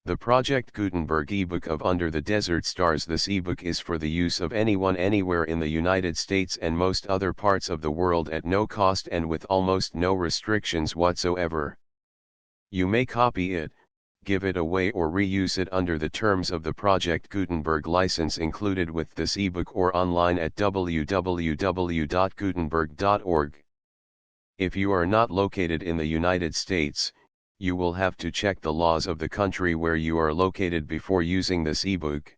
The Project Gutenberg ebook of Under the Desert Stars. This ebook is for the use of anyone anywhere in the United States and most other parts of the world at no cost and with almost no restrictions whatsoever. You may copy it, give it away or reuse it under the terms of the Project Gutenberg license included with this ebook or online at www.gutenberg.org. If you are not located in the United States, you will have to check the laws of the country where you are located before using this ebook.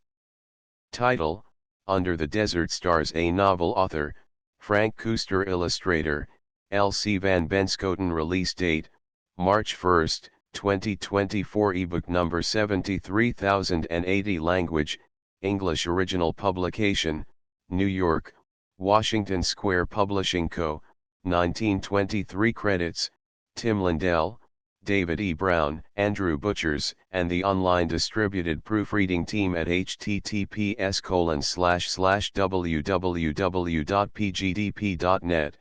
Title: Under the Desert Stars. A novel. Author: Frank Koester. Illustrator: L.C. van Benschoten. Release date: March 1, 2024. Ebook number 73080. Language: English. Original publication: New York, Washington Square Publishing Co., 1923. Credits: Tim Lindell, David E. Brown, Andrew Butchers, and the online distributed proofreading team at https://www.pgdp.net.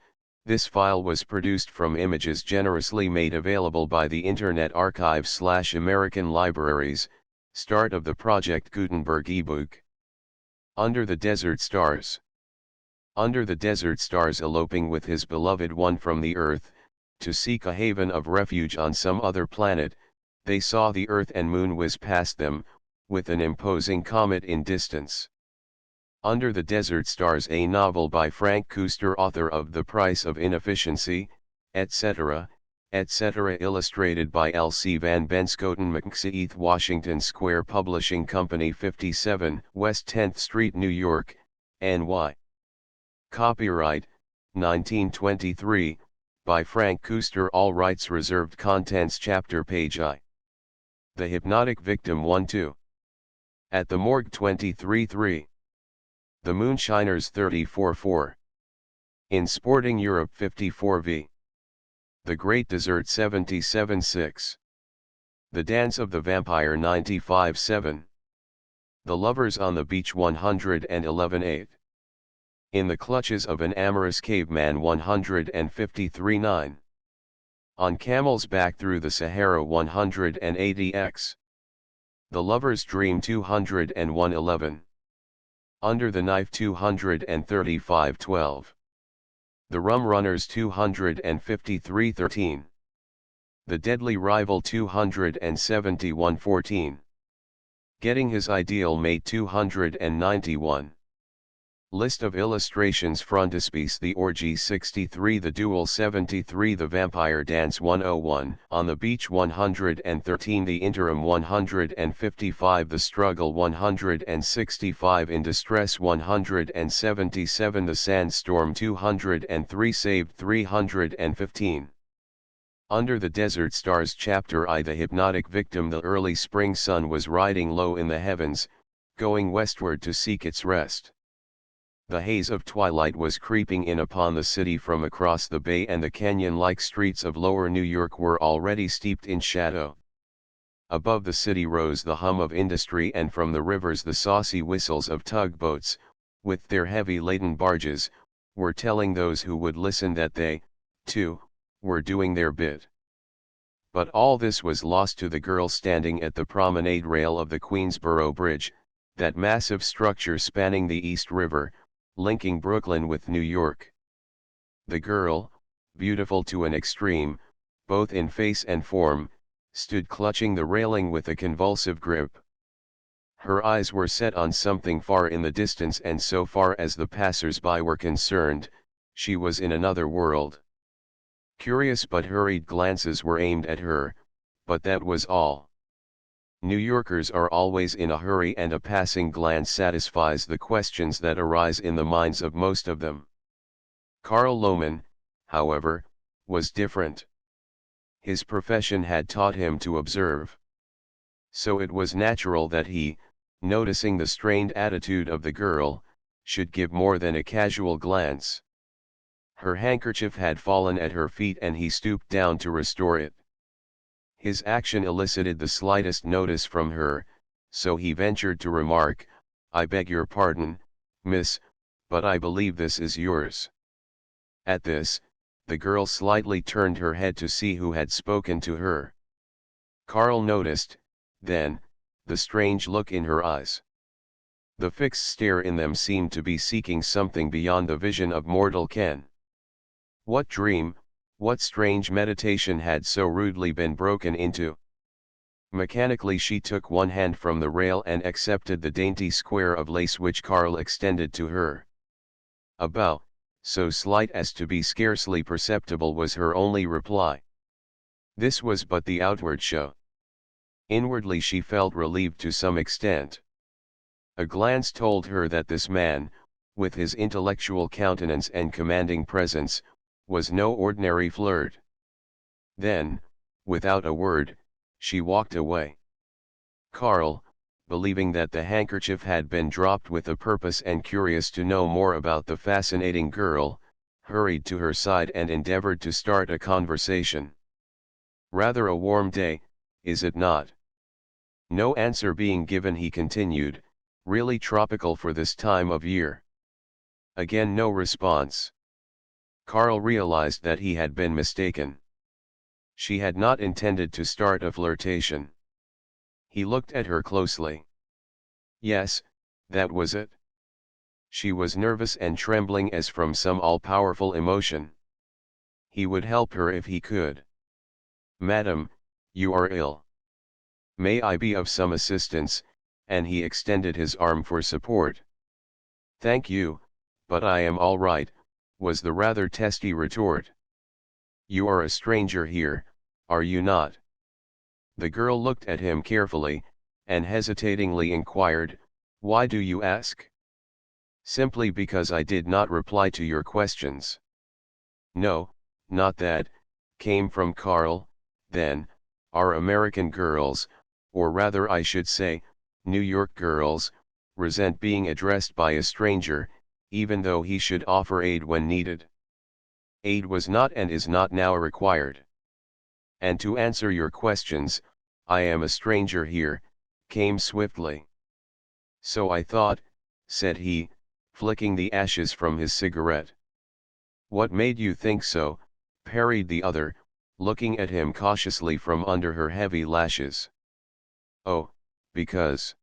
This file was produced from images generously made available by the Internet Archive/American Libraries. Start of the Project Gutenberg ebook. Under the Desert Stars. Under the desert stars, eloping with his beloved one from the earth, to seek a haven of refuge on some other planet, they saw the Earth and Moon whiz past them, with an imposing comet in distance. Under the Desert Stars. A novel by Frank Koester, author of The Price of Inefficiency, etc., etc. Illustrated by L.C. van Benschoten. McSeeth, Washington Square Publishing Company, 57 West 10th Street, New York, NY. Copyright, 1923, by Frank Koester. All rights reserved. Contents. Chapter Page I. The Hypnotic Victim 1-2. At the Morgue 23-3. The Moonshiners 34-4. In Sporting Europe 54-V. The Great Desert 77-6. The Dance of the Vampire 95-7. The Lovers on the Beach 111-8. In the Clutches of an Amorous Caveman 153-9. On Camel's Back Through the Sahara 180x. The Lover's Dream 201-11. Under the Knife 235-12. The Rum Runners 253-13. The Deadly Rival 271-14. Getting His Ideal Mate 291. List of illustrations. Frontispiece: The Orgy 63, The Duel 73, The Vampire Dance 101, On the Beach 113, The Interim 155, The Struggle 165, In Distress 177, The Sandstorm 203, Saved 315. Under the Desert Stars. Chapter I. The Hypnotic Victim. The early spring sun was riding low in the heavens, going westward to seek its rest. The haze of twilight was creeping in upon the city from across the bay, and the canyon-like streets of lower New York were already steeped in shadow. Above the city rose the hum of industry, and from the rivers the saucy whistles of tugboats, with their heavy laden barges, were telling those who would listen that they, too, were doing their bit. But all this was lost to the girl standing at the promenade rail of the Queensboro Bridge, that massive structure spanning the East River, linking Brooklyn with New York. The girl, beautiful to an extreme, both in face and form, stood clutching the railing with a convulsive grip. Her eyes were set on something far in the distance, and so far as the passers-by were concerned, she was in another world. Curious but hurried glances were aimed at her, but that was all. New Yorkers are always in a hurry, and a passing glance satisfies the questions that arise in the minds of most of them. Carl Lohman, however, was different. His profession had taught him to observe. So it was natural that he, noticing the strained attitude of the girl, should give more than a casual glance. Her handkerchief had fallen at her feet, and he stooped down to restore it. His action elicited the slightest notice from her, so he ventured to remark, "I beg your pardon, miss, but I believe this is yours." At this, the girl slightly turned her head to see who had spoken to her. Carl noticed, then, the strange look in her eyes. The fixed stare in them seemed to be seeking something beyond the vision of mortal ken. What dream, what strange meditation had so rudely been broken into? Mechanically she took one hand from the rail and accepted the dainty square of lace which Karl extended to her. A bow, so slight as to be scarcely perceptible, was her only reply. This was but the outward show. Inwardly she felt relieved to some extent. A glance told her that this man, with his intellectual countenance and commanding presence, was no ordinary flirt. Then, without a word, she walked away. Karl, believing that the handkerchief had been dropped with a purpose and curious to know more about the fascinating girl, hurried to her side and endeavored to start a conversation. "Rather a warm day, is it not?" No answer being given, he continued, "Really tropical for this time of year." Again no response. Karl realized that he had been mistaken. She had not intended to start a flirtation. He looked at her closely. Yes, that was it. She was nervous and trembling as from some all-powerful emotion. He would help her if he could. "Madam, you are ill. May I be of some assistance?" and he extended his arm for support. "Thank you, but I am all right," was the rather testy retort. "You are a stranger here, are you not?" The girl looked at him carefully, and hesitatingly inquired, "Why do you ask?" "Simply because I did not reply to your questions." "No, not that," came from Karl. "Then, our American girls, or rather I should say, New York girls, resent being addressed by a stranger, even though he should offer aid when needed. Aid was not and is not now required. And to answer your questions, I am a stranger here," came swiftly. "So I thought," said he, flicking the ashes from his cigarette. "What made you think so?" parried the other, looking at him cautiously from under her heavy lashes. "Oh, because...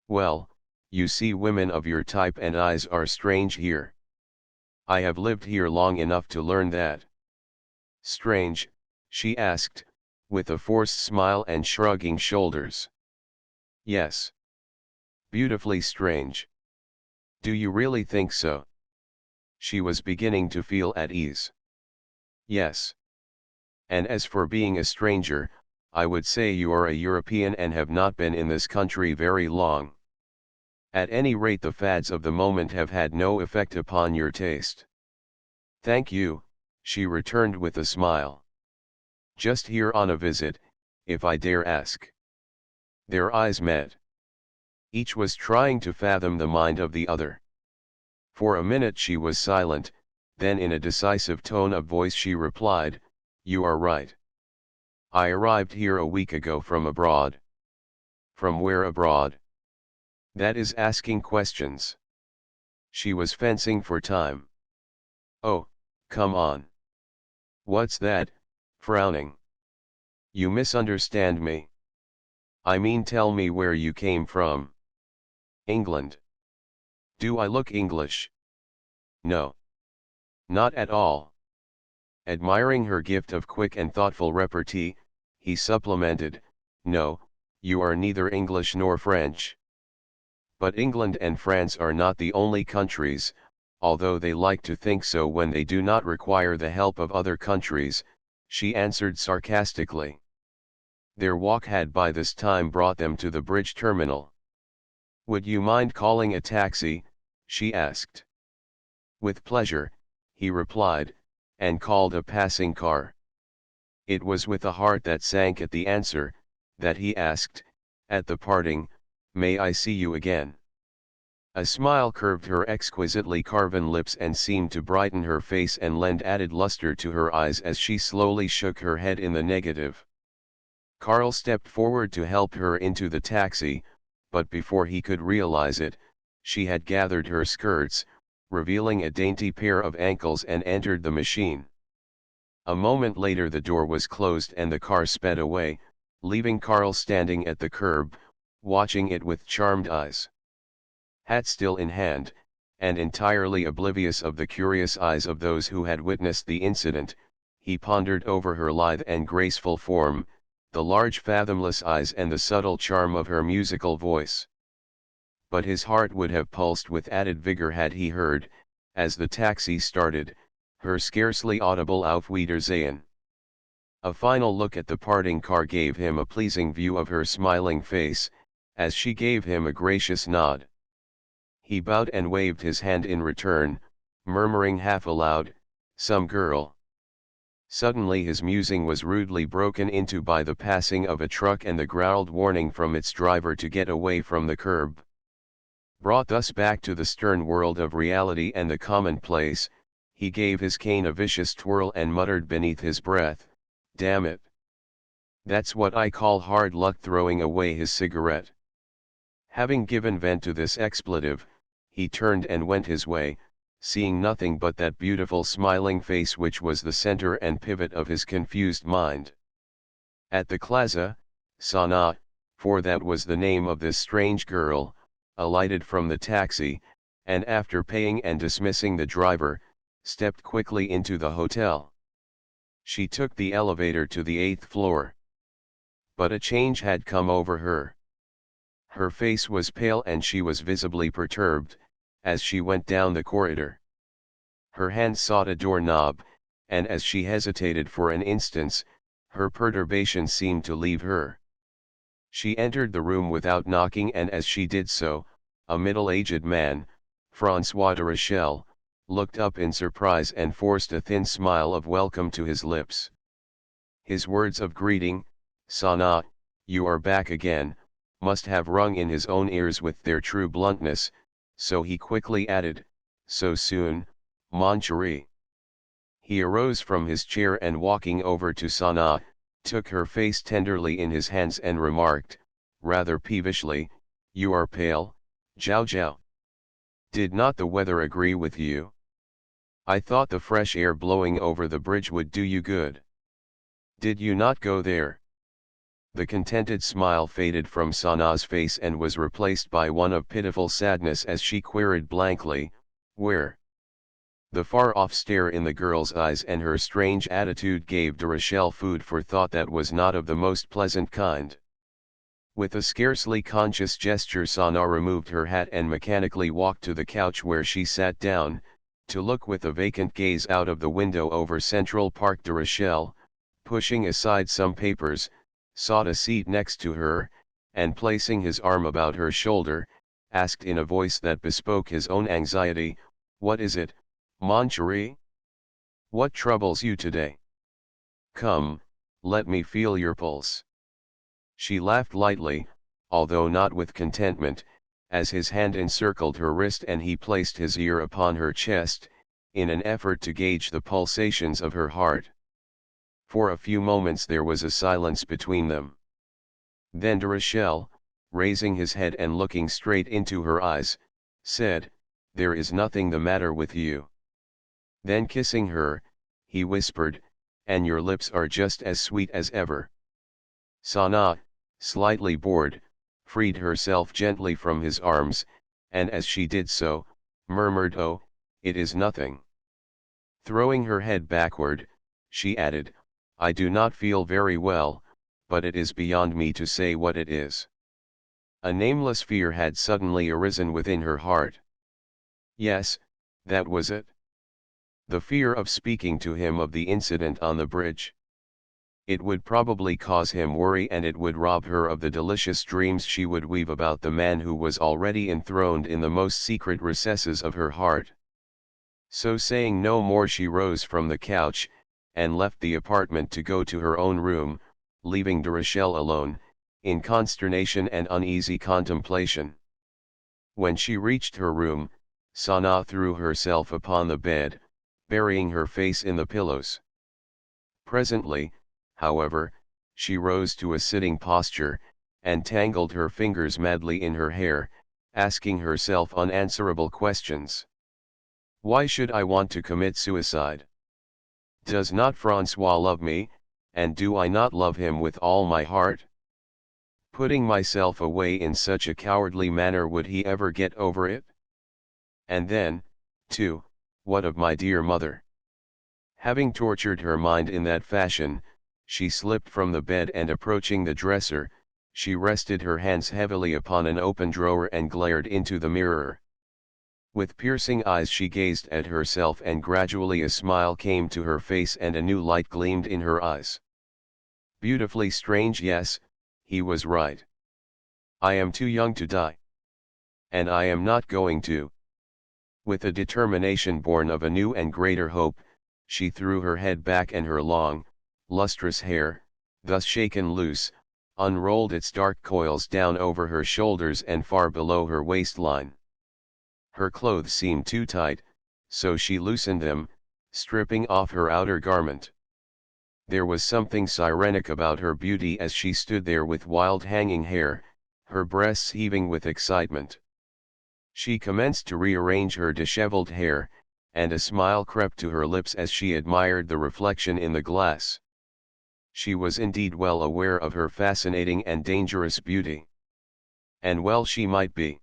well, you see, women of your type and eyes are strange here. I have lived here long enough to learn that." "Strange?" she asked, with a forced smile and shrugging shoulders. "Yes. Beautifully strange." "Do you really think so?" She was beginning to feel at ease. "Yes. And as for being a stranger, I would say you are a European and have not been in this country very long. At any rate, the fads of the moment have had no effect upon your taste." "Thank you," she returned with a smile. "Just here on a visit, if I dare ask." Their eyes met. Each was trying to fathom the mind of the other. For a minute she was silent, then in a decisive tone of voice she replied, "You are right. I arrived here a week ago from abroad." "From where abroad?" "That is asking questions." She was fencing for time. "Oh, come on." "What's that?" frowning. "You misunderstand me. I mean, tell me where you came from." "England." "Do I look English?" "No. Not at all." Admiring her gift of quick and thoughtful repartee, he supplemented, "No, you are neither English nor French." "But England and France are not the only countries, although they like to think so when they do not require the help of other countries," she answered sarcastically. Their walk had by this time brought them to the bridge terminal. "Would you mind calling a taxi?" she asked. "With pleasure," he replied, and called a passing car. It was with a heart that sank at the answer, that he asked, at the parting, "May I see you again?" A smile curved her exquisitely carven lips and seemed to brighten her face and lend added luster to her eyes as she slowly shook her head in the negative. Karl stepped forward to help her into the taxi, but before he could realize it, she had gathered her skirts, revealing a dainty pair of ankles, and entered the machine. A moment later the door was closed and the car sped away, leaving Karl standing at the curb, watching it with charmed eyes. Hat still in hand, and entirely oblivious of the curious eyes of those who had witnessed the incident, he pondered over her lithe and graceful form, the large fathomless eyes and the subtle charm of her musical voice. But his heart would have pulsed with added vigor had he heard, as the taxi started, her scarcely audible Auf Wiedersehen. A final look at the parting car gave him a pleasing view of her smiling face, as she gave him a gracious nod. He bowed and waved his hand in return, murmuring half aloud, "Some girl." Suddenly his musing was rudely broken into by the passing of a truck and the growled warning from its driver to get away from the curb. Brought thus back to the stern world of reality and the commonplace, he gave his cane a vicious twirl and muttered beneath his breath, "Damn it. That's what I call hard luck," throwing away his cigarette. Having given vent to this expletive, he turned and went his way, seeing nothing but that beautiful smiling face which was the center and pivot of his confused mind. At the Plaza, Sanaa, for that was the name of this strange girl, alighted from the taxi, and after paying and dismissing the driver, stepped quickly into the hotel. She took the elevator to the 8th floor. But a change had come over her. Her face was pale and she was visibly perturbed, as she went down the corridor. Her hand sought a doorknob, and as she hesitated for an instant, her perturbation seemed to leave her. She entered the room without knocking, and as she did so, a middle-aged man, François de Rochelle, looked up in surprise and forced a thin smile of welcome to his lips. His words of greeting, "Sanaa, you are back again," must have rung in his own ears with their true bluntness, so he quickly added, "So soon, mon chéri." He arose from his chair and walking over to Sanaa, took her face tenderly in his hands and remarked, rather peevishly, "You are pale, Jiao Jiao. Did not the weather agree with you? I thought the fresh air blowing over the bridge would do you good. Did you not go there?" The contented smile faded from Sanaa's face and was replaced by one of pitiful sadness as she queried blankly, "Where?" The far-off stare in the girl's eyes and her strange attitude gave de Rochelle food for thought that was not of the most pleasant kind. With a scarcely conscious gesture Sanaa removed her hat and mechanically walked to the couch where she sat down, to look with a vacant gaze out of the window over Central Park. De Rochelle, pushing aside some papers, sought a seat next to her, and placing his arm about her shoulder, asked in a voice that bespoke his own anxiety, "What is it, mon chéri? What troubles you today? Come, let me feel your pulse." She laughed lightly, although not with contentment, as his hand encircled her wrist and he placed his ear upon her chest, in an effort to gauge the pulsations of her heart. For a few moments there was a silence between them. Then de Rochelle, raising his head and looking straight into her eyes, said, "There is nothing the matter with you." Then kissing her, he whispered, "And your lips are just as sweet as ever." Sanaa, slightly bored, freed herself gently from his arms, and as she did so, murmured, "Oh, it is nothing." Throwing her head backward, she added, "I do not feel very well, but it is beyond me to say what it is." A nameless fear had suddenly arisen within her heart. Yes, that was it. The fear of speaking to him of the incident on the bridge. It would probably cause him worry, and it would rob her of the delicious dreams she would weave about the man who was already enthroned in the most secret recesses of her heart. So saying no more, she rose from the couch, and left the apartment to go to her own room, leaving de Rochelle alone, in consternation and uneasy contemplation. When she reached her room, Sanaa threw herself upon the bed, burying her face in the pillows. Presently, however, she rose to a sitting posture, and tangled her fingers madly in her hair, asking herself unanswerable questions. Why should I want to commit suicide? Does not François love me, and do I not love him with all my heart? Putting myself away in such a cowardly manner, would he ever get over it? And then, too, what of my dear mother? Having tortured her mind in that fashion, she slipped from the bed and approaching the dresser, she rested her hands heavily upon an open drawer and glared into the mirror. With piercing eyes she gazed at herself, and gradually a smile came to her face and a new light gleamed in her eyes. Beautifully strange, yes, he was right. I am too young to die. And I am not going to. With a determination born of a new and greater hope, she threw her head back and her long, lustrous hair, thus shaken loose, unrolled its dark coils down over her shoulders and far below her waistline. Her clothes seemed too tight, so she loosened them, stripping off her outer garment. There was something sirenic about her beauty as she stood there with wild hanging hair, her breasts heaving with excitement. She commenced to rearrange her disheveled hair, and a smile crept to her lips as she admired the reflection in the glass. She was indeed well aware of her fascinating and dangerous beauty. And well she might be.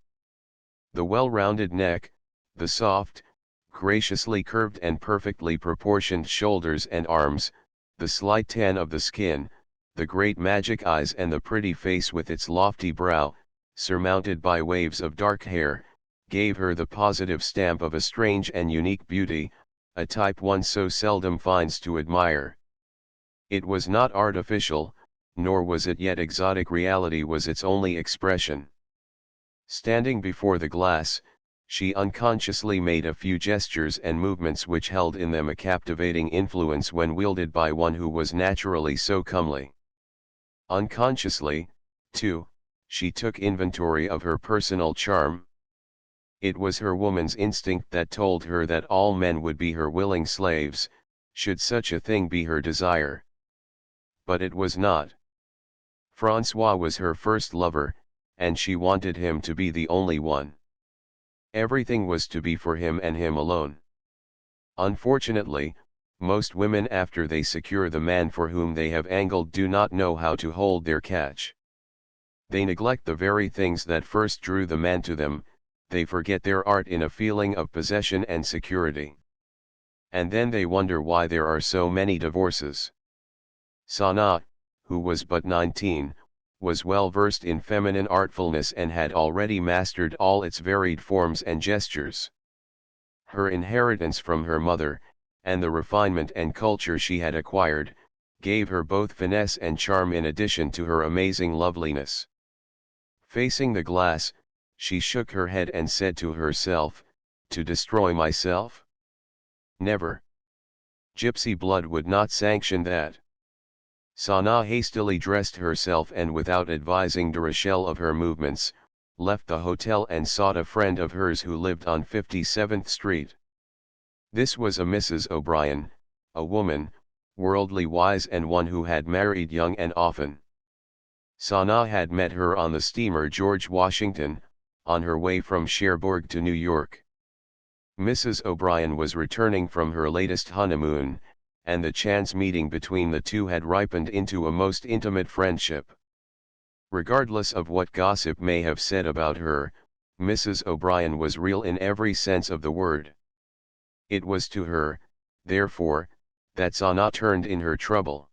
The well-rounded neck, the soft, graciously curved and perfectly proportioned shoulders and arms, the slight tan of the skin, the great magic eyes and the pretty face with its lofty brow, surmounted by waves of dark hair, gave her the positive stamp of a strange and unique beauty, a type one so seldom finds to admire. It was not artificial, nor was it yet exotic. Reality was its only expression. Standing before the glass, she unconsciously made a few gestures and movements which held in them a captivating influence when wielded by one who was naturally so comely. Unconsciously, too, she took inventory of her personal charm. It was her woman's instinct that told her that all men would be her willing slaves, should such a thing be her desire. But it was not. Francois was her first lover, and she wanted him to be the only one. Everything was to be for him and him alone. Unfortunately, most women after they secure the man for whom they have angled do not know how to hold their catch. They neglect the very things that first drew the man to them, they forget their art in a feeling of possession and security. And then they wonder why there are so many divorces. Sanaa, who was but 19, was well versed in feminine artfulness and had already mastered all its varied forms and gestures. Her inheritance from her mother, and the refinement and culture she had acquired, gave her both finesse and charm in addition to her amazing loveliness. Facing the glass, she shook her head and said to herself, "To destroy myself? Never. Gypsy blood would not sanction that." Sanaa hastily dressed herself and without advising de Rochelle of her movements, left the hotel and sought a friend of hers who lived on 57th Street. This was a Mrs. O'Brien, a woman, worldly wise and one who had married young and often. Sanaa had met her on the steamer George Washington, on her way from Cherbourg to New York. Mrs. O'Brien was returning from her latest honeymoon, and the chance meeting between the two had ripened into a most intimate friendship. Regardless of what gossip may have said about her, Mrs. O'Brien was real in every sense of the word. It was to her, therefore, that Sanaa turned in her trouble.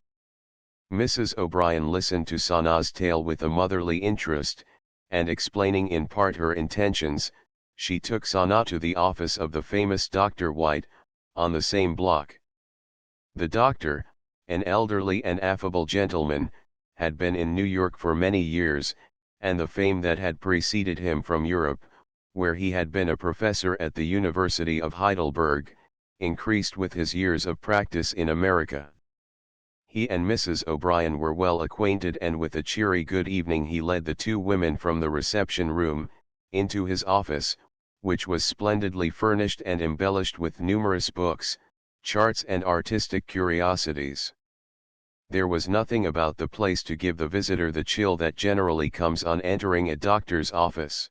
Mrs. O'Brien listened to Sanaa's tale with a motherly interest, and explaining in part her intentions, she took Sanaa to the office of the famous Dr. White, on the same block. The doctor, an elderly and affable gentleman, had been in New York for many years, and the fame that had preceded him from Europe, where he had been a professor at the University of Heidelberg, increased with his years of practice in America. He and Mrs. O'Brien were well acquainted, and with a cheery good evening he led the two women from the reception room, into his office, which was splendidly furnished and embellished with numerous books, charts and artistic curiosities. There was nothing about the place to give the visitor the chill that generally comes on entering a doctor's office.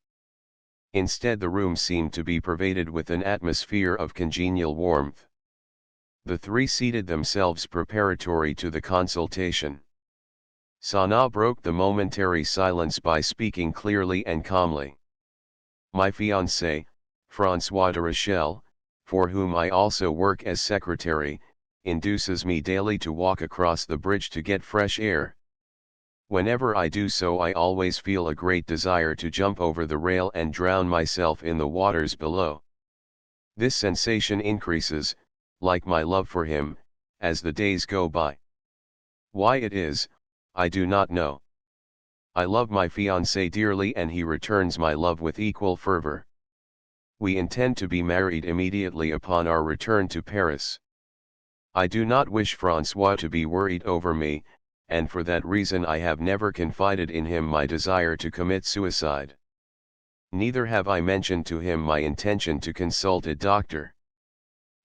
Instead, the room seemed to be pervaded with an atmosphere of congenial warmth. The three seated themselves preparatory to the consultation. Sana broke the momentary silence by speaking clearly and calmly. My fiancé, François de Rochelle, for whom I also work as secretary, induces me daily to walk across the bridge to get fresh air. Whenever I do so, I always feel a great desire to jump over the rail and drown myself in the waters below. This sensation increases, like my love for him, as the days go by. Why it is, I do not know. I love my fiancé dearly and he returns my love with equal fervor. We intend to be married immediately upon our return to Paris. I do not wish François to be worried over me, and for that reason I have never confided in him my desire to commit suicide. Neither have I mentioned to him my intention to consult a doctor.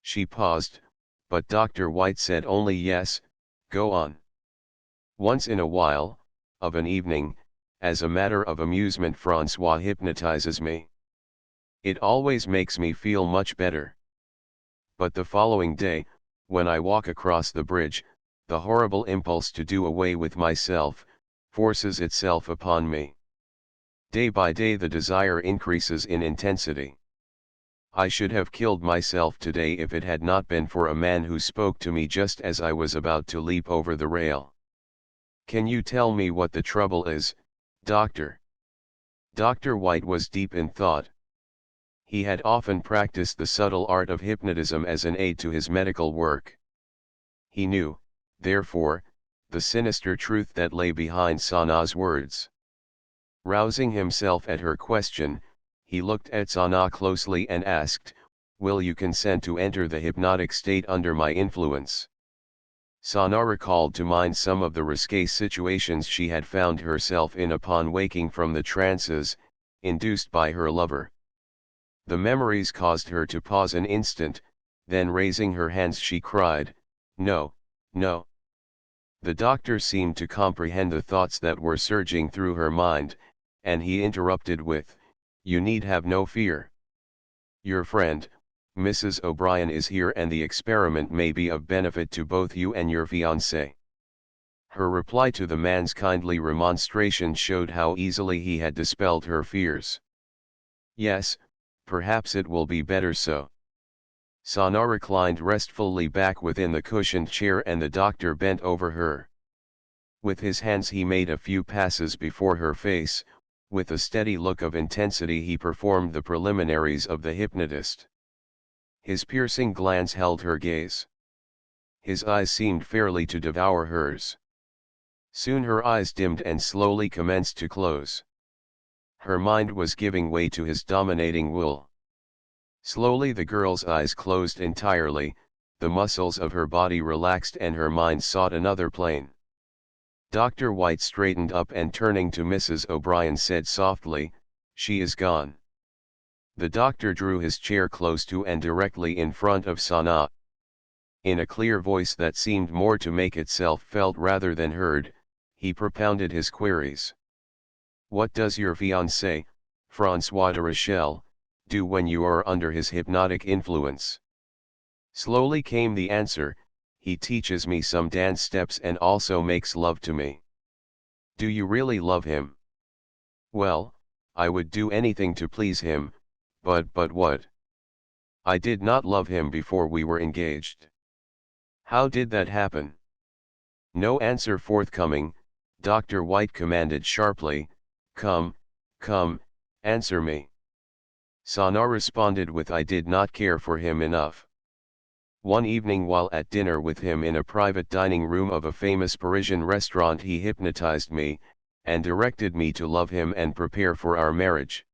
She paused, but Dr. White said only yes, go on. Once in a while, of an evening, as a matter of amusement, François hypnotizes me. It always makes me feel much better. But the following day, when I walk across the bridge, the horrible impulse to do away with myself, forces itself upon me. Day by day the desire increases in intensity. I should have killed myself today if it had not been for a man who spoke to me just as I was about to leap over the rail. Can you tell me what the trouble is, doctor? Dr. White was deep in thought. He had often practiced the subtle art of hypnotism as an aid to his medical work. He knew, therefore, the sinister truth that lay behind Sana's words. Rousing himself at her question, he looked at Sana closely and asked, "Will you consent to enter the hypnotic state under my influence?" Sana recalled to mind some of the risque situations she had found herself in upon waking from the trances, induced by her lover. The memories caused her to pause an instant, then raising her hands she cried, "No, no." The doctor seemed to comprehend the thoughts that were surging through her mind, and he interrupted with, "You need have no fear. Your friend, Mrs. O'Brien, is here and the experiment may be of benefit to both you and your fiancé." Her reply to the man's kindly remonstration showed how easily he had dispelled her fears. "Yes, perhaps it will be better so." Sana reclined restfully back within the cushioned chair and the doctor bent over her. With his hands he made a few passes before her face. With a steady look of intensity he performed the preliminaries of the hypnotist. His piercing glance held her gaze. His eyes seemed fairly to devour hers. Soon her eyes dimmed and slowly commenced to close. Her mind was giving way to his dominating will. Slowly the girl's eyes closed entirely, the muscles of her body relaxed and her mind sought another plane. Dr. White straightened up and turning to Mrs. O'Brien said softly, "She is gone." The doctor drew his chair close to and directly in front of Sana. In a clear voice that seemed more to make itself felt rather than heard, he propounded his queries. "What does your fiancé, François de Rochelle, do when you are under his hypnotic influence?" Slowly came the answer, "He teaches me some dance steps and also makes love to me." "Do you really love him?" "Well, I would do anything to please him, but what? I did not love him before we were engaged." "How did that happen?" No answer forthcoming, Dr. White commanded sharply, come, answer me." Sana responded with, "I did not care for him enough. One evening while at dinner with him in a private dining room of a famous Parisian restaurant he hypnotized me, and directed me to love him and prepare for our marriage.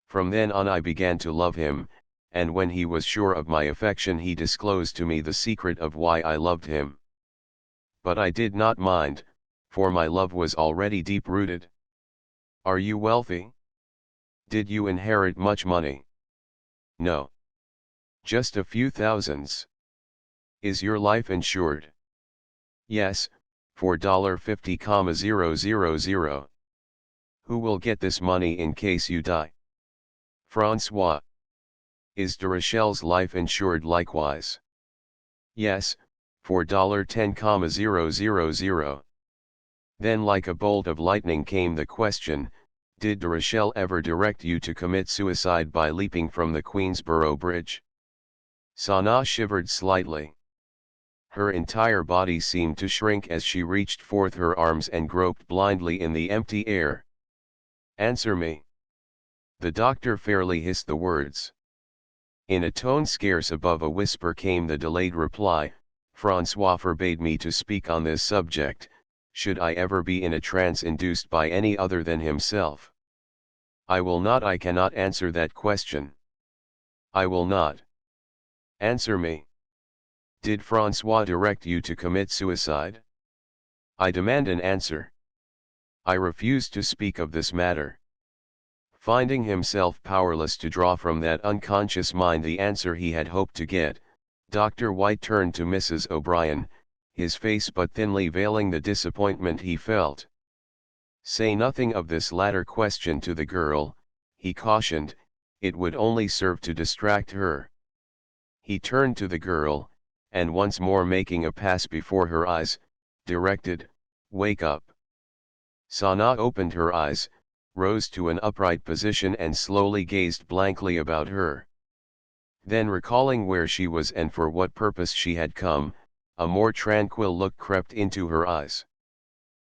From then on I began to love him, and when he was sure of my affection he disclosed to me the secret of why I loved him. But I did not mind, for my love was already deep-rooted." "Are you wealthy? Did you inherit much money?" "No. Just a few thousands." "Is your life insured?" "Yes, for $50,000. "Who will get this money in case you die?" "François." "Is de Rochelle's life insured likewise?" "Yes, for $10,000. Then like a bolt of lightning came the question, did de Rochelle ever direct you to commit suicide by leaping from the Queensborough Bridge? Sana shivered slightly. Her entire body seemed to shrink as she reached forth her arms and groped blindly in the empty air. Answer me. The doctor fairly hissed the words. In a tone scarce above a whisper came the delayed reply, Francois forbade me to speak on this subject, should I ever be in a trance induced by any other than himself. I cannot answer that question. I will not. Answer me. Did Francois direct you to commit suicide? I demand an answer. I refuse to speak of this matter. Finding himself powerless to draw from that unconscious mind the answer he had hoped to get, Dr. White turned to Mrs. O'Brien, his face but thinly veiling the disappointment he felt. Say nothing of this latter question to the girl, he cautioned, it would only serve to distract her. He turned to the girl, and once more making a pass before her eyes, directed, wake up. Sana opened her eyes, rose to an upright position and slowly gazed blankly about her. Then recalling where she was and for what purpose she had come, a more tranquil look crept into her eyes.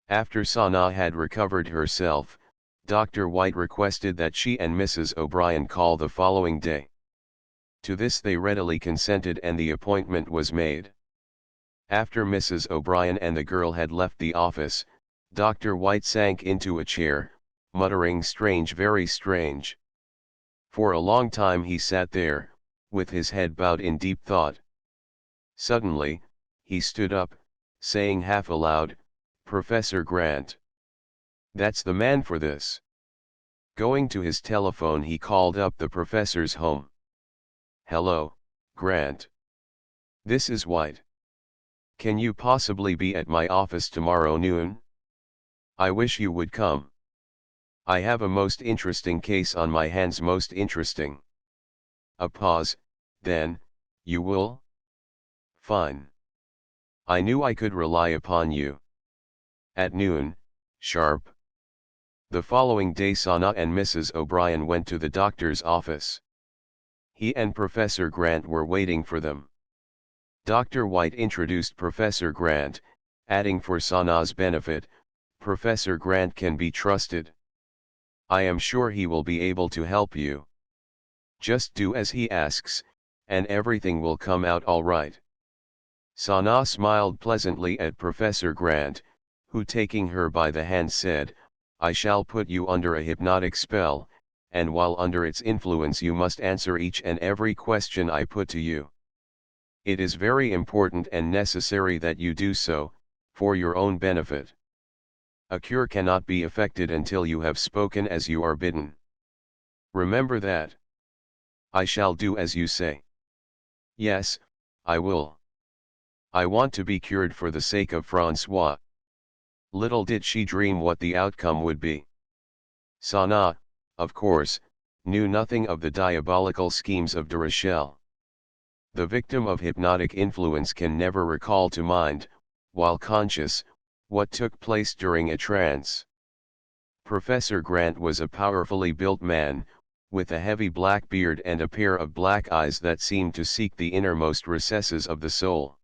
After Sana had recovered herself, Dr. White requested that she and Mrs. O'Brien call the following day. To this they readily consented and the appointment was made. After Mrs. O'Brien and the girl had left the office, Dr. White sank into a chair, muttering strange, very strange. For a long time he sat there, with his head bowed in deep thought. Suddenly, he stood up, saying half aloud, Professor Grant. That's the man for this. Going to his telephone he called up the professor's home. Hello, Grant. This is White. Can you possibly be at my office tomorrow noon? I wish you would come. I have a most interesting case on my hands, most interesting. A pause, then, you will? Fine. I knew I could rely upon you. At noon, sharp. The following day Sana and Mrs. O'Brien went to the doctor's office. He and Professor Grant were waiting for them. Dr. White introduced Professor Grant, adding for Sana's benefit, Professor Grant can be trusted. I am sure he will be able to help you. Just do as he asks, and everything will come out all right. Sana smiled pleasantly at Professor Grant, who taking her by the hand said, I shall put you under a hypnotic spell, and while under its influence you must answer each and every question I put to you. It is very important and necessary that you do so, for your own benefit. A cure cannot be effected until you have spoken as you are bidden. Remember that. I shall do as you say. Yes, I will. I want to be cured for the sake of Francois. Little did she dream what the outcome would be. Sana, of course, knew nothing of the diabolical schemes of de Rochelle. The victim of hypnotic influence can never recall to mind, while conscious, what took place during a trance. Professor Grant was a powerfully built man, with a heavy black beard and a pair of black eyes that seemed to seek the innermost recesses of the soul.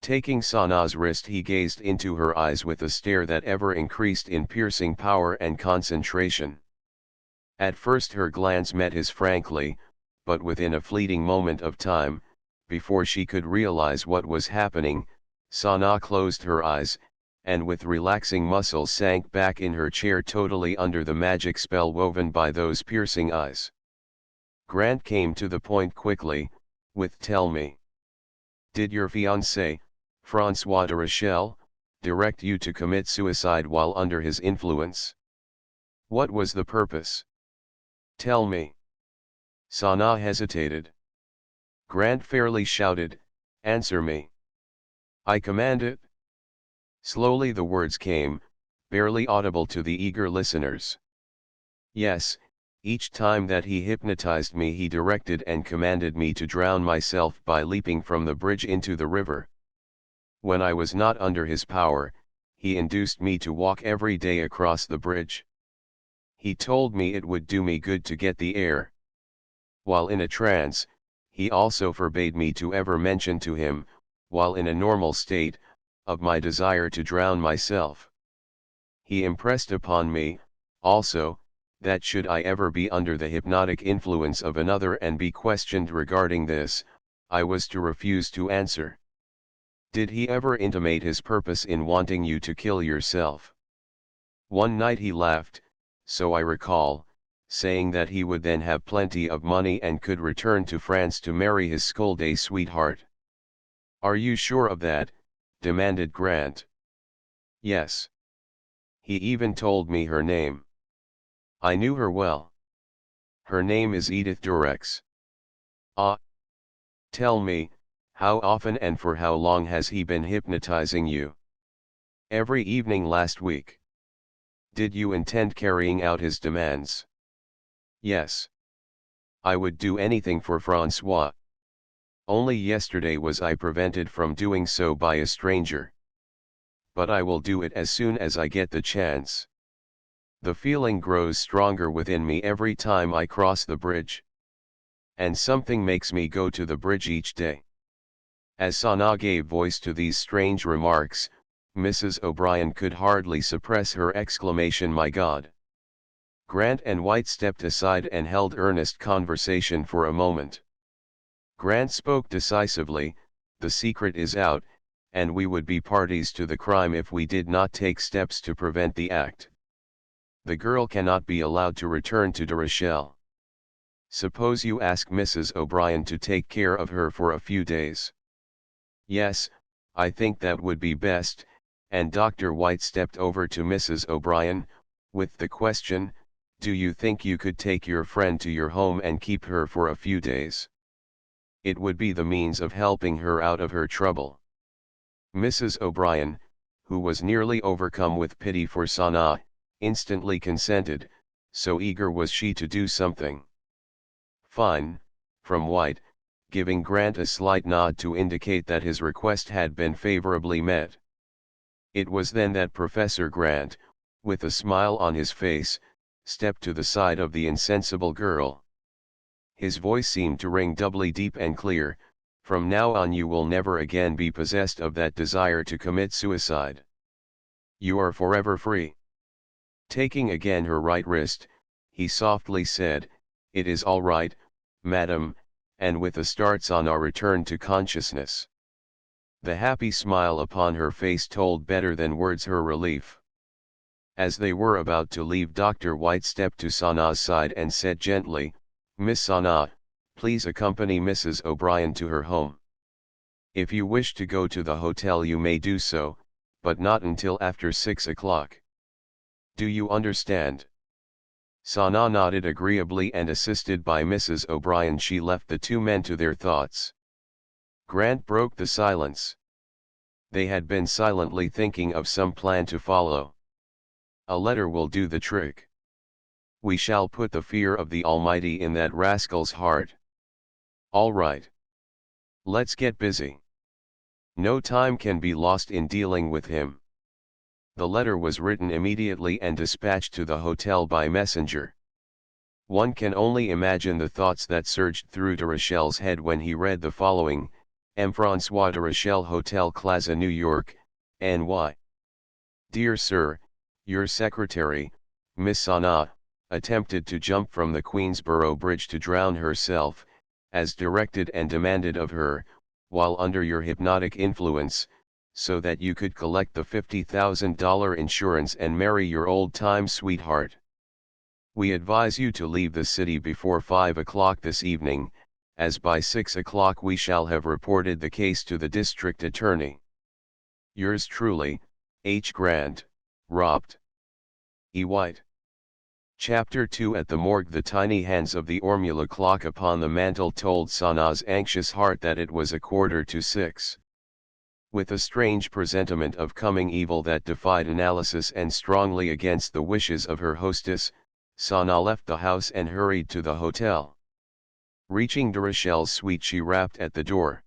Taking Sana's wrist he gazed into her eyes with a stare that ever increased in piercing power and concentration. At first her glance met his frankly, but within a fleeting moment of time, before she could realize what was happening, Sana closed her eyes, and with relaxing muscles sank back in her chair totally under the magic spell woven by those piercing eyes. Grant came to the point quickly, with tell me. Did your fiancé, Francois de Rochelle, direct you to commit suicide while under his influence? What was the purpose? Tell me. Sana hesitated. Grant fairly shouted, answer me. I command it. Slowly the words came, barely audible to the eager listeners. Yes, each time that he hypnotized me he directed and commanded me to drown myself by leaping from the bridge into the river. When I was not under his power, he induced me to walk every day across the bridge. He told me it would do me good to get the air. While in a trance, he also forbade me to ever mention to him, while in a normal state, of my desire to drown myself. He impressed upon me, also, that should I ever be under the hypnotic influence of another and be questioned regarding this, I was to refuse to answer. Did he ever intimate his purpose in wanting you to kill yourself? One night he laughed, so I recall, saying that he would then have plenty of money and could return to France to marry his school-day sweetheart. Are you sure of that? Demanded Grant. Yes. He even told me her name. I knew her well. Her name is Edith Durex. Ah. Tell me, how often and for how long has he been hypnotizing you? Every evening last week. Did you intend carrying out his demands? Yes. I would do anything for Francois. Only yesterday was I prevented from doing so by a stranger. But I will do it as soon as I get the chance. The feeling grows stronger within me every time I cross the bridge. And something makes me go to the bridge each day. As Sanaa gave voice to these strange remarks, Mrs. O'Brien could hardly suppress her exclamation, "My God!" Grant and White stepped aside and held earnest conversation for a moment. Grant spoke decisively, "The secret is out, and we would be parties to the crime if we did not take steps to prevent the act. The girl cannot be allowed to return to De Rochelle. Suppose you ask Mrs. O'Brien to take care of her for a few days." "Yes, I think that would be best," and Dr. White stepped over to Mrs. O'Brien, with the question, "Do you think you could take your friend to your home and keep her for a few days? It would be the means of helping her out of her trouble." Mrs. O'Brien, who was nearly overcome with pity for Sanaa, instantly consented, so eager was she to do something. "Fine," from White, giving Grant a slight nod to indicate that his request had been favorably met. It was then that Professor Grant, with a smile on his face, stepped to the side of the insensible girl. His voice seemed to ring doubly deep and clear, "From now on you will never again be possessed of that desire to commit suicide. You are forever free." Taking again her right wrist, he softly said, "It is all right, madam," and with a start Sanaa returned to consciousness. The happy smile upon her face told better than words her relief. As they were about to leave, Dr. White stepped to Sanaa's side and said gently, "Miss Sanaa, please accompany Mrs. O'Brien to her home. If you wish to go to the hotel you may do so, but not until after 6 o'clock. Do you understand?" Sanaa nodded agreeably, and assisted by Mrs. O'Brien she left the two men to their thoughts. Grant broke the silence. They had been silently thinking of some plan to follow. "A letter will do the trick. We shall put the fear of the Almighty in that rascal's heart. All right. Let's get busy. No time can be lost in dealing with him." The letter was written immediately and dispatched to the hotel by messenger. One can only imagine the thoughts that surged through de Rochelle's head when he read the following: M. François de Rochelle, Hotel Plaza, New York, N.Y. Dear Sir, your secretary, Miss Sanaa, attempted to jump from the Queensborough Bridge to drown herself, as directed and demanded of her, while under your hypnotic influence, so that you could collect the $50,000 insurance and marry your old-time sweetheart. We advise you to leave the city before 5 o'clock this evening, as by 6 o'clock we shall have reported the case to the district attorney. Yours truly, H. Grant, Robt. E. White. Chapter 2. At the morgue. The tiny hands of the ormula clock upon the mantel told Sanaa's anxious heart that it was 6:15. With a strange presentiment of coming evil that defied analysis and strongly against the wishes of her hostess, Sanaa left the house and hurried to the hotel. Reaching de Rochelle's suite she rapped at the door.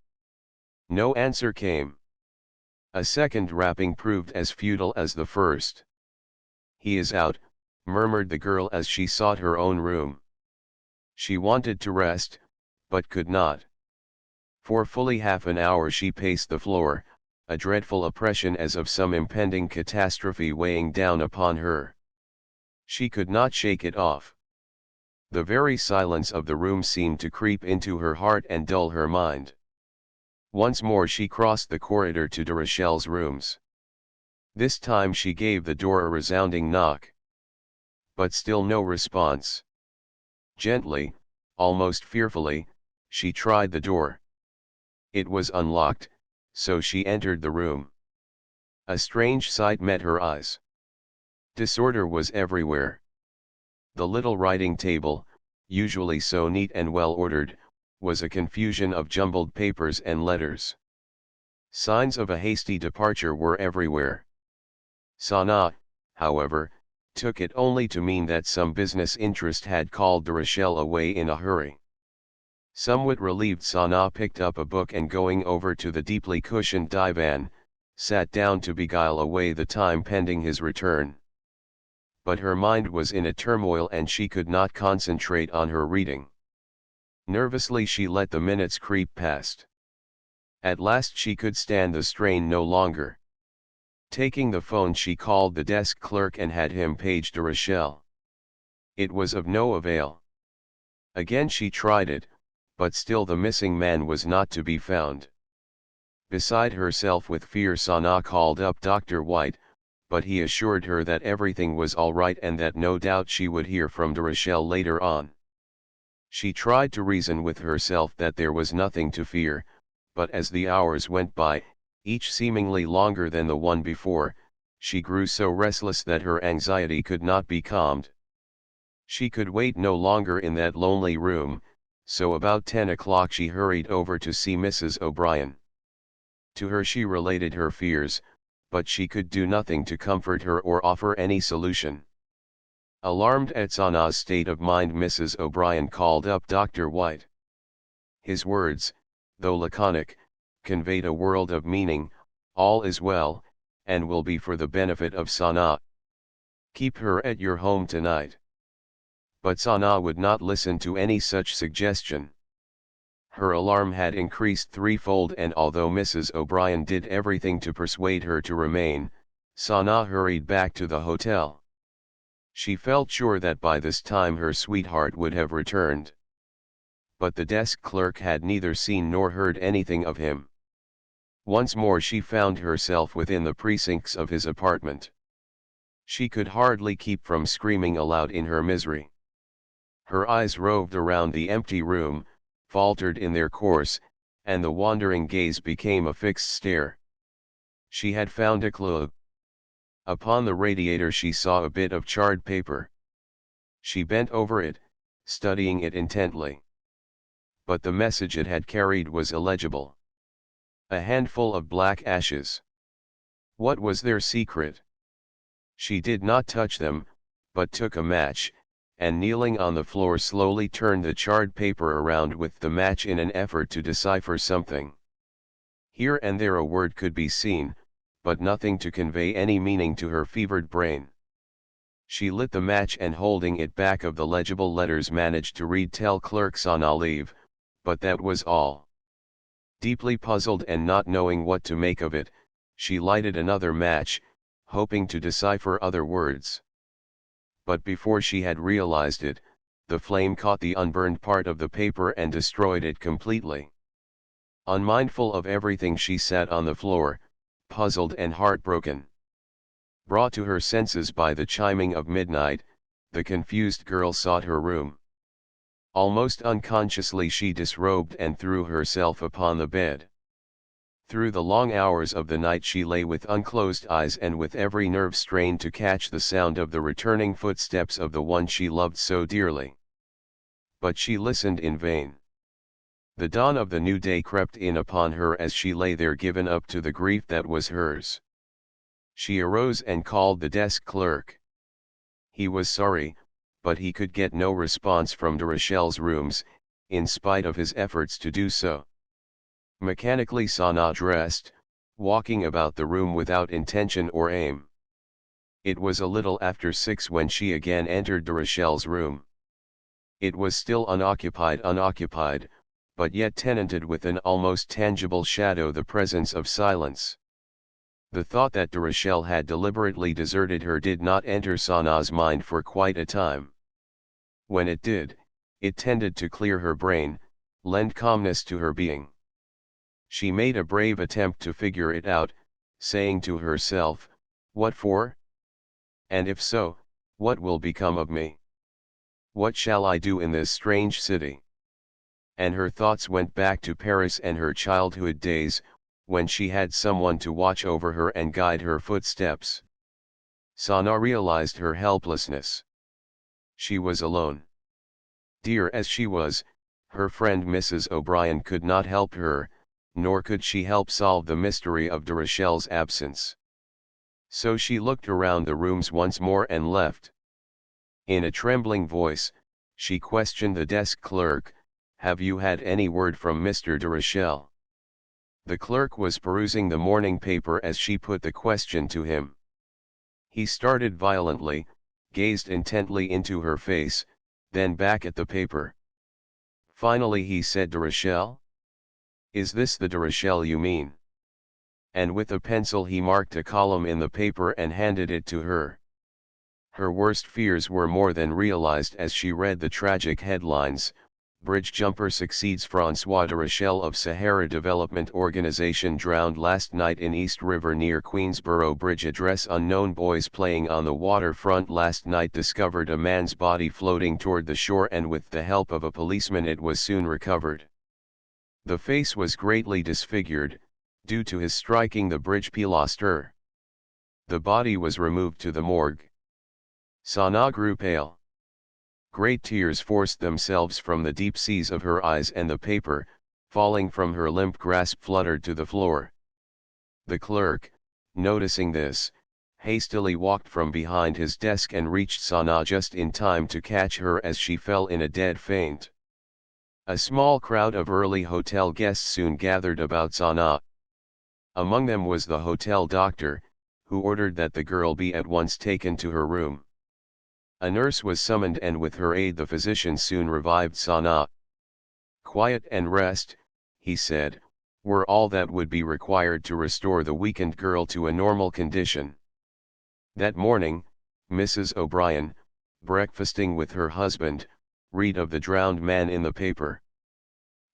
No answer came. A second rapping proved as futile as the first. "He is out," murmured the girl as she sought her own room. She wanted to rest, but could not. For fully half an hour she paced the floor, a dreadful oppression as of some impending catastrophe weighing down upon her. She could not shake it off. The very silence of the room seemed to creep into her heart and dull her mind. Once more she crossed the corridor to de Rochelle's rooms. This time she gave the door a resounding knock. But still no response. Gently, almost fearfully, she tried the door. It was unlocked, so she entered the room. A strange sight met her eyes. Disorder was everywhere. The little writing table, usually so neat and well ordered, was a confusion of jumbled papers and letters. Signs of a hasty departure were everywhere. Sanaa, however, took it only to mean that some business interest had called de Rochelle away in a hurry. Somewhat relieved, Sanaa picked up a book and, going over to the deeply cushioned divan, sat down to beguile away the time pending his return. But her mind was in a turmoil and she could not concentrate on her reading. Nervously she let the minutes creep past. At last she could stand the strain no longer. Taking the phone, she called the desk clerk and had him page de Rochelle. It was of no avail. Again she tried it, but still the missing man was not to be found. Beside herself with fear, Sanaa called up Dr. White, but he assured her that everything was all right and that no doubt she would hear from de Rochelle later on. She tried to reason with herself that there was nothing to fear, but as the hours went by, each seemingly longer than the one before, she grew so restless that her anxiety could not be calmed. She could wait no longer in that lonely room, so about 10 o'clock she hurried over to see Mrs. O'Brien. To her she related her fears, but she could do nothing to comfort her or offer any solution. Alarmed at Sanaa's state of mind, Mrs. O'Brien called up Dr. White. His words, though laconic, conveyed a world of meaning. "All is well, and will be for the benefit of Sanaa. Keep her at your home tonight." But Sanaa would not listen to any such suggestion. Her alarm had increased threefold, and although Mrs. O'Brien did everything to persuade her to remain, Sanaa hurried back to the hotel. She felt sure that by this time her sweetheart would have returned. But the desk clerk had neither seen nor heard anything of him. Once more she found herself within the precincts of his apartment. She could hardly keep from screaming aloud in her misery. Her eyes roved around the empty room, faltered in their course, and the wandering gaze became a fixed stare. She had found a clue. Upon the radiator she saw a bit of charred paper. She bent over it, studying it intently. But the message it had carried was illegible. A handful of black ashes. What was their secret? She did not touch them, but took a match, and kneeling on the floor slowly turned the charred paper around with the match in an effort to decipher something. Here and there a word could be seen, but nothing to convey any meaning to her fevered brain. She lit the match and, holding it back of the legible letters, managed to read "Tell clerk Sanaa leave," but that was all. Deeply puzzled and not knowing what to make of it, she lighted another match, hoping to decipher other words. But before she had realized it, the flame caught the unburned part of the paper and destroyed it completely. Unmindful of everything, she sat on the floor, puzzled and heartbroken. Brought to her senses by the chiming of midnight, the confused girl sought her room. Almost unconsciously she disrobed and threw herself upon the bed. Through the long hours of the night she lay with unclosed eyes and with every nerve strained to catch the sound of the returning footsteps of the one she loved so dearly. But she listened in vain. The dawn of the new day crept in upon her as she lay there, given up to the grief that was hers. She arose and called the desk clerk. He was sorry, but he could get no response from de Rochelle's rooms, in spite of his efforts to do so. Mechanically Sanaa dressed, walking about the room without intention or aim. It was a little after 6 when she again entered de Rochelle's room. It was still unoccupied, but yet tenanted with an almost tangible shadow, the presence of silence. The thought that de Rochelle had deliberately deserted her did not enter Sanaa's mind for quite a time. When it did, it tended to clear her brain, lend calmness to her being. She made a brave attempt to figure it out, saying to herself, "What for? And if so, what will become of me? What shall I do in this strange city?" And her thoughts went back to Paris and her childhood days, when she had someone to watch over her and guide her footsteps. Sanaa realized her helplessness. She was alone. Dear as she was, her friend Mrs. O'Brien could not help her, nor could she help solve the mystery of de Rochelle's absence. So she looked around the rooms once more and left. In a trembling voice, she questioned the desk clerk, "Have you had any word from Mr. de Rochelle?" The clerk was perusing the morning paper as she put the question to him. He started violently, gazed intently into her face, then back at the paper. Finally he said, "De Rochelle? Is this the de Rochelle you mean?" And with a pencil he marked a column in the paper and handed it to her. Her worst fears were more than realized as she read the tragic headlines: "Bridge jumper succeeds François de Rochelle of Sahara Development Organization drowned last night in East River near Queensborough Bridge. Address unknown. Boys playing on the waterfront last night discovered a man's body floating toward the shore, and with the help of a policeman it was soon recovered. The face was greatly disfigured, due to his striking the bridge pilaster. The body was removed to the morgue." Sanaa grew pale. Great tears forced themselves from the deep seas of her eyes, and the paper, falling from her limp grasp, fluttered to the floor. The clerk, noticing this, hastily walked from behind his desk and reached Sanaa just in time to catch her as she fell in a dead faint. A small crowd of early hotel guests soon gathered about Sanaa. Among them was the hotel doctor, who ordered that the girl be at once taken to her room. A nurse was summoned, and with her aid the physician soon revived Sanaa. "Quiet and rest," he said, "were all that would be required to restore the weakened girl to a normal condition." That morning, Mrs. O'Brien, breakfasting with her husband, read of the drowned man in the paper.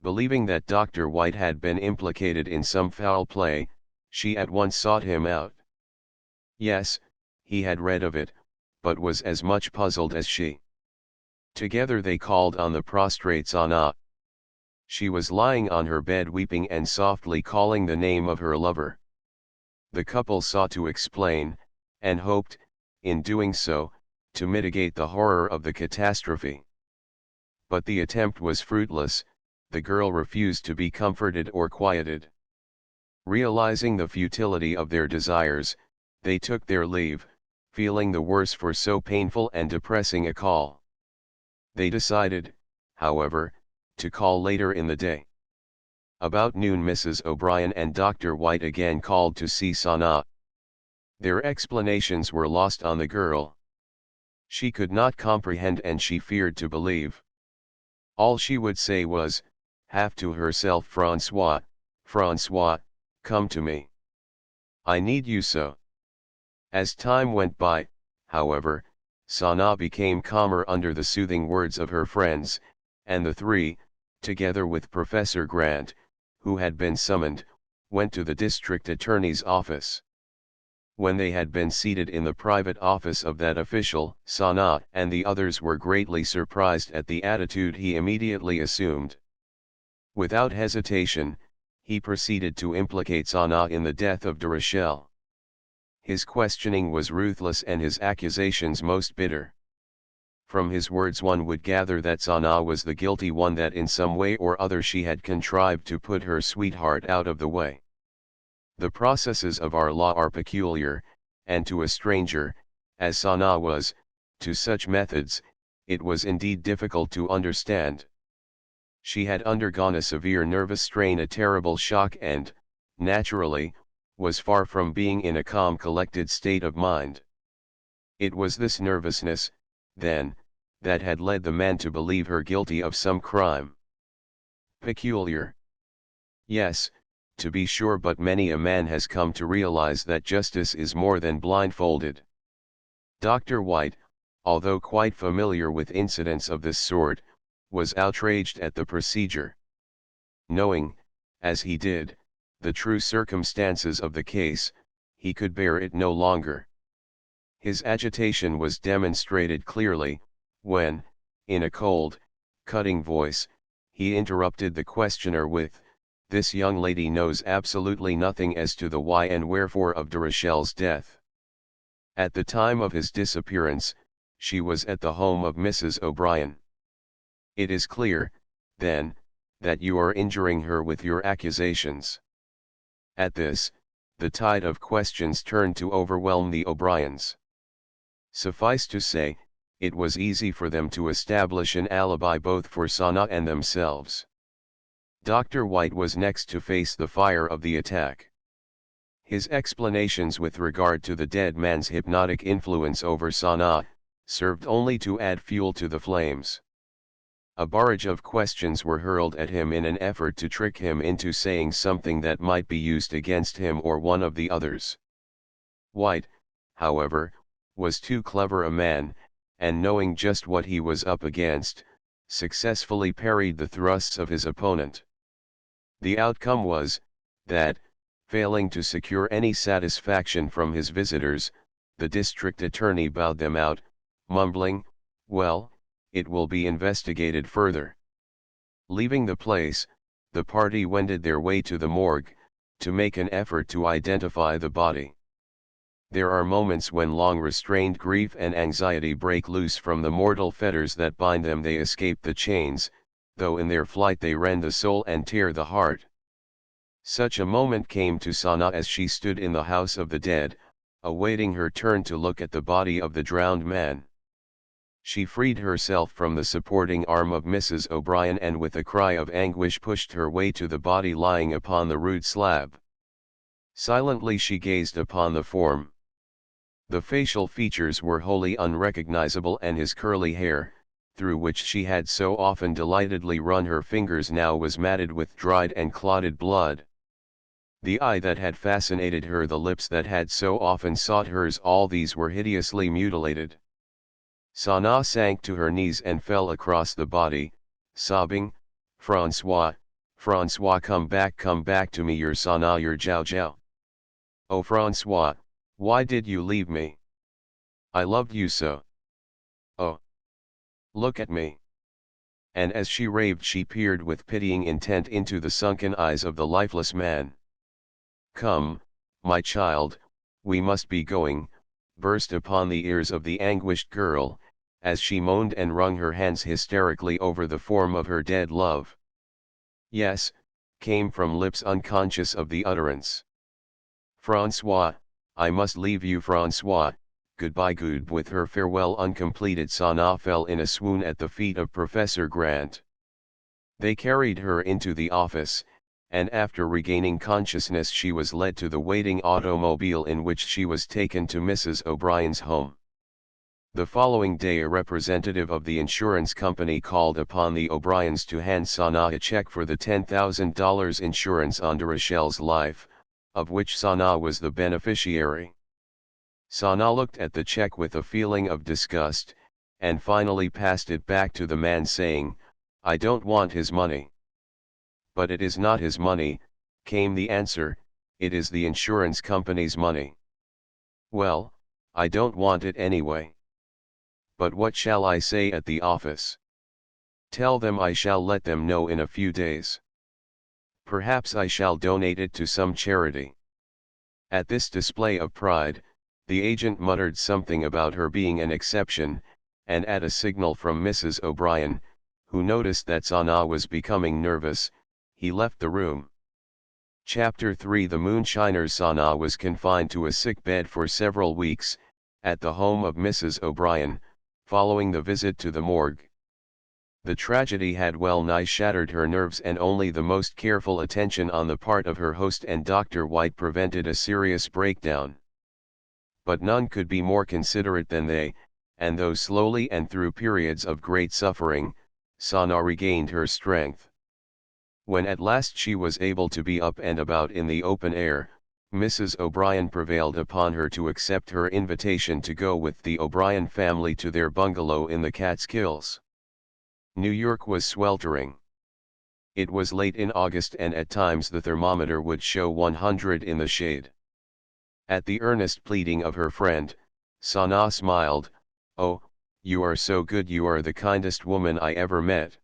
Believing that Dr. White had been implicated in some foul play, she at once sought him out. Yes, he had read of it, but was as much puzzled as she. Together they called on the prostrate Sanaa. She was lying on her bed weeping and softly calling the name of her lover. The couple sought to explain, and hoped, in doing so, to mitigate the horror of the catastrophe. But the attempt was fruitless. The girl refused to be comforted or quieted. Realizing the futility of their desires, they took their leave, feeling the worse for so painful and depressing a call. They decided, however, to call later in the day. About noon Mrs. O'Brien and Dr. White again called to see Sanaa. Their explanations were lost on the girl. She could not comprehend, and she feared to believe. All she would say was, half to herself, "François, François, come to me. I need you so." As time went by, however, Sanaa became calmer under the soothing words of her friends, and the three, together with Professor Grant, who had been summoned, went to the district attorney's office. When they had been seated in the private office of that official, Sanaa and the others were greatly surprised at the attitude he immediately assumed. Without hesitation, he proceeded to implicate Sanaa in the death of de Rochelle. His questioning was ruthless and his accusations most bitter. From his words one would gather that Sanaa was the guilty one, that in some way or other she had contrived to put her sweetheart out of the way. The processes of our law are peculiar, and to a stranger, as Sanaa was, to such methods, it was indeed difficult to understand. She had undergone a severe nervous strain, a terrible shock, and, naturally, was far from being in a calm collected state of mind. It was this nervousness, then, that had led the man to believe her guilty of some crime. Peculiar. Yes, to be sure, but many a man has come to realize that justice is more than blindfolded. Dr. White, although quite familiar with incidents of this sort, was outraged at the procedure. Knowing, as he did, the true circumstances of the case, he could bear it no longer. His agitation was demonstrated clearly, when, in a cold, cutting voice, he interrupted the questioner with, "This young lady knows absolutely nothing as to the why and wherefore of de Rochelle's death. At the time of his disappearance, she was at the home of Mrs. O'Brien. It is clear, then, that you are injuring her with your accusations." At this, the tide of questions turned to overwhelm the O'Briens. Suffice to say, it was easy for them to establish an alibi both for Sanaa and themselves. Dr. White was next to face the fire of the attack. His explanations with regard to the dead man's hypnotic influence over Sanaa served only to add fuel to the flames. A barrage of questions were hurled at him in an effort to trick him into saying something that might be used against him or one of the others. White, however, was too clever a man, and knowing just what he was up against, successfully parried the thrusts of his opponent. The outcome was, that, failing to secure any satisfaction from his visitors, the district attorney bowed them out, mumbling, "Well, it will be investigated further." Leaving the place, the party wended their way to the morgue, to make an effort to identify the body. There are moments when long restrained grief and anxiety break loose from the mortal fetters that bind them. They escape the chains, though in their flight they rend the soul and tear the heart. Such a moment came to Sanaa as she stood in the house of the dead, awaiting her turn to look at the body of the drowned man. She freed herself from the supporting arm of Mrs. O'Brien and with a cry of anguish pushed her way to the body lying upon the rude slab. Silently she gazed upon the form. The facial features were wholly unrecognizable, and his curly hair, through which she had so often delightedly run her fingers, now was matted with dried and clotted blood. The eye that had fascinated her, the lips that had so often sought hers, all these were hideously mutilated. Sanaa sank to her knees and fell across the body, sobbing, "Francois, Francois, come back to me, your Sanaa, your Jiao Jiao. Oh Francois, why did you leave me? I loved you so. Oh, look at me." And as she raved she peered with pitying intent into the sunken eyes of the lifeless man. "Come, my child, we must be going," burst upon the ears of the anguished girl, as she moaned and wrung her hands hysterically over the form of her dead love. "Yes," came from lips unconscious of the utterance. "Francois, I must leave you, Francois, goodbye." With her farewell uncompleted, Sanaa fell in a swoon at the feet of Professor Grant. They carried her into the office, and after regaining consciousness she was led to the waiting automobile in which she was taken to Mrs. O'Brien's home. The following day a representative of the insurance company called upon the O'Briens to hand Sanaa a check for the $10,000 insurance on de Rochelle's life, of which Sanaa was the beneficiary. Sanaa looked at the check with a feeling of disgust, and finally passed it back to the man, saying, "I don't want his money." "But it is not his money," came the answer, "it is the insurance company's money." "Well, I don't want it anyway. But what shall I say at the office?" "Tell them I shall let them know in a few days. Perhaps I shall donate it to some charity." At this display of pride, the agent muttered something about her being an exception, and at a signal from Mrs. O'Brien, who noticed that Sanaa was becoming nervous, he left the room. Chapter 3 The Moonshiners. Sanaa was confined to a sick bed for several weeks, at the home of Mrs. O'Brien, following the visit to the morgue. The tragedy had well nigh shattered her nerves, and only the most careful attention on the part of her host and Dr. White prevented a serious breakdown. But none could be more considerate than they, and though slowly and through periods of great suffering, Sanaa regained her strength. When at last she was able to be up and about in the open air, Mrs. O'Brien prevailed upon her to accept her invitation to go with the O'Brien family to their bungalow in the Catskills. New York was sweltering. It was late in August, and at times the thermometer would show 100 in the shade. At the earnest pleading of her friend, Sanaa smiled. "Oh, you are so good, you are the kindest woman I ever met."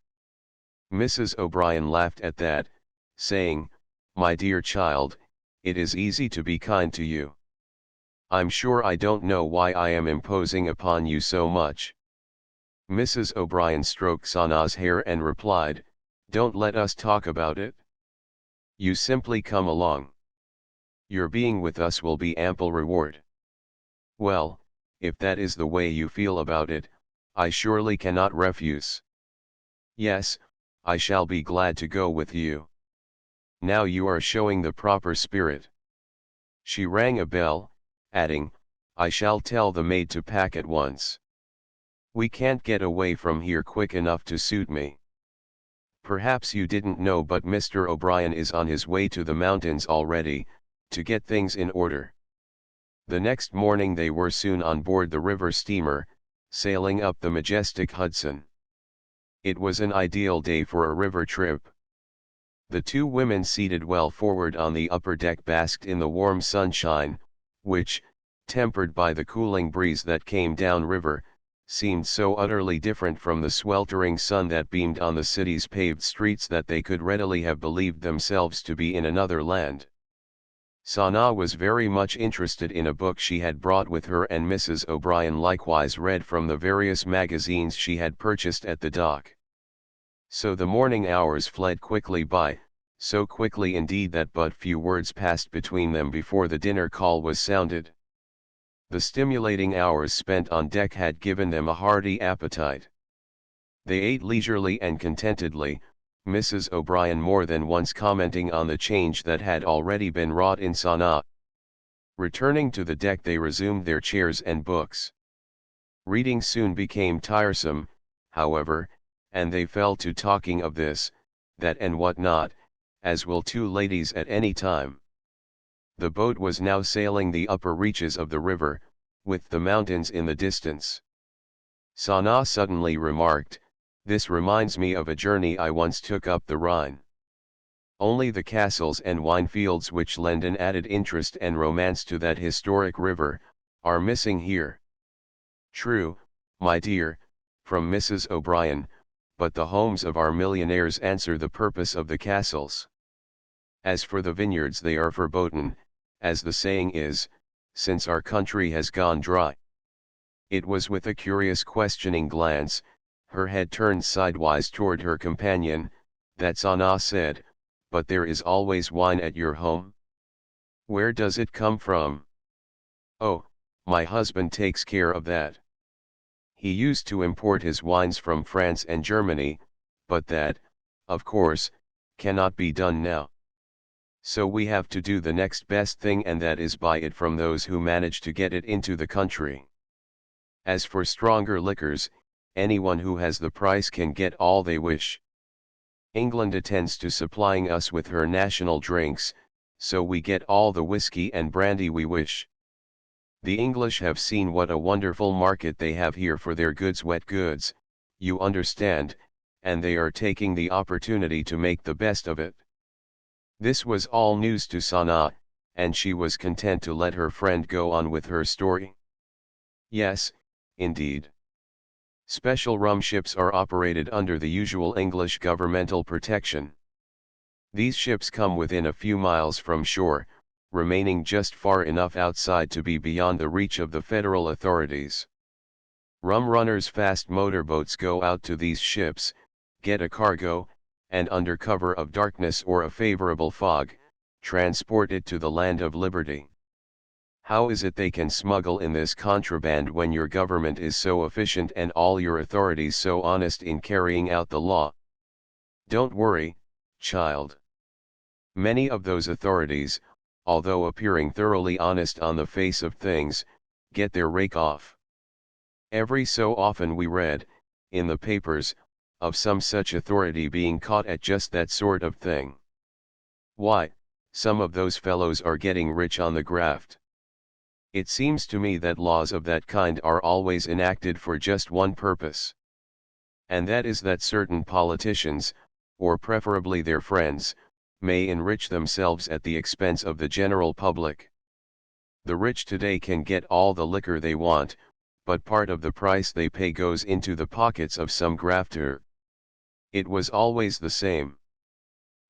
Mrs. O'Brien laughed at that, saying, "My dear child, it is easy to be kind to you. I'm sure I don't know why I am imposing upon you so much." Mrs. O'Brien stroked Sanaa's hair and replied, "Don't let us talk about it. You simply come along. Your being with us will be ample reward." "Well, if that is the way you feel about it, I surely cannot refuse. Yes, I shall be glad to go with you. Now you are showing the proper spirit." She rang a bell, adding, "I shall tell the maid to pack at once. We can't get away from here quick enough to suit me. Perhaps you didn't know, but Mr. O'Brien is on his way to the mountains already, to get things in order." The next morning they were soon on board the river steamer, sailing up the majestic Hudson. It was an ideal day for a river trip. The two women seated well forward on the upper deck basked in the warm sunshine, which, tempered by the cooling breeze that came down river, seemed so utterly different from the sweltering sun that beamed on the city's paved streets that they could readily have believed themselves to be in another land. Sanaa was very much interested in a book she had brought with her, and Mrs. O'Brien likewise read from the various magazines she had purchased at the dock. So the morning hours fled quickly by, so quickly indeed that but few words passed between them before the dinner call was sounded. The stimulating hours spent on deck had given them a hearty appetite. They ate leisurely and contentedly, Mrs. O'Brien more than once commenting on the change that had already been wrought in Sanaa. Returning to the deck they resumed their chairs and books. Reading soon became tiresome, however, and they fell to talking of this, that and what not, as will two ladies at any time. The boat was now sailing the upper reaches of the river, with the mountains in the distance. Sanaa suddenly remarked, "This reminds me of a journey I once took up the Rhine. Only the castles and wine fields, which lend an added interest and romance to that historic river, are missing here." "True, my dear," from Mrs. O'Brien, "but the homes of our millionaires answer the purpose of the castles. As for the vineyards, they are verboten, as the saying is, since our country has gone dry." It was with a curious questioning glance, her head turned sidewise toward her companion, that Sanaa said, "But there is always wine at your home? Where does it come from?" "Oh, my husband takes care of that. He used to import his wines from France and Germany, but that, of course, cannot be done now. So we have to do the next best thing, and that is buy it from those who manage to get it into the country. As for stronger liquors, anyone who has the price can get all they wish. England attends to supplying us with her national drinks, so we get all the whiskey and brandy we wish. The English have seen what a wonderful market they have here for their goods, wet goods, you understand, and they are taking the opportunity to make the best of it." This was all news to Sanaa, and she was content to let her friend go on with her story. "Yes, indeed. Special rum ships are operated under the usual English governmental protection. These ships come within a few miles from shore, remaining just far enough outside to be beyond the reach of the federal authorities. Rum runners' fast motorboats go out to these ships, get a cargo, and under cover of darkness or a favorable fog, transport it to the land of liberty. How is it they can smuggle in this contraband when your government is so efficient and all your authorities so honest in carrying out the law? Don't worry, child. Many of those authorities, although appearing thoroughly honest on the face of things, get their rake off. Every so often we read, in the papers, of some such authority being caught at just that sort of thing. Why, some of those fellows are getting rich on the graft. It seems to me that laws of that kind are always enacted for just one purpose. And that is that certain politicians, or preferably their friends, may enrich themselves at the expense of the general public. The rich today can get all the liquor they want, but part of the price they pay goes into the pockets of some grafter. It was always the same.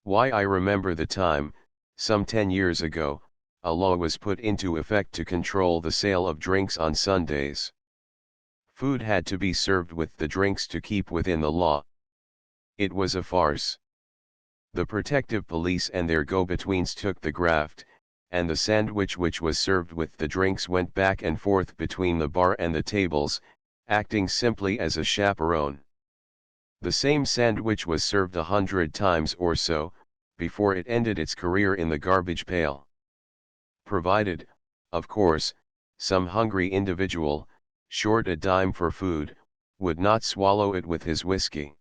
Why, I remember the time, some 10 years ago, a law was put into effect to control the sale of drinks on Sundays. Food had to be served with the drinks to keep within the law. It was a farce. The protective police and their go-betweens took the graft, and the sandwich which was served with the drinks went back and forth between the bar and the tables, acting simply as a chaperone. The same sandwich was served 100 times or so, before it ended its career in the garbage pail. Provided, of course, some hungry individual, short a dime for food, would not swallow it with his whiskey.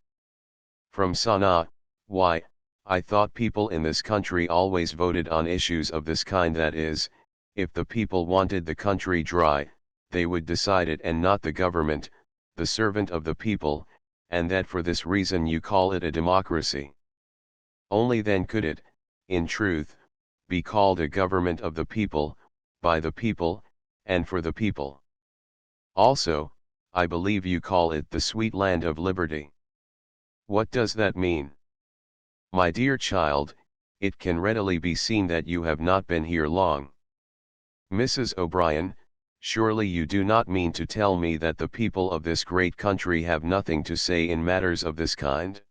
From Sanaa, why, I thought people in this country always voted on issues of this kind, that is, if the people wanted the country dry, they would decide it and not the government, the servant of the people, and that for this reason you call it a democracy. Only then could it, in truth, be called a government of the people, by the people, and for the people. Also, I believe you call it the sweet land of liberty. What does that mean? My dear child, it can readily be seen that you have not been here long. Mrs. O'Brien, surely you do not mean to tell me that the people of this great country have nothing to say in matters of this kind?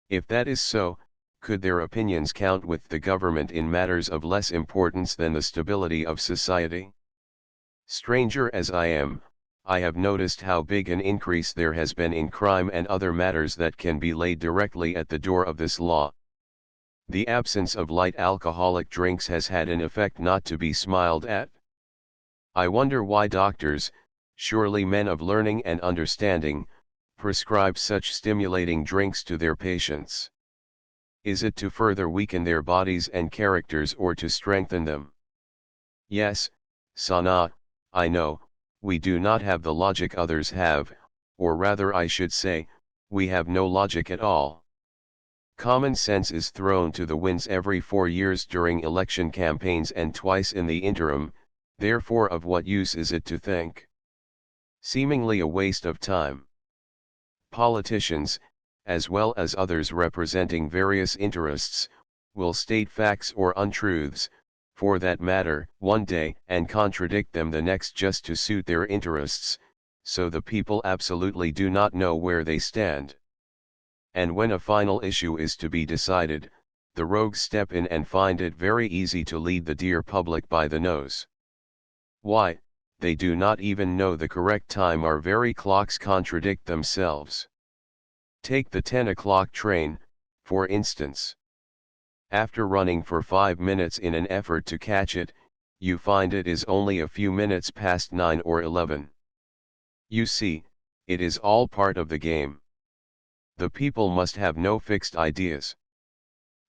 If that is so, could their opinions count with the government in matters of less importance than the stability of society? Stranger as I am, I have noticed how big an increase there has been in crime and other matters that can be laid directly at the door of this law. The absence of light alcoholic drinks has had an effect not to be smiled at. I wonder why doctors, surely men of learning and understanding, prescribe such stimulating drinks to their patients. Is it to further weaken their bodies and characters or to strengthen them? Yes, Sanaa, I know, we do not have the logic others have, or rather I should say, we have no logic at all. Common sense is thrown to the winds every 4 years during election campaigns and twice in the interim, therefore of what use is it to think? Seemingly a waste of time. Politicians, as well as others representing various interests, will state facts or untruths, for that matter, one day and contradict them the next just to suit their interests, so the people absolutely do not know where they stand. And when a final issue is to be decided, the rogues step in and find it very easy to lead the dear public by the nose. Why, they do not even know the correct time, our very clocks contradict themselves. Take the 10 o'clock train, for instance. After running for 5 minutes in an effort to catch it, you find it is only a few minutes past 9 or 11. You see, it is all part of the game. The people must have no fixed ideas.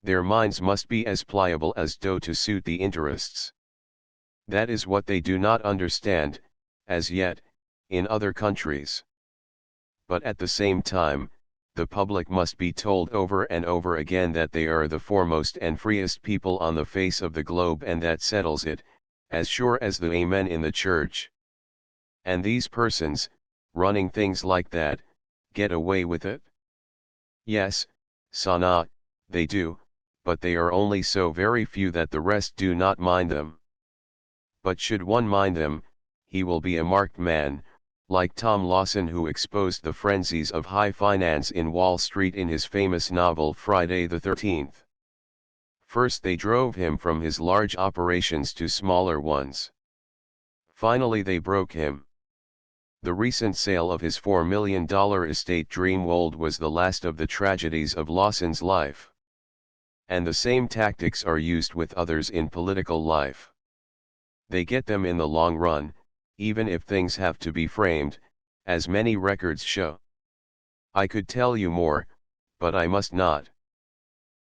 Their minds must be as pliable as dough to suit the interests. That is what they do not understand, as yet, in other countries. But at the same time, the public must be told over and over again that they are the foremost and freest people on the face of the globe, and that settles it, as sure as the amen in the church. And these persons, running things like that, get away with it? Yes, Sanaa, they do, but they are only so very few that the rest do not mind them. But should one mind them, he will be a marked man, like Tom Lawson, who exposed the frenzies of high finance in Wall Street in his famous novel Friday the 13th. First they drove him from his large operations to smaller ones. Finally they broke him. The recent sale of his $4 million estate Dreamworld was the last of the tragedies of Lawson's life. And the same tactics are used with others in political life. They get them in the long run, even if things have to be framed, as many records show. I could tell you more, but I must not.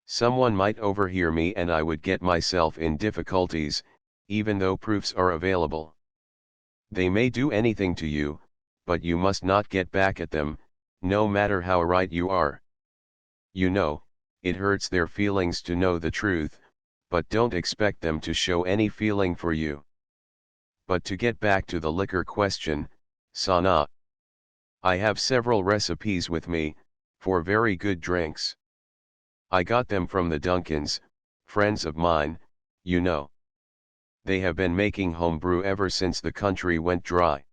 Someone might overhear me and I would get myself in difficulties, even though proofs are available. They may do anything to you, but you must not get back at them, no matter how right you are. You know, it hurts their feelings to know the truth, but don't expect them to show any feeling for you. But to get back to the liquor question, Sana. I have several recipes with me, for very good drinks. I got them from the Duncans, friends of mine, you know. They have been making home brew ever since the country went dry.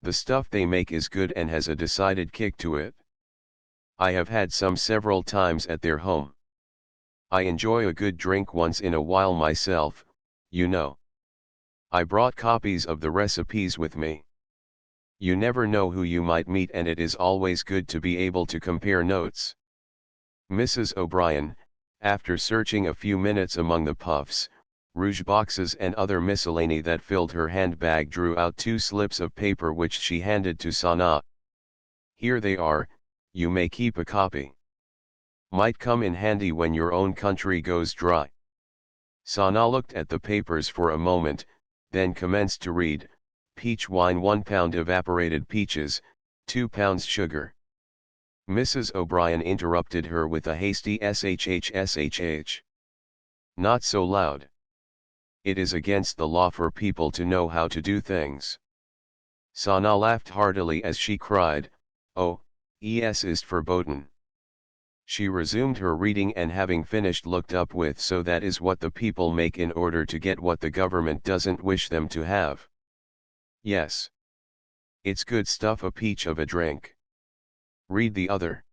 The stuff they make is good and has a decided kick to it. I have had some several times at their home. I enjoy a good drink once in a while myself, you know. I brought copies of the recipes with me. You never know who you might meet and it is always good to be able to compare notes. Mrs. O'Brien, after searching a few minutes among the puffs, rouge boxes and other miscellany that filled her handbag, drew out 2 slips of paper which she handed to Sana. Here they are, you may keep a copy. Might come in handy when your own country goes dry. Sana looked at the papers for a moment, then commenced to read: peach wine 1 pound evaporated peaches, 2 pounds sugar. Mrs. O'Brien interrupted her with a hasty shh. Not so loud. It is against the law for people to know how to do things. Sana laughed heartily as she cried, "Oh, es ist verboten." She resumed her reading and having finished looked up with, "So that is what the people make in order to get what the government doesn't wish them to have." Yes. It's good stuff, a peach of a drink. Read the other.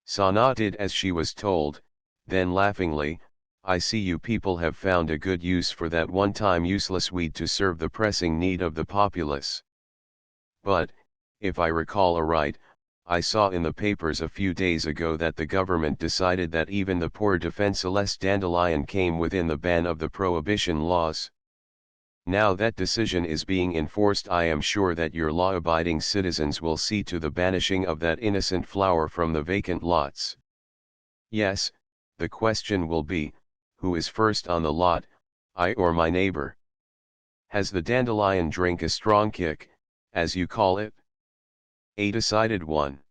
Sana did as she was told, then laughingly, "I see you people have found a good use for that one-time useless weed to serve the pressing need of the populace. But, if I recall aright, I saw in the papers a few days ago that the government decided that even the poor defenseless dandelion came within the ban of the prohibition laws. Now that decision is being enforced, I am sure that your law-abiding citizens will see to the banishing of that innocent flower from the vacant lots. Yes, the question will be, who is first on the lot, I or my neighbor? Has the dandelion drink a strong kick, as you call it?" A decided one.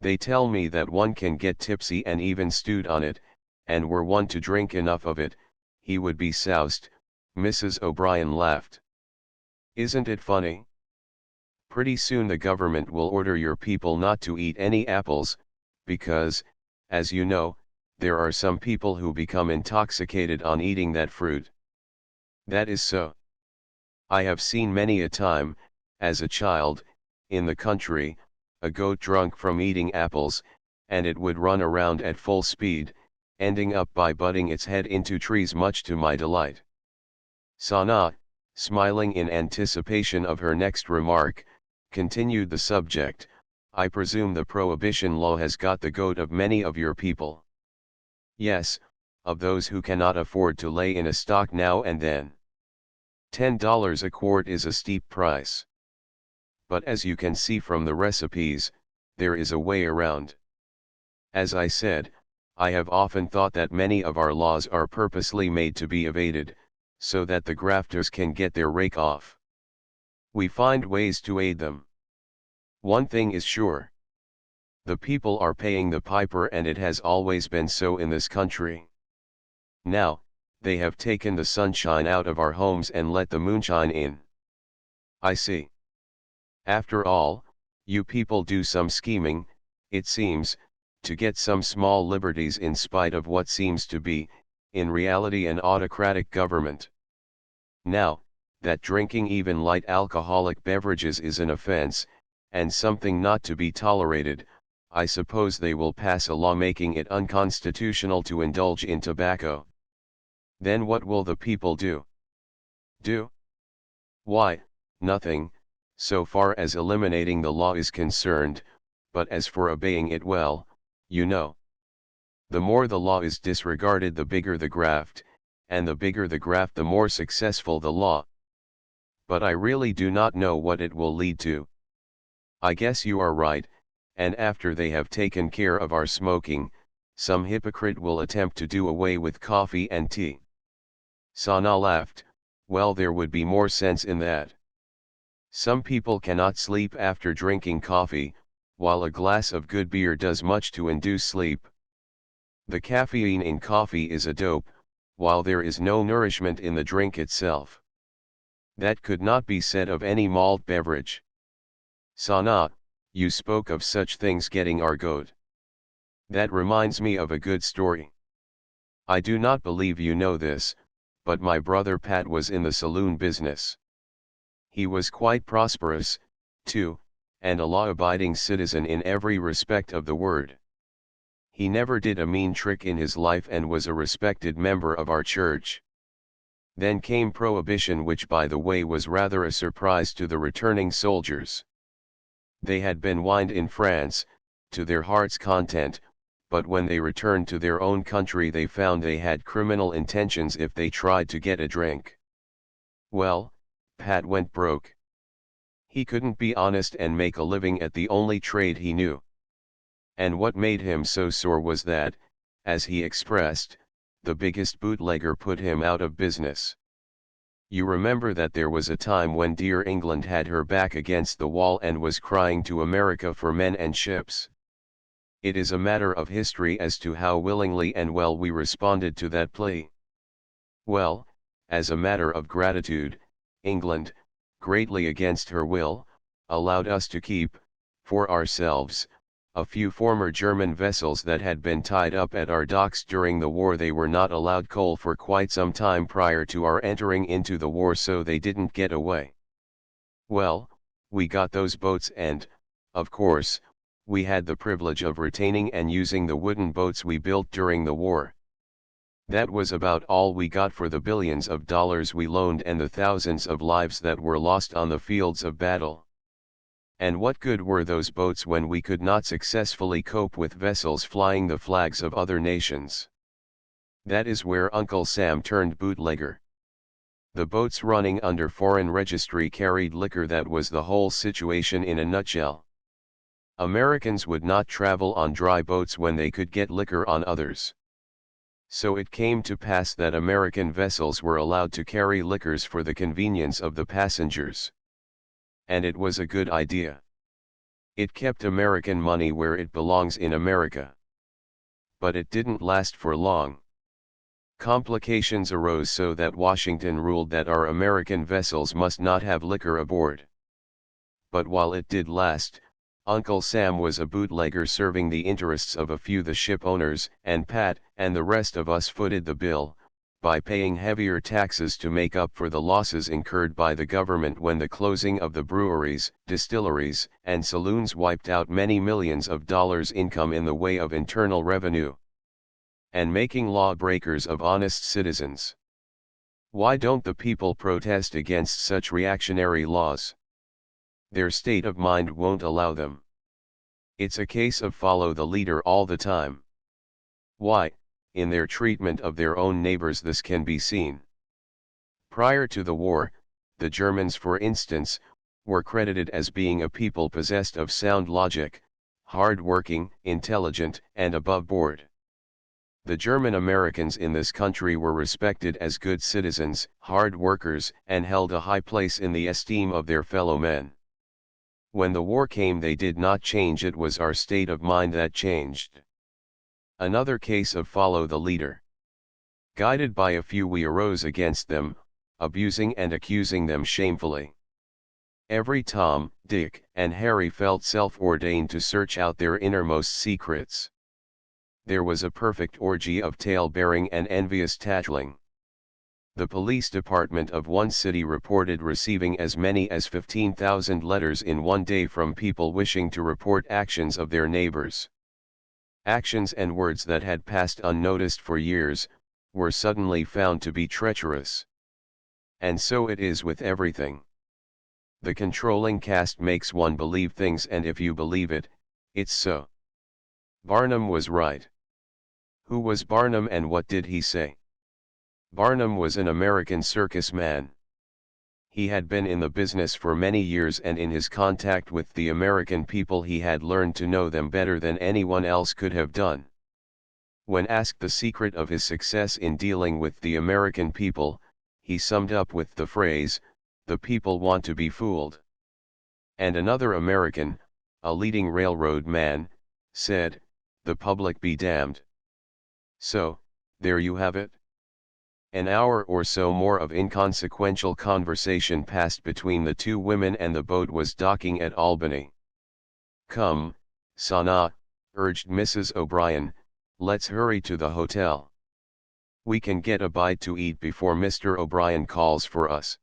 They tell me that one can get tipsy and even stewed on it, and were one to drink enough of it, he would be soused. Mrs. O'Brien laughed. Isn't it funny? Pretty soon the government will order your people not to eat any apples, because, as you know, there are some people who become intoxicated on eating that fruit. That is so. I have seen many a time, as a child, in the country, a goat drunk from eating apples, and it would run around at full speed, ending up by butting its head into trees, much to my delight. Sana, smiling in anticipation of her next remark, continued the subject, "I presume the prohibition law has got the goat of many of your people." "Yes, of those who cannot afford to lay in a stock now and then. $10 a quart is a steep price. But as you can see from the recipes, there is a way around. As I said, I have often thought that many of our laws are purposely made to be evaded, so that the grafters can get their rake off. We find ways to aid them. One thing is sure. The people are paying the piper, and it has always been so in this country. Now, they have taken the sunshine out of our homes and let the moonshine in. I see. After all, you people do some scheming, it seems, to get some small liberties in spite of what seems to be, in reality, an autocratic government. Now, that drinking even light alcoholic beverages is an offense, and something not to be tolerated, I suppose they will pass a law making it unconstitutional to indulge in tobacco. Then what will the people do? Do? Why, nothing, so far as eliminating the law is concerned, but as for obeying it well, you know. The more the law is disregarded, the bigger the graft, and the bigger the graft, the more successful the law. But I really do not know what it will lead to. I guess you are right, and after they have taken care of our smoking, some hypocrite will attempt to do away with coffee and tea. Sana laughed. Well, there would be more sense in that. Some people cannot sleep after drinking coffee, while a glass of good beer does much to induce sleep. The caffeine in coffee is a dope, while there is no nourishment in the drink itself. That could not be said of any malt beverage. Sana, you spoke of such things getting our goat. That reminds me of a good story. I do not believe you know this, but my brother Pat was in the saloon business. He was quite prosperous, too, and a law-abiding citizen in every respect of the word. He never did a mean trick in his life and was a respected member of our church. Then came Prohibition, which by the way was rather a surprise to the returning soldiers. They had been wined in France, to their heart's content, but when they returned to their own country they found they had criminal intentions if they tried to get a drink. Well, Pat went broke. He couldn't be honest and make a living at the only trade he knew. And what made him so sore was that, as he expressed, the biggest bootlegger put him out of business. You remember that there was a time when dear England had her back against the wall and was crying to America for men and ships. It is a matter of history as to how willingly and well we responded to that plea. Well, as a matter of gratitude, England, greatly against her will, allowed us to keep, for ourselves, a few former German vessels that had been tied up at our docks during the war. They were not allowed coal for quite some time prior to our entering into the war, so they didn't get away. Well, we got those boats and, of course, we had the privilege of retaining and using the wooden boats we built during the war. That was about all we got for the billions of dollars we loaned and the thousands of lives that were lost on the fields of battle. And what good were those boats when we could not successfully cope with vessels flying the flags of other nations? That is where Uncle Sam turned bootlegger. The boats running under foreign registry carried liquor. That was the whole situation in a nutshell. Americans would not travel on dry boats when they could get liquor on others. So it came to pass that American vessels were allowed to carry liquors for the convenience of the passengers. And it was a good idea. It kept American money where it belongs in America. But it didn't last for long. Complications arose so that Washington ruled that our American vessels must not have liquor aboard. But while it did last, Uncle Sam was a bootlegger serving the interests of a few the ship owners, and Pat and the rest of us footed the bill, by paying heavier taxes to make up for the losses incurred by the government when the closing of the breweries, distilleries, and saloons wiped out many millions of dollars income in the way of internal revenue, and making lawbreakers of honest citizens. Why don't the people protest against such reactionary laws? Their state of mind won't allow them. It's a case of follow the leader all the time. Why? In their treatment of their own neighbors this can be seen. Prior to the war, the Germans, for instance, were credited as being a people possessed of sound logic, hard-working, intelligent, and above board. The German Americans in this country were respected as good citizens, hard workers, and held a high place in the esteem of their fellow men. When the war came, they did not change. It was our state of mind that changed. Another case of follow the leader. Guided by a few, we arose against them, abusing and accusing them shamefully. Every Tom, Dick, and Harry felt self-ordained to search out their innermost secrets. There was a perfect orgy of tale-bearing and envious tattling. The police department of one city reported receiving as many as 15,000 letters in one day from people wishing to report actions of their neighbors. Actions and words that had passed unnoticed for years, were suddenly found to be treacherous. And so it is with everything. The controlling cast makes one believe things, and if you believe it, it's so. Barnum was right. Who was Barnum and what did he say? Barnum was an American circus man. He had been in the business for many years, and in his contact with the American people he had learned to know them better than anyone else could have done. When asked the secret of his success in dealing with the American people, he summed up with the phrase, "The people want to be fooled." And another American, a leading railroad man, said, "The public be damned." So, there you have it. An hour or so more of inconsequential conversation passed between the two women, and the boat was docking at Albany. "Come, Sana," urged Mrs. O'Brien, "let's hurry to the hotel. We can get a bite to eat before Mr. O'Brien calls for us.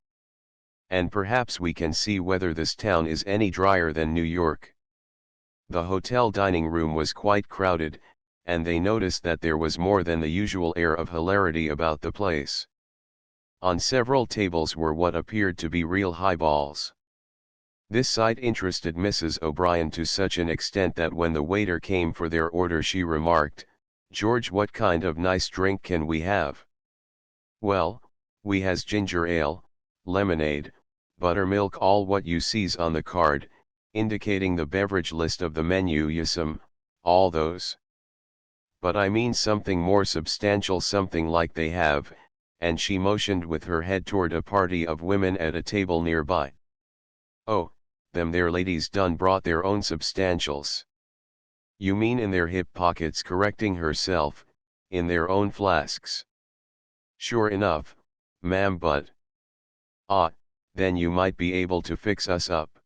And perhaps we can see whether this town is any drier than New York." The hotel dining room was quite crowded, and they noticed that there was more than the usual air of hilarity about the place. On several tables were what appeared to be real highballs. This sight interested Mrs. O'Brien to such an extent that when the waiter came for their order she remarked, "George, what kind of nice drink can we have?" "Well, we has ginger ale, lemonade, buttermilk, all what you sees on the card," indicating the beverage list of the menu. "Yes'm, all those. But I mean something more substantial, something like they have," and she motioned with her head toward a party of women at a table nearby. "Oh, them there ladies done brought their own substantials." "You mean in their hip pockets," correcting herself, "in their own flasks." "Sure enough, ma'am, but—" "Ah, then you might be able to fix us up."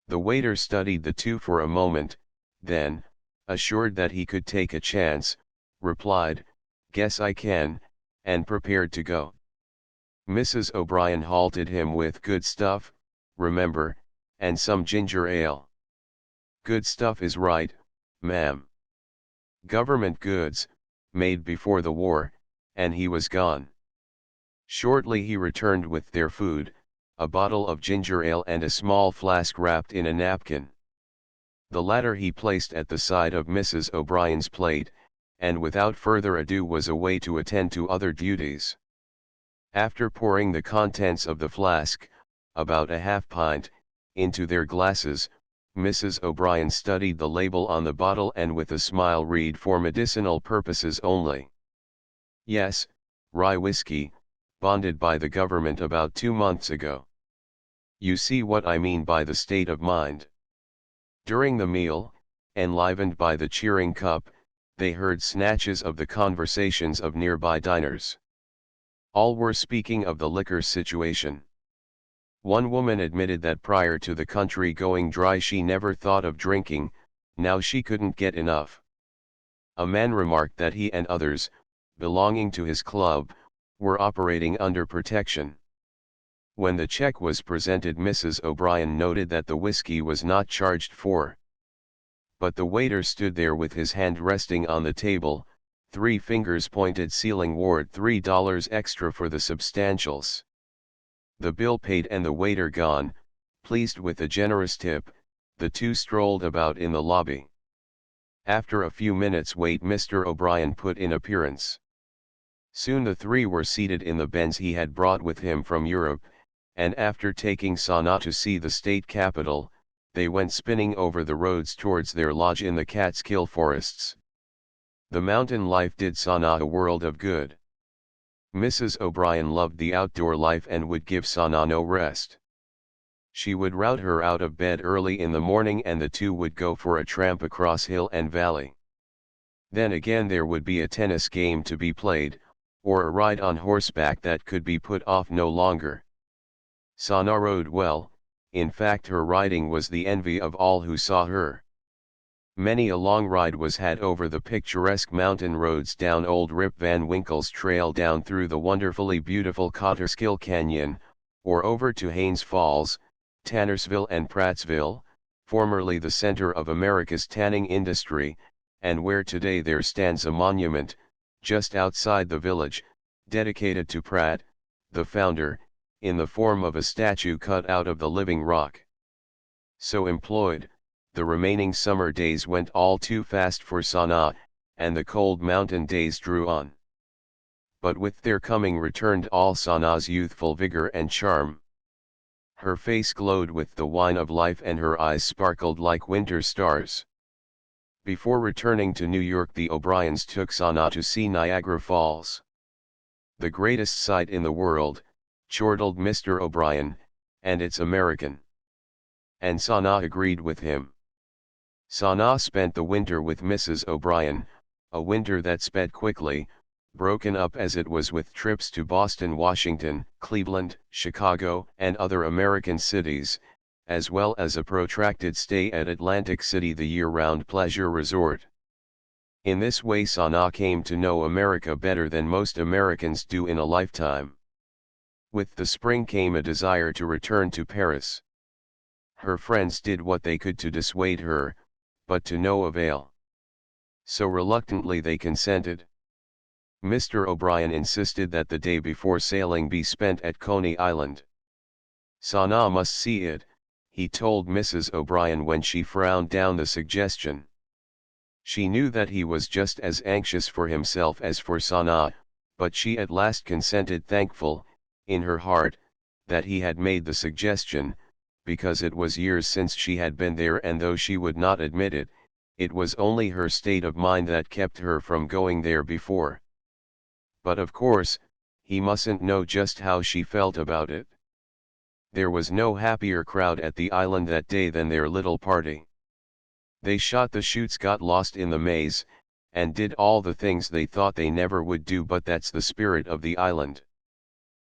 The waiter studied the two for a moment, then, assured that he could take a chance, replied, "Guess I can," and prepared to go. Mrs. O'Brien halted him with, "Good stuff, remember, and some ginger ale." "Good stuff is right, ma'am. Government goods, made before the war," and he was gone. Shortly he returned with their food, a bottle of ginger ale and a small flask wrapped in a napkin. The latter he placed at the side of Mrs. O'Brien's plate, and without further ado was away to attend to other duties. After pouring the contents of the flask, about a half pint, into their glasses, Mrs. O'Brien studied the label on the bottle and with a smile read, "For medicinal purposes only." "Yes, rye whiskey, bonded by the government about 2 months ago. You see what I mean by the state of mind." During the meal, enlivened by the cheering cup, they heard snatches of the conversations of nearby diners. All were speaking of the liquor situation. One woman admitted that prior to the country going dry she never thought of drinking, now she couldn't get enough. A man remarked that he and others, belonging to his club, were operating under protection. When the check was presented, Mrs. O'Brien noted that the whiskey was not charged for. But the waiter stood there with his hand resting on the table, 3 fingers pointed, ceiling ward $3 extra for the substantials. The bill paid and the waiter gone, pleased with the generous tip, the two strolled about in the lobby. After a few minutes' wait, Mr. O'Brien put in appearance. Soon the three were seated in the Benz he had brought with him from Europe, and after taking Sana to see the state capital, they went spinning over the roads towards their lodge in the Catskill forests. The mountain life did Sana a world of good. Mrs. O'Brien loved the outdoor life and would give Sana no rest. She would rout her out of bed early in the morning and the two would go for a tramp across hill and valley. Then again there would be a tennis game to be played, or a ride on horseback that could be put off no longer. Sana rode well, in fact her riding was the envy of all who saw her. Many a long ride was had over the picturesque mountain roads, down old Rip Van Winkle's trail, down through the wonderfully beautiful Kotterskill Canyon, or over to Haynes Falls, Tannersville and Prattsville, formerly the center of America's tanning industry, and where today there stands a monument, just outside the village, dedicated to Pratt, the founder, in the form of a statue cut out of the living rock. So employed, the remaining summer days went all too fast for Sanaa, and the cold mountain days drew on. But with their coming returned all Sanaa's youthful vigor and charm. Her face glowed with the wine of life and her eyes sparkled like winter stars. Before returning to New York, the O'Briens took Sanaa to see Niagara Falls. The greatest sight in the world, chortled Mr. O'Brien, and it's American. And Sanaa agreed with him. Sanaa spent the winter with Mrs. O'Brien, a winter that sped quickly, broken up as it was with trips to Boston, Washington, Cleveland, Chicago, and other American cities, as well as a protracted stay at Atlantic City, the year-round pleasure resort. In this way Sanaa came to know America better than most Americans do in a lifetime. With the spring came a desire to return to Paris. Her friends did what they could to dissuade her, but to no avail. So reluctantly they consented. Mr. O'Brien insisted that the day before sailing be spent at Coney Island. Sanaa must see it, he told Mrs. O'Brien when she frowned down the suggestion. She knew that he was just as anxious for himself as for Sanaa, but she at last consented, thankful, in her heart, that he had made the suggestion, because it was years since she had been there, and though she would not admit it, it was only her state of mind that kept her from going there before. But of course, he mustn't know just how she felt about it. There was no happier crowd at the island that day than their little party. They shot the chutes, got lost in the maze, and did all the things they thought they never would do, but that's the spirit of the island.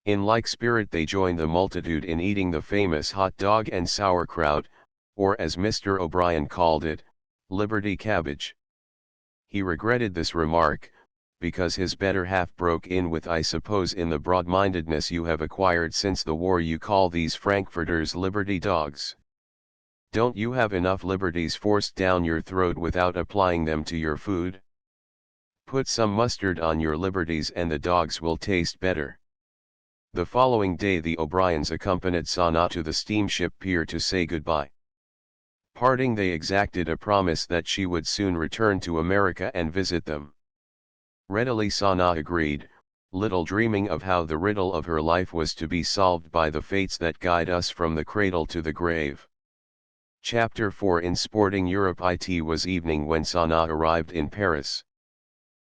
In like spirit they joined the multitude in eating the famous hot dog and sauerkraut, or as Mr. O'Brien called it, Liberty cabbage. He regretted this remark, because his better half broke in with, "I suppose in the broad-mindedness you have acquired since the war you call these Frankfurters Liberty dogs. Don't you have enough liberties forced down your throat without applying them to your food? Put some mustard on your liberties and the dogs will taste better." The following day the O'Briens accompanied Sanaa to the steamship pier to say goodbye. Parting, they exacted a promise that she would soon return to America and visit them. Readily Sanaa agreed, little dreaming of how the riddle of her life was to be solved by the fates that guide us from the cradle to the grave. Chapter 4. In sporting Europe. It was evening when Sanaa arrived in Paris.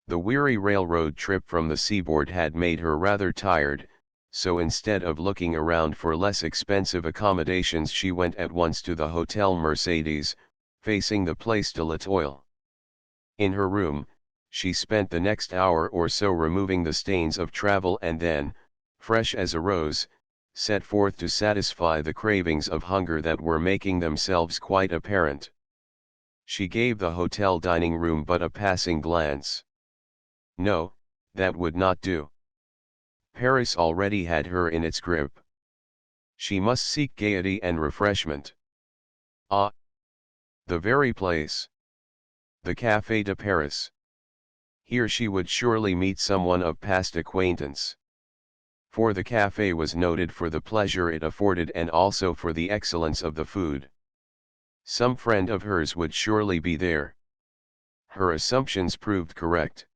The weary railroad trip from the seaboard had made her rather tired, so instead of looking around for less expensive accommodations she went at once to the Hotel Mercedes, facing the Place de l'Étoile. In her room, she spent the next hour or so removing the stains of travel and then, fresh as a rose, set forth to satisfy the cravings of hunger that were making themselves quite apparent. She gave the hotel dining room but a passing glance. No, that would not do. Paris already had her in its grip. She must seek gaiety and refreshment. Ah! The very place. The Café de Paris. Here she would surely meet someone of past acquaintance. For the café was noted for the pleasure it afforded and also for the excellence of the food. Some friend of hers would surely be there. Her assumptions proved correct.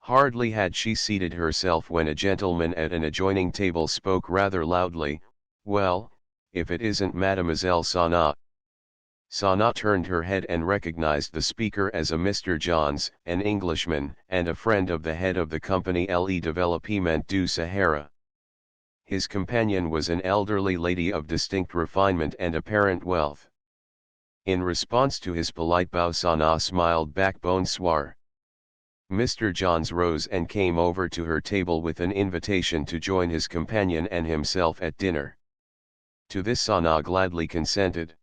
Hardly had she seated herself when a gentleman at an adjoining table spoke rather loudly, "Well, if it isn't Mademoiselle Sanaa." Sanaa turned her head and recognized the speaker as a Mr. Johns, an Englishman and a friend of the head of the company Le Développement du Sahara. His companion was an elderly lady of distinct refinement and apparent wealth. In response to his polite bow Sanaa smiled back bonsoir. Mr. Johns rose and came over to her table with an invitation to join his companion and himself at dinner. To this Sanaa gladly consented.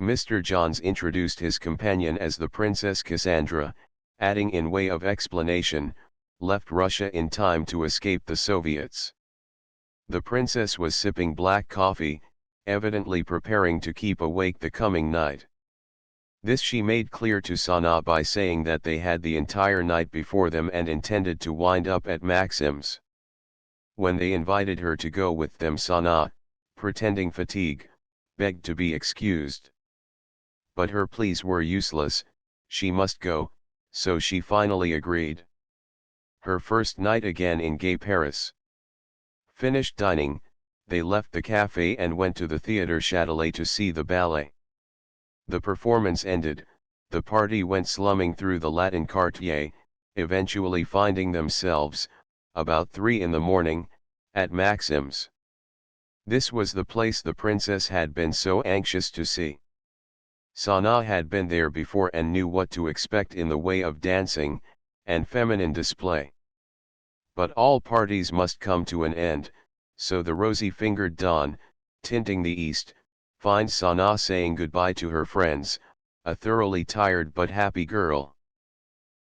Mr. Johns introduced his companion as the Princess Cassandra, adding in way of explanation, left Russia in time to escape the Soviets. The princess was sipping black coffee, evidently preparing to keep awake the coming night. This she made clear to Sanaa by saying that they had the entire night before them and intended to wind up at Maxim's. When they invited her to go with them, Sana, pretending fatigue, begged to be excused. But her pleas were useless, she must go, so she finally agreed. Her first night again in gay Paris. Finished dining, they left the cafe and went to the Theatre Châtelet to see the ballet. The performance ended, the party went slumming through the Latin quartier, eventually finding themselves, about 3 in the morning, at Maxim's. This was the place the princess had been so anxious to see. Sana had been there before and knew what to expect in the way of dancing, and feminine display. But all parties must come to an end, so the rosy-fingered dawn, tinting the east, finds Sana saying goodbye to her friends, a thoroughly tired but happy girl.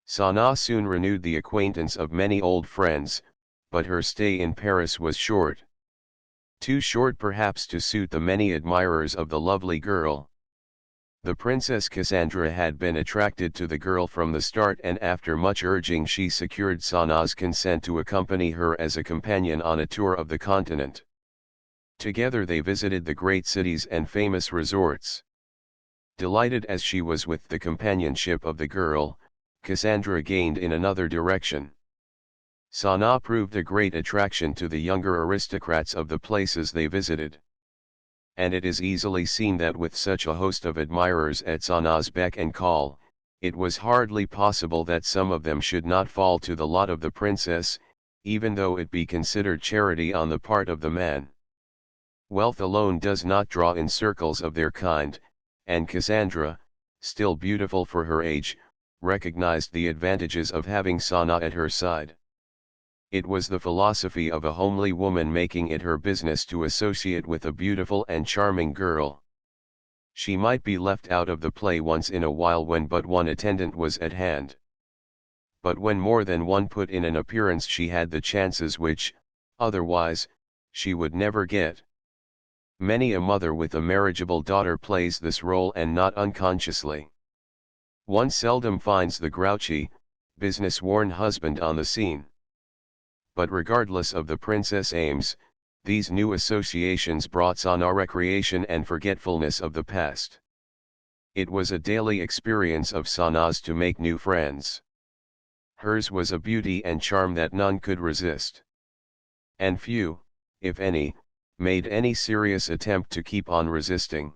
Sana soon renewed the acquaintance of many old friends, but her stay in Paris was short. Too short perhaps to suit the many admirers of the lovely girl. The Princess Cassandra had been attracted to the girl from the start, and after much urging she secured Sana's consent to accompany her as a companion on a tour of the continent. Together they visited the great cities and famous resorts. Delighted as she was with the companionship of the girl, Cassandra gained in another direction. Sana proved a great attraction to the younger aristocrats of the places they visited. And it is easily seen that with such a host of admirers at Sana's beck and call, it was hardly possible that some of them should not fall to the lot of the princess, even though it be considered charity on the part of the man. Wealth alone does not draw in circles of their kind, and Cassandra, still beautiful for her age, recognized the advantages of having Sana at her side. It was the philosophy of a homely woman making it her business to associate with a beautiful and charming girl. She might be left out of the play once in a while when but one attendant was at hand. But when more than one put in an appearance she had the chances which, otherwise, she would never get. Many a mother with a marriageable daughter plays this role, and not unconsciously. One seldom finds the grouchy, business-worn husband on the scene. But regardless of the princess' aims, these new associations brought Sana recreation and forgetfulness of the past. It was a daily experience of Sana's to make new friends. Hers was a beauty and charm that none could resist. And few, if any, made any serious attempt to keep on resisting.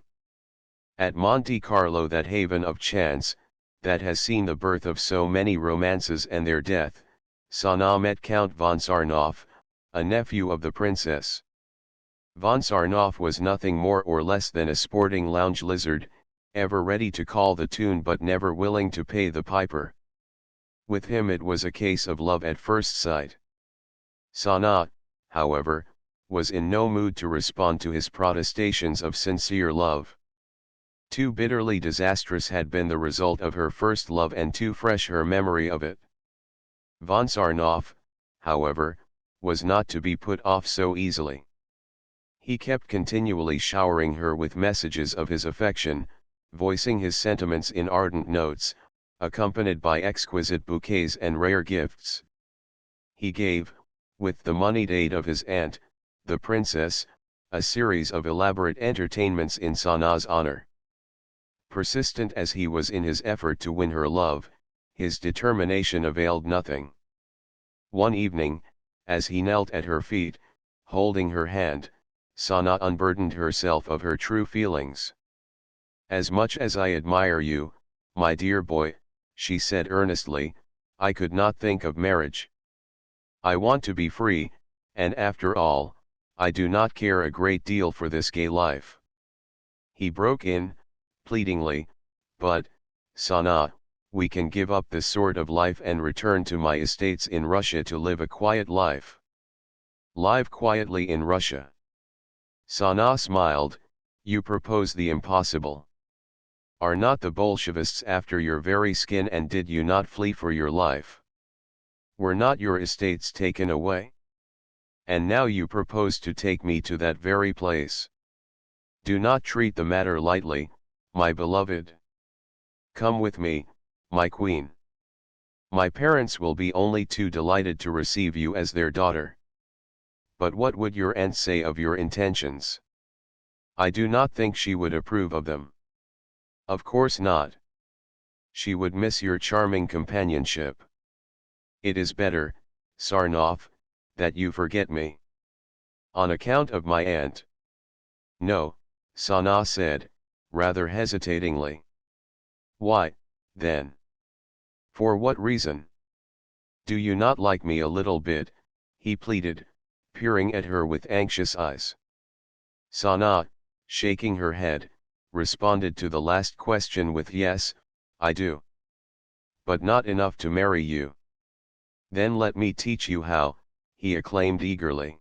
At Monte Carlo, that haven of chance, that has seen the birth of so many romances and their death, Sana met Count von Sarnoff, a nephew of the princess. Von Sarnoff was nothing more or less than a sporting lounge lizard, ever ready to call the tune but never willing to pay the piper. With him it was a case of love at first sight. Sana, however, was in no mood to respond to his protestations of sincere love. Too bitterly disastrous had been the result of her first love, and too fresh her memory of it. Von Sarnoff, however, was not to be put off so easily. He kept continually showering her with messages of his affection, voicing his sentiments in ardent notes, accompanied by exquisite bouquets and rare gifts. He gave, with the moneyed aid of his aunt, the princess, a series of elaborate entertainments in Sana's honor. Persistent as he was in his effort to win her love, his determination availed nothing. One evening, as he knelt at her feet, holding her hand, Sana unburdened herself of her true feelings. "As much as I admire you, my dear boy," she said earnestly, "I could not think of marriage. I want to be free, and after all, I do not care a great deal for this gay life." He broke in, pleadingly, "But, Sana, we can give up this sort of life and return to my estates in Russia to live a quiet life." "Live quietly in Russia?" Sana smiled. "You propose the impossible. Are not the Bolshevists after your very skin, and did you not flee for your life? Were not your estates taken away? And now you propose to take me to that very place. Do not treat the matter lightly, my beloved. Come with me, my queen. My parents will be only too delighted to receive you as their daughter." But what would your aunt say of your intentions? I do not think she would approve of them. Of course not. She would miss your charming companionship. It is better, Sarnoff, that you forget me. On account of my aunt? No, Sana said, rather hesitatingly. Why, then? For what reason? Do you not like me a little bit? He pleaded, peering at her with anxious eyes. Sana, shaking her head, responded to the last question with yes, I do. But not enough to marry you. Then let me teach you how, he acclaimed eagerly.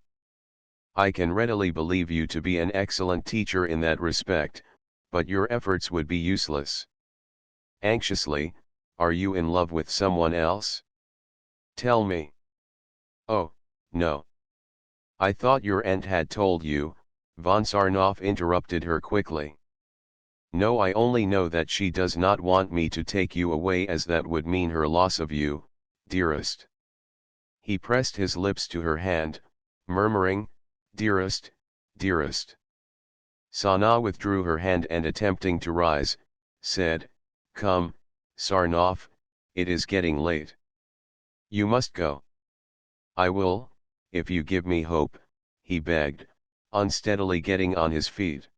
I can readily believe you to be an excellent teacher in that respect, but your efforts would be useless. Anxiously, are you in love with someone else? Tell me. Oh, no. I thought your aunt had told you, von Sarnoff interrupted her quickly. No, I only know that she does not want me to take you away, as that would mean her loss of you, dearest. He pressed his lips to her hand, murmuring, dearest, dearest. Sana withdrew her hand and, attempting to rise, said, Come, Sarnoff, it is getting late. You must go. I will, if you give me hope, he begged, unsteadily getting on his feet.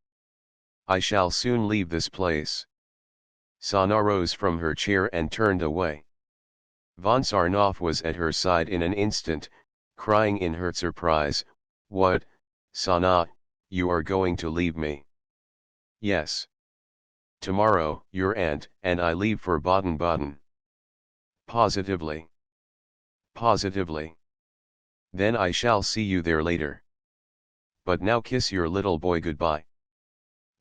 I shall soon leave this place. Sana rose from her chair and turned away. Von Sarnoff was at her side in an instant, crying in her surprise, What, Sana, you are going to leave me? Yes. Tomorrow, your aunt and I leave for Baden-Baden. Positively. Positively. Then I shall see you there later. But now kiss your little boy goodbye.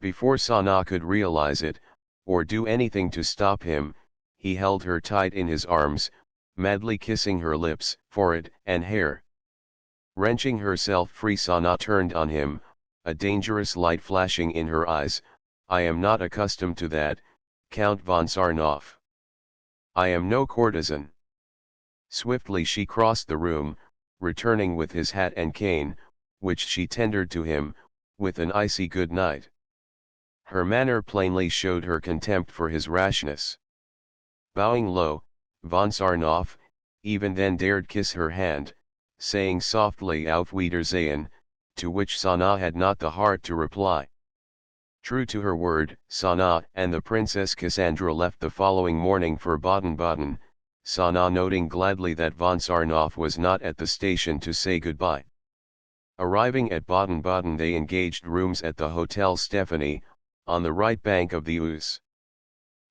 Before Sana could realize it, or do anything to stop him, he held her tight in his arms, madly kissing her lips, forehead, and hair. Wrenching herself free, Sana turned on him, a dangerous light flashing in her eyes. I am not accustomed to that, Count von Sarnoff. I am no courtesan. Swiftly she crossed the room, returning with his hat and cane, which she tendered to him, with an icy good night. Her manner plainly showed her contempt for his rashness. Bowing low, von Sarnoff, even then dared kiss her hand, saying softly Auf Wiedersehen, to which Sana had not the heart to reply. True to her word, Sana and the Princess Cassandra left the following morning for Baden-Baden, Sana noting gladly that von Sarnoff was not at the station to say goodbye. Arriving at Baden-Baden, they engaged rooms at the Hotel Stephanie, on the right bank of the Ouse.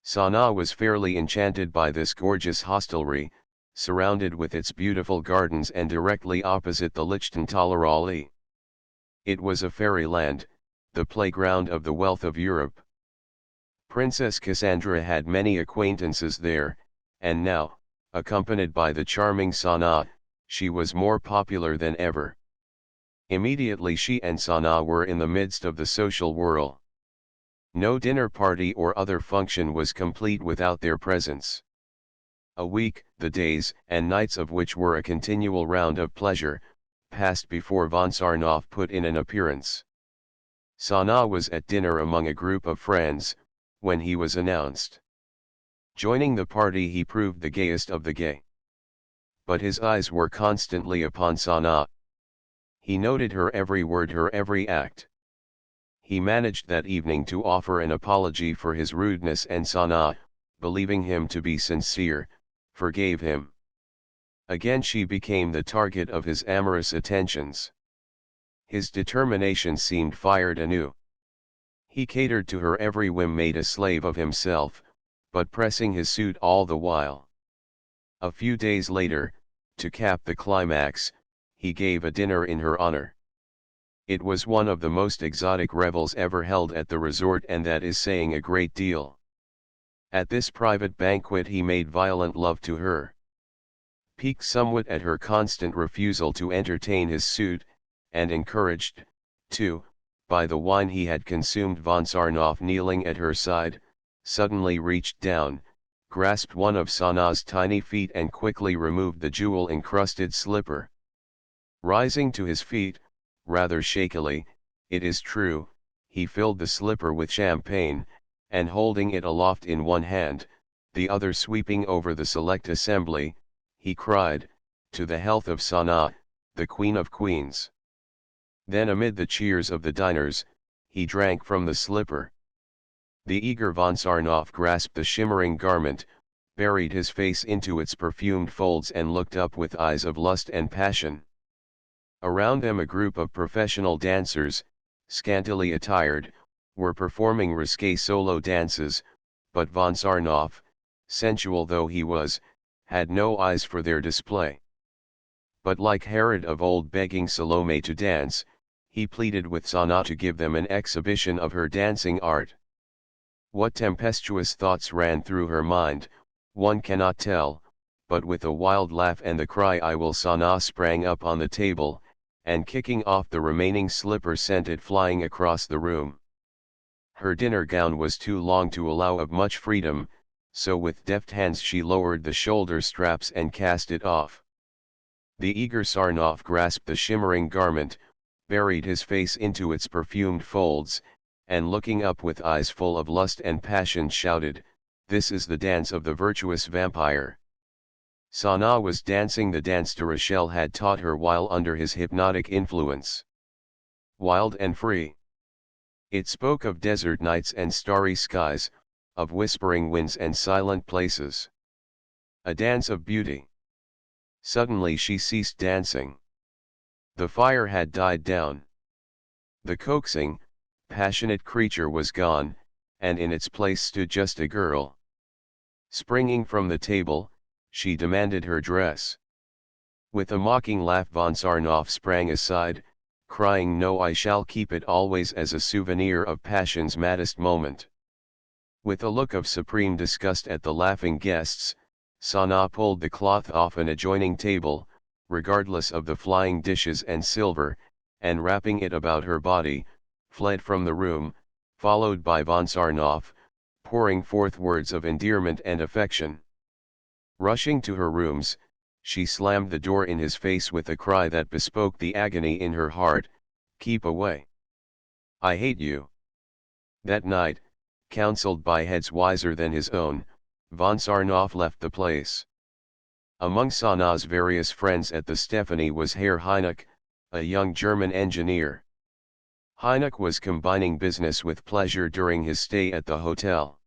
Sana was fairly enchanted by this gorgeous hostelry, surrounded with its beautiful gardens and directly opposite the Lichtenthaler Allee. It was a fairyland, the playground of the wealth of Europe. Princess Cassandra had many acquaintances there, and now, accompanied by the charming Sana, she was more popular than ever. Immediately she and Sana were in the midst of the social whirl. No dinner party or other function was complete without their presence. A week, the days and nights of which were a continual round of pleasure, passed before von Sarnoff put in an appearance. Sana was at dinner among a group of friends, when he was announced. Joining the party, he proved the gayest of the gay. But his eyes were constantly upon Sana. He noted her every word, her every act. He managed that evening to offer an apology for his rudeness, and Sana, believing him to be sincere, forgave him. Again she became the target of his amorous attentions. His determination seemed fired anew. He catered to her every whim, made a slave of himself, but pressing his suit all the while. A few days later, to cap the climax, he gave a dinner in her honor. It was one of the most exotic revels ever held at the resort, and that is saying a great deal. At this private banquet he made violent love to her. Piqued somewhat at her constant refusal to entertain his suit, and encouraged, too, by the wine he had consumed, von Sarnoff, kneeling at her side, suddenly reached down, grasped one of Sana's tiny feet and quickly removed the jewel-encrusted slipper. Rising to his feet, rather shakily, it is true, he filled the slipper with champagne, and holding it aloft in one hand, the other sweeping over the select assembly, he cried, "To the health of Sanaa, the Queen of Queens." Then amid the cheers of the diners, he drank from the slipper. The eager von Sarnoff grasped the shimmering garment, buried his face into its perfumed folds and looked up with eyes of lust and passion. Around them a group of professional dancers, scantily attired, were performing risque solo dances, but von Sarnoff, sensual though he was, had no eyes for their display. But like Herod of old begging Salome to dance, he pleaded with Sanaa to give them an exhibition of her dancing art. What tempestuous thoughts ran through her mind, one cannot tell, but with a wild laugh and the cry "I will," Sanaa sprang up on the table, and kicking off the remaining slipper sent it flying across the room. Her dinner gown was too long to allow of much freedom, so with deft hands she lowered the shoulder straps and cast it off. The eager Sarnoff grasped the shimmering garment, buried his face into its perfumed folds, and looking up with eyes full of lust and passion shouted, "This is the dance of the virtuous vampire." Sanaa was dancing the dance de Rochelle had taught her while under his hypnotic influence. Wild and free. It spoke of desert nights and starry skies, of whispering winds and silent places. A dance of beauty. Suddenly she ceased dancing. The fire had died down. The coaxing, passionate creature was gone, and in its place stood just a girl. Springing from the table, she demanded her dress. With a mocking laugh von Sarnoff sprang aside, crying, "No, I shall keep it always as a souvenir of passion's maddest moment." With a look of supreme disgust at the laughing guests, Sanaa pulled the cloth off an adjoining table, regardless of the flying dishes and silver, and wrapping it about her body, fled from the room, followed by von Sarnoff, pouring forth words of endearment and affection. Rushing to her rooms, she slammed the door in his face with a cry that bespoke the agony in her heart, "Keep away! I hate you!" That night, counseled by heads wiser than his own, von Sarnoff left the place. Among Sanaa's various friends at the Stephanie was Herr Heineck, a young German engineer. Heineck was combining business with pleasure during his stay at the hotel.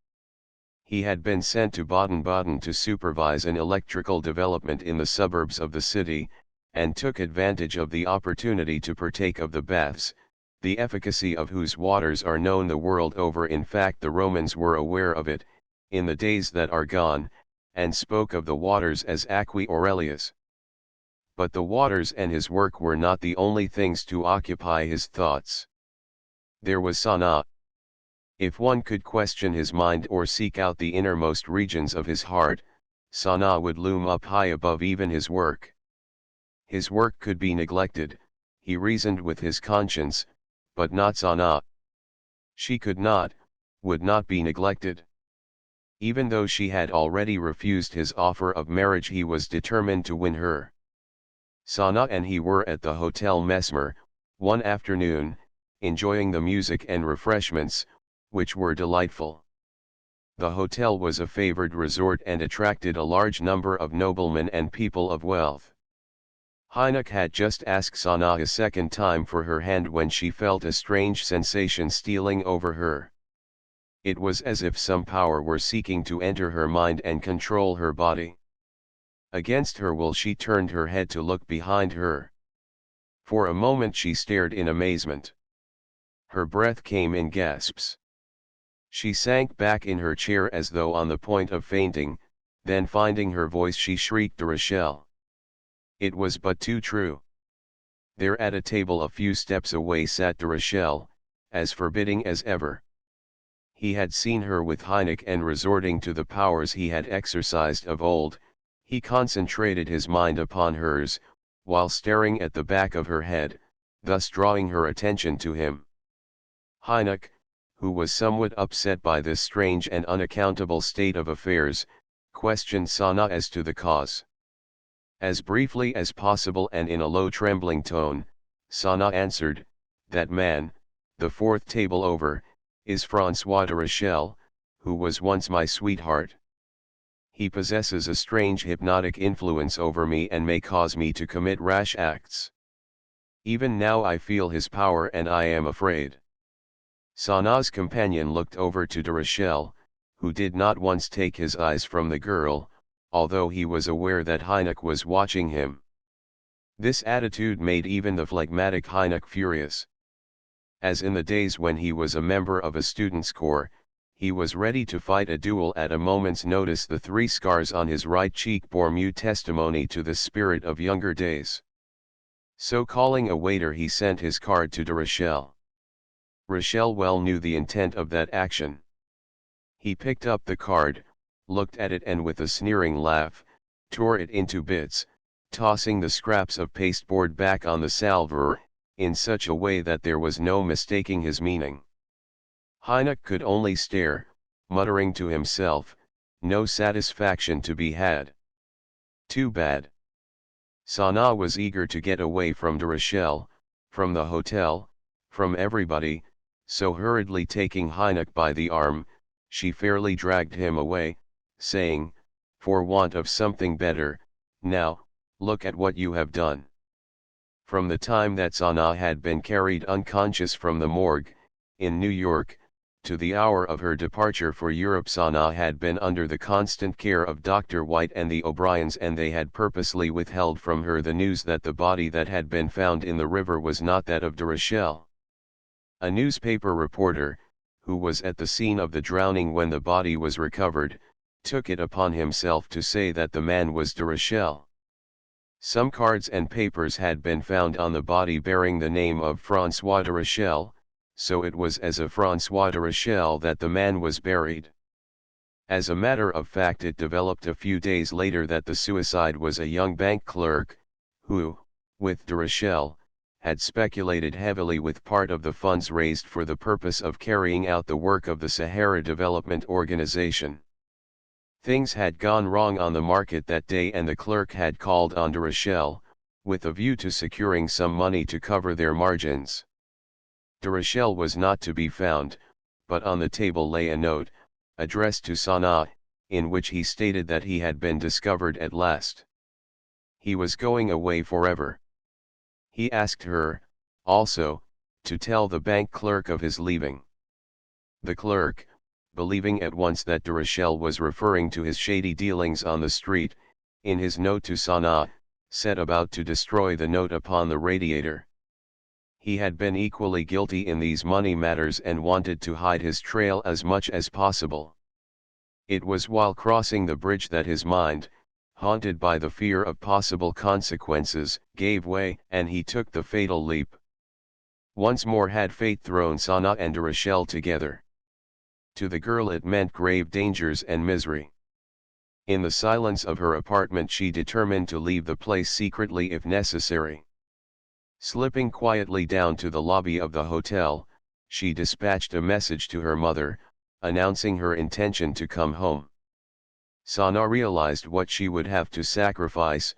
He had been sent to Baden-Baden to supervise an electrical development in the suburbs of the city, and took advantage of the opportunity to partake of the baths, the efficacy of whose waters are known the world over. In fact, the Romans were aware of it, in the days that are gone, and spoke of the waters as aquae aurelius. But the waters and his work were not the only things to occupy his thoughts. There was Sanaa. If one could question his mind or seek out the innermost regions of his heart, Sanaa would loom up high above even his work. His work could be neglected, he reasoned with his conscience, but not Sanaa. She could not, would not be neglected. Even though she had already refused his offer of marriage, he was determined to win her. Sanaa and he were at the Hotel Mesmer, one afternoon, enjoying the music and refreshments, which were delightful. The hotel was a favored resort and attracted a large number of noblemen and people of wealth. Heineck had just asked Sanaa a second time for her hand when she felt a strange sensation stealing over her. It was as if some power were seeking to enter her mind and control her body. Against her will she turned her head to look behind her. For a moment she stared in amazement. Her breath came in gasps. She sank back in her chair as though on the point of fainting, then finding her voice she shrieked, "De Rochelle!" It was but too true. There at a table a few steps away sat De Rochelle, as forbidding as ever. He had seen her with Heineck, and resorting to the powers he had exercised of old, he concentrated his mind upon hers, while staring at the back of her head, thus drawing her attention to him. Heineck, who was somewhat upset by this strange and unaccountable state of affairs, questioned Sanaa as to the cause. As briefly as possible and in a low trembling tone, Sana answered, "That man, the fourth table over, is Francois de Rochelle, who was once my sweetheart. He possesses a strange hypnotic influence over me and may cause me to commit rash acts. Even now I feel his power and I am afraid." Sana's companion looked over to de Rochelle, who did not once take his eyes from the girl, although he was aware that Hynek was watching him. This attitude made even the phlegmatic Hynek furious. As in the days when he was a member of a student's corps, he was ready to fight a duel at a moment's notice. The 3 scars on his right cheek bore mute testimony to the spirit of younger days. So calling a waiter, he sent his card to de Rochelle. Rochelle well knew the intent of that action. He picked up the card, looked at it and with a sneering laugh, tore it into bits, tossing the scraps of pasteboard back on the salver, in such a way that there was no mistaking his meaning. Hynek could only stare, muttering to himself, "No satisfaction to be had. Too bad." Sana was eager to get away from de Rochelle, from the hotel, from everybody, so hurriedly taking Hynek by the arm, she fairly dragged him away, saying, for want of something better, "Now, look at what you have done." From the time that Sana had been carried unconscious from the morgue, in New York, to the hour of her departure for Europe, Sana had been under the constant care of Dr. White and the O'Briens, and they had purposely withheld from her the news that the body that had been found in the river was not that of de Rochelle. A newspaper reporter, who was at the scene of the drowning when the body was recovered, took it upon himself to say that the man was de Rochelle. Some cards and papers had been found on the body bearing the name of Francois de Rochelle, so it was as a Francois de Rochelle that the man was buried. As a matter of fact, it developed a few days later that the suicide was a young bank clerk, who, with de Rochelle, had speculated heavily with part of the funds raised for the purpose of carrying out the work of the Sahara Development Organization. Things had gone wrong on the market that day, and the clerk had called on de Rochelle, with a view to securing some money to cover their margins. De Rochelle was not to be found, but on the table lay a note, addressed to Sana, in which he stated that he had been discovered at last. He was going away forever. He asked her, also, to tell the bank clerk of his leaving. The clerk, believing at once that de Rochelle was referring to his shady dealings on the street, in his note to Sana, set about to destroy the note upon the radiator. He had been equally guilty in these money matters and wanted to hide his trail as much as possible. It was while crossing the bridge that his mind, haunted by the fear of possible consequences, gave way, and he took the fatal leap. Once more had fate thrown Sana and de Rochelle together. To the girl it meant grave dangers and misery. In the silence of her apartment she determined to leave the place secretly if necessary. Slipping quietly down to the lobby of the hotel, she dispatched a message to her mother, announcing her intention to come home. Sana realized what she would have to sacrifice,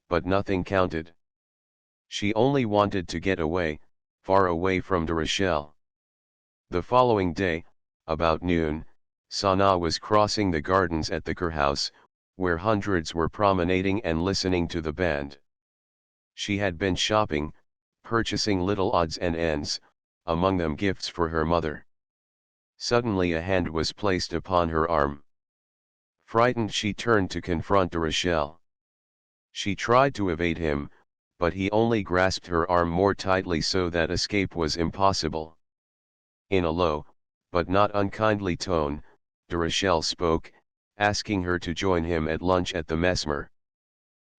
but nothing counted. She only wanted to get away, far away from de Rochelle. The following day, about noon, Sana was crossing the gardens at the Kurhaus, where hundreds were promenading and listening to the band. She had been shopping, purchasing little odds and ends, among them gifts for her mother. Suddenly a hand was placed upon her arm. Frightened, she turned to confront de Rochelle. She tried to evade him, but he only grasped her arm more tightly so that escape was impossible. In a low, but not unkindly tone, de Rochelle spoke, asking her to join him at lunch at the Mesmer.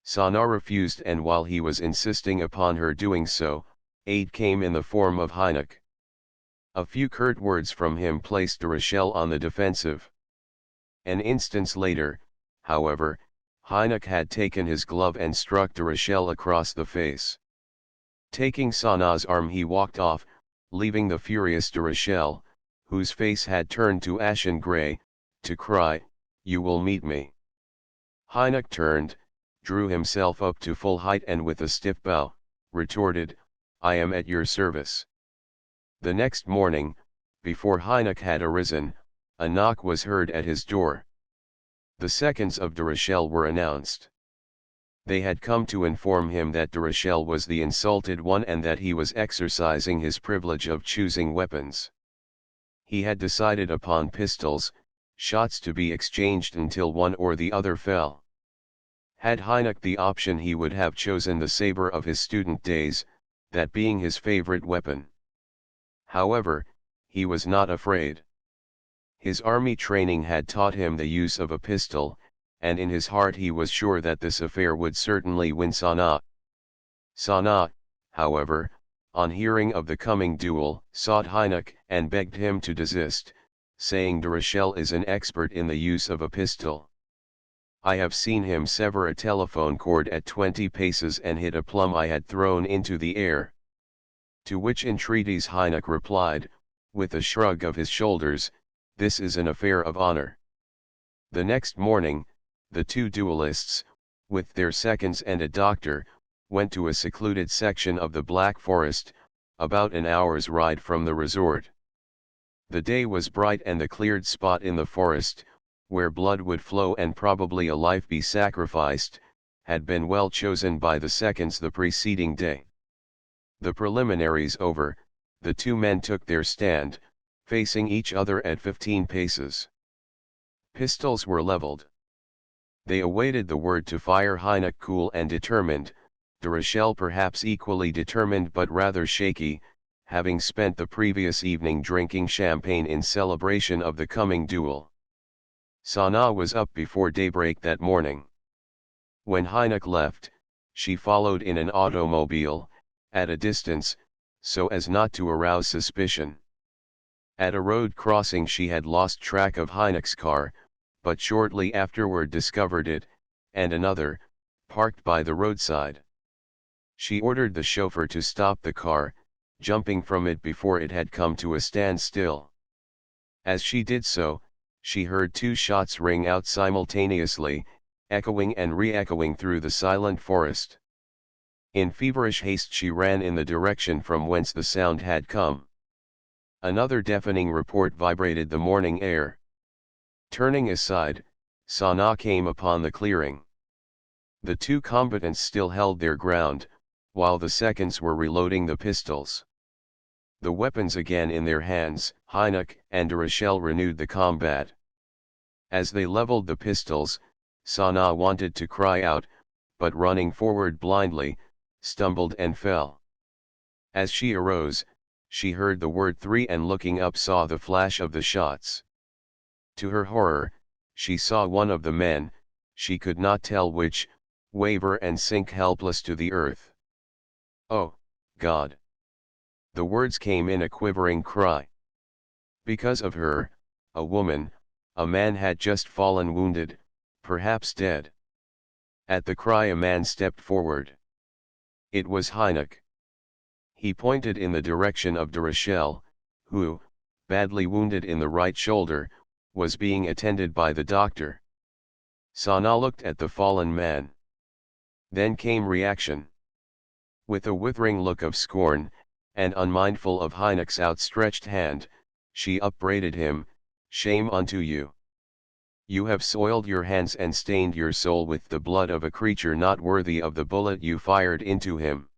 Sana refused, and while he was insisting upon her doing so, aid came in the form of Hynek. A few curt words from him placed de Rochelle on the defensive. An instant later, however, Hynek had taken his glove and struck de Rochelle across the face. Taking Sana's arm he walked off, leaving the furious de Rochelle, whose face had turned to ashen grey, to cry, "You will meet me." Hynek turned, drew himself up to full height and with a stiff bow, retorted, "I am at your service." The next morning, before Hynek had arisen, a knock was heard at his door. The seconds of de Rochelle were announced. They had come to inform him that de Rochelle was the insulted one and that he was exercising his privilege of choosing weapons. He had decided upon pistols, shots to be exchanged until one or the other fell. Had Hynek the option he would have chosen the saber of his student days, that being his favorite weapon. However, he was not afraid. His army training had taught him the use of a pistol, and in his heart he was sure that this affair would certainly win Sanaa. Sanaa, however, on hearing of the coming duel, sought Hynek and begged him to desist, saying de Rochelle is an expert in the use of a pistol. I have seen him sever a telephone cord at 20 paces and hit a plum I had thrown into the air. To which entreaties Hynek replied, with a shrug of his shoulders, "This is an affair of honor." The next morning, the two duelists, with their seconds and a doctor, went to a secluded section of the Black Forest, about an hour's ride from the resort. The day was bright and the cleared spot in the forest, where blood would flow and probably a life be sacrificed, had been well chosen by the seconds the preceding day. The preliminaries over, the two men took their stand, facing each other at 15 paces. Pistols were leveled. They awaited the word to fire. Hynek cool and determined, de Rochelle perhaps equally determined but rather shaky, having spent the previous evening drinking champagne in celebration of the coming duel. Sanaa was up before daybreak that morning. When Hynek left, she followed in an automobile, at a distance, so as not to arouse suspicion. At a road crossing she had lost track of Hynek's car, but shortly afterward discovered it, and another, parked by the roadside. She ordered the chauffeur to stop the car, jumping from it before it had come to a standstill. As she did so, she heard two shots ring out simultaneously, echoing and re-echoing through the silent forest. In feverish haste she ran in the direction from whence the sound had come. Another deafening report vibrated the morning air. Turning aside, Sanaa came upon the clearing. The two combatants still held their ground, while the seconds were reloading the pistols. The weapons again in their hands, Hynek and de Rochelle renewed the combat. As they leveled the pistols, Sanaa wanted to cry out, but running forward blindly, stumbled and fell. As she arose, she heard the word 3 and looking up saw the flash of the shots. To her horror, she saw one of the men, she could not tell which, waver and sink helpless to the earth. "Oh, God!" The words came in a quivering cry. Because of her, a woman, a man had just fallen wounded, perhaps dead. At the cry a man stepped forward. It was Hynek. He pointed in the direction of de Rochelle, who, badly wounded in the right shoulder, was being attended by the doctor. Sanaa looked at the fallen man. Then came reaction. With a withering look of scorn, and unmindful of Hynek's outstretched hand, she upbraided him, "Shame unto you! You have soiled your hands and stained your soul with the blood of a creature not worthy of the bullet you fired into him."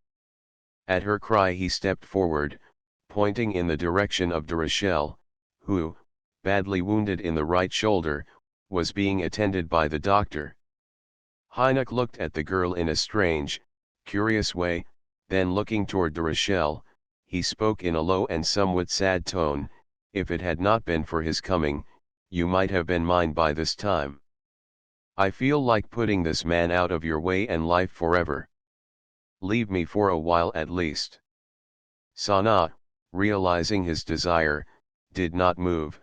At her cry he stepped forward, pointing in the direction of de Rochelle, who, badly wounded in the right shoulder, was being attended by the doctor. Hynek looked at the girl in a strange, curious way, then looking toward de Rochelle, he spoke in a low and somewhat sad tone, "If it had not been for his coming, you might have been mine by this time. I feel like putting this man out of your way and life forever. Leave me for a while at least." Sanaa, realizing his desire, did not move,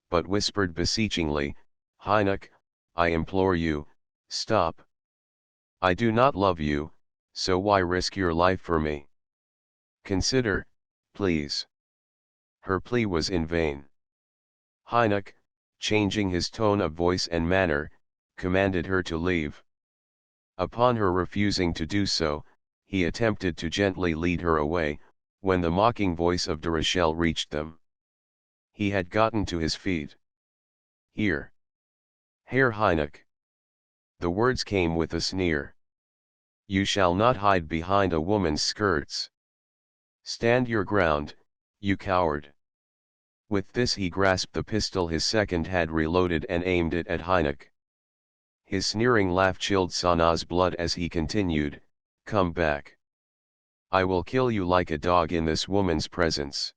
but whispered beseechingly, "Hynek, I implore you, stop. I do not love you, so why risk your life for me? Consider, please." Her plea was in vain. Hynek, changing his tone of voice and manner, commanded her to leave. Upon her refusing to do so, he attempted to gently lead her away, when the mocking voice of de Rochelle reached them. He had gotten to his feet. "Here, Herr Heineck." The words came with a sneer. "You shall not hide behind a woman's skirts. Stand your ground, you coward." With this he grasped the pistol his second had reloaded and aimed it at Heineck. His sneering laugh chilled Sanaa's blood as he continued, "Come back. I will kill you like a dog in this woman's presence."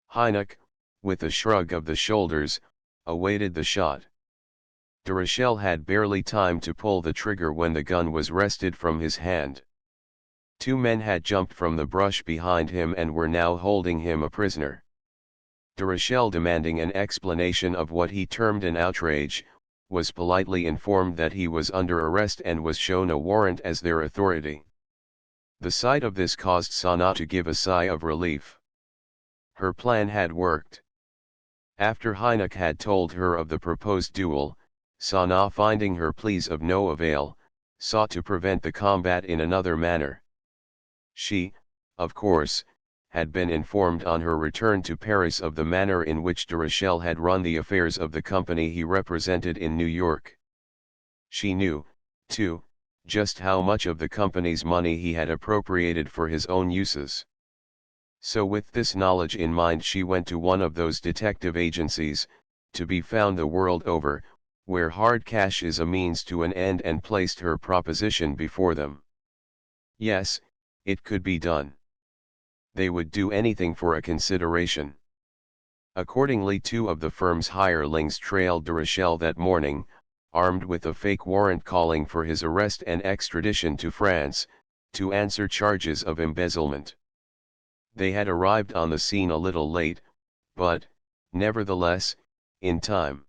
Heineck, with a shrug of the shoulders, awaited the shot. De Rochelle had barely time to pull the trigger when the gun was wrested from his hand. Two men had jumped from the brush behind him and were now holding him a prisoner. De Rochelle, demanding an explanation of what he termed an outrage, was politely informed that he was under arrest and was shown a warrant as their authority. The sight of this caused Sanaa to give a sigh of relief. Her plan had worked. After Heineck had told her of the proposed duel, Sanaa, finding her pleas of no avail, sought to prevent the combat in another manner. She, of course, had been informed on her return to Paris of the manner in which de Rochelle had run the affairs of the company he represented in New York. She knew, too, just how much of the company's money he had appropriated for his own uses. So with this knowledge in mind, she went to one of those detective agencies, to be found the world over, where hard cash is a means to an end, and placed her proposition before them. Yes, it could be done. They would do anything for a consideration. Accordingly, two of the firm's hirelings trailed de Rochelle that morning, armed with a fake warrant calling for his arrest and extradition to France, to answer charges of embezzlement. They had arrived on the scene a little late, but, nevertheless, in time.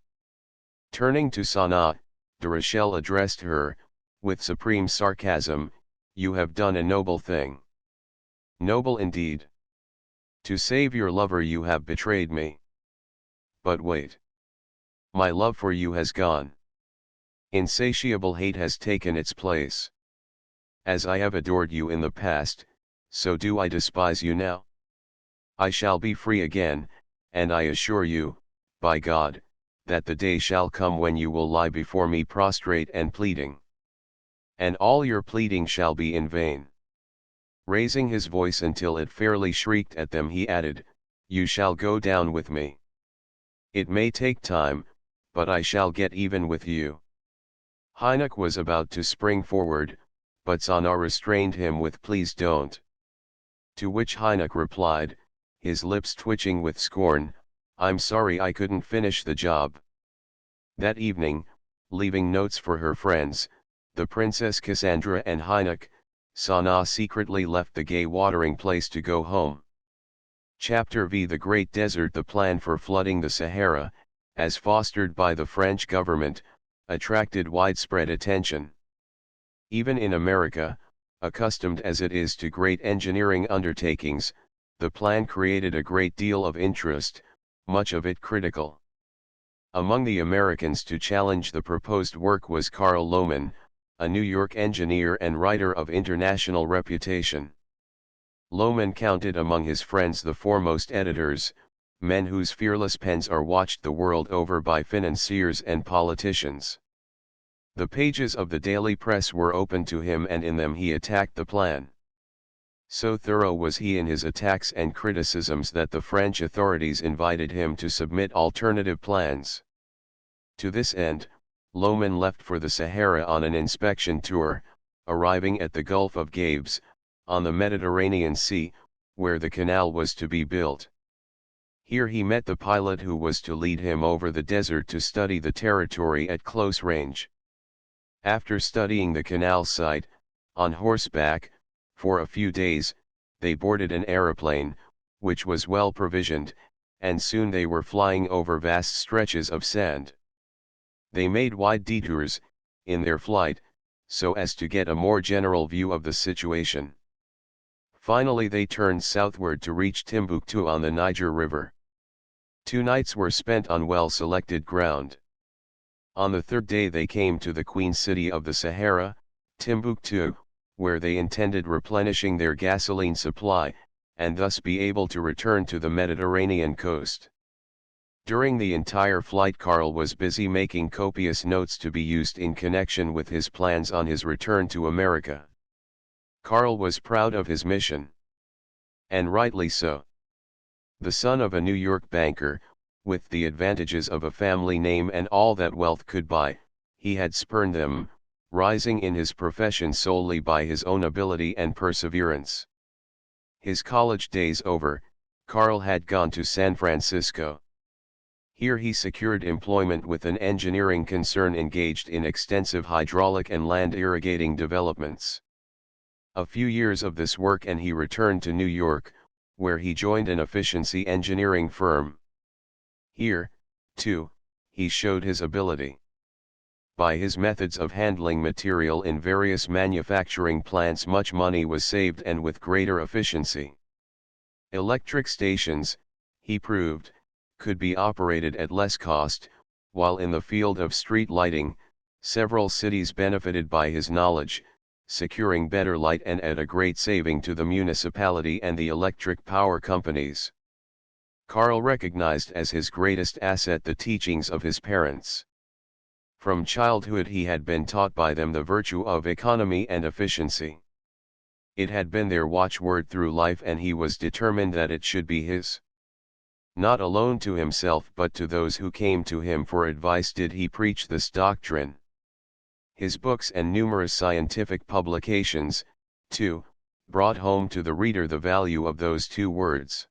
Turning to Sanaa, de Rochelle addressed her, with supreme sarcasm, "You have done a noble thing." "Noble indeed. To save your lover you have betrayed me. But wait. My love for you has gone. Insatiable hate has taken its place. As I have adored you in the past, so do I despise you now. I shall be free again, and I assure you, by God, that the day shall come when you will lie before me prostrate and pleading. And all your pleading shall be in vain." Raising his voice until it fairly shrieked at them, he added, "You shall go down with me. It may take time, but I shall get even with you." Heineck was about to spring forward, but Sanaa restrained him with, "Please don't." To which Heineck replied, his lips twitching with scorn, "I'm sorry I couldn't finish the job." That evening, leaving notes for her friends, the Princess Cassandra and Heineck, Sanaa secretly left the gay watering place to go home. Chapter V. The Great Desert. The plan for flooding the Sahara, as fostered by the French government, attracted widespread attention. Even in America, accustomed as it is to great engineering undertakings, the plan created a great deal of interest, much of it critical. Among the Americans to challenge the proposed work was Carl Lohmann, a New York engineer and writer of international reputation. Lohmann counted among his friends the foremost editors, men whose fearless pens are watched the world over by financiers and politicians. The pages of the daily press were open to him, and in them he attacked the plan. So thorough was he in his attacks and criticisms that the French authorities invited him to submit alternative plans. To this end, Lohmann left for the Sahara on an inspection tour, arriving at the Gulf of Gabes, on the Mediterranean Sea, where the canal was to be built. Here he met the pilot who was to lead him over the desert to study the territory at close range. After studying the canal site, on horseback, for a few days, they boarded an aeroplane, which was well provisioned, and soon they were flying over vast stretches of sand. They made wide detours, in their flight, so as to get a more general view of the situation. Finally they turned southward to reach Timbuktu on the Niger River. 2 nights were spent on well-selected ground. On the third day they came to the Queen City of the Sahara, Timbuktu, where they intended replenishing their gasoline supply, and thus be able to return to the Mediterranean coast. During the entire flight Karl was busy making copious notes to be used in connection with his plans on his return to America. Karl was proud of his mission. And rightly so. The son of a New York banker, with the advantages of a family name and all that wealth could buy, he had spurned them, rising in his profession solely by his own ability and perseverance. His college days over, Karl had gone to San Francisco. Here he secured employment with an engineering concern engaged in extensive hydraulic and land irrigating developments. A few years of this work and he returned to New York, where he joined an efficiency engineering firm. Here, too, he showed his ability. By his methods of handling material in various manufacturing plants much money was saved and with greater efficiency. Electric stations, he proved, could be operated at less cost, while in the field of street lighting, several cities benefited by his knowledge, securing better light and at a great saving to the municipality and the electric power companies. Karl recognized as his greatest asset the teachings of his parents. From childhood he had been taught by them the virtue of economy and efficiency. It had been their watchword through life and he was determined that it should be his. Not alone to himself but to those who came to him for advice did he preach this doctrine. His books and numerous scientific publications, too, brought home to the reader the value of those two words.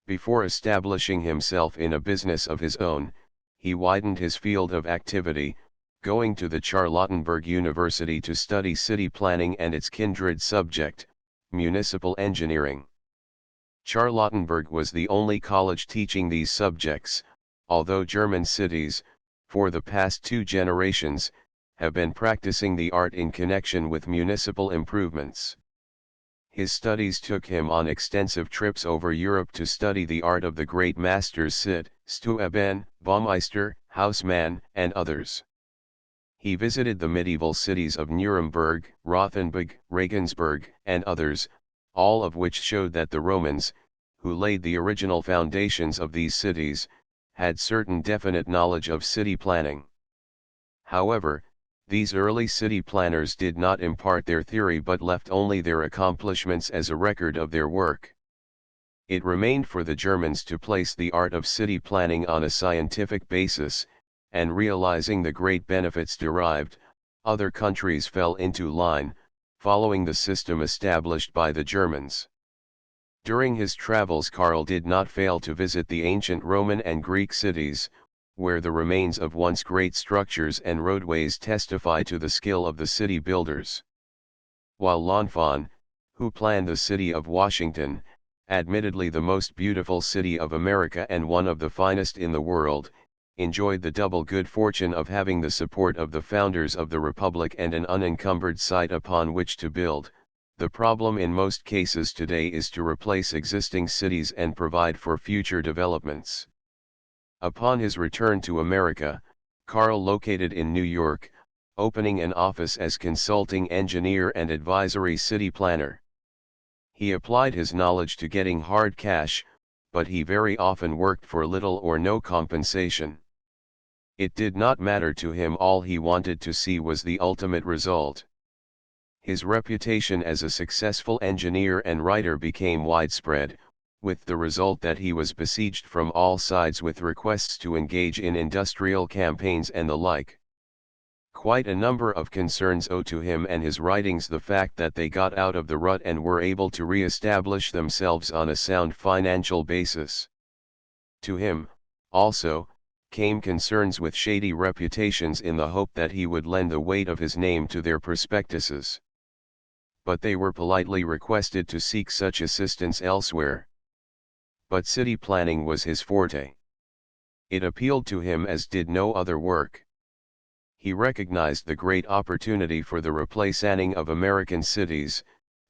Before establishing himself in a business of his own, he widened his field of activity, going to the Charlottenburg University to study city planning and its kindred subject, municipal engineering. Charlottenburg was the only college teaching these subjects, although German cities, for the past 2 generations, have been practicing the art in connection with municipal improvements. His studies took him on extensive trips over Europe to study the art of the great masters Sitt, Steuben, Baumeister, Haussmann, and others. He visited the medieval cities of Nuremberg, Rothenburg, Regensburg, and others, all of which showed that the Romans, who laid the original foundations of these cities, had certain definite knowledge of city planning. However, these early city planners did not impart their theory but left only their accomplishments as a record of their work. It remained for the Germans to place the art of city planning on a scientific basis, and realizing the great benefits derived, other countries fell into line, following the system established by the Germans. During his travels Karl did not fail to visit the ancient Roman and Greek cities, where the remains of once great structures and roadways testify to the skill of the city builders. While L'Enfant, who planned the city of Washington, admittedly the most beautiful city of America and one of the finest in the world, enjoyed the double good fortune of having the support of the founders of the Republic and an unencumbered site upon which to build. The problem in most cases today is to replace existing cities and provide for future developments. Upon his return to America, Karl located in New York, opening an office as consulting engineer and advisory city planner. He applied his knowledge to getting hard cash, but he very often worked for little or no compensation. It did not matter to him, all he wanted to see was the ultimate result. His reputation as a successful engineer and writer became widespread, with the result that he was besieged from all sides with requests to engage in industrial campaigns and the like. Quite a number of concerns owe to him and his writings the fact that they got out of the rut and were able to re-establish themselves on a sound financial basis. To him, also, came concerns with shady reputations in the hope that he would lend the weight of his name to their prospectuses. But they were politely requested to seek such assistance elsewhere. But city planning was his forte. It appealed to him as did no other work. He recognized the great opportunity for the replacing of American cities,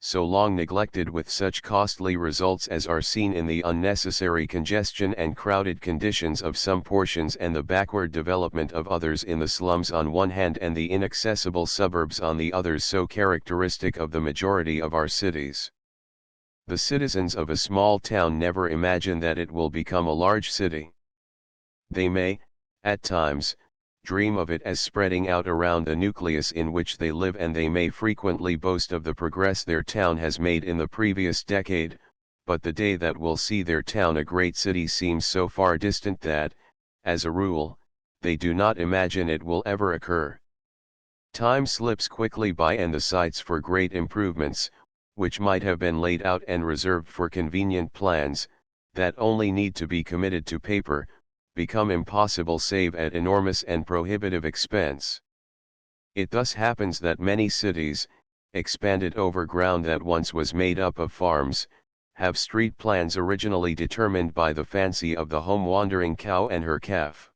so long neglected, with such costly results as are seen in the unnecessary congestion and crowded conditions of some portions and the backward development of others in the slums on one hand and the inaccessible suburbs on the others, so characteristic of the majority of our cities. The citizens of a small town never imagine that it will become a large city. They may, at times, dream of it as spreading out around the nucleus in which they live, and they may frequently boast of the progress their town has made in the previous decade, but the day that will see their town a great city seems so far distant that, as a rule, they do not imagine it will ever occur. Time slips quickly by, and the sites for great improvements, which might have been laid out and reserved for convenient plans, that only need to be committed to paper, become impossible save at enormous and prohibitive expense. It thus happens that many cities, expanded over ground that once was made up of farms, have street plans originally determined by the fancy of the home-wandering cow and her calf.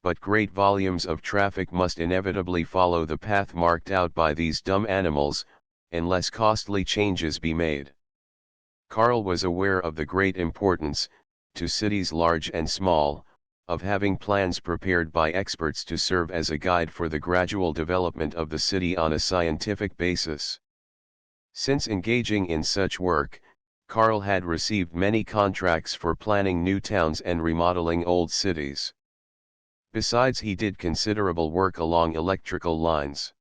But great volumes of traffic must inevitably follow the path marked out by these dumb animals, unless costly changes be made. Karl was aware of the great importance, to cities large and small, of having plans prepared by experts to serve as a guide for the gradual development of the city on a scientific basis. Since engaging in such work, Karl had received many contracts for planning new towns and remodeling old cities. Besides, he did considerable work along electrical lines.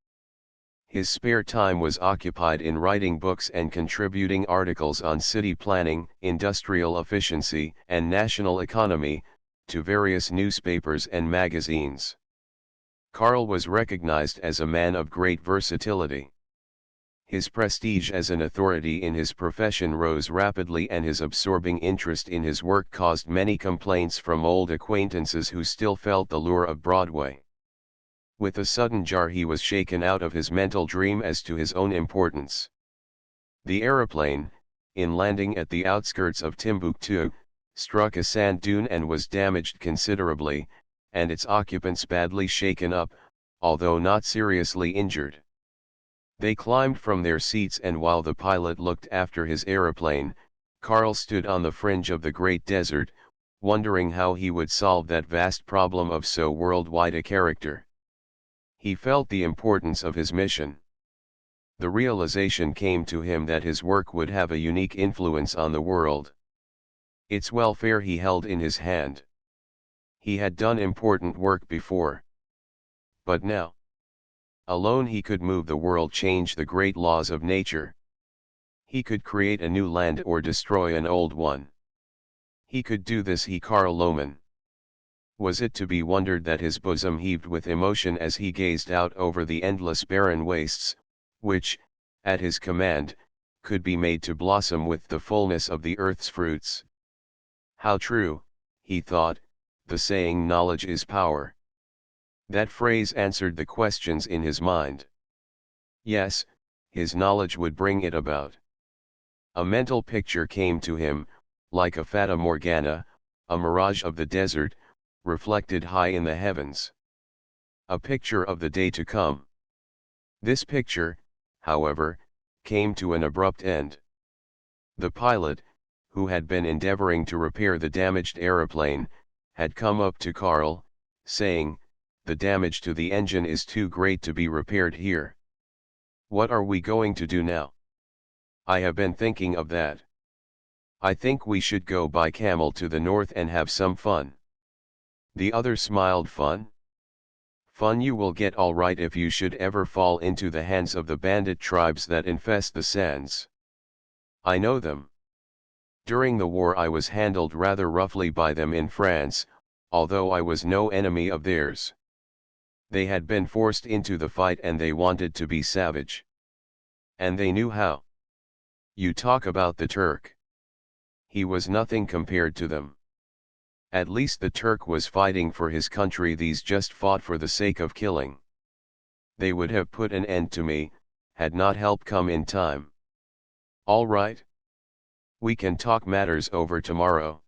His spare time was occupied in writing books and contributing articles on city planning, industrial efficiency, and national economy, to various newspapers and magazines. Karl was recognized as a man of great versatility. His prestige as an authority in his profession rose rapidly, and his absorbing interest in his work caused many complaints from old acquaintances who still felt the lure of Broadway. With a sudden jar he was shaken out of his mental dream as to his own importance. The aeroplane, in landing at the outskirts of Timbuktu, struck a sand dune and was damaged considerably, and its occupants badly shaken up, although not seriously injured. They climbed from their seats, and while the pilot looked after his aeroplane, Karl stood on the fringe of the great desert, wondering how he would solve that vast problem of so worldwide a character. He felt the importance of his mission. The realization came to him that his work would have a unique influence on the world. Its welfare he held in his hand. He had done important work before. But now, alone he could move the world, change the great laws of nature. He could create a new land or destroy an old one. He could do this, he, Karl Lohmann. Was it to be wondered that his bosom heaved with emotion as he gazed out over the endless barren wastes, which, at his command, could be made to blossom with the fullness of the earth's fruits? How true, he thought, the saying, knowledge is power. That phrase answered the questions in his mind. Yes, his knowledge would bring it about. A mental picture came to him, like a fata morgana, a mirage of the desert, reflected high in the heavens. A picture of the day to come. This picture, however, came to an abrupt end. The pilot, who had been endeavoring to repair the damaged aeroplane, had come up to Karl, saying, "The damage to the engine is too great to be repaired here. What are we going to do now?" "I have been thinking of that. I think we should go by camel to the north and have some fun." The other smiled. "Fun? Fun you will get all right if you should ever fall into the hands of the bandit tribes that infest the sands. I know them. During the war I was handled rather roughly by them in France, although I was no enemy of theirs. They had been forced into the fight and they wanted to be savage. And they knew how. You talk about the Turk. He was nothing compared to them. At least the Turk was fighting for his country, these just fought for the sake of killing. They would have put an end to me, had not help come in time. All right? We can talk matters over tomorrow.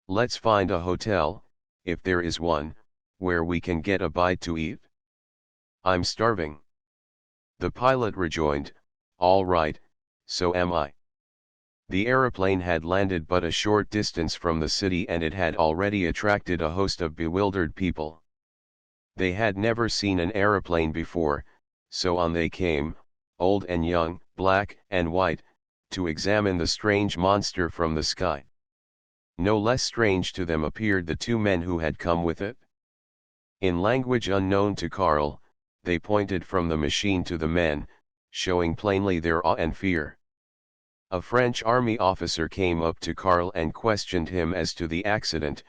Let's find a hotel, if there is one, where we can get a bite to eat. I'm starving." The pilot rejoined, "All right, so am I. The aeroplane had landed but a short distance from the city and it had already attracted a host of bewildered people. They had never seen an aeroplane before, so on they came, old and young, black and white, to examine the strange monster from the sky. No less strange to them appeared the two men who had come with it. In language unknown to Karl, they pointed from the machine to the men, showing plainly their awe and fear. A French army officer came up to Karl and questioned him as to the accident,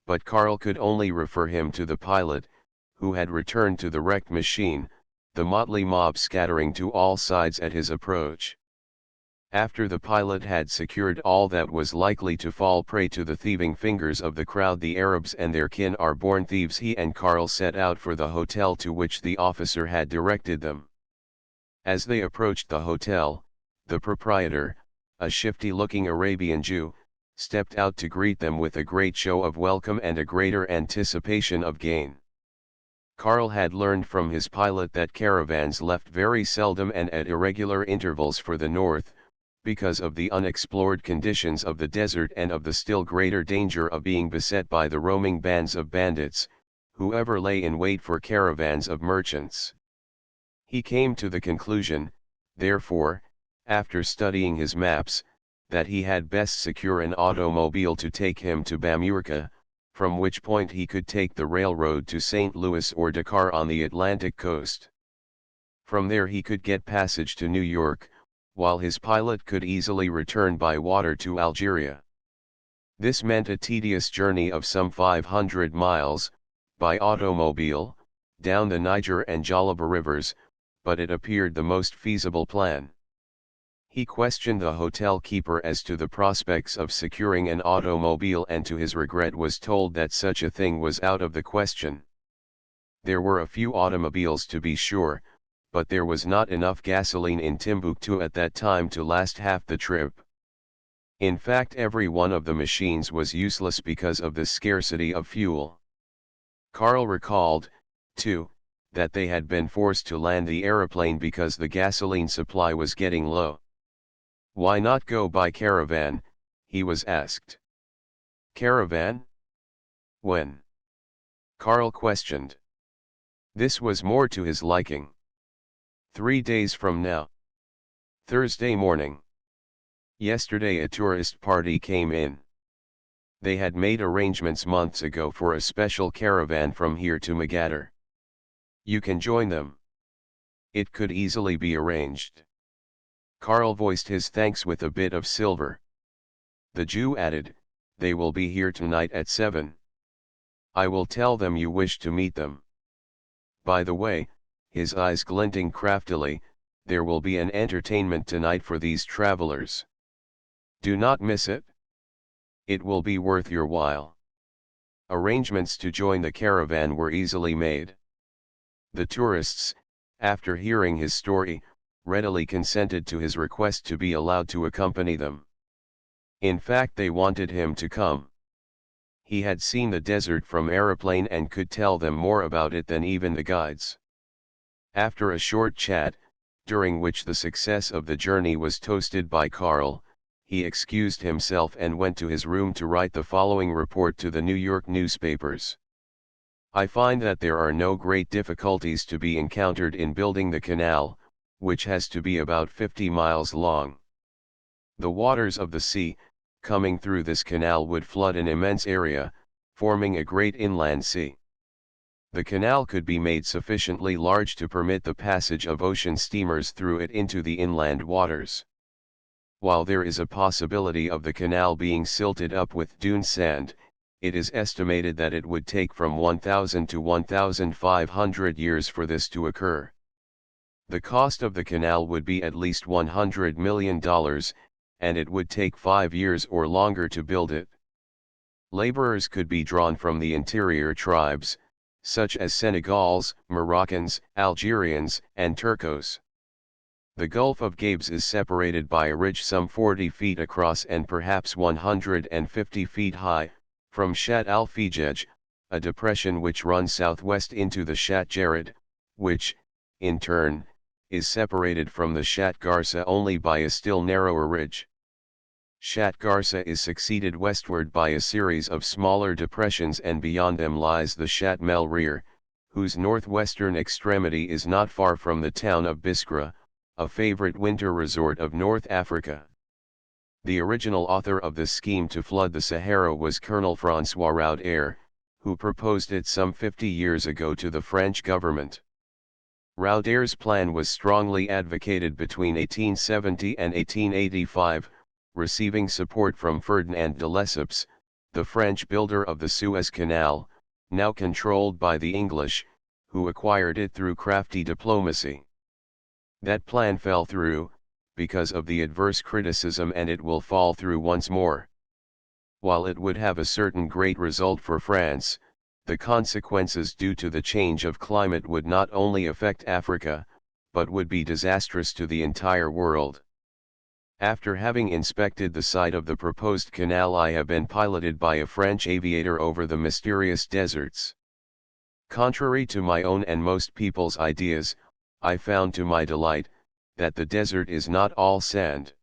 but Karl could only refer him to the pilot, who had returned to the wrecked machine, the motley mob scattering to all sides at his approach. After the pilot had secured all that was likely to fall prey to the thieving fingers of the crowd, the Arabs and their kin are born thieves, he and Karl set out for the hotel to which the officer had directed them. As they approached the hotel, the proprietor, a shifty-looking Arabian Jew, stepped out to greet them with a great show of welcome and a greater anticipation of gain. Karl had learned from his pilot that caravans left very seldom and at irregular intervals for the north, because of the unexplored conditions of the desert and of the still greater danger of being beset by the roaming bands of bandits, who ever lay in wait for caravans of merchants. He came to the conclusion, therefore, after studying his maps, that he had best secure an automobile to take him to Bamurka, from which point he could take the railroad to St. Louis or Dakar on the Atlantic coast. From there he could get passage to New York, while his pilot could easily return by water to Algeria. This meant a tedious journey of some 500 miles, by automobile, down the Niger and Jalaba rivers, but it appeared the most feasible plan. He questioned the hotel keeper as to the prospects of securing an automobile and to his regret was told that such a thing was out of the question. There were a few automobiles to be sure, but there was not enough gasoline in Timbuktu at that time to last half the trip. In fact, every one of the machines was useless because of the scarcity of fuel. Karl recalled, too, that they had been forced to land the aeroplane because the gasoline supply was getting low. Why not go by caravan, he was asked. Caravan? When? Karl questioned. This was more to his liking. 3 days from now. Thursday morning. Yesterday a tourist party came in. They had made arrangements months ago for a special caravan from here to Magadar. You can join them. It could easily be arranged. Karl voiced his thanks with a bit of silver. The Jew added, they will be here tonight at 7. I will tell them you wish to meet them. By the way, his eyes glinting craftily, there will be an entertainment tonight for these travelers. Do not miss it. It will be worth your while. Arrangements to join the caravan were easily made. The tourists, after hearing his story, readily consented to his request to be allowed to accompany them. In fact, they wanted him to come. He had seen the desert from aeroplane and could tell them more about it than even the guides. After a short chat, during which the success of the journey was toasted by Karl, he excused himself and went to his room to write the following report to the New York newspapers. I find that there are no great difficulties to be encountered in building the canal, which has to be about 50 miles long. The waters of the sea, coming through this canal would flood an immense area, forming a great inland sea. The canal could be made sufficiently large to permit the passage of ocean steamers through it into the inland waters. While there is a possibility of the canal being silted up with dune sand, it is estimated that it would take from 1,000 to 1,500 years for this to occur. The cost of the canal would be at least $100 million, and it would take 5 years or longer to build it. Laborers could be drawn from the interior tribes, such as Senegals, Moroccans, Algerians, and Turcos. The Gulf of Gabes is separated by a ridge some 40 feet across and perhaps 150 feet high, from Shat al-Fijaj, a depression which runs southwest into the Shat Jared, which, in turn, is separated from the Shat Garsa only by a still narrower ridge. Shat Garsa is succeeded westward by a series of smaller depressions, and beyond them lies the Shat Mel Rear, whose northwestern extremity is not far from the town of Biskra, a favorite winter resort of North Africa. The original author of the scheme to flood the Sahara was Colonel François Roudère, who proposed it some 50 years ago to the French government. Roudère's plan was strongly advocated between 1870 and 1885, receiving support from Ferdinand de Lesseps, the French builder of the Suez Canal, now controlled by the English, who acquired it through crafty diplomacy. That plan fell through, because of the adverse criticism, and it will fall through once more. While it would have a certain great result for France, the consequences due to the change of climate would not only affect Africa, but would be disastrous to the entire world. After having inspected the site of the proposed canal, I have been piloted by a French aviator over the mysterious deserts. Contrary to my own and most people's ideas, I found to my delight, that the desert is not all sand.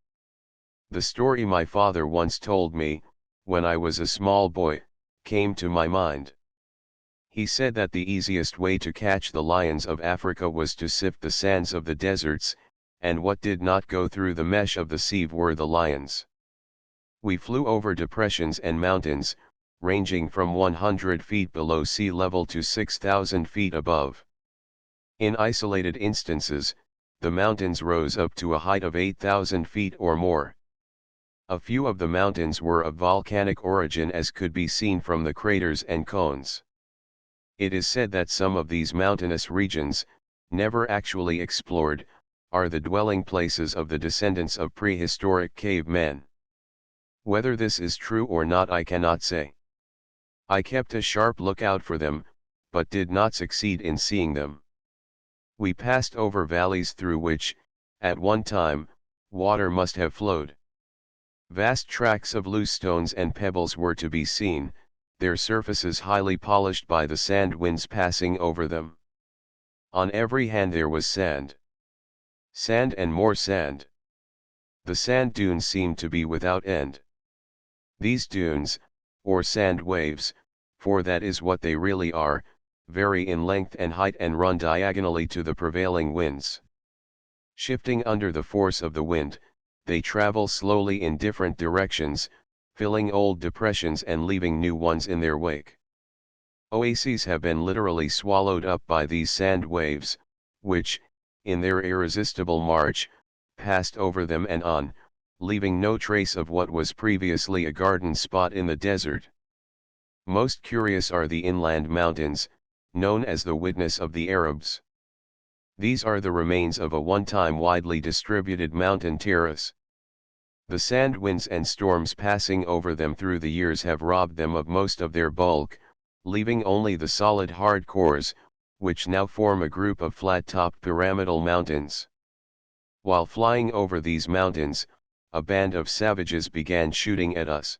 The story my father once told me, when I was a small boy, came to my mind. He said that the easiest way to catch the lions of Africa was to sift the sands of the deserts, and what did not go through the mesh of the sieve were the lions. We flew over depressions and mountains, ranging from 100 feet below sea level to 6,000 feet above. In isolated instances, the mountains rose up to a height of 8,000 feet or more. A few of the mountains were of volcanic origin, as could be seen from the craters and cones. It is said that some of these mountainous regions, never actually explored, are the dwelling places of the descendants of prehistoric cavemen. Whether this is true or not I cannot say. I kept a sharp lookout for them, but did not succeed in seeing them. We passed over valleys through which, at one time, water must have flowed. Vast tracts of loose stones and pebbles were to be seen, their surfaces highly polished by the sand winds passing over them. On every hand there was sand. Sand and more sand. The sand dunes seemed to be without end. These dunes, or sand waves, for that is what they really are, vary in length and height and run diagonally to the prevailing winds. Shifting under the force of the wind, they travel slowly in different directions, filling old depressions and leaving new ones in their wake. Oases have been literally swallowed up by these sand waves, which, in their irresistible march, passed over them and on, leaving no trace of what was previously a garden spot in the desert. Most curious are the inland mountains, known as the witness of the Arabs. These are the remains of a one-time widely distributed mountain terrace. The sand winds and storms passing over them through the years have robbed them of most of their bulk, leaving only the solid hard cores, which now form a group of flat-topped pyramidal mountains. While flying over these mountains, a band of savages began shooting at us.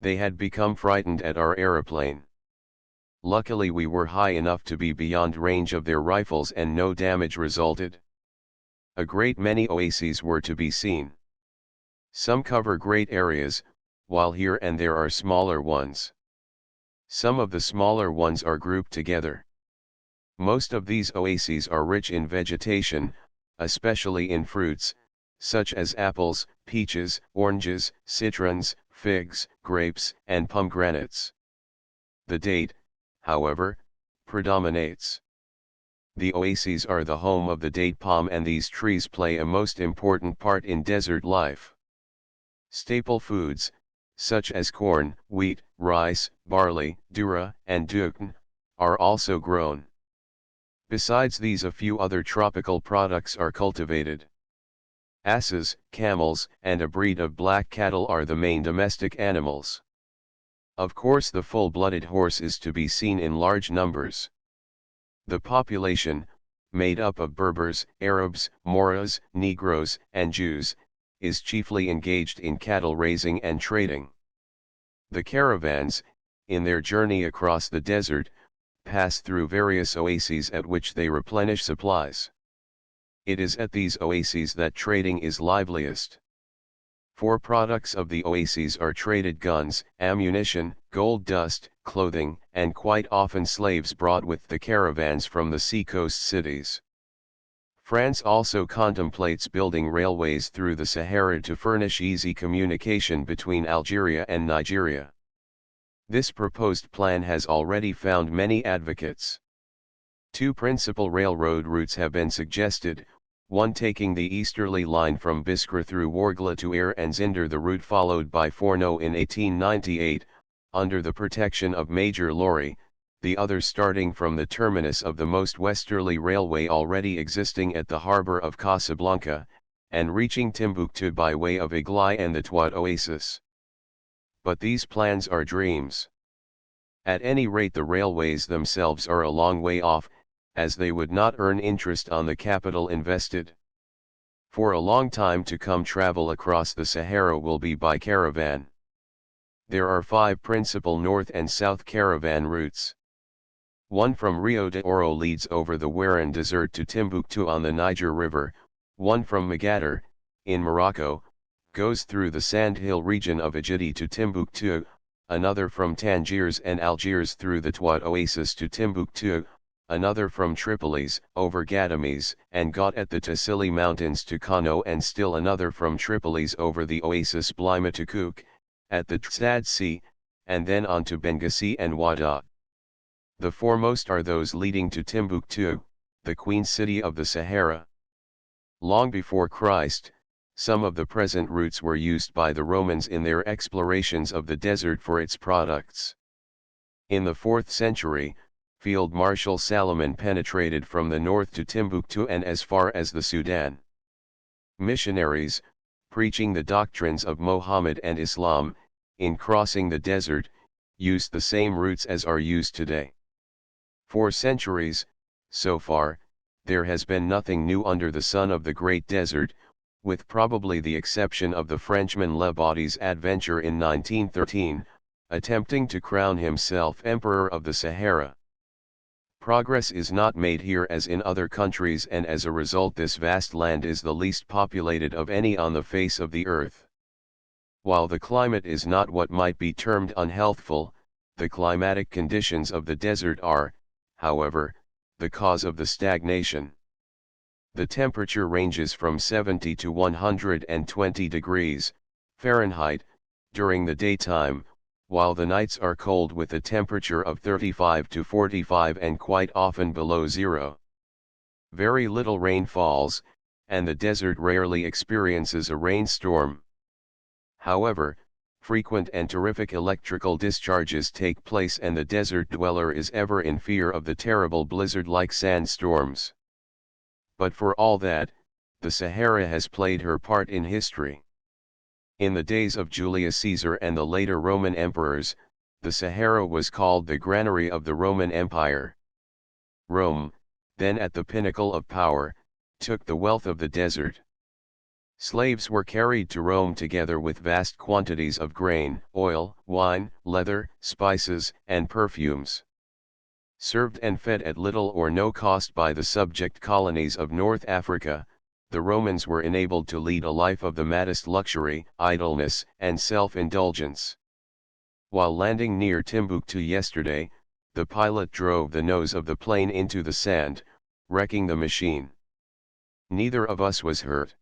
They had become frightened at our aeroplane. Luckily we were high enough to be beyond range of their rifles and no damage resulted. A great many oases were to be seen. Some cover great areas, while here and there are smaller ones. Some of the smaller ones are grouped together. Most of these oases are rich in vegetation, especially in fruits, such as apples, peaches, oranges, citrons, figs, grapes, and pomegranates. The date, however, predominates. The oases are the home of the date palm, and these trees play a most important part in desert life. Staple foods, such as corn, wheat, rice, barley, durra, and dugn, are also grown. Besides these, a few other tropical products are cultivated. Asses, camels, and a breed of black cattle are the main domestic animals. Of course, the full-blooded horse is to be seen in large numbers. The population, made up of Berbers, Arabs, Moras, Negroes, and Jews, is chiefly engaged in cattle raising and trading. The caravans, in their journey across the desert, pass through various oases at which they replenish supplies. it is at these oases that trading is liveliest. For products of the oases are traded guns, ammunition, gold dust, clothing, and quite often slaves brought with the caravans from the seacoast cities. France also contemplates building railways through the Sahara to furnish easy communication between Algeria and Nigeria. This proposed plan has already found many advocates. Two principal railroad routes have been suggested, one taking the easterly line from Biskra through Wargla to Ir and Zinder, the route followed by Forno in 1898, under the protection of Major Lorry, the other starting from the terminus of the most westerly railway already existing at the harbor of Casablanca, and reaching Timbuktu by way of Iglai and the Tuat Oasis. But these plans are dreams. At any rate, the railways themselves are a long way off, as they would not earn interest on the capital invested. For a long time to come, travel across the Sahara will be by caravan. There are 5 principal north and south caravan routes. One from Rio de Oro leads over the Waran Desert to Timbuktu on the Niger River, one from Magadar, in Morocco, goes through the sandhill region of Ajiti to Timbuktu, another from Tangiers and Algiers through the Tuat Oasis to Timbuktu, another from Tripolis, over Gadames and Got at the Tassili Mountains to Kano, and still another from Tripolis over the Oasis Blima to Kouk, at the Tsad Sea, and then on to Benghazi and Wada. The foremost are those leading to Timbuktu, the queen city of the Sahara. Long before Christ, some of the present routes were used by the Romans in their explorations of the desert for its products. In the 4th century, Field Marshal Salomon penetrated from the north to Timbuktu and as far as the Sudan. Missionaries, preaching the doctrines of Mohammed and Islam, in crossing the desert, used the same routes as are used today. For centuries, so far, there has been nothing new under the sun of the Great Desert, with probably the exception of the Frenchman Le Baudet's adventure in 1913, attempting to crown himself Emperor of the Sahara. Progress is not made here as in other countries, and as a result this vast land is the least populated of any on the face of the earth. While the climate is not what might be termed unhealthful, the climatic conditions of the desert are, however, the cause of the stagnation. The temperature ranges from 70 to 120 degrees Fahrenheit during the daytime, while the nights are cold with a temperature of 35 to 45 and quite often below zero. Very little rain falls, and the desert rarely experiences a rainstorm. However, frequent and terrific electrical discharges take place, and the desert dweller is ever in fear of the terrible blizzard-like sandstorms. But for all that, the Sahara has played her part in history. In the days of Julius Caesar and the later Roman emperors, the Sahara was called the granary of the Roman Empire. Rome, then at the pinnacle of power, took the wealth of the desert. Slaves were carried to Rome together with vast quantities of grain, oil, wine, leather, spices, and perfumes. Served and fed at little or no cost by the subject colonies of North Africa, the Romans were enabled to lead a life of the maddest luxury, idleness, and self-indulgence. While landing near Timbuktu yesterday, the pilot drove the nose of the plane into the sand, wrecking the machine. Neither of us was hurt.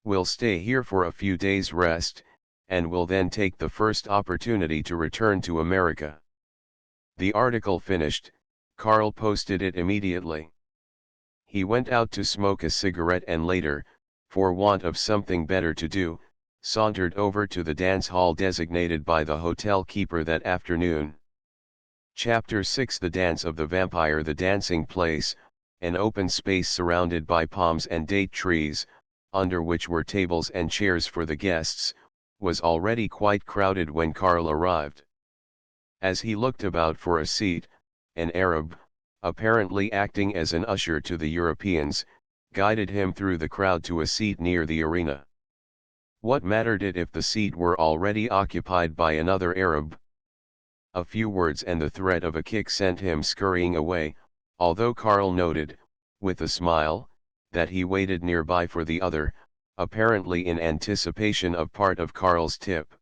We'll stay here for a few days' rest, and will then take the first opportunity to return to America. The article finished, Carl posted it immediately. He went out to smoke a cigarette and later, for want of something better to do, sauntered over to the dance hall designated by the hotel keeper that afternoon. Chapter 6: The Dance of the Vampire. The dancing place, an open space surrounded by palms and date trees, under which were tables and chairs for the guests, was already quite crowded when Carl arrived. As he looked about for a seat, an Arab, apparently acting as an usher to the Europeans, guided him through the crowd to a seat near the arena. What mattered it if the seat were already occupied by another Arab? A few words and the threat of a kick sent him scurrying away, although Carl noted, with a smile, that he waited nearby for the other, apparently in anticipation of part of Karl's tip.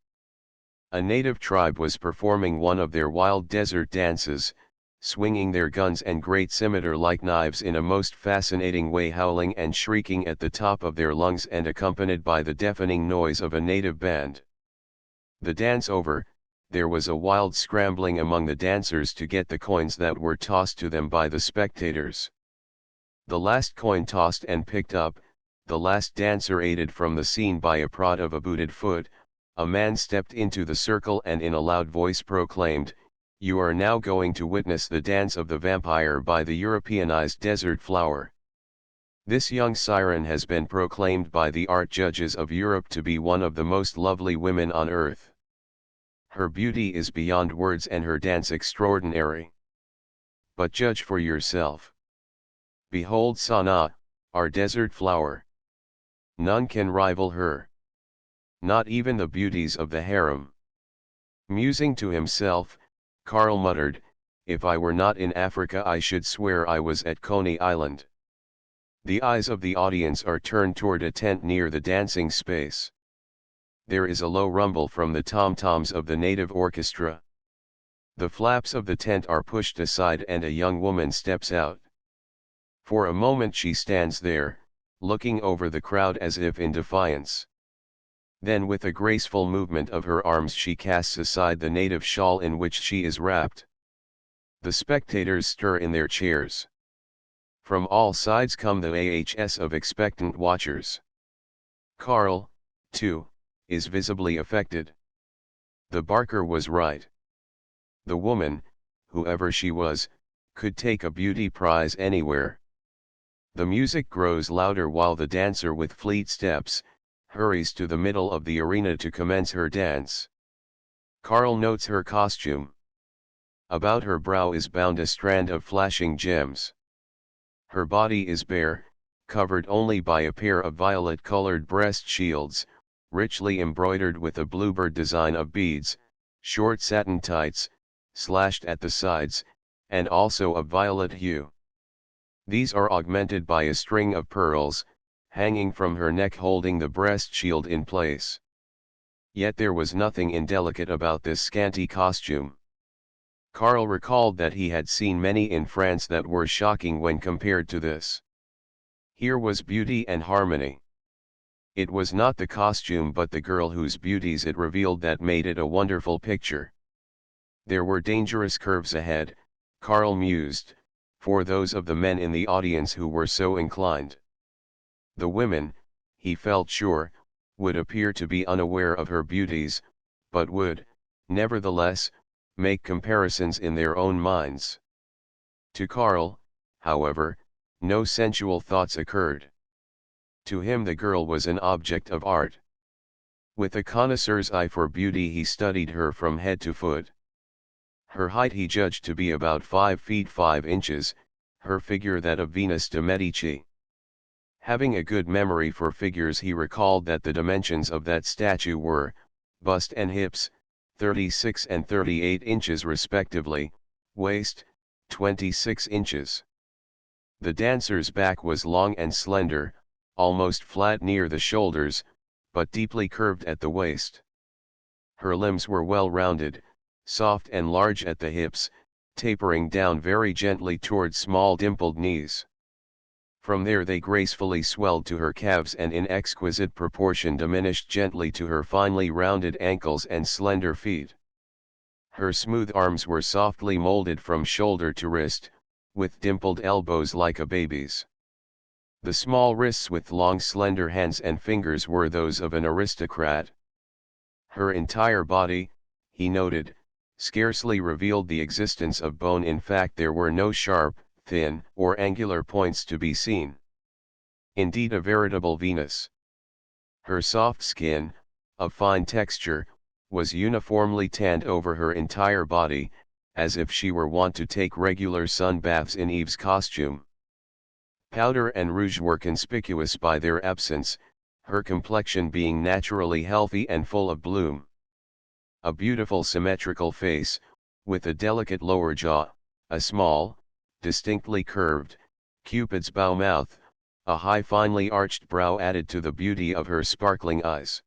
A native tribe was performing one of their wild desert dances, swinging their guns and great scimitar-like knives in a most fascinating way, howling and shrieking at the top of their lungs and accompanied by the deafening noise of a native band. The dance over, there was a wild scrambling among the dancers to get the coins that were tossed to them by the spectators. The last coin tossed and picked up, the last dancer aided from the scene by a prod of a booted foot, a man stepped into the circle and in a loud voice proclaimed, "You are now going to witness the dance of the vampire by the Europeanized desert flower. This young siren has been proclaimed by the art judges of Europe to be one of the most lovely women on earth. Her beauty is beyond words and her dance extraordinary. But judge for yourself. Behold Sana, our desert flower. None can rival her. Not even the beauties of the harem." Musing to himself, Karl muttered, "If I were not in Africa I should swear I was at Coney Island." The eyes of the audience are turned toward a tent near the dancing space. There is a low rumble from the tom-toms of the native orchestra. The flaps of the tent are pushed aside and a young woman steps out. For a moment she stands there, looking over the crowd as if in defiance. Then with a graceful movement of her arms she casts aside the native shawl in which she is wrapped. The spectators stir in their chairs. From all sides come the ahs of expectant watchers. Karl, too, is visibly affected. The barker was right. The woman, whoever she was, could take a beauty prize anywhere. The music grows louder while the dancer with fleet steps hurries to the middle of the arena to commence her dance. Karl notes her costume. About her brow is bound a strand of flashing gems. Her body is bare, covered only by a pair of violet-colored breast shields, richly embroidered with a bluebird design of beads, short satin tights, slashed at the sides, and also of violet hue. These are augmented by a string of pearls, hanging from her neck holding the breast shield in place. Yet there was nothing indelicate about this scanty costume. Karl recalled that he had seen many in France that were shocking when compared to this. Here was beauty and harmony. It was not the costume but the girl whose beauties it revealed that made it a wonderful picture. There were dangerous curves ahead, Karl mused, for those of the men in the audience who were so inclined. The women, he felt sure, would appear to be unaware of her beauties, but would, nevertheless, make comparisons in their own minds. To Karl, however, no sensual thoughts occurred. To him the girl was an object of art. With a connoisseur's eye for beauty he studied her from head to foot. Her height he judged to be about 5 feet 5 inches, her figure that of Venus de Medici. Having a good memory for figures he recalled that the dimensions of that statue were, bust and hips, 36 and 38 inches respectively, waist, 26 inches. The dancer's back was long and slender, almost flat near the shoulders, but deeply curved at the waist. Her limbs were well rounded, soft and large at the hips, tapering down very gently toward small dimpled knees. From there they gracefully swelled to her calves and in exquisite proportion diminished gently to her finely rounded ankles and slender feet. Her smooth arms were softly molded from shoulder to wrist, with dimpled elbows like a baby's. The small wrists with long slender hands and fingers were those of an aristocrat. Her entire body, he noted, scarcely revealed the existence of bone. In fact, there were no sharp, thin, or angular points to be seen. Indeed, a veritable Venus. Her soft skin, of fine texture, was uniformly tanned over her entire body, as if she were wont to take regular sun baths in Eve's costume. Powder and rouge were conspicuous by their absence, her complexion being naturally healthy and full of bloom. A beautiful symmetrical face, with a delicate lower jaw, a small, distinctly curved, Cupid's bow mouth, A high finely arched brow added to the beauty of her sparkling eyes.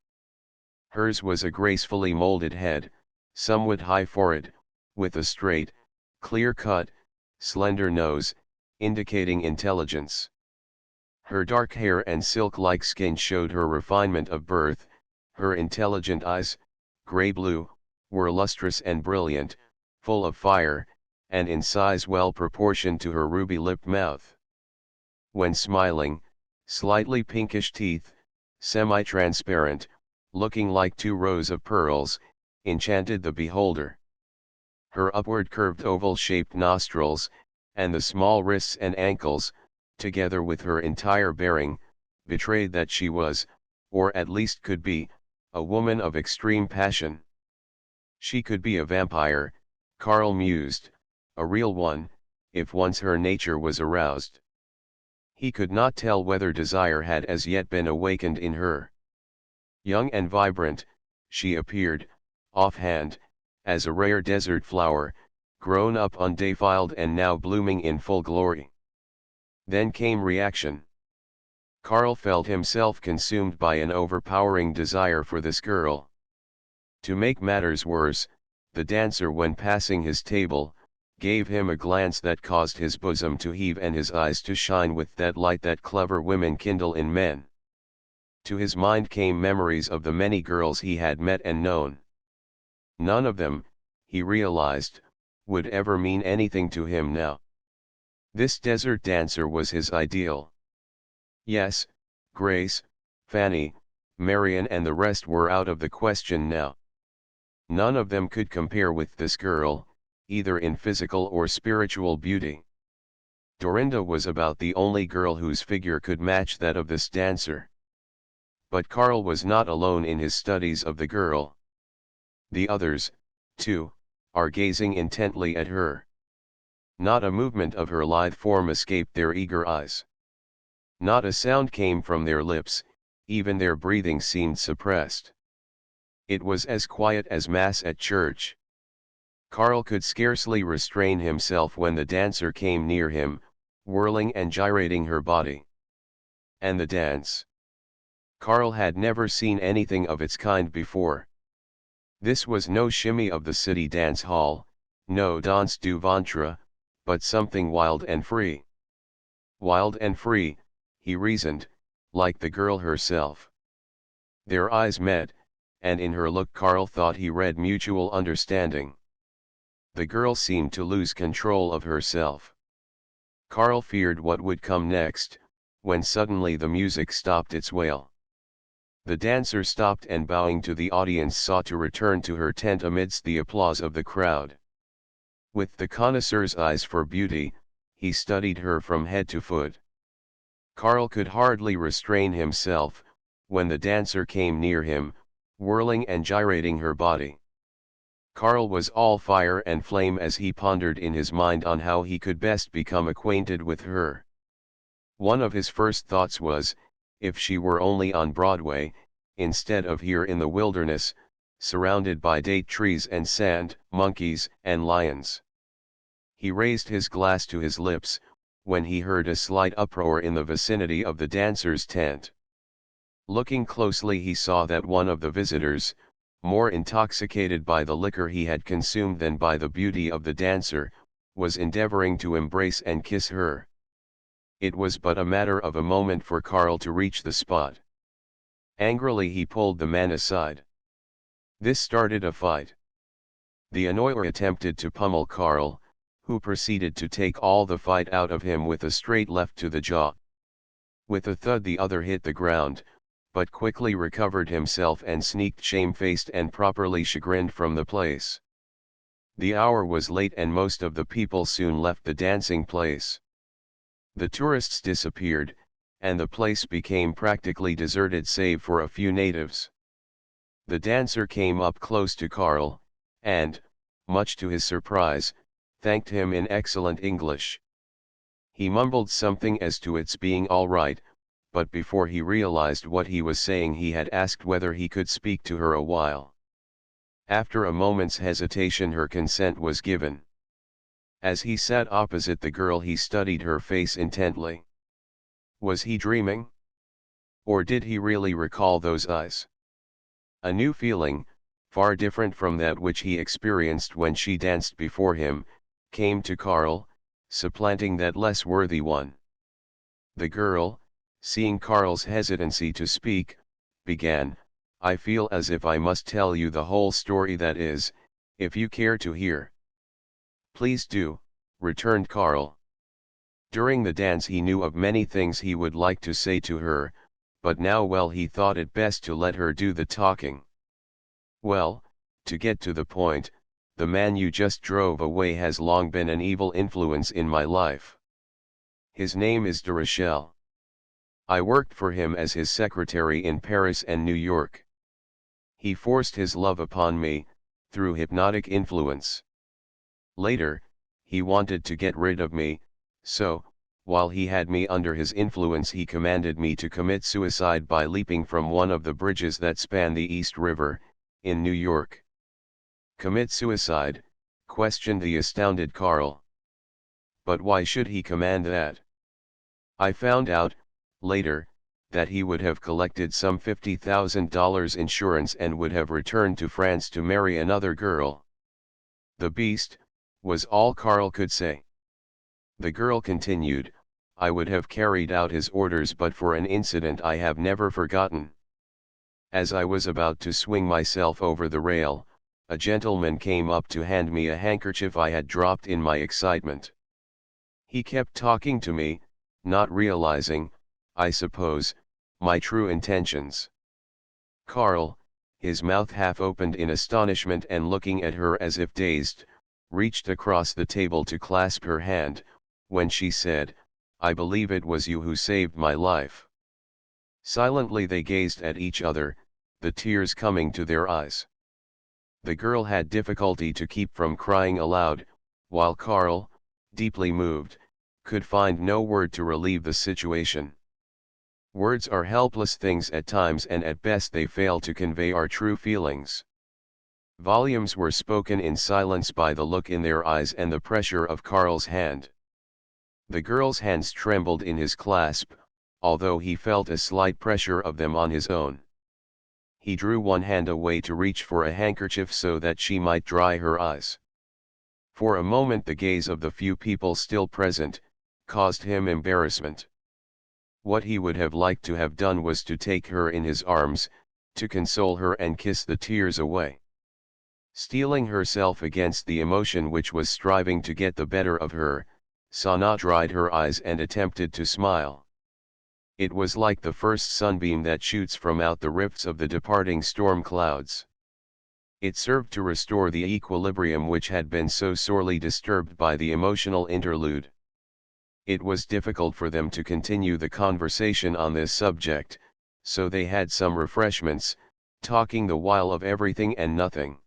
Hers was a gracefully molded head, somewhat high forehead, with a straight, clear-cut, slender nose, indicating intelligence. Her dark hair and silk-like skin showed her refinement of birth. Her intelligent eyes, gray-blue, were lustrous and brilliant, full of fire, and in size well proportioned to her ruby-lipped mouth. When smiling, slightly pinkish teeth, semi-transparent, looking like 2 rows of pearls, enchanted the beholder. Her upward curved oval-shaped nostrils, and the small wrists and ankles, together with her entire bearing, betrayed that she was, or at least could be, a woman of extreme passion. She could be a vampire, Karl mused, a real one, if once her nature was aroused. He could not tell whether desire had as yet been awakened in her. Young and vibrant, she appeared, offhand, as a rare desert flower, grown up undefiled and now blooming in full glory. Then came reaction. Karl felt himself consumed by an overpowering desire for this girl. To make matters worse, the dancer, when passing his table, gave him a glance that caused his bosom to heave and his eyes to shine with that light that clever women kindle in men. To his mind came memories of the many girls he had met and known. None of them, he realized, would ever mean anything to him now. This desert dancer was his ideal. Yes, Grace, Fanny, Marian and the rest were out of the question now. None of them could compare with this girl, either in physical or spiritual beauty. Dorinda was about the only girl whose figure could match that of this dancer. But Karl was not alone in his studies of the girl. The others, too, are gazing intently at her. Not a movement of her lithe form escaped their eager eyes. Not a sound came from their lips, even their breathing seemed suppressed. It was as quiet as Mass at church. Karl could scarcely restrain himself when the dancer came near him, whirling and gyrating her body. And the dance. Karl had never seen anything of its kind before. This was no shimmy of the city dance hall, no danse du ventre, but something wild and free. Wild and free, he reasoned, like the girl herself. Their eyes met, and in her look Karl thought he read mutual understanding. The girl seemed to lose control of herself. Karl feared what would come next, when suddenly the music stopped its wail. The dancer stopped and bowing to the audience sought to return to her tent amidst the applause of the crowd. With the connoisseur's eyes for beauty, he studied her from head to foot. Karl could hardly restrain himself, when the dancer came near him, whirling and gyrating her body. Karl was all fire and flame as he pondered in his mind on how he could best become acquainted with her. One of his first thoughts was, if she were only on Broadway, instead of here in the wilderness, surrounded by date trees and sand, monkeys and lions. He raised his glass to his lips, when he heard a slight uproar in the vicinity of the dancer's tent. Looking closely he saw that one of the visitors, more intoxicated by the liquor he had consumed than by the beauty of the dancer, was endeavoring to embrace and kiss her. It was but a matter of a moment for Karl to reach the spot. Angrily he pulled the man aside. This started a fight. The annoyer attempted to pummel Karl, who proceeded to take all the fight out of him with a straight left to the jaw. With a thud the other hit the ground, but quickly recovered himself and sneaked shamefaced and properly chagrined from the place. The hour was late and most of the people soon left the dancing place. The tourists disappeared, and the place became practically deserted save for a few natives. The dancer came up close to Karl, and, much to his surprise, thanked him in excellent English. He mumbled something as to its being all right, but before he realized what he was saying he had asked whether he could speak to her a while. After a moment's hesitation her consent was given. As he sat opposite the girl he studied her face intently. Was he dreaming? Or did he really recall those eyes? A new feeling, far different from that which he experienced when she danced before him, came to Karl, supplanting that less worthy one. The girl, seeing Karl's hesitancy to speak, began, "I feel as if I must tell you the whole story, that is, if you care to hear." "Please do," returned Karl. During the dance he knew of many things he would like to say to her, but now he thought it best to let her do the talking. "Well, to get to the point, the man you just drove away has long been an evil influence in my life. His name is de Rochelle. I worked for him as his secretary in Paris and New York. He forced his love upon me, through hypnotic influence. Later, he wanted to get rid of me, so, while he had me under his influence, he commanded me to commit suicide by leaping from one of the bridges that span the East River, in New York." "Commit suicide?" questioned the astounded Karl. "But why should he command that?" "I found out, later, that he would have collected some $50,000 insurance and would have returned to France to marry another girl." "The beast," was all Karl could say. The girl continued, "I would have carried out his orders but for an incident I have never forgotten. As I was about to swing myself over the rail, a gentleman came up to hand me a handkerchief I had dropped in my excitement. He kept talking to me, not realizing, I suppose, my true intentions." Karl, his mouth half opened in astonishment and looking at her as if dazed, reached across the table to clasp her hand, when she said, "I believe it was you who saved my life." Silently they gazed at each other, the tears coming to their eyes. The girl had difficulty to keep from crying aloud, while Karl, deeply moved, could find no word to relieve the situation. Words are helpless things at times, and at best they fail to convey our true feelings. Volumes were spoken in silence by the look in their eyes and the pressure of Karl's hand. The girl's hands trembled in his clasp, although he felt a slight pressure of them on his own. He drew one hand away to reach for a handkerchief so that she might dry her eyes. For a moment the gaze of the few people still present caused him embarrassment. What he would have liked to have done was to take her in his arms, to console her and kiss the tears away. Steeling herself against the emotion which was striving to get the better of her, Sana dried her eyes and attempted to smile. It was like the first sunbeam that shoots from out the rifts of the departing storm clouds. It served to restore the equilibrium which had been so sorely disturbed by the emotional interlude. It was difficult for them to continue the conversation on this subject, so they had some refreshments, talking the while of everything and nothing.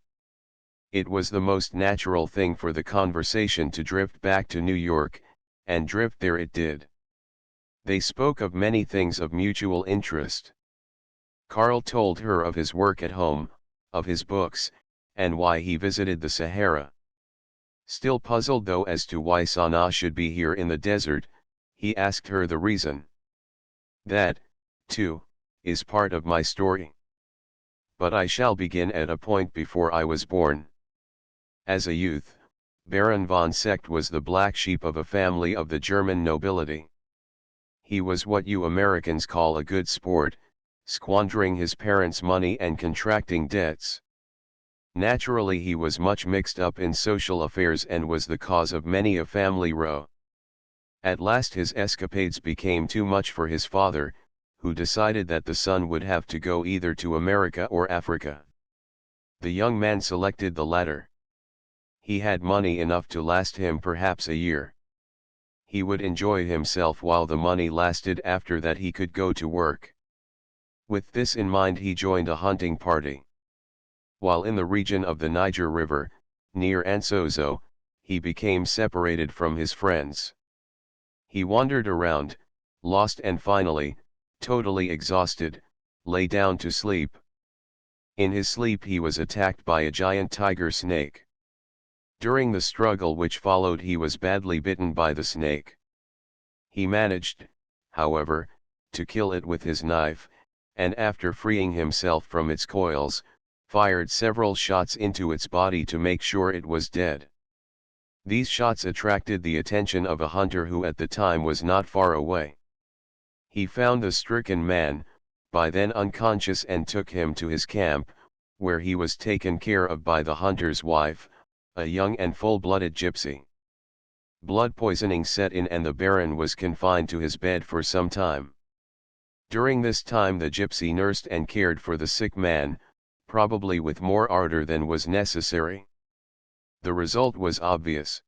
It was the most natural thing for the conversation to drift back to New York, and drift there it did. They spoke of many things of mutual interest. Karl told her of his work at home, of his books, and why he visited the Sahara. Still puzzled though as to why Sana should be here in the desert, he asked her the reason. "That, too, is part of my story. But I shall begin at a point before I was born. As a youth, Baron von Secht was the black sheep of a family of the German nobility. He was what you Americans call a good sport, squandering his parents' money and contracting debts. Naturally he was much mixed up in social affairs and was the cause of many a family row. At last his escapades became too much for his father, who decided that the son would have to go either to America or Africa. The young man selected the latter. He had money enough to last him perhaps a year. He would enjoy himself while the money lasted. After that he could go to work. With this in mind he joined a hunting party. While in the region of the Niger River, near Ansozo, he became separated from his friends. He wandered around, lost, and finally, totally exhausted, lay down to sleep. In his sleep he was attacked by a giant tiger snake. During the struggle which followed he was badly bitten by the snake. He managed, however, to kill it with his knife, and after freeing himself from its coils, fired several shots into its body to make sure it was dead. These shots attracted the attention of a hunter who at the time was not far away. He found the stricken man, by then unconscious, and took him to his camp, where he was taken care of by the hunter's wife, a young and full-blooded gypsy. Blood poisoning set in and the Baron was confined to his bed for some time. During this time the gypsy nursed and cared for the sick man, probably with more ardor than was necessary. The result was obvious.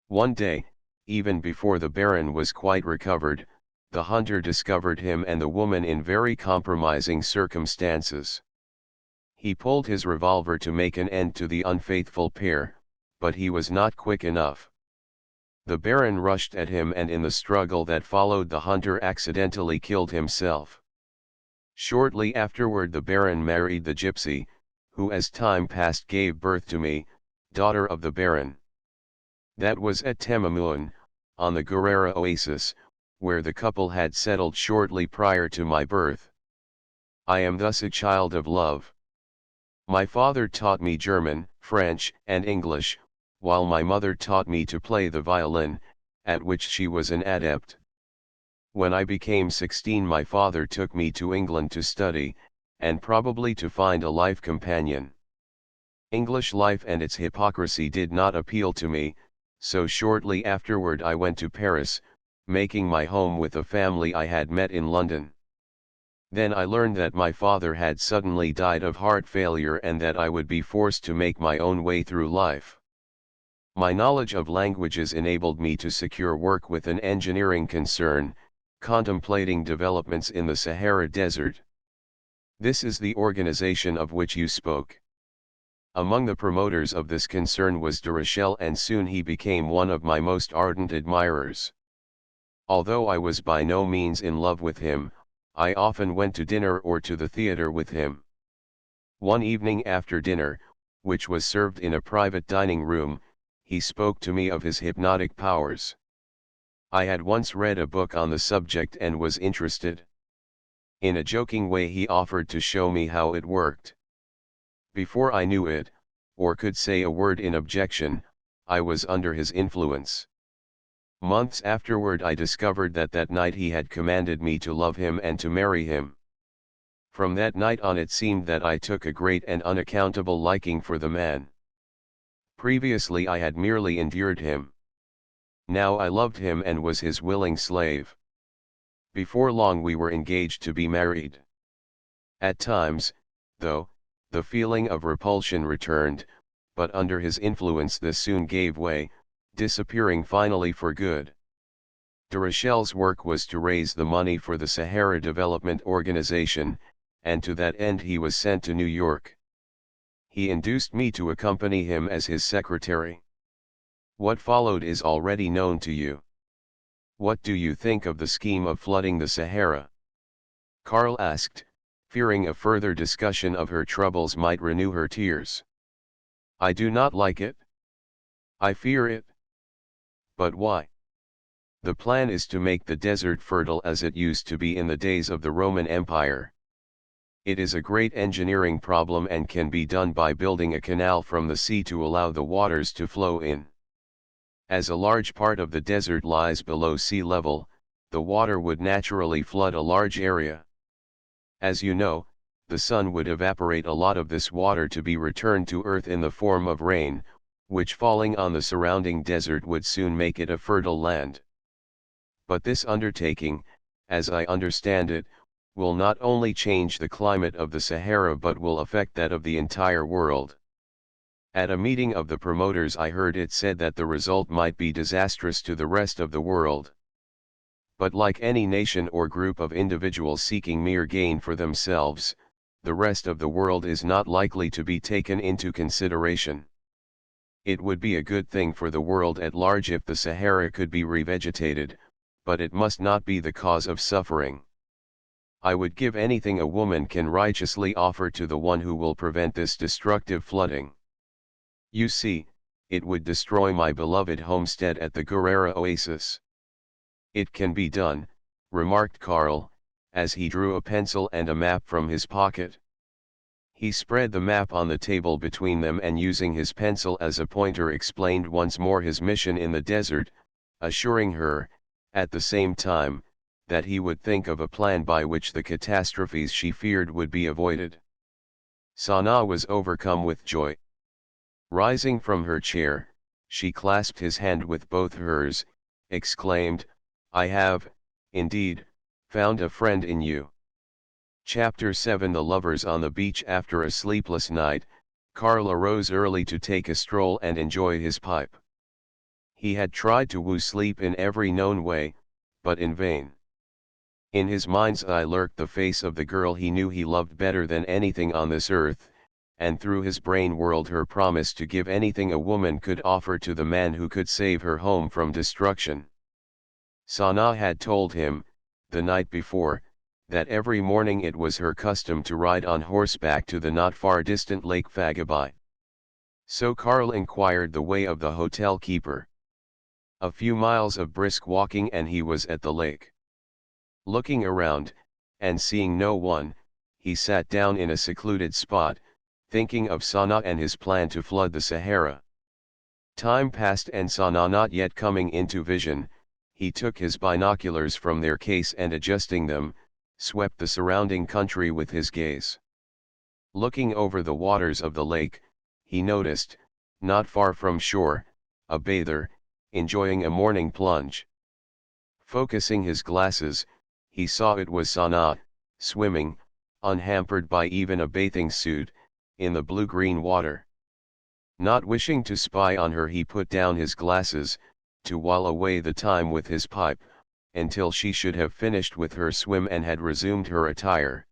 One day, even before the Baron was quite recovered, the hunter discovered him and the woman in very compromising circumstances. He pulled his revolver to make an end to the unfaithful pair, but he was not quick enough. The Baron rushed at him, and in the struggle that followed the hunter accidentally killed himself. Shortly afterward the Baron married the gypsy, who as time passed gave birth to me, daughter of the Baron. That was at Temamuan, on the Guerrera Oasis, where the couple had settled shortly prior to my birth. I am thus a child of love. My father taught me German, French, and English, while my mother taught me to play the violin, at which she was an adept. When I became 16 my father took me to England to study, and probably to find a life companion. English life and its hypocrisy did not appeal to me, so shortly afterward I went to Paris, making my home with a family I had met in London. Then I learned that my father had suddenly died of heart failure and that I would be forced to make my own way through life. My knowledge of languages enabled me to secure work with an engineering concern, contemplating developments in the Sahara Desert. This is the organization of which you spoke. Among the promoters of this concern was de Rochelle, and soon he became one of my most ardent admirers. Although I was by no means in love with him, I often went to dinner or to the theater with him. One evening after dinner, which was served in a private dining room, he spoke to me of his hypnotic powers. I had once read a book on the subject and was interested. In a joking way he offered to show me how it worked. Before I knew it, or could say a word in objection, I was under his influence. Months afterward I discovered that that night he had commanded me to love him and to marry him. From that night on it seemed that I took a great and unaccountable liking for the man. Previously I had merely endured him. Now I loved him and was his willing slave. Before long we were engaged to be married. At times, though, the feeling of repulsion returned, but under his influence this soon gave way, disappearing finally for good. De Rochelle's work was to raise the money for the Sahara Development Organization, and to that end he was sent to New York. He induced me to accompany him as his secretary. What followed is already known to you. What do you think of the scheme of flooding the Sahara? Karl asked, fearing a further discussion of her troubles might renew her tears. I do not like it. I fear it. But why? The plan is to make the desert fertile as it used to be in the days of the Roman Empire. It is a great engineering problem and can be done by building a canal from the sea to allow the waters to flow in. As a large part of the desert lies below sea level, the water would naturally flood a large area. As you know, the sun would evaporate a lot of this water to be returned to earth in the form of rain, which falling on the surrounding desert would soon make it a fertile land. But this undertaking, as I understand it, will not only change the climate of the Sahara but will affect that of the entire world. At a meeting of the promoters I heard it said that the result might be disastrous to the rest of the world. But like any nation or group of individuals seeking mere gain for themselves, the rest of the world is not likely to be taken into consideration. It would be a good thing for the world at large if the Sahara could be revegetated, but it must not be the cause of suffering. I would give anything a woman can righteously offer to the one who will prevent this destructive flooding. You see, it would destroy my beloved homestead at the Guerrera Oasis. It can be done, remarked Karl, as he drew a pencil and a map from his pocket. He spread the map on the table between them and using his pencil as a pointer explained once more his mission in the desert, assuring her, at the same time, that he would think of a plan by which the catastrophes she feared would be avoided. Sanaa was overcome with joy. Rising from her chair, she clasped his hand with both hers, exclaimed, "I have, indeed, found a friend in you." Chapter 7 The lovers on the beach. After a sleepless night, Karl arose early to take a stroll and enjoy his pipe. He had tried to woo sleep in every known way, but in vain. In his mind's eye lurked the face of the girl he knew he loved better than anything on this earth, and through his brain whirled her promise to give anything a woman could offer to the man who could save her home from destruction. Sanaa had told him, the night before, that every morning it was her custom to ride on horseback to the not far distant Lake Fagabai. So Karl inquired the way of the hotel keeper. A few miles of brisk walking and he was at the lake. Looking around, and seeing no one, he sat down in a secluded spot, thinking of Sanaa and his plan to flood the Sahara. Time passed and Sanaa not yet coming into vision, he took his binoculars from their case and adjusting them, swept the surrounding country with his gaze. Looking over the waters of the lake, he noticed, not far from shore, a bather, enjoying a morning plunge. Focusing his glasses, he saw it was Sanaa, swimming, unhampered by even a bathing suit, in the blue-green water. Not wishing to spy on her, he put down his glasses, to while away the time with his pipe, until she should have finished with her swim and had resumed her attire.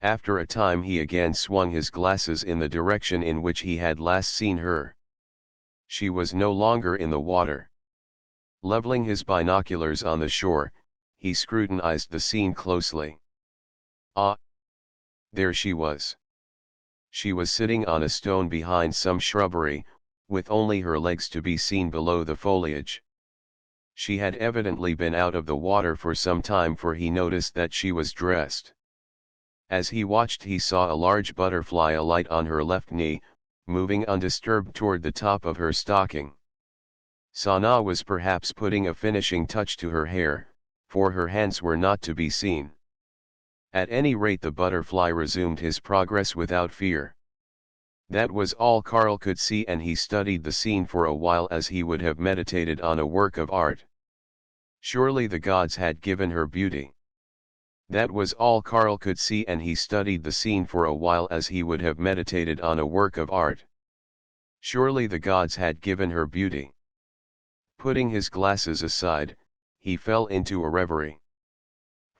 After a time he again swung his glasses in the direction in which he had last seen her. She was no longer in the water. Leveling his binoculars on the shore, he scrutinized the scene closely. Ah! There she was. She was sitting on a stone behind some shrubbery, with only her legs to be seen below the foliage. She had evidently been out of the water for some time, for he noticed that she was dressed. As he watched he saw a large butterfly alight on her left knee, moving undisturbed toward the top of her stocking. Sanaa was perhaps putting a finishing touch to her hair, for her hands were not to be seen. At any rate the butterfly resumed his progress without fear. That was all Karl could see, and he studied the scene for a while as he would have meditated on a work of art. Surely the gods had given her beauty. That was all Karl could see, and he studied the scene for a while as he would have meditated on a work of art. Surely the gods had given her beauty. Putting his glasses aside, he fell into a reverie.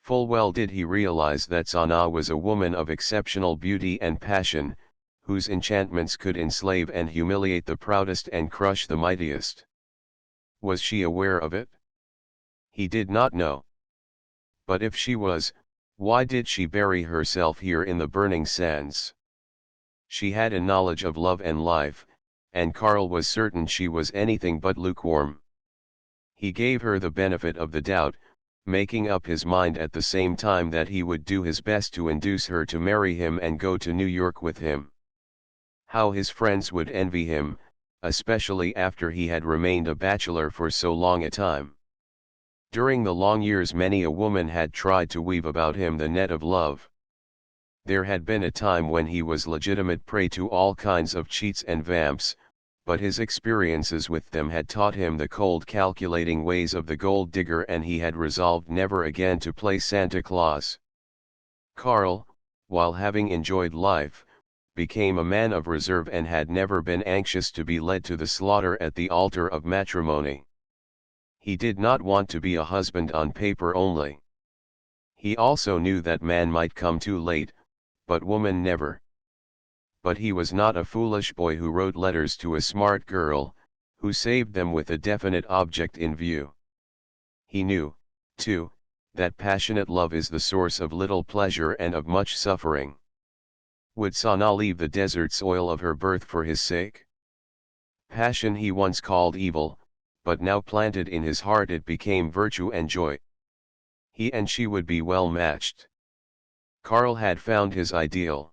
Full well did he realize that Sanaa was a woman of exceptional beauty and passion, whose enchantments could enslave and humiliate the proudest and crush the mightiest. Was she aware of it? He did not know. But if she was, why did she bury herself here in the burning sands? She had a knowledge of love and life, and Karl was certain she was anything but lukewarm. He gave her the benefit of the doubt, making up his mind at the same time that he would do his best to induce her to marry him and go to New York with him. How his friends would envy him, especially after he had remained a bachelor for so long a time. During the long years many a woman had tried to weave about him the net of love. There had been a time when he was legitimate prey to all kinds of cheats and vamps, but his experiences with them had taught him the cold calculating ways of the gold digger, and he had resolved never again to play Santa Claus. Karl, while having enjoyed life, became a man of reserve and had never been anxious to be led to the slaughter at the altar of matrimony. He did not want to be a husband on paper only. He also knew that man might come too late, but woman never. But he was not a foolish boy who wrote letters to a smart girl, who saved them with a definite object in view. He knew, too, that passionate love is the source of little pleasure and of much suffering. Would Sanaa leave the desert soil of her birth for his sake? Passion he once called evil, but now planted in his heart it became virtue and joy. He and she would be well matched. Karl had found his ideal.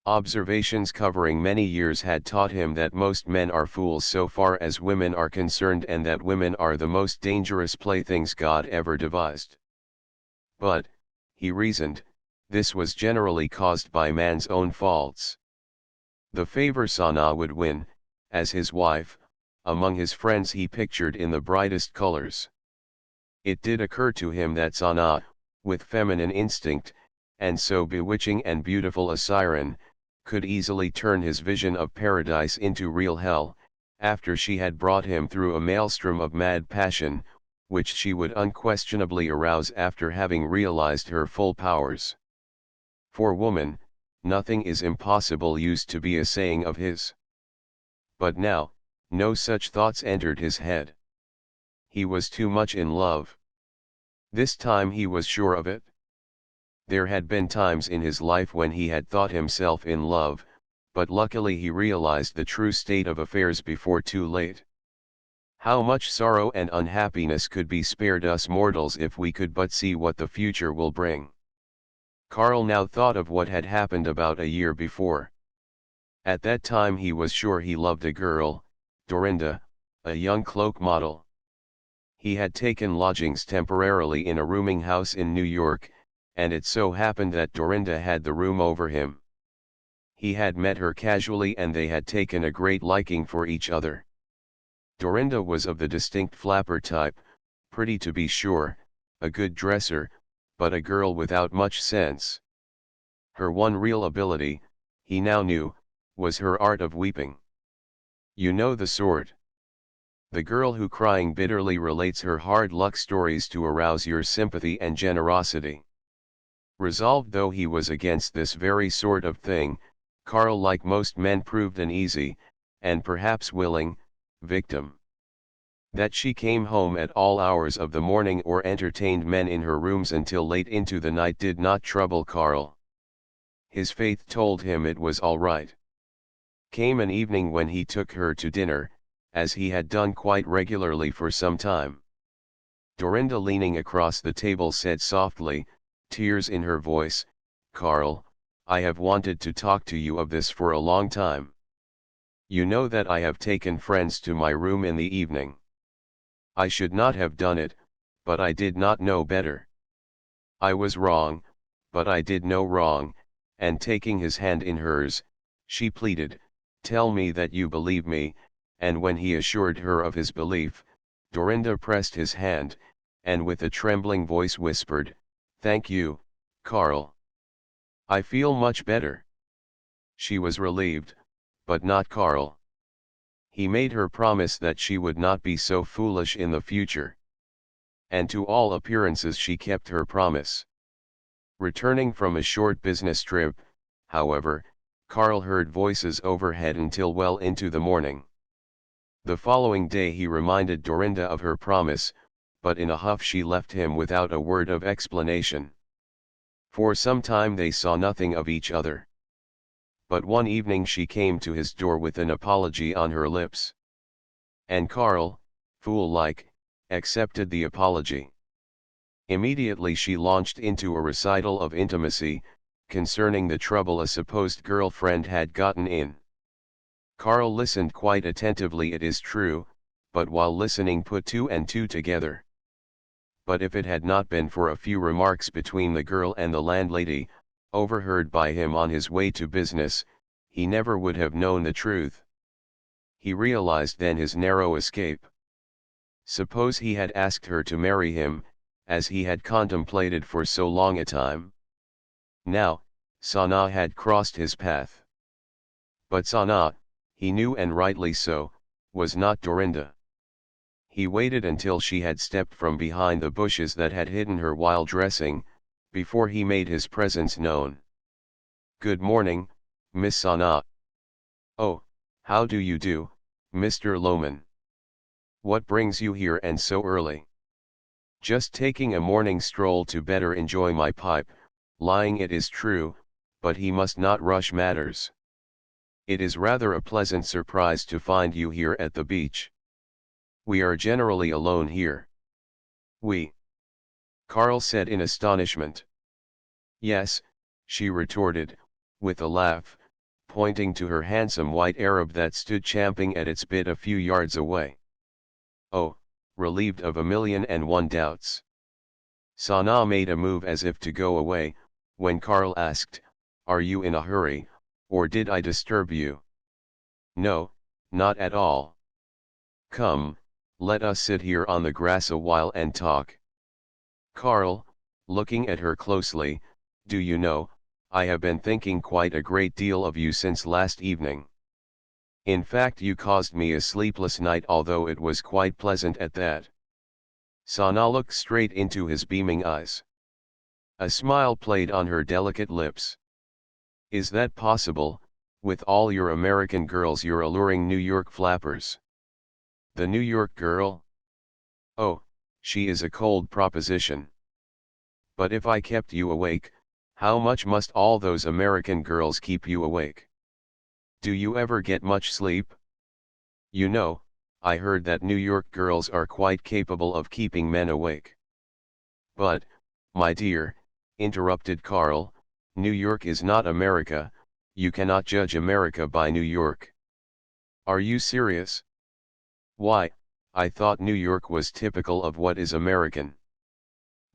Observations covering many years had taught him that most men are fools so far as women are concerned, and that women are the most dangerous playthings God ever devised. But, he reasoned, this was generally caused by man's own faults. The favor Sanaa would win, as his wife, among his friends he pictured in the brightest colors. It did occur to him that Sanaa, with feminine instinct, and so bewitching and beautiful a siren, could easily turn his vision of paradise into real hell, after she had brought him through a maelstrom of mad passion, which she would unquestionably arouse after having realized her full powers. For woman, nothing is impossible used to be a saying of his. But now, no such thoughts entered his head. He was too much in love. This time he was sure of it. There had been times in his life when he had thought himself in love, but luckily he realized the true state of affairs before too late. How much sorrow and unhappiness could be spared us mortals if we could but see what the future will bring. Karl now thought of what had happened about a year before. At that time he was sure he loved a girl, Dorinda, a young cloak model. He had taken lodgings temporarily in a rooming house in New York, and it so happened that Dorinda had the room over him. He had met her casually and they had taken a great liking for each other. Dorinda was of the distinct flapper type, pretty to be sure, a good dresser, but a girl without much sense. Her one real ability, he now knew, was her art of weeping. You know the sort. The girl who crying bitterly relates her hard luck stories to arouse your sympathy and generosity. Resolved though he was against this very sort of thing, Karl, like most men, proved an easy, and perhaps willing, victim. That she came home at all hours of the morning or entertained men in her rooms until late into the night did not trouble Karl. His faith told him it was all right. Came an evening when he took her to dinner, as he had done quite regularly for some time. Dorinda, leaning across the table, said softly, tears in her voice, "Karl, I have wanted to talk to you of this for a long time. You know that I have taken friends to my room in the evening. I should not have done it, but I did not know better. I was wrong, but I did know wrong," and taking his hand in hers, she pleaded, "Tell me that you believe me," and when he assured her of his belief, Dorinda pressed his hand, and with a trembling voice whispered, "Thank you, Karl. I feel much better." She was relieved, but not Karl. He made her promise that she would not be so foolish in the future. And to all appearances she kept her promise. Returning from a short business trip, however, Karl heard voices overhead until well into the morning. The following day he reminded Dorinda of her promise, but in a huff she left him without a word of explanation. For some time they saw nothing of each other. But one evening she came to his door with an apology on her lips. And Karl, fool-like, accepted the apology. Immediately she launched into a recital of intimacy, concerning the trouble a supposed girlfriend had gotten in. Karl listened quite attentively, it is true, but while listening put two and two together. But if it had not been for a few remarks between the girl and the landlady, overheard by him on his way to business, he never would have known the truth. He realized then his narrow escape. Suppose he had asked her to marry him, as he had contemplated for so long a time. Now, Sanaa had crossed his path. But Sanaa, he knew, and rightly so, was not Dorinda. He waited until she had stepped from behind the bushes that had hidden her while dressing, before he made his presence known. "Good morning, Miss Sanaa." "Oh, how do you do, Mr. Lohman? What brings you here and so early?" "Just taking a morning stroll to better enjoy my pipe, lying it is true, but he must not rush matters. It is rather a pleasant surprise to find you here at the beach. We are generally alone here." "We Carl said in astonishment. Yes, she retorted, with a laugh, pointing to her handsome white Arab that stood champing at its bit a few yards away. Oh, relieved of 1,000,001 doubts. Sana made a move as if to go away, when Carl asked, "Are you in a hurry, or did I disturb you?" "No, not at all. Come, let us sit here on the grass a while and talk." Carl, looking at her closely, "Do you know, I have been thinking quite a great deal of you since last evening. In fact, you caused me a sleepless night, although it was quite pleasant at that." Sana looked straight into his beaming eyes. A smile played on her delicate lips. "Is that possible, with all your American girls, your alluring New York flappers?" "The New York girl? Oh, she is a cold proposition. But if I kept you awake, how much must all those American girls keep you awake? Do you ever get much sleep? You know, I heard that New York girls are quite capable of keeping men awake." "But, my dear," interrupted Carl, "New York is not America, you cannot judge America by New York." "Are you serious? Why, I thought New York was typical of what is American.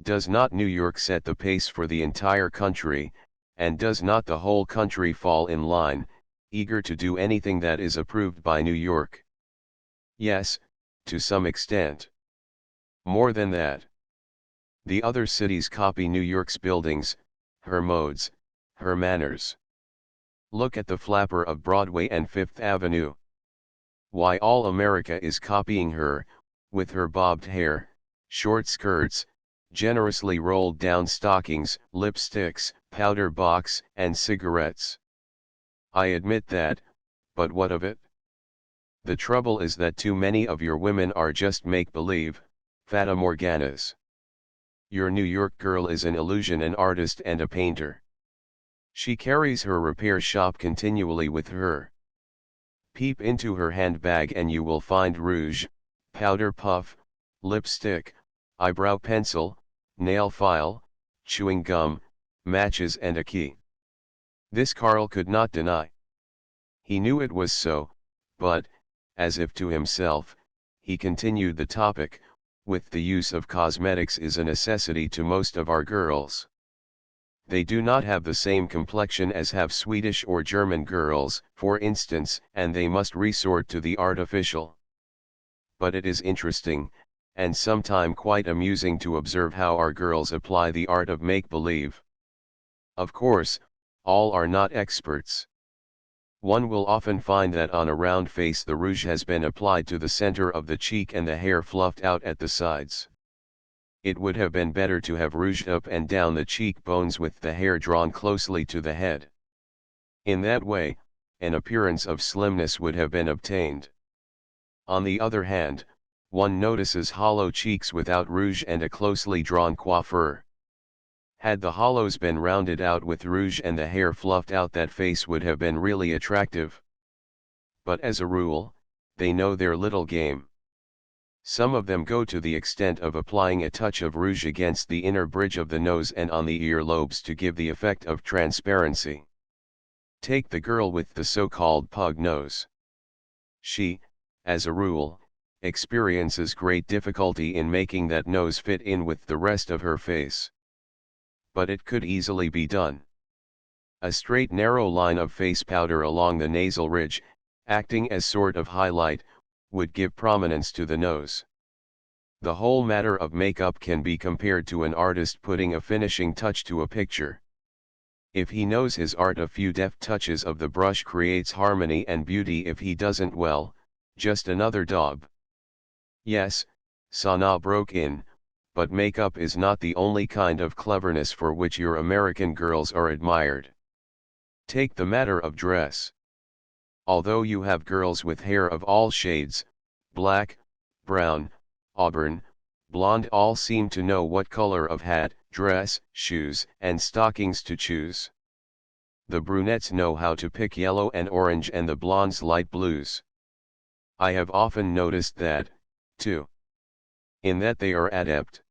Does not New York set the pace for the entire country, and does not the whole country fall in line, eager to do anything that is approved by New York?" "Yes, to some extent. More than that. The other cities copy New York's buildings, her modes, her manners. Look at the flapper of Broadway and Fifth Avenue. Why, all America is copying her, with her bobbed hair, short skirts, generously rolled down stockings, lipsticks, powder box, and cigarettes. I admit that, but what of it? The trouble is that too many of your women are just make-believe, fata morganas. Your New York girl is an illusion, an artist and a painter. She carries her repair shop continually with her. Peep into her handbag and you will find rouge, powder puff, lipstick, eyebrow pencil, nail file, chewing gum, matches and a key." This Carl could not deny. He knew it was so, but, as if to himself, he continued the topic, "With the use of cosmetics is a necessity to most of our girls. They do not have the same complexion as have Swedish or German girls, for instance, and they must resort to the artificial. But it is interesting, and sometime quite amusing to observe how our girls apply the art of make-believe. Of course, all are not experts. One will often find that on a round face the rouge has been applied to the center of the cheek and the hair fluffed out at the sides. It would have been better to have rouged up and down the cheekbones with the hair drawn closely to the head. In that way, an appearance of slimness would have been obtained. On the other hand, one notices hollow cheeks without rouge and a closely drawn coiffure. Had the hollows been rounded out with rouge and the hair fluffed out, that face would have been really attractive. But as a rule, they know their little game. Some of them go to the extent of applying a touch of rouge against the inner bridge of the nose and on the ear lobes to give the effect of transparency. Take the girl with the so-called pug nose. She, as a rule, experiences great difficulty in making that nose fit in with the rest of her face. But it could easily be done. A straight narrow line of face powder along the nasal ridge, acting as sort of highlight, would give prominence to the nose. The whole matter of makeup can be compared to an artist putting a finishing touch to a picture. If he knows his art, a few deft touches of the brush creates harmony and beauty. If he doesn't, well, just another daub. Yes, Sana broke in, but makeup is not the only kind of cleverness for which your American girls are admired. Take the matter of dress. Although you have girls with hair of all shades, black, brown, auburn, blonde, all seem to know what color of hat, dress, shoes, and stockings to choose. The brunettes know how to pick yellow and orange, and the blondes light blues. I have often noticed that, too. In that they are adept.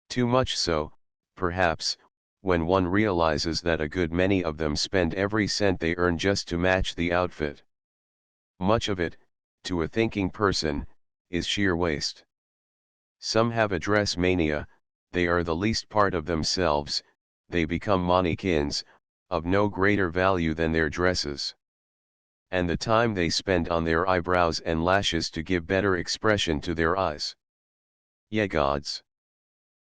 Too much so, perhaps, when one realizes that a good many of them spend every cent they earn just to match the outfit. Much of it, to a thinking person, is sheer waste. Some have a dress mania, they are the least part of themselves, they become mannequins, of no greater value than their dresses. And the time they spend on their eyebrows and lashes to give better expression to their eyes. Ye gods!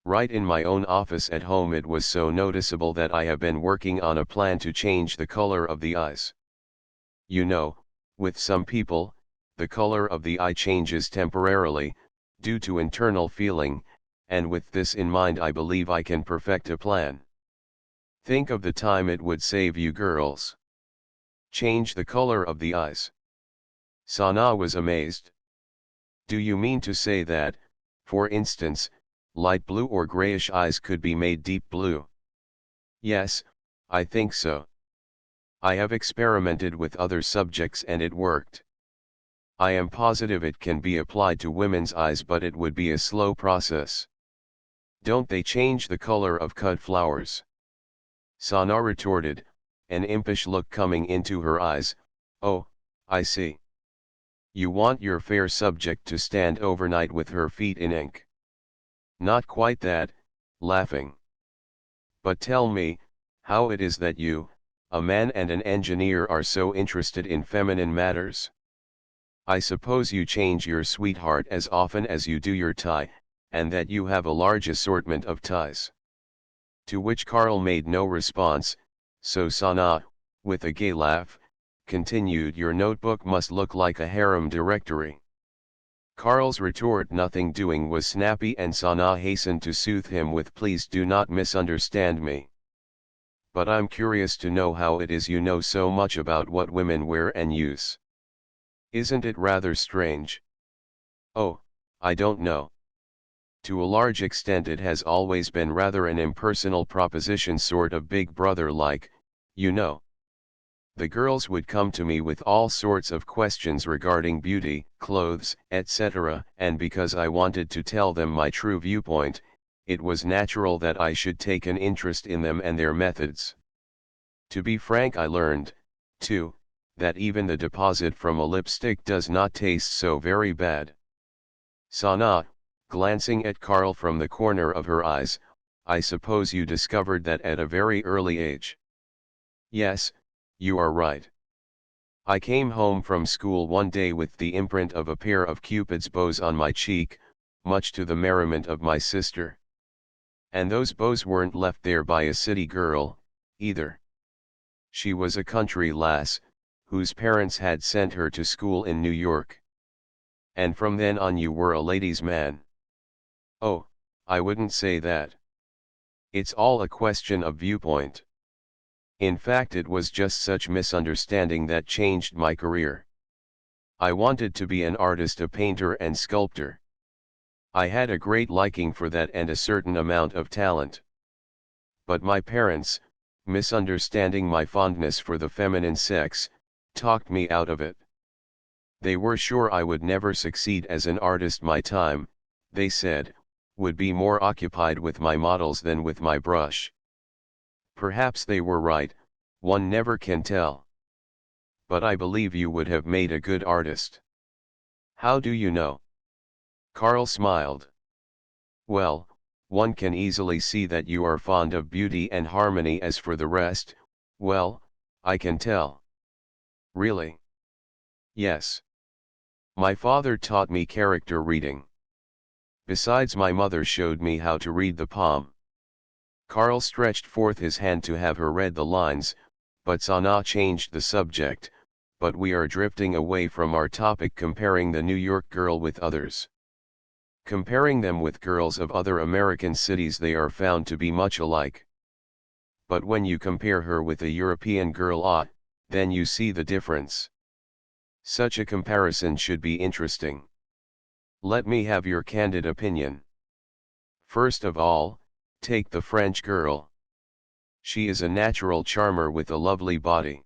Right in my own office at home it was so noticeable that I have been working on a plan to change the color of the eyes. You know, with some people, the color of the eye changes temporarily, due to internal feeling, and with this in mind I believe I can perfect a plan. Think of the time it would save you girls. Change the color of the eyes. Sana was amazed. Do you mean to say that, for instance, light blue or grayish eyes could be made deep blue? Yes, I think so. I have experimented with other subjects and it worked. I am positive it can be applied to women's eyes, but it would be a slow process. Don't they change the color of cut flowers? Sana retorted, an impish look coming into her eyes. Oh, I see. You want your fair subject to stand overnight with her feet in ink. Not quite that, laughing. But tell me, how it is that you, a man and an engineer, are so interested in feminine matters? I suppose you change your sweetheart as often as you do your tie, and that you have a large assortment of ties. To which Karl made no response, so Sana, with a gay laugh, continued, your notebook must look like a harem directory. Karl's retort, nothing doing, was snappy, and Sana hastened to soothe him with, please do not misunderstand me. But I'm curious to know how it is you know so much about what women wear and use. Isn't it rather strange? Oh, I don't know. To a large extent it has always been rather an impersonal proposition, sort of Big Brother like, you know. The girls would come to me with all sorts of questions regarding beauty, clothes, etc., and because I wanted to tell them my true viewpoint, it was natural that I should take an interest in them and their methods. To be frank, I learned, too, that even the deposit from a lipstick does not taste so very bad. Sana, glancing at Karl from the corner of her eyes, I suppose you discovered that at a very early age. Yes, you are right. I came home from school one day with the imprint of a pair of Cupid's bows on my cheek, much to the merriment of my sister. And those bows weren't left there by a city girl, either. She was a country lass, whose parents had sent her to school in New York. And from then on you were a ladies' man. Oh, I wouldn't say that. It's all a question of viewpoint. In fact, it was just such misunderstanding that changed my career. I wanted to be an artist, a painter and sculptor. I had a great liking for that and a certain amount of talent. But my parents, misunderstanding my fondness for the feminine sex, talked me out of it. They were sure I would never succeed as an artist. My time, they said, would be more occupied with my models than with my brush. Perhaps they were right, one never can tell. But I believe you would have made a good artist. How do you know? Karl smiled. Well, one can easily see that you are fond of beauty and harmony. As for the rest, well, I can tell. Really? Yes. My father taught me character reading. Besides, my mother showed me how to read the palm. Karl stretched forth his hand to have her read the lines, but Sana changed the subject. But we are drifting away from our topic, comparing the New York girl with others. Comparing them with girls of other American cities, they are found to be much alike. But when you compare her with a European girl, then you see the difference. Such a comparison should be interesting. Let me have your candid opinion. First of all, take the French girl. She is a natural charmer with a lovely body.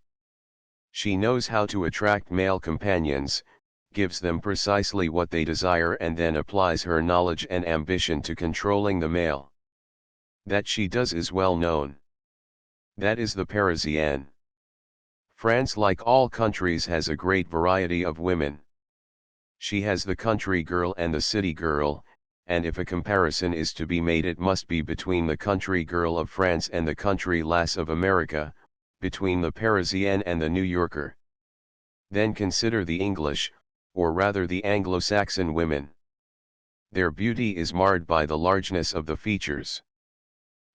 She knows how to attract male companions, gives them precisely what they desire, and then applies her knowledge and ambition to controlling the male. That she does is well known. That is the Parisienne. France, like all countries, has a great variety of women. She has the country girl and the city girl, and if a comparison is to be made, it must be between the country girl of France and the country lass of America, between the Parisienne and the New Yorker. Then consider the English, or rather the Anglo-Saxon women. Their beauty is marred by the largeness of the features.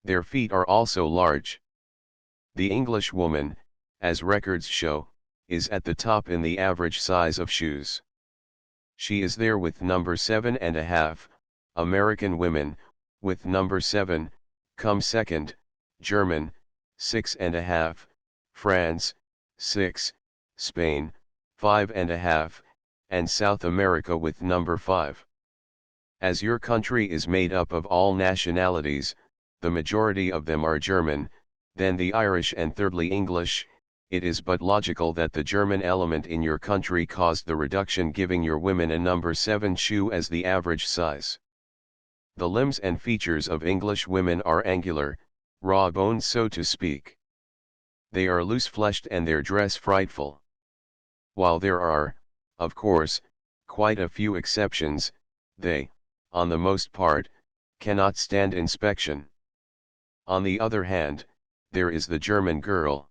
Their feet are also large. The English woman, as records show, is at the top in the average size of shoes. She is there with number 7.5, American women, with number 7, come second, German, 6.5, France, 6, Spain, 5.5, and South America with number 5. As your country is made up of all nationalities, the majority of them are German, then the Irish, and thirdly English, it is but logical that the German element in your country caused the reduction, giving your women a number 7 shoe as the average size. The limbs and features of English women are angular, raw boned so to speak. They are loose-fleshed and their dress frightful. While there are, of course, quite a few exceptions, they, on the most part, cannot stand inspection. On the other hand, there is the German girl.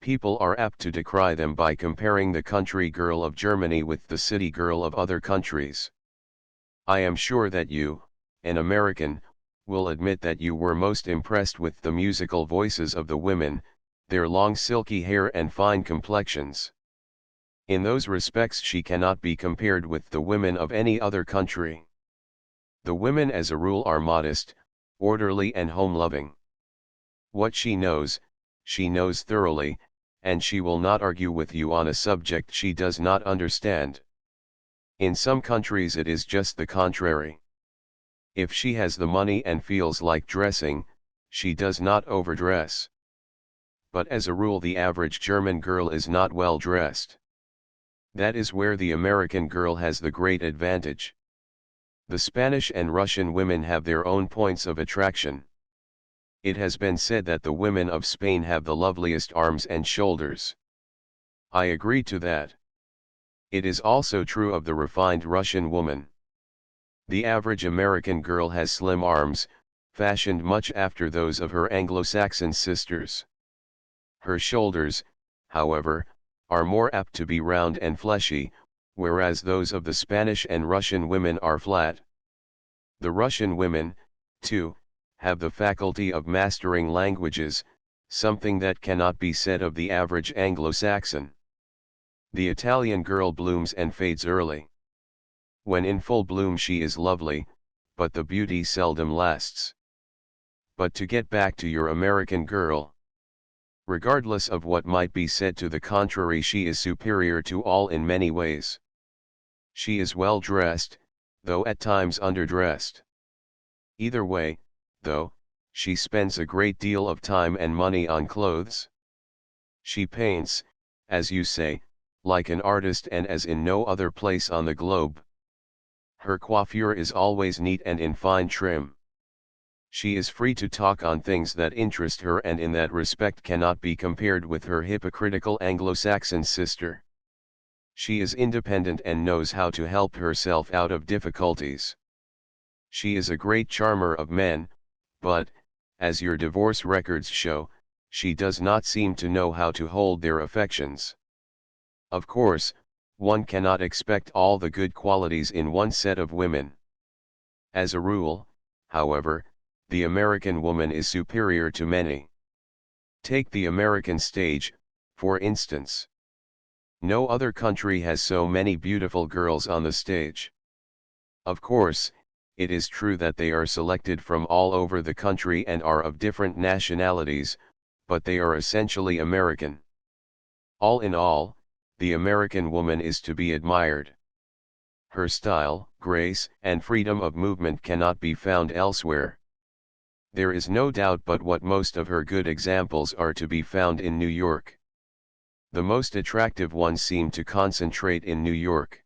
People are apt to decry them by comparing the country girl of Germany with the city girl of other countries. I am sure that you, an American, will admit that you were most impressed with the musical voices of the women, their long silky hair and fine complexions. In those respects she cannot be compared with the women of any other country. The women as a rule are modest, orderly and home-loving. What she knows thoroughly, and she will not argue with you on a subject she does not understand. In some countries it is just the contrary. If she has the money and feels like dressing, she does not overdress. But as a rule the average German girl is not well dressed. That is where the American girl has the great advantage. The Spanish and Russian women have their own points of attraction. It has been said that the women of Spain have the loveliest arms and shoulders. I agree to that. It is also true of the refined Russian woman. The average American girl has slim arms, fashioned much after those of her Anglo-Saxon sisters. Her shoulders, however, are more apt to be round and fleshy, whereas those of the Spanish and Russian women are flat. The Russian women, too, have the faculty of mastering languages, something that cannot be said of the average Anglo-Saxon. The Italian girl blooms and fades early. When in full bloom she is lovely, but the beauty seldom lasts. But to get back to your American girl. Regardless of what might be said to the contrary, she is superior to all in many ways. She is well dressed, though at times underdressed. Either way, though, she spends a great deal of time and money on clothes. She paints, as you say, like an artist and as in no other place on the globe. Her coiffure is always neat and in fine trim. She is free to talk on things that interest her and in that respect cannot be compared with her hypocritical Anglo-Saxon sister. She is independent and knows how to help herself out of difficulties. She is a great charmer of men, but, as your divorce records show, she does not seem to know how to hold their affections. Of course, one cannot expect all the good qualities in one set of women. As a rule, however, the American woman is superior to many. Take the American stage, for instance. No other country has so many beautiful girls on the stage. Of course, it is true that they are selected from all over the country and are of different nationalities, but they are essentially American. All in all, the American woman is to be admired. Her style, grace, and freedom of movement cannot be found elsewhere. There is no doubt but what most of her good examples are to be found in New York. The most attractive ones seem to concentrate in New York.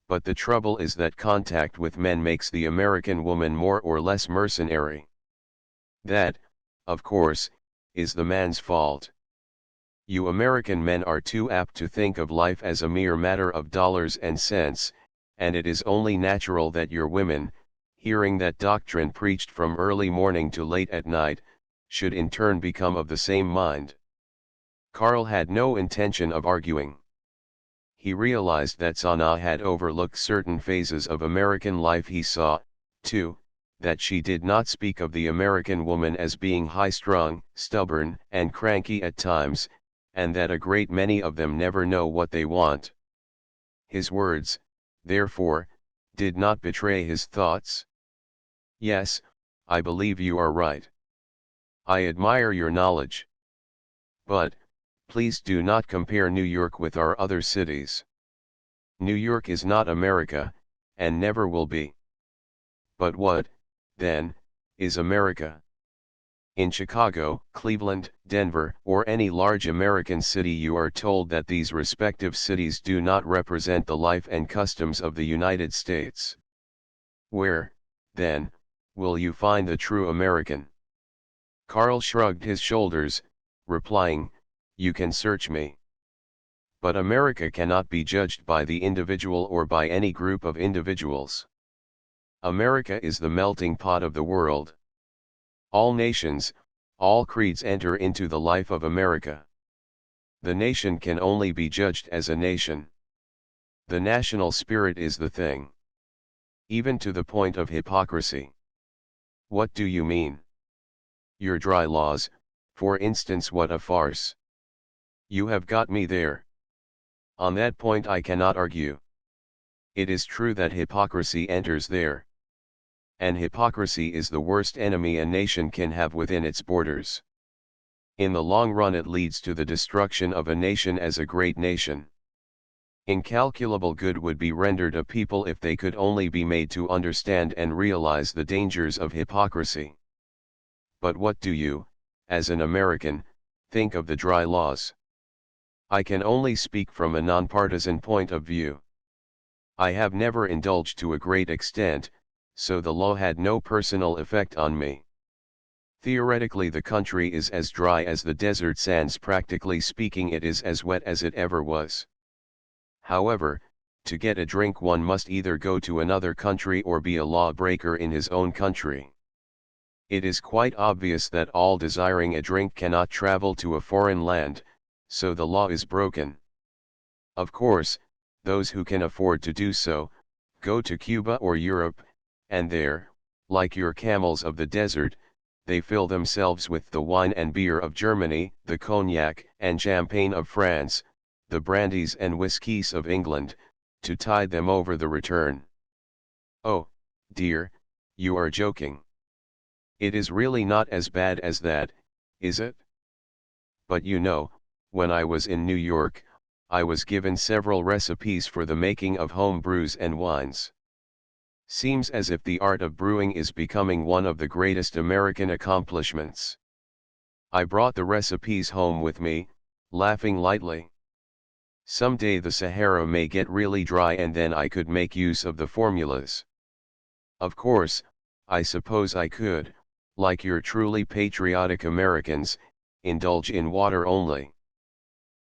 But the trouble is that contact with men makes the American woman more or less mercenary. That, of course, is the man's fault. You American men are too apt to think of life as a mere matter of dollars and cents, and it is only natural that your women, hearing that doctrine preached from early morning to late at night, should in turn become of the same mind. Karl had no intention of arguing. He realized that Sanaa had overlooked certain phases of American life. He saw, too, that she did not speak of the American woman as being high-strung, stubborn, and cranky at times, and that a great many of them never know what they want. His words, therefore, did not betray his thoughts. Yes, I believe you are right. I admire your knowledge. But, please do not compare New York with our other cities. New York is not America, and never will be. But what, then, is America? In Chicago, Cleveland, Denver, or any large American city, you are told that these respective cities do not represent the life and customs of the United States. Where, then, will you find the true American? Karl shrugged his shoulders, replying, "You can search me. But America cannot be judged by the individual or by any group of individuals. America is the melting pot of the world. All nations, all creeds enter into the life of America. The nation can only be judged as a nation. The national spirit is the thing. Even to the point of hypocrisy." "What do you mean?" "Your dry laws, for instance." "What a farce." "You have got me there. On that point I cannot argue. It is true that hypocrisy enters there. And hypocrisy is the worst enemy a nation can have within its borders. In the long run it leads to the destruction of a nation as a great nation. Incalculable good would be rendered a people if they could only be made to understand and realize the dangers of hypocrisy. But what do you, as an American, think of the dry laws? I can only speak from a nonpartisan point of view. I have never indulged to a great extent, so the law had no personal effect on me. Theoretically the country is as dry as the desert sands. Practically speaking it is as wet as it ever was. However, to get a drink one must either go to another country or be a lawbreaker in his own country. It is quite obvious that all desiring a drink cannot travel to a foreign land, so the law is broken. Of course, those who can afford to do so, go to Cuba or Europe, and there, like your camels of the desert, they fill themselves with the wine and beer of Germany, the cognac and champagne of France, the brandies and whiskies of England, to tide them over the return. Oh, dear, you are joking. It is really not as bad as that, is it? But you know, when I was in New York, I was given several recipes for the making of home brews and wines. Seems as if the art of brewing is becoming one of the greatest American accomplishments. I brought the recipes home with me, laughing lightly. Someday the Sahara may get really dry and then I could make use of the formulas. Of course, I suppose I could, like your truly patriotic Americans, indulge in water only.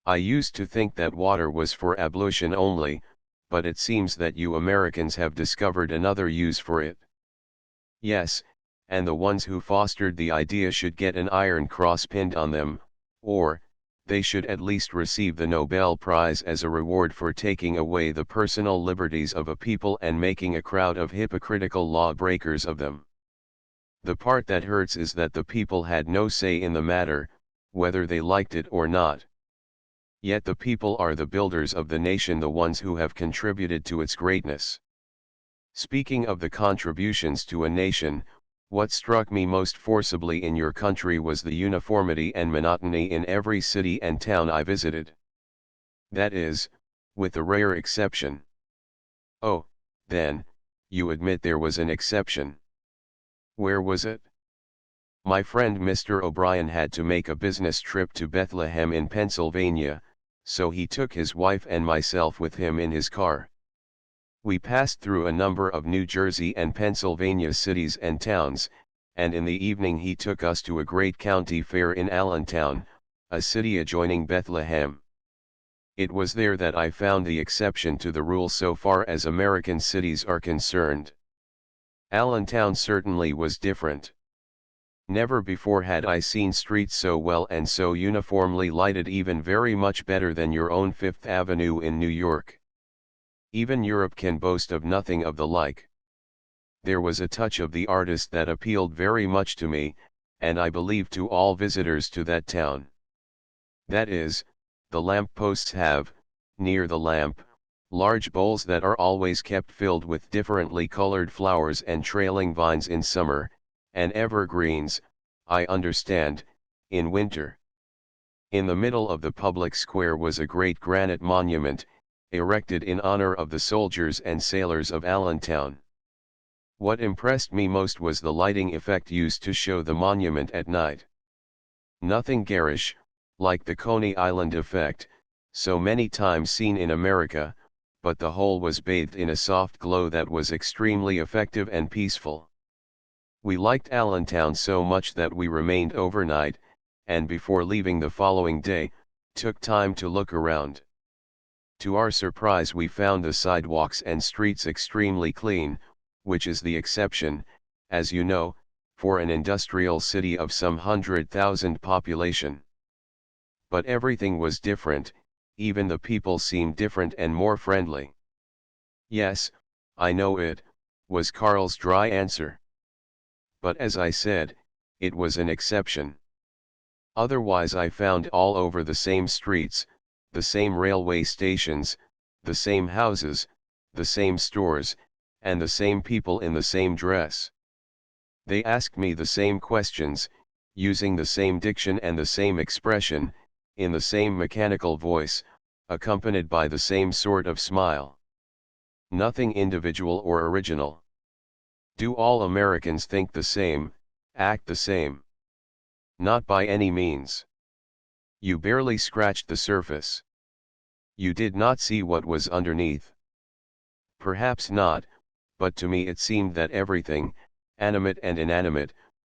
I used to think that water was for ablution only, but it seems that you Americans have discovered another use for it. Yes, and the ones who fostered the idea should get an iron cross pinned on them, or, they should at least receive the Nobel Prize as a reward for taking away the personal liberties of a people and making a crowd of hypocritical lawbreakers of them. The part that hurts is that the people had no say in the matter, whether they liked it or not. Yet the people are the builders of the nation, the ones who have contributed to its greatness. Speaking of the contributions to a nation, what struck me most forcibly in your country was the uniformity and monotony in every city and town I visited. That is, with a rare exception. Oh, then, you admit there was an exception. Where was it? My friend Mr. O'Brien had to make a business trip to Bethlehem in Pennsylvania, so he took his wife and myself with him in his car. We passed through a number of New Jersey and Pennsylvania cities and towns, and in the evening he took us to a great county fair in Allentown, a city adjoining Bethlehem. It was there that I found the exception to the rule so far as American cities are concerned. Allentown certainly was different. Never before had I seen streets so well and so uniformly lighted, even very much better than your own Fifth Avenue in New York. Even Europe can boast of nothing of the like. There was a touch of the artist that appealed very much to me, and I believe to all visitors to that town. That is, the lamp posts have, near the lamp, large bowls that are always kept filled with differently colored flowers and trailing vines in summer, and evergreens, I understand, in winter. In the middle of the public square was a great granite monument, erected in honor of the soldiers and sailors of Allentown. What impressed me most was the lighting effect used to show the monument at night. Nothing garish, like the Coney Island effect, so many times seen in America, but the whole was bathed in a soft glow that was extremely effective and peaceful. We liked Allentown so much that we remained overnight, and before leaving the following day, took time to look around. To our surprise we found the sidewalks and streets extremely clean, which is the exception, as you know, for an industrial city of some 100,000 population. But everything was different, even the people seemed different and more friendly. Yes, I know it, was Carl's dry answer. But as I said, it was an exception. Otherwise I found all over the same streets, the same railway stations, the same houses, the same stores, and the same people in the same dress. They asked me the same questions, using the same diction and the same expression, in the same mechanical voice, accompanied by the same sort of smile. Nothing individual or original. Do all Americans think the same, act the same? Not by any means. You barely scratched the surface. You did not see what was underneath. Perhaps not, but to me it seemed that everything, animate and inanimate,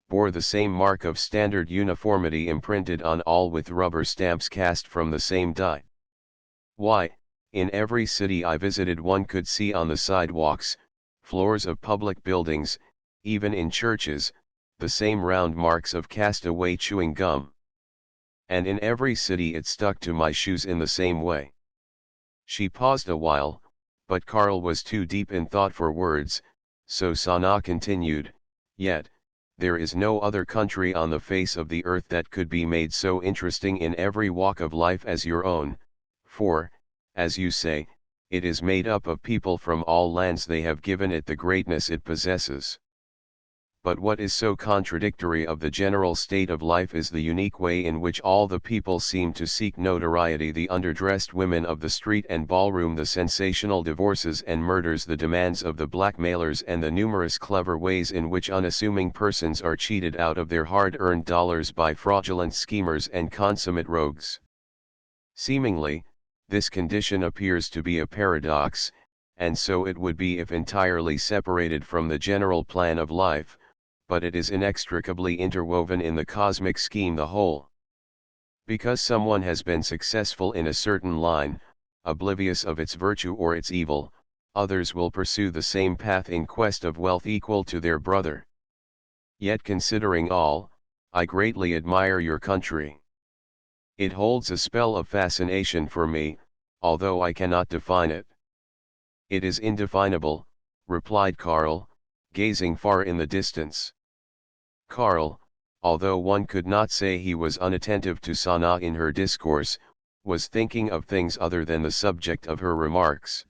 bore the same mark of standard uniformity imprinted on all with rubber stamps cast from the same die. Why, in every city I visited one could see on the sidewalks, floors of public buildings, even in churches, the same round marks of castaway chewing gum. And in every city it stuck to my shoes in the same way. She paused a while, but Karl was too deep in thought for words, so Sana continued, "Yet, there is no other country on the face of the earth that could be made so interesting in every walk of life as your own, for, as you say, it is made up of people from all lands. They have given it the greatness it possesses. But what is so contradictory of the general state of life is the unique way in which all the people seem to seek notoriety: the underdressed women of the street and ballroom, the sensational divorces and murders, the demands of the blackmailers, and the numerous clever ways in which unassuming persons are cheated out of their hard-earned dollars by fraudulent schemers and consummate rogues. Seemingly, this condition appears to be a paradox, and so it would be if entirely separated from the general plan of life, but it is inextricably interwoven in the cosmic scheme the whole. Because someone has been successful in a certain line, oblivious of its virtue or its evil, others will pursue the same path in quest of wealth equal to their brother. Yet, considering all, I greatly admire your country. It holds a spell of fascination for me, although I cannot define it." "It is indefinable," replied Karl, gazing far in the distance. Karl, although one could not say he was unattentive to Sana in her discourse, was thinking of things other than the subject of her remarks.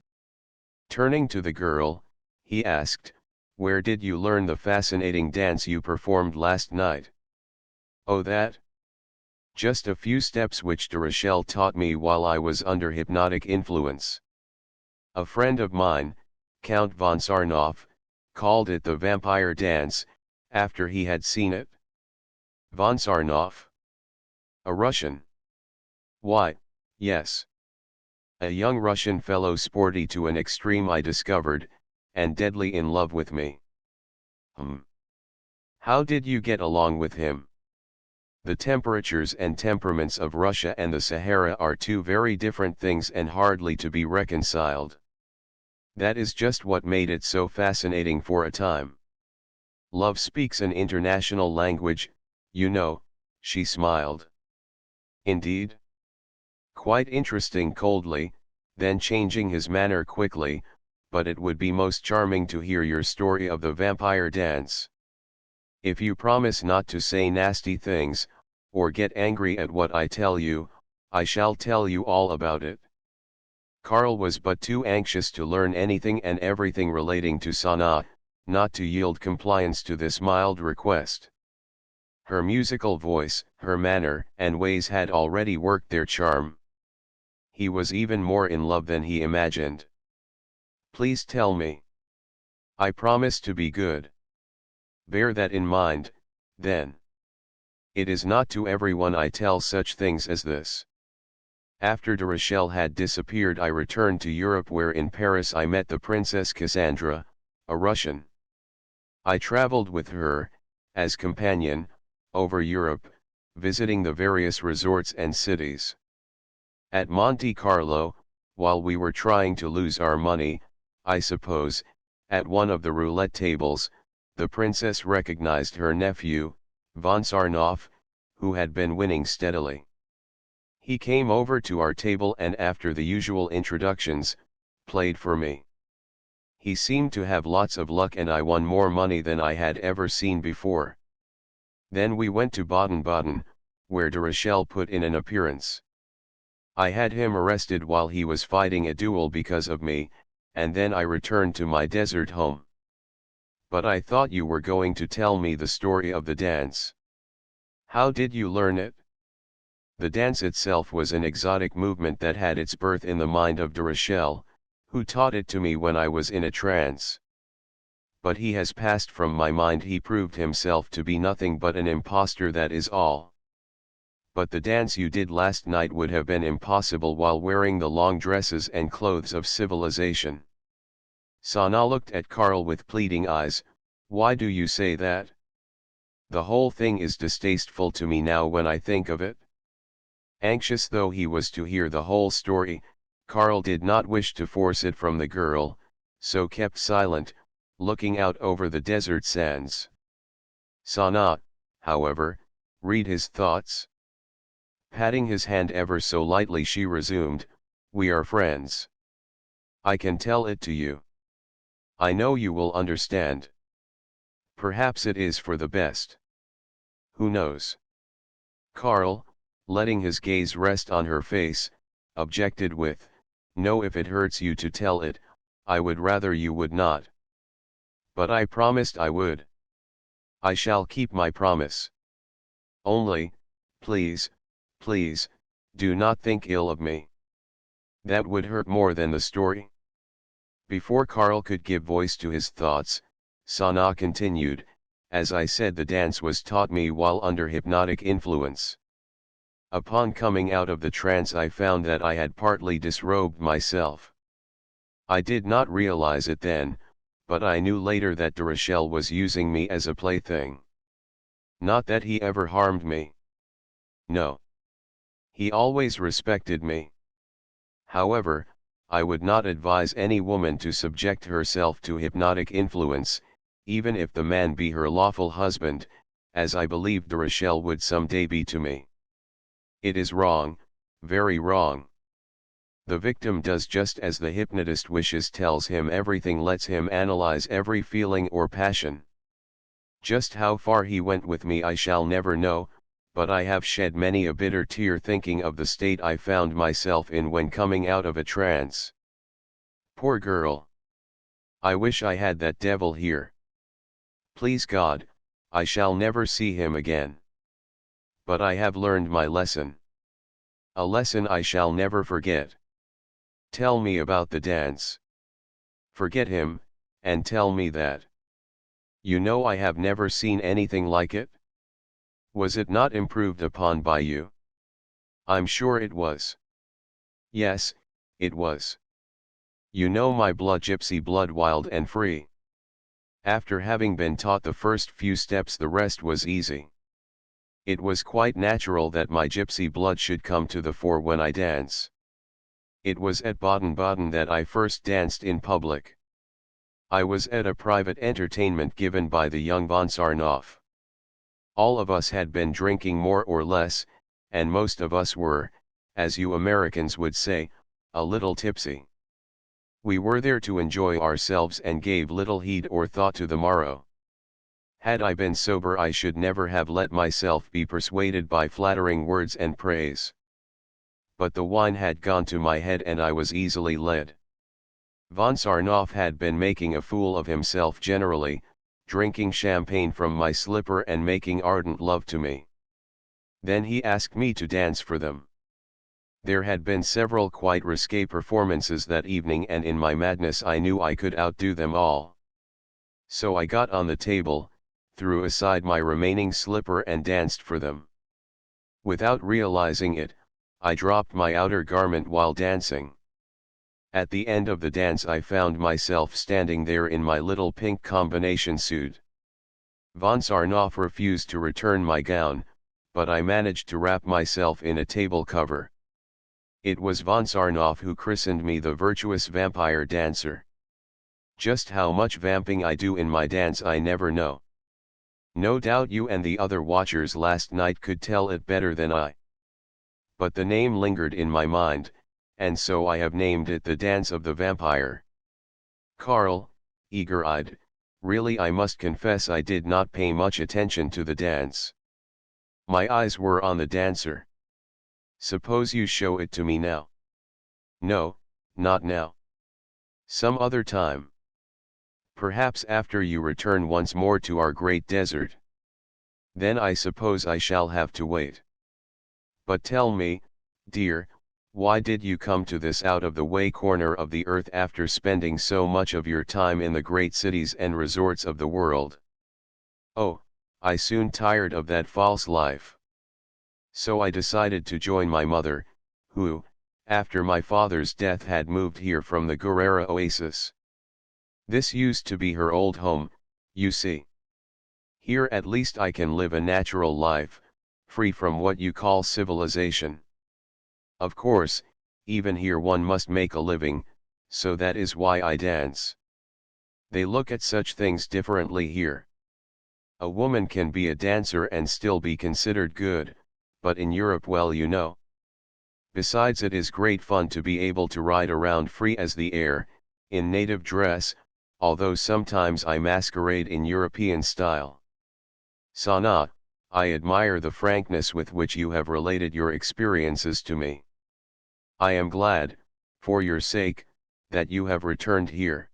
Turning to the girl, he asked, "Where did you learn the fascinating dance you performed last night?" "Oh, that? Just a few steps which de Rochelle taught me while I was under hypnotic influence. A friend of mine, Count von Sarnoff, called it the vampire dance, after he had seen it." "Von Sarnoff? A Russian?" "Why, yes. A young Russian fellow, sporty to an extreme I discovered, and deadly in love with me." How did you get along with him? The temperatures and temperaments of Russia and the Sahara are two very different things and hardly to be reconciled. That is just what made it so fascinating for a time. Love speaks an international language, you know, she smiled. Indeed? Quite interesting coldly, then changing his manner quickly, but it would be most charming to hear your story of the vampire dance. If you promise not to say nasty things, or get angry at what I tell you, I shall tell you all about it. Karl was but too anxious to learn anything and everything relating to Sana, not to yield compliance to this mild request. Her musical voice, her manner and ways had already worked their charm. He was even more in love than he imagined. Please tell me. I promise to be good. Bear that in mind, then. It is not to everyone I tell such things as this. After de Rochelle had disappeared, I returned to Europe, where in Paris I met the Princess Cassandra, a Russian. I traveled with her, as companion, over Europe, visiting the various resorts and cities. At Monte Carlo, while we were trying to lose our money, I suppose, at one of the roulette tables, the princess recognized her nephew, von Sarnoff, who had been winning steadily. He came over to our table and, after the usual introductions, played for me. He seemed to have lots of luck and I won more money than I had ever seen before. Then we went to Baden-Baden, where de Rochelle put in an appearance. I had him arrested while he was fighting a duel because of me, and then I returned to my desert home. But I thought you were going to tell me the story of the dance. How did you learn it? The dance itself was an exotic movement that had its birth in the mind of de Rochelle, who taught it to me when I was in a trance. But he has passed from my mind. He proved himself to be nothing but an impostor, that is all. But the dance you did last night would have been impossible while wearing the long dresses and clothes of civilization. Sana looked at Karl with pleading eyes. Why do you say that? The whole thing is distasteful to me now when I think of it. Anxious though he was to hear the whole story, Karl did not wish to force it from the girl, so kept silent, looking out over the desert sands. Sana, however, read his thoughts. Patting his hand ever so lightly, she resumed, "We are friends. I can tell it to you. I know you will understand. Perhaps it is for the best. Who knows?" Karl, letting his gaze rest on her face, objected with, "No, if it hurts you to tell it, I would rather you would not. But I promised I would. I shall keep my promise. Only, please, please, do not think ill of me. That would hurt more than the story." Before Karl could give voice to his thoughts, Sana continued, "As I said, the dance was taught me while under hypnotic influence. Upon coming out of the trance, I found that I had partly disrobed myself. I did not realize it then, but I knew later that de Rochelle was using me as a plaything. Not that he ever harmed me. No. He always respected me. However, I would not advise any woman to subject herself to hypnotic influence, even if the man be her lawful husband, as I believe de Rochelle would some day be to me. It is wrong, very wrong. The victim does just as the hypnotist wishes, tells him everything, lets him analyze every feeling or passion. Just how far he went with me I shall never know, but I have shed many a bitter tear thinking of the state I found myself in when coming out of a trance. Poor girl! I wish I had that devil here. Please God, I shall never see him again. But I have learned my lesson. A lesson I shall never forget. Tell me about the dance. Forget him, and tell me that. You know I have never seen anything like it. Was it not improved upon by you? I'm sure it was. Yes, it was. You know my blood, gypsy blood, wild and free. After having been taught the first few steps, the rest was easy. It was quite natural that my gypsy blood should come to the fore when I dance. It was at Baden-Baden that I first danced in public. I was at a private entertainment given by the young von Sarnoff. All of us had been drinking more or less, and most of us were, as you Americans would say, a little tipsy. We were there to enjoy ourselves and gave little heed or thought to the morrow. Had I been sober, I should never have let myself be persuaded by flattering words and praise. But the wine had gone to my head and I was easily led. Von Sarnoff had been making a fool of himself generally, drinking champagne from my slipper and making ardent love to me. Then he asked me to dance for them. There had been several quite risque performances that evening, and in my madness I knew I could outdo them all. So I got on the table, threw aside my remaining slipper and danced for them. Without realizing it, I dropped my outer garment while dancing. At the end of the dance I found myself standing there in my little pink combination suit. Von Sarnoff refused to return my gown, but I managed to wrap myself in a table cover. It was von Sarnoff who christened me the virtuous vampire dancer. Just how much vamping I do in my dance I never know. No doubt you and the other watchers last night could tell it better than I. But the name lingered in my mind, and so I have named it the Dance of the Vampire. Karl, eager-eyed, really I must confess I did not pay much attention to the dance. My eyes were on the dancer. Suppose you show it to me now. No, not now. Some other time. Perhaps after you return once more to our great desert. Then I suppose I shall have to wait. But tell me, dear, why did you come to this out-of-the-way corner of the earth after spending so much of your time in the great cities and resorts of the world? Oh, I soon tired of that false life. So I decided to join my mother, who, after my father's death, had moved here from the Guerrera oasis. This used to be her old home, you see. Here at least I can live a natural life, free from what you call civilization. Of course, even here one must make a living, so that is why I dance. They look at such things differently here. A woman can be a dancer and still be considered good, but in Europe, well, you know. Besides, it is great fun to be able to ride around free as the air, in native dress, although sometimes I masquerade in European style. Sana, I admire the frankness with which you have related your experiences to me. I am glad, for your sake, that you have returned here.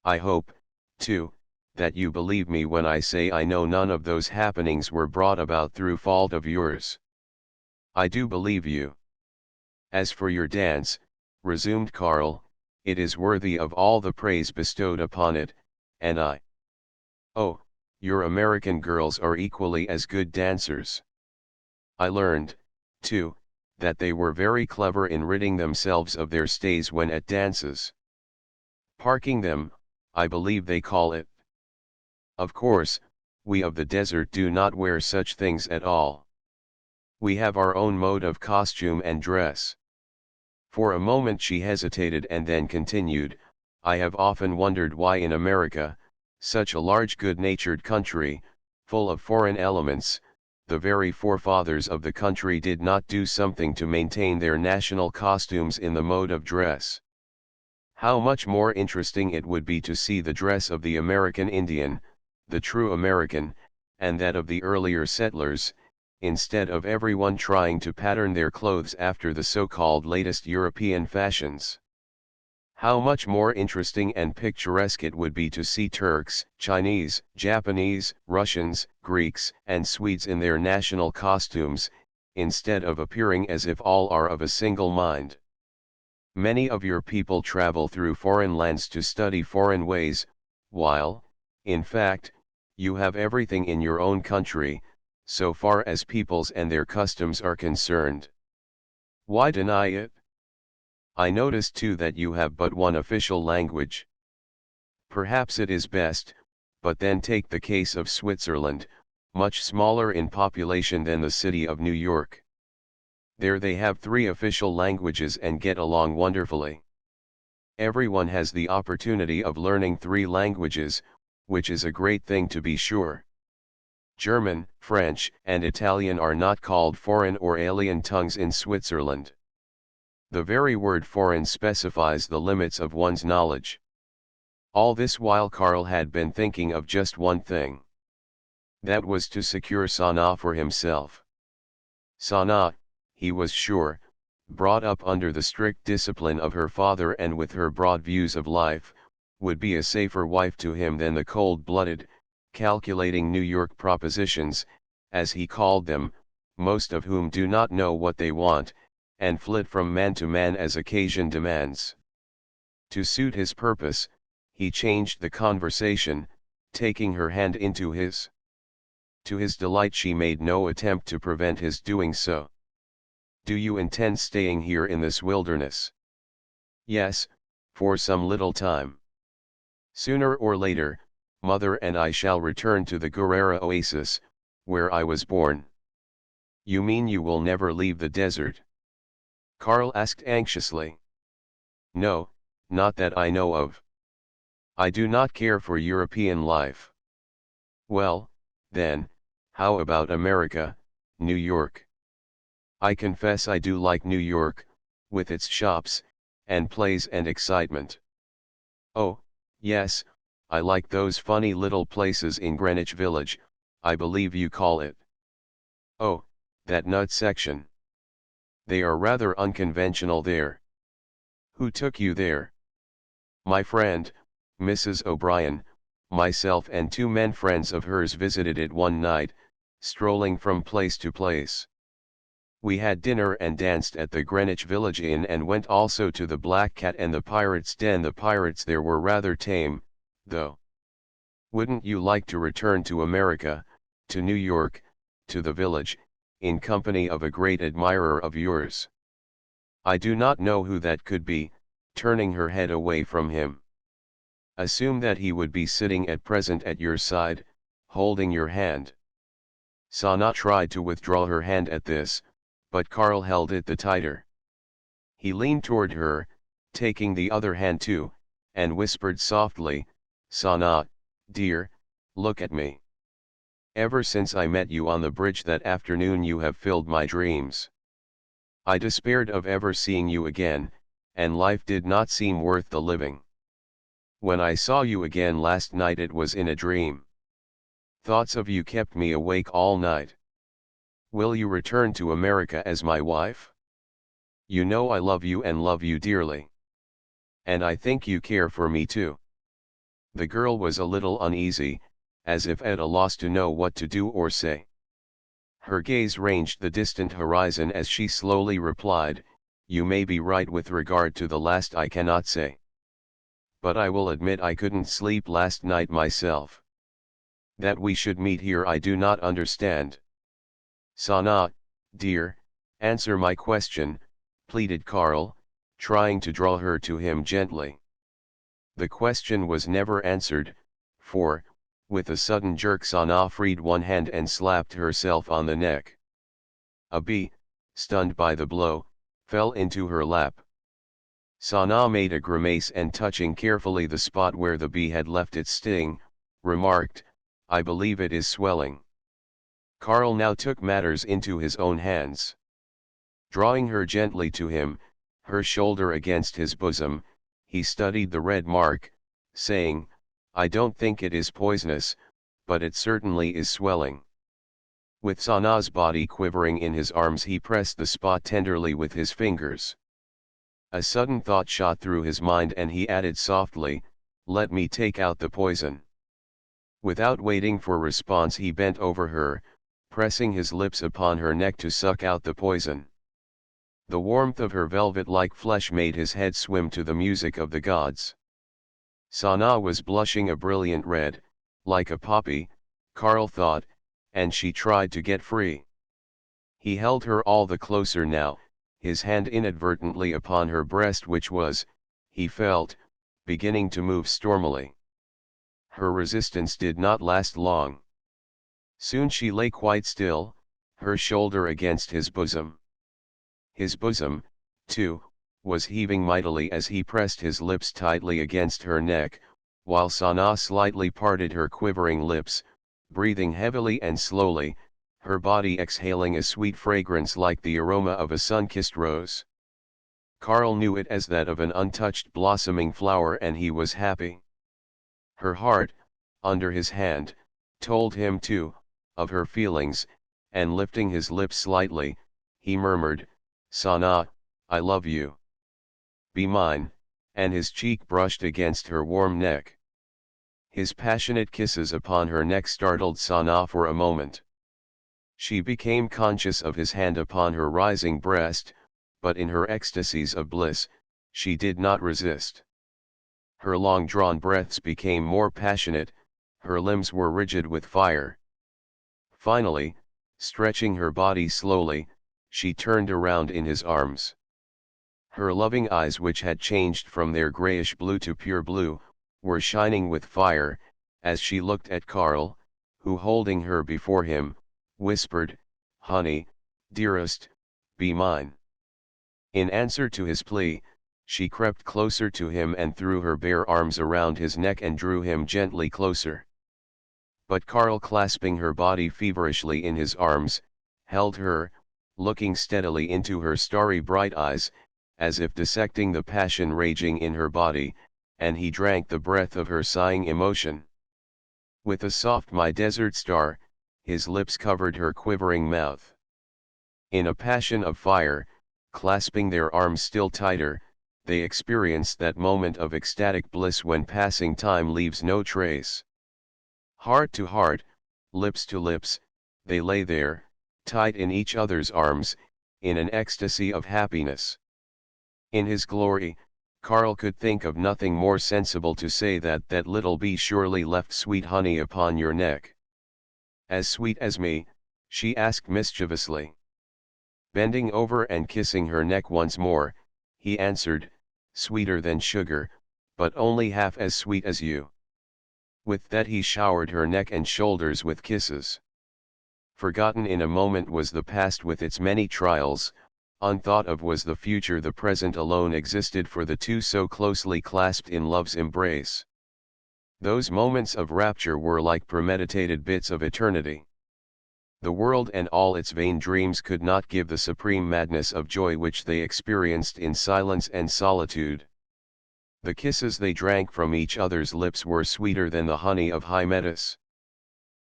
I hope, too, that you believe me when I say I know none of those happenings were brought about through fault of yours. I do believe you. As for your dance, resumed Karl, it is worthy of all the praise bestowed upon it, and I. Oh, your American girls are equally as good dancers. I learned, too, that they were very clever in ridding themselves of their stays when at dances. Parking them, I believe they call it. Of course, we of the desert do not wear such things at all. We have our own mode of costume and dress. For a moment she hesitated and then continued, I have often wondered why in America, such a large good-natured country, full of foreign elements, the very forefathers of the country did not do something to maintain their national costumes in the mode of dress. How much more interesting it would be to see the dress of the American Indian, the true American, and that of the earlier settlers, instead of everyone trying to pattern their clothes after the so-called latest European fashions. How much more interesting and picturesque it would be to see Turks, Chinese, Japanese, Russians, Greeks, and Swedes in their national costumes, instead of appearing as if all are of a single mind. Many of your people travel through foreign lands to study foreign ways, while, in fact, you have everything in your own country, so far as peoples and their customs are concerned. Why deny it? I notice too that you have but one official language. Perhaps it is best, but then take the case of Switzerland, much smaller in population than the city of New York. There they have 3 official languages and get along wonderfully. Everyone has the opportunity of learning 3 languages, which is a great thing to be sure. German, French, and Italian are not called foreign or alien tongues in Switzerland. The very word foreign specifies the limits of one's knowledge. All this while Karl had been thinking of just one thing. That was to secure Sanaa for himself. Sanaa, he was sure, brought up under the strict discipline of her father and with her broad views of life, would be a safer wife to him than the cold-blooded, calculating New York propositions, as he called them, most of whom do not know what they want, and flit from man to man as occasion demands. To suit his purpose, he changed the conversation, taking her hand into his. To his delight she made no attempt to prevent his doing so. "Do you intend staying here in this wilderness?" "Yes, for some little time. Sooner or later, Mother and I shall return to the Gurara oasis, where I was born." "You mean you will never leave the desert?" Karl asked anxiously. "No, not that I know of. I do not care for European life." "Well, then, how about America, New York?" "I confess I do like New York, with its shops, and plays and excitement." "Oh, yes, I like those funny little places in Greenwich Village, I believe you call it." "Oh, that nut section. They are rather unconventional there." "Who took you there?" "My friend, Mrs. O'Brien, myself and 2 men friends of hers visited it one night, strolling from place to place. We had dinner and danced at the Greenwich Village Inn and went also to the Black Cat and the Pirates' Den. The pirates there were rather tame, though." "Wouldn't you like to return to America, to New York, to the village, in company of a great admirer of yours?" "I do not know who that could be," turning her head away from him. "Assume that he would be sitting at present at your side, holding your hand." Sanaa tried to withdraw her hand at this, but Karl held it the tighter. He leaned toward her, taking the other hand too, and whispered softly, "Sanaa, dear, look at me. Ever since I met you on the bridge that afternoon you have filled my dreams. I despaired of ever seeing you again, and life did not seem worth the living. When I saw you again last night it was in a dream. Thoughts of you kept me awake all night. Will you return to America as my wife? You know I love you and love you dearly. And I think you care for me too." The girl was a little uneasy, as if at a loss to know what to do or say. Her gaze ranged the distant horizon as she slowly replied, "You may be right with regard to the last, I cannot say. But I will admit I couldn't sleep last night myself. That we should meet here I do not understand." "Sanaa, dear, answer my question," pleaded Karl, trying to draw her to him gently. The question was never answered, for, with a sudden jerk Sanaa freed one hand and slapped herself on the neck. A bee, stunned by the blow, fell into her lap. Sanaa made a grimace and touching carefully the spot where the bee had left its sting, remarked, "I believe it is swelling." Karl now took matters into his own hands. Drawing her gently to him, her shoulder against his bosom, he studied the red mark, saying, "I don't think it is poisonous, but it certainly is swelling." With Sanaa's body quivering in his arms he pressed the spot tenderly with his fingers. A sudden thought shot through his mind and he added softly, "Let me take out the poison." Without waiting for response he bent over her, pressing his lips upon her neck to suck out the poison. The warmth of her velvet-like flesh made his head swim to the music of the gods. Sanaa was blushing a brilliant red, like a poppy, Karl thought, and she tried to get free. He held her all the closer now, his hand inadvertently upon her breast which was, he felt, beginning to move stormily. her resistance did not last long. Soon she lay quite still, her shoulder against his bosom. His bosom, too, was heaving mightily as he pressed his lips tightly against her neck, while Sana slightly parted her quivering lips, breathing heavily and slowly, her body exhaling a sweet fragrance like the aroma of a sun-kissed rose. Karl knew it as that of an untouched blossoming flower, and he was happy. Her heart, under his hand, told him too, of her feelings, and lifting his lips slightly, he murmured, "Sana, I love you. Be mine," and his cheek brushed against her warm neck. His passionate kisses upon her neck startled Sana for a moment. She became conscious of his hand upon her rising breast, but in her ecstasies of bliss, she did not resist. Her long-drawn breaths became more passionate, her limbs were rigid with fire. Finally, stretching her body slowly, she turned around in his arms. Her loving eyes, which had changed from their grayish blue to pure blue, were shining with fire, as she looked at Karl, who, holding her before him, whispered, "Honey, dearest, be mine." In answer to his plea, she crept closer to him and threw her bare arms around his neck and drew him gently closer. But Karl, clasping her body feverishly in his arms, held her, looking steadily into her starry bright eyes, as if dissecting the passion raging in her body, and he drank the breath of her sighing emotion. With a soft "my desert star," his lips covered her quivering mouth. In a passion of fire, clasping their arms still tighter, they experienced that moment of ecstatic bliss when passing time leaves no trace. Heart to heart, lips to lips, they lay there, tight in each other's arms, in an ecstasy of happiness. In his glory, Karl could think of nothing more sensible to say than that little bee surely left sweet honey upon your neck. "As sweet as me?" she asked mischievously. Bending over and kissing her neck once more, he answered, "Sweeter than sugar, but only half as sweet as you." With that he showered her neck and shoulders with kisses. Forgotten in a moment was the past with its many trials, unthought of was the future. The present alone existed for the two so closely clasped in love's embrace. Those moments of rapture were like premeditated bits of eternity. The world and all its vain dreams could not give the supreme madness of joy which they experienced in silence and solitude. The kisses they drank from each other's lips were sweeter than the honey of Hymettus.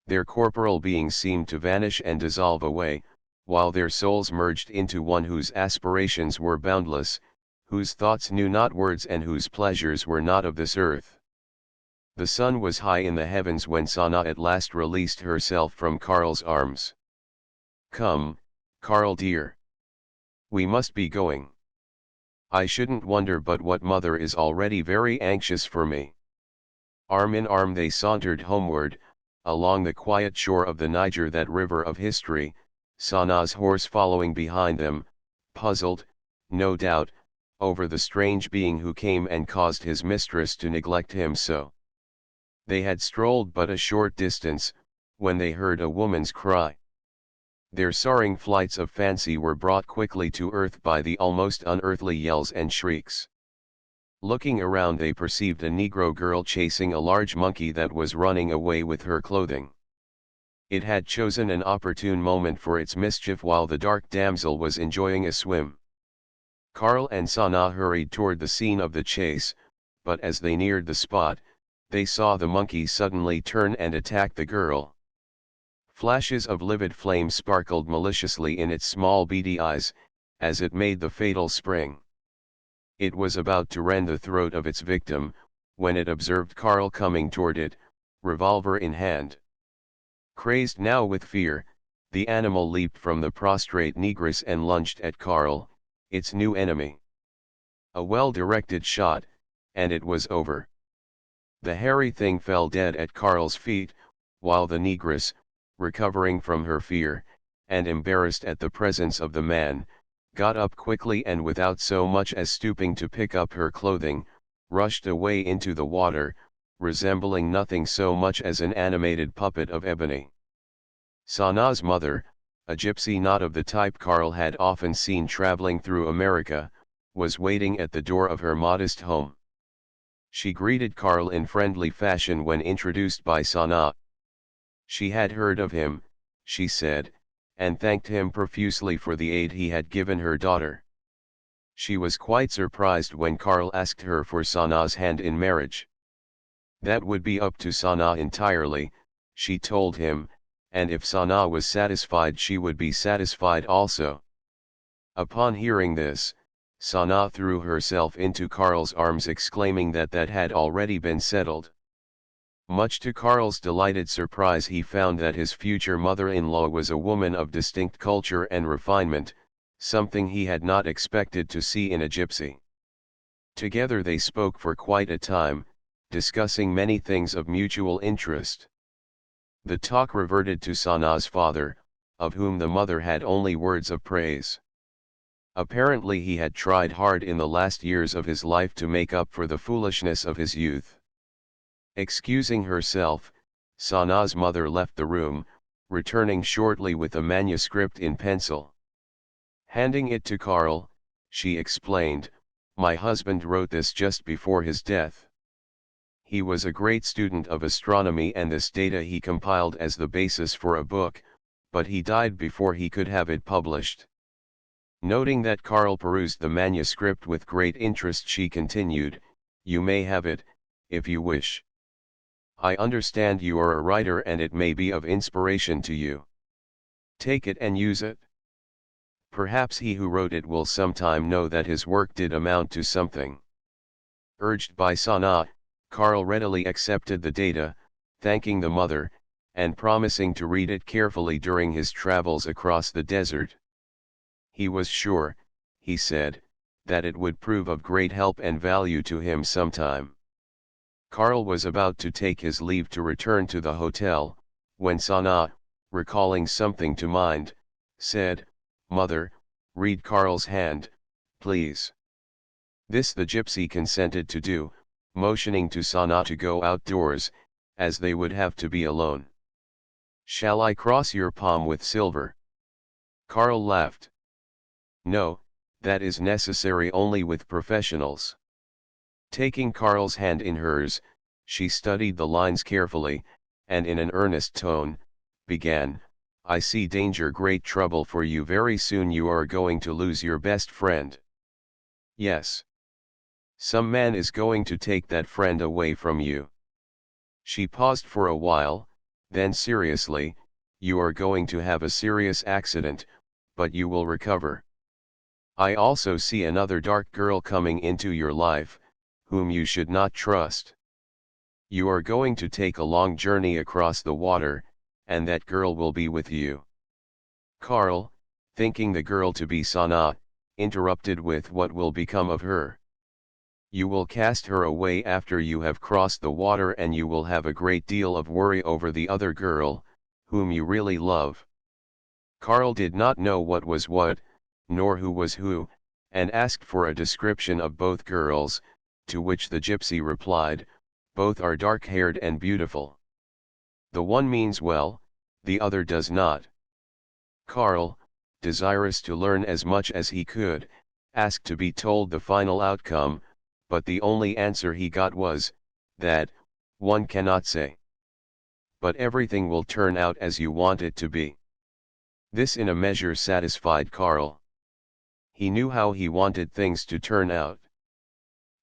Their corporal beings seemed to vanish and dissolve away, while their souls merged into one whose aspirations were boundless, whose thoughts knew not words, and whose pleasures were not of this earth. The sun was high in the heavens when Sana at last released herself from Karl's arms. "Come, Karl dear. We must be going. I shouldn't wonder but what mother is already very anxious for me." Arm in arm they sauntered homeward, along the quiet shore of the Niger, that river of history, Sana's horse following behind them, puzzled, no doubt, over the strange being who came and caused his mistress to neglect him so. They had strolled but a short distance, when they heard a woman's cry. Their soaring flights of fancy were brought quickly to earth by the almost unearthly yells and shrieks. Looking around, they perceived a Negro girl chasing a large monkey that was running away with her clothing. It had chosen an opportune moment for its mischief while the dark damsel was enjoying a swim. Karl and Sana hurried toward the scene of the chase, but as they neared the spot, they saw the monkey suddenly turn and attack the girl. Flashes of livid flame sparkled maliciously in its small beady eyes, as it made the fatal spring. It was about to rend the throat of its victim, when it observed Karl coming toward it, revolver in hand. Crazed now with fear, the animal leaped from the prostrate negress and lunged at Karl, its new enemy. A well-directed shot, and it was over. The hairy thing fell dead at Karl's feet, while the negress, recovering from her fear, and embarrassed at the presence of the man, got up quickly and without so much as stooping to pick up her clothing, rushed away into the water, resembling nothing so much as an animated puppet of ebony. Sanaa's mother, a gypsy not of the type Karl had often seen traveling through America, was waiting at the door of her modest home. She greeted Karl in friendly fashion when introduced by Sanaa. She had heard of him, she said, and thanked him profusely for the aid he had given her daughter. She was quite surprised when Karl asked her for Sanaa's hand in marriage. That would be up to Sanaa entirely, she told him, and if Sanaa was satisfied she would be satisfied also. Upon hearing this, Sanaa threw herself into Karl's arms exclaiming that had already been settled. Much to Karl's delighted surprise he found that his future mother-in-law was a woman of distinct culture and refinement, something he had not expected to see in a gypsy. Together they spoke for quite a time, discussing many things of mutual interest. The talk reverted to Sanaa's father, of whom the mother had only words of praise. Apparently he had tried hard in the last years of his life to make up for the foolishness of his youth. Excusing herself, Sanaa's mother left the room, returning shortly with a manuscript in pencil. Handing it to Karl, she explained, "My husband wrote this just before his death. He was a great student of astronomy and this data he compiled as the basis for a book, but he died before he could have it published." Noting that Karl perused the manuscript with great interest, she continued, "You may have it, if you wish. I understand you are a writer and it may be of inspiration to you. Take it and use it. Perhaps he who wrote it will sometime know that his work did amount to something." Urged by Sanaa, Karl readily accepted the data, thanking the mother, and promising to read it carefully during his travels across the desert. He was sure, he said, that it would prove of great help and value to him sometime. Karl was about to take his leave to return to the hotel, when Sanaa, recalling something to mind, said, "Mother, read Karl's hand, please." This the gypsy consented to do, motioning to Sanaa to go outdoors, as they would have to be alone. "Shall I cross your palm with silver?" Karl laughed. "No, that is necessary only with professionals." Taking Karl's hand in hers, she studied the lines carefully, and in an earnest tone, began, "I see danger, great trouble for you. Very soon you are going to lose your best friend." "Yes. Some man is going to take that friend away from you." She paused for a while, then seriously, "You are going to have a serious accident, but you will recover. I also see another dark girl coming into your life, whom you should not trust. You are going to take a long journey across the water, and that girl will be with you." Karl, thinking the girl to be Sanaa, interrupted with, "What will become of her?" "You will cast her away after you have crossed the water, and you will have a great deal of worry over the other girl, whom you really love." Karl did not know what was what, nor who was who, and asked for a description of both girls, to which the gypsy replied, "Both are dark-haired and beautiful. The one means well, the other does not." Karl, desirous to learn as much as he could, asked to be told the final outcome, but the only answer he got was, that, "One cannot say. But everything will turn out as you want it to be." This in a measure satisfied Karl. He knew how he wanted things to turn out.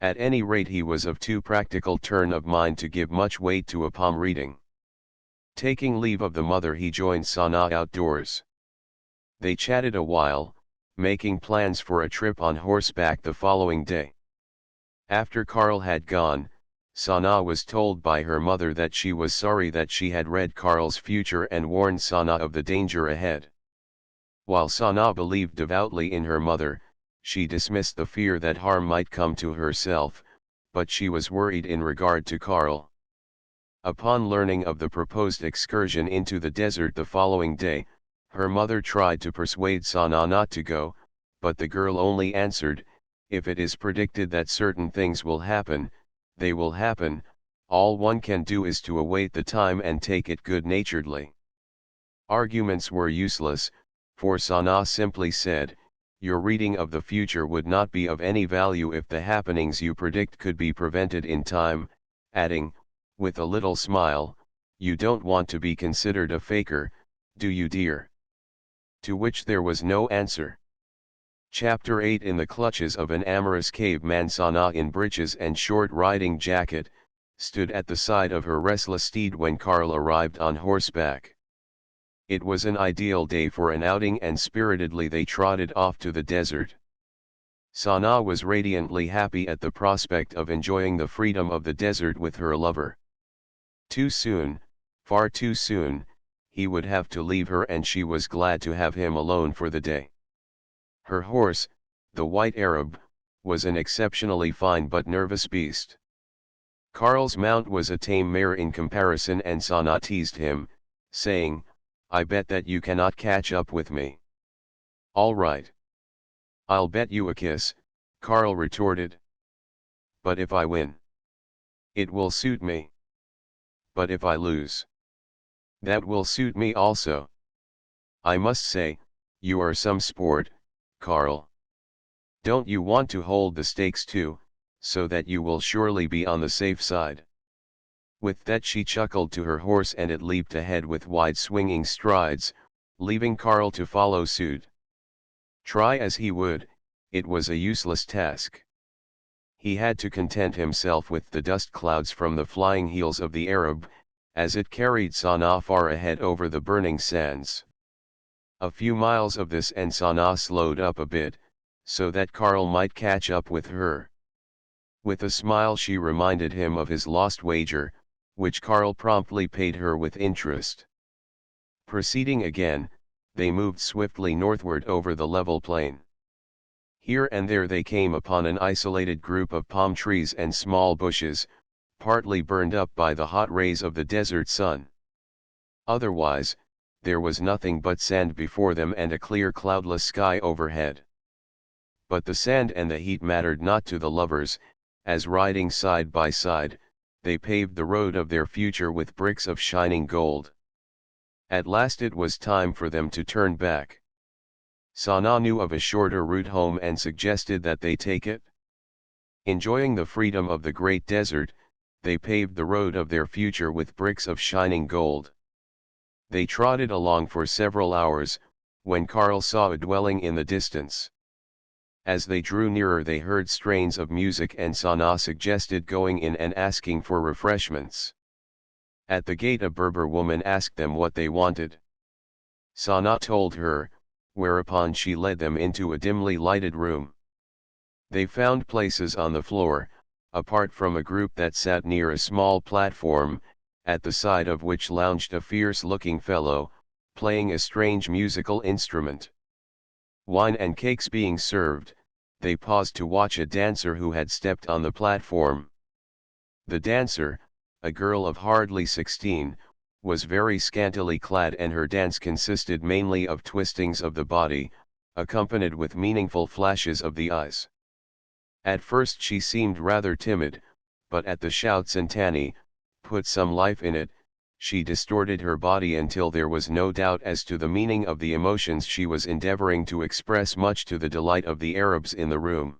At any rate he was of too practical turn of mind to give much weight to a palm reading. Taking leave of the mother, he joined Sanaa outdoors. They chatted a while, making plans for a trip on horseback the following day. After Karl had gone, Sanaa was told by her mother that she was sorry that she had read Karl's future and warned Sanaa of the danger ahead. While Sanaa believed devoutly in her mother, she dismissed the fear that harm might come to herself, but she was worried in regard to Karl. Upon learning of the proposed excursion into the desert the following day, her mother tried to persuade Sanaa not to go, but the girl only answered, "If it is predicted that certain things will happen, they will happen, all one can do is to await the time and take it good-naturedly. Arguments were useless, for Sanaa simply said, your reading of the future would not be of any value if the happenings you predict could be prevented in time, adding, with a little smile, you don't want to be considered a faker, do you dear? To which there was no answer. Chapter 8. In the clutches of an amorous caveman, Sanaa, in breeches and short riding jacket, stood at the side of her restless steed when Karl arrived on horseback. It was an ideal day for an outing, and spiritedly they trotted off to the desert. Sanaa was radiantly happy at the prospect of enjoying the freedom of the desert with her lover. Too soon, far too soon, he would have to leave her, and she was glad to have him alone for the day. Her horse, the white Arab, was an exceptionally fine but nervous beast. Karl's mount was a tame mare in comparison, and Sanaa teased him, saying, I bet that you cannot catch up with me. All right. I'll bet you a kiss, Karl retorted. But if I win? It will suit me. But if I lose? That will suit me also. I must say, you are some sport, Karl. Don't you want to hold the stakes too, so that you will surely be on the safe side? With that she chuckled to her horse, and it leaped ahead with wide swinging strides, leaving Karl to follow suit. Try as he would, it was a useless task. He had to content himself with the dust clouds from the flying heels of the Arab, as it carried Sanaa far ahead over the burning sands. A few miles of this and Sanaa slowed up a bit, so that Karl might catch up with her. With a smile she reminded him of his lost wager, which Karl promptly paid her with interest. Proceeding again, they moved swiftly northward over the level plain. Here and there they came upon an isolated group of palm trees and small bushes, partly burned up by the hot rays of the desert sun. Otherwise, there was nothing but sand before them and a clear cloudless sky overhead. But the sand and the heat mattered not to the lovers, as riding side by side, they paved the road of their future with bricks of shining gold. At last it was time for them to turn back. Sanaa knew of a shorter route home and suggested that they take it. Enjoying the freedom of the great desert, they paved the road of their future with bricks of shining gold. They trotted along for several hours, when Karl saw a dwelling in the distance. As they drew nearer they heard strains of music, and Sanaa suggested going in and asking for refreshments. At the gate a Berber woman asked them what they wanted. Sanaa told her, whereupon she led them into a dimly lighted room. They found places on the floor, apart from a group that sat near a small platform, at the side of which lounged a fierce-looking fellow, playing a strange musical instrument. Wine and cakes being served, they paused to watch a dancer who had stepped on the platform. The dancer, a girl of hardly 16, was very scantily clad, and her dance consisted mainly of twistings of the body, accompanied with meaningful flashes of the eyes. At first she seemed rather timid, but at the shouts and Tani put some life in it, she distorted her body until there was no doubt as to the meaning of the emotions she was endeavoring to express, much to the delight of the Arabs in the room.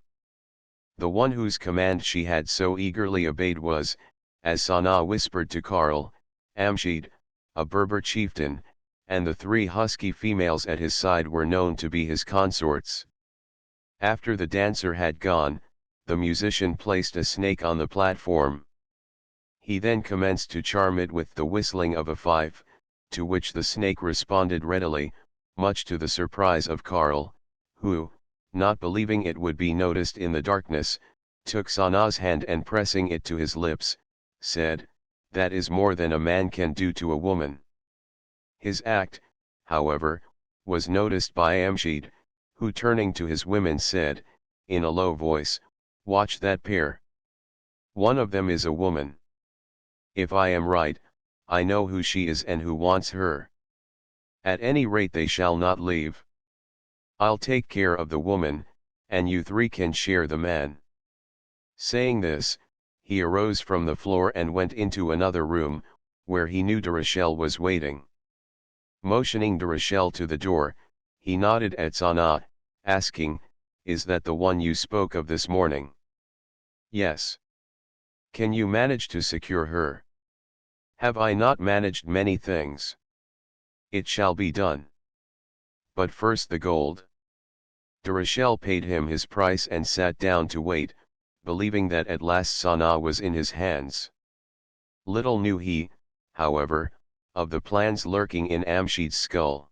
The one whose command she had so eagerly obeyed was, as Sanaa whispered to Karl, Amjid, a Berber chieftain, and the 3 husky females at his side were known to be his consorts. After the dancer had gone, the musician placed a snake on the platform. He then commenced to charm it with the whistling of a fife, to which the snake responded readily, much to the surprise of Karl, who, not believing it would be noticed in the darkness, took Sanaa's hand and pressing it to his lips, said, "That is more than a man can do to a woman." His act, however, was noticed by Amjid, who turning to his women said, in a low voice, "Watch that pair. One of them is a woman. If I am right, I know who she is and who wants her. At any rate they shall not leave. I'll take care of the woman, and you 3 can share the man." Saying this, he arose from the floor and went into another room, where he knew de Rochelle was waiting. Motioning de Rochelle to the door, he nodded at Sanaa, asking, "Is that the one you spoke of this morning?" "Yes." "Can you manage to secure her?" "Have I not managed many things?" "It shall be done. But first the gold." De Rochelle paid him his price and sat down to wait, believing that at last Sanaa was in his hands. Little knew he, however, of the plans lurking in Amshid's skull.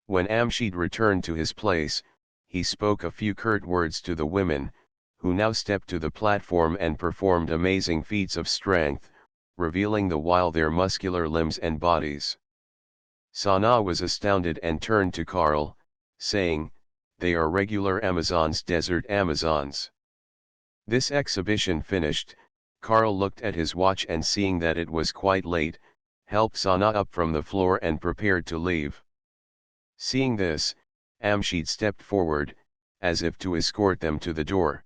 When Amshid returned to his place, he spoke a few curt words to the women, who now stepped to the platform and performed amazing feats of strength, revealing the while their muscular limbs and bodies. Sanaa was astounded and turned to Karl, saying, "They are regular Amazons, desert Amazons." This exhibition finished, Karl looked at his watch and seeing that it was quite late, helped Sanaa up from the floor and prepared to leave. Seeing this, Amshid stepped forward, as if to escort them to the door.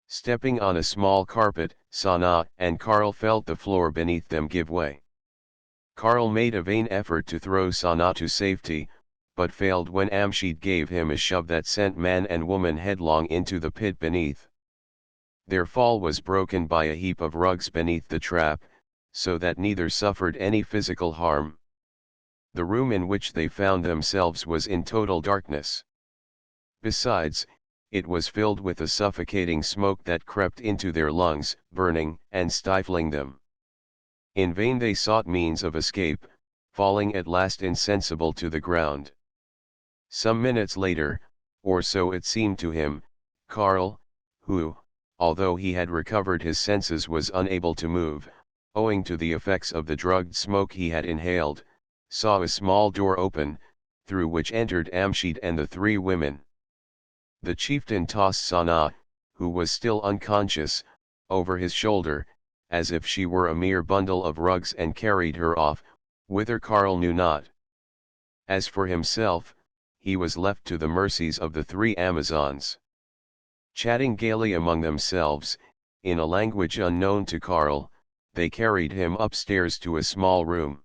Stepping on a small carpet, Sanaa and Karl felt the floor beneath them give way. Karl made a vain effort to throw Sanaa to safety, but failed when Amshid gave him a shove that sent man and woman headlong into the pit beneath. Their fall was broken by a heap of rugs beneath the trap, so that neither suffered any physical harm. The room in which they found themselves was in total darkness. Besides, it was filled with a suffocating smoke that crept into their lungs, burning and stifling them. In vain they sought means of escape, falling at last insensible to the ground. Some minutes later, or so it seemed to him, Karl, who, although he had recovered his senses, was unable to move, owing to the effects of the drugged smoke he had inhaled, saw a small door open, through which entered Amshid and the three women. The chieftain tossed Sanaa, who was still unconscious, over his shoulder, as if she were a mere bundle of rugs, and carried her off, whither Karl knew not. As for himself, he was left to the mercies of the three Amazons. Chatting gaily among themselves, in a language unknown to Karl, they carried him upstairs to a small room.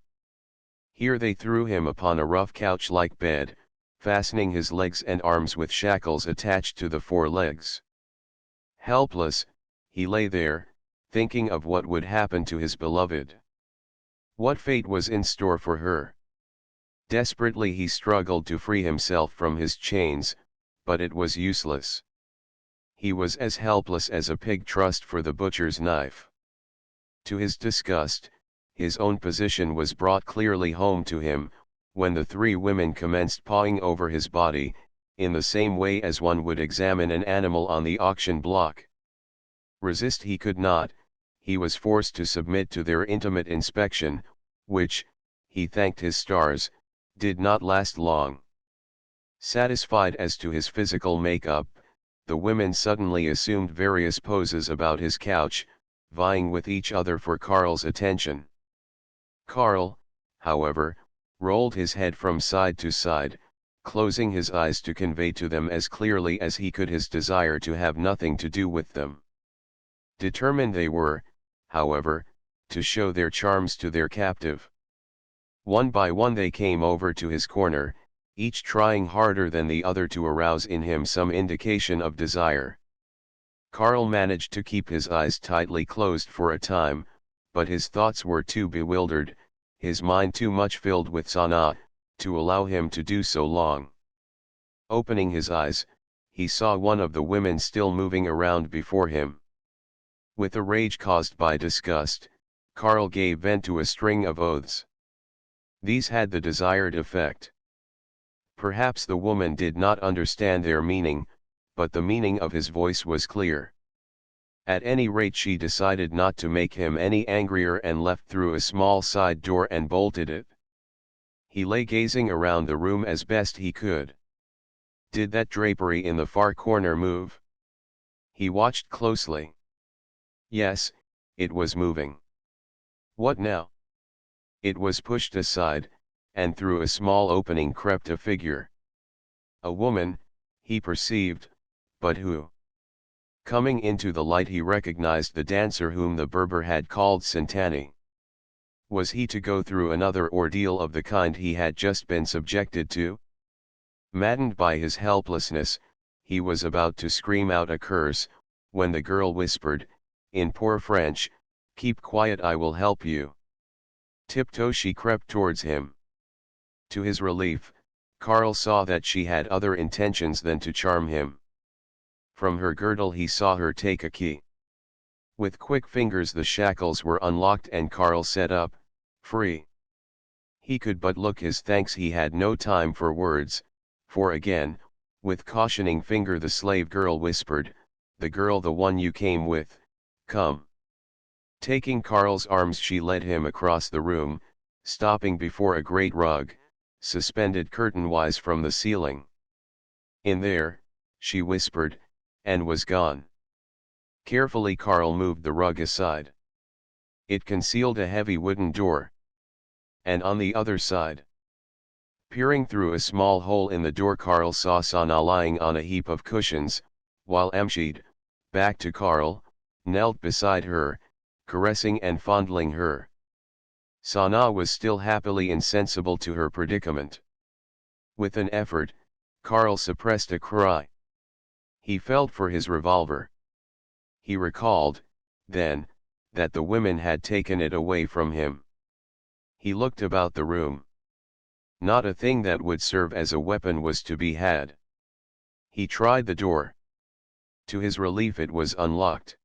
Here they threw him upon a rough couch-like bed, fastening his legs and arms with shackles attached to the forelegs. Helpless, he lay there, thinking of what would happen to his beloved. What fate was in store for her? Desperately he struggled to free himself from his chains, but it was useless. He was as helpless as a pig trussed for the butcher's knife. To his disgust, his own position was brought clearly home to him, when the three women commenced pawing over his body, in the same way as one would examine an animal on the auction block. Resist he could not, he was forced to submit to their intimate inspection, which, he thanked his stars, did not last long. Satisfied as to his physical make-up, the women suddenly assumed various poses about his couch, vying with each other for Karl's attention. Karl, however, rolled his head from side to side, closing his eyes to convey to them as clearly as he could his desire to have nothing to do with them. Determined they were, however, to show their charms to their captive. One by one they came over to his corner, each trying harder than the other to arouse in him some indication of desire. Karl managed to keep his eyes tightly closed for a time, but his thoughts were too bewildered, his mind too much filled with Sanaa, to allow him to do so long. Opening his eyes, he saw one of the women still moving around before him. With a rage caused by disgust, Karl gave vent to a string of oaths. These had the desired effect. Perhaps the woman did not understand their meaning, but the meaning of his voice was clear. At any rate she decided not to make him any angrier and left through a small side door and bolted it. He lay gazing around the room as best he could. Did that drapery in the far corner move? He watched closely. Yes, it was moving. What now? It was pushed aside, and through a small opening crept a figure. A woman, he perceived, but who? Coming into the light he recognized the dancer whom the Berber had called Santani. Was he to go through another ordeal of the kind he had just been subjected to? Maddened by his helplessness, he was about to scream out a curse, when the girl whispered, in poor French, "Keep quiet, I will help you." Tiptoe she crept towards him. To his relief, Karl saw that she had other intentions than to charm him. From her girdle he saw her take a key. With quick fingers the shackles were unlocked and Karl set up, free. He could but look his thanks. He had no time for words, for again, with cautioning finger the slave girl whispered, "The girl, the one you came with, come." Taking Karl's arms she led him across the room, stopping before a great rug, suspended curtain-wise from the ceiling. "In there," she whispered, and was gone. Carefully Karl moved the rug aside. It concealed a heavy wooden door. And on the other side, peering through a small hole in the door, Karl saw Sana lying on a heap of cushions, while Amjid, back to Karl, knelt beside her, caressing and fondling her. Sana was still happily insensible to her predicament. With an effort, Karl suppressed a cry. He felt for his revolver. He recalled, then, that the women had taken it away from him. He looked about the room. Not a thing that would serve as a weapon was to be had. He tried the door. To his relief it was unlocked.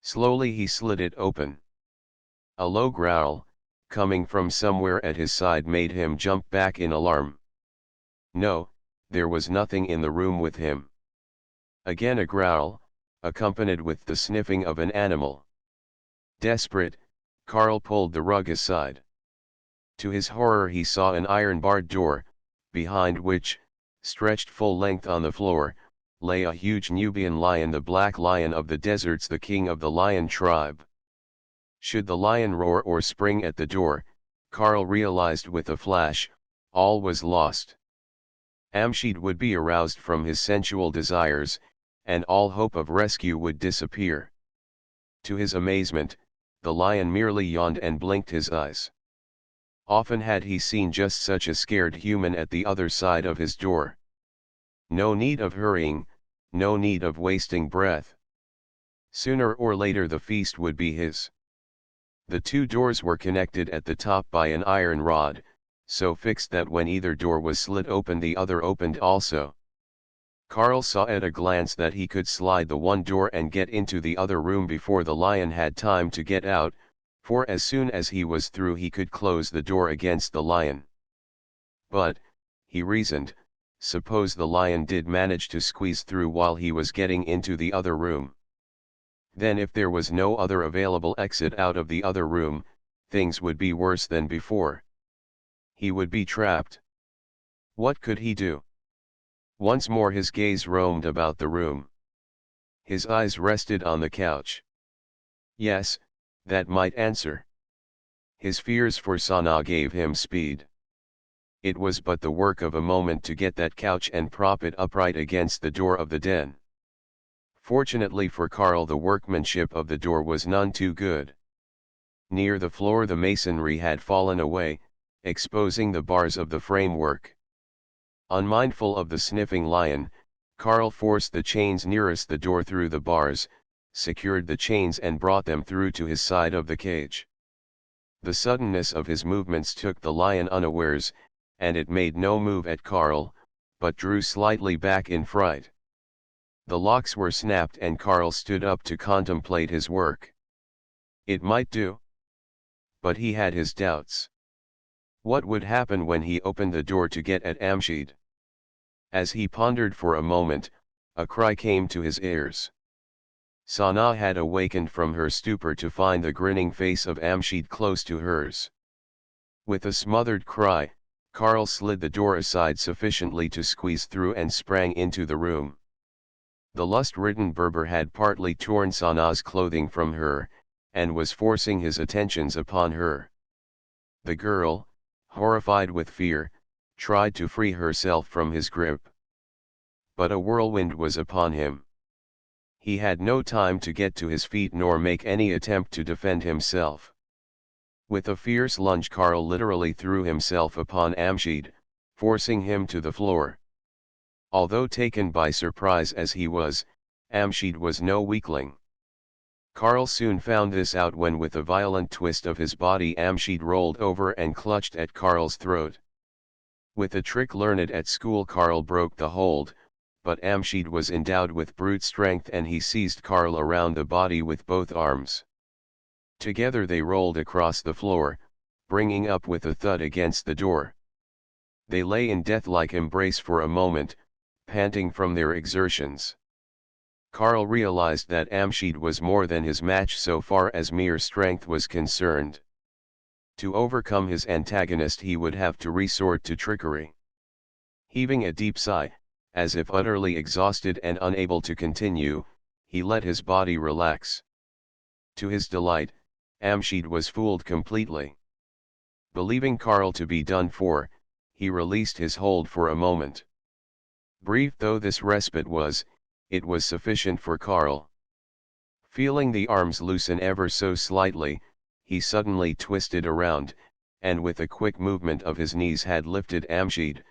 Slowly he slid it open. A low growl, coming from somewhere at his side, made him jump back in alarm. No, there was nothing in the room with him. Again a growl, accompanied with the sniffing of an animal. Desperate, Karl pulled the rug aside. To his horror he saw an iron-barred door, behind which, stretched full length on the floor, lay a huge Nubian lion, the black lion of the deserts, the king of the lion tribe. Should the lion roar or spring at the door, Karl realized with a flash, all was lost. Amjid would be aroused from his sensual desires, and all hope of rescue would disappear. To his amazement, the lion merely yawned and blinked his eyes. Often had he seen just such a scared human at the other side of his door. No need of hurrying, no need of wasting breath. Sooner or later the feast would be his. The two doors were connected at the top by an iron rod, so fixed that when either door was slit open the other opened also. Karl saw at a glance that he could slide the one door and get into the other room before the lion had time to get out, for as soon as he was through he could close the door against the lion. But, he reasoned, suppose the lion did manage to squeeze through while he was getting into the other room. Then if there was no other available exit out of the other room, things would be worse than before. He would be trapped. What could he do? Once more his gaze roamed about the room. His eyes rested on the couch. Yes, that might answer. His fears for Sana gave him speed. It was but the work of a moment to get that couch and prop it upright against the door of the den. Fortunately for Karl the workmanship of the door was none too good. Near the floor the masonry had fallen away, exposing the bars of the framework. Unmindful of the sniffing lion, Karl forced the chains nearest the door through the bars, secured the chains and brought them through to his side of the cage. The suddenness of his movements took the lion unawares, and it made no move at Karl, but drew slightly back in fright. The locks were snapped and Karl stood up to contemplate his work. It might do. But he had his doubts. What would happen when he opened the door to get at Amjid? As he pondered for a moment, a cry came to his ears. Sana had awakened from her stupor to find the grinning face of Amjid close to hers. With a smothered cry, Karl slid the door aside sufficiently to squeeze through and sprang into the room. The lust-ridden Berber had partly torn Sana's clothing from her, and was forcing his attentions upon her. The girl, horrified with fear, tried to free herself from his grip. But a whirlwind was upon him. He had no time to get to his feet nor make any attempt to defend himself. With a fierce lunge, Karl literally threw himself upon Amjid, forcing him to the floor. Although taken by surprise as he was, Amjid was no weakling. Karl soon found this out when, with a violent twist of his body, Amjid rolled over and clutched at Karl's throat. With a trick learned at school, Karl broke the hold, but Amjid was endowed with brute strength and he seized Karl around the body with both arms. Together they rolled across the floor, bringing up with a thud against the door. They lay in death-like embrace for a moment, panting from their exertions. Karl realized that Amjid was more than his match so far as mere strength was concerned. To overcome his antagonist he would have to resort to trickery. Heaving a deep sigh, as if utterly exhausted and unable to continue, he let his body relax. To his delight, Amjid was fooled completely. Believing Karl to be done for, he released his hold for a moment. Brief though this respite was, it was sufficient for Karl. Feeling the arms loosen ever so slightly, he suddenly twisted around, and with a quick movement of his knees had lifted Amjid,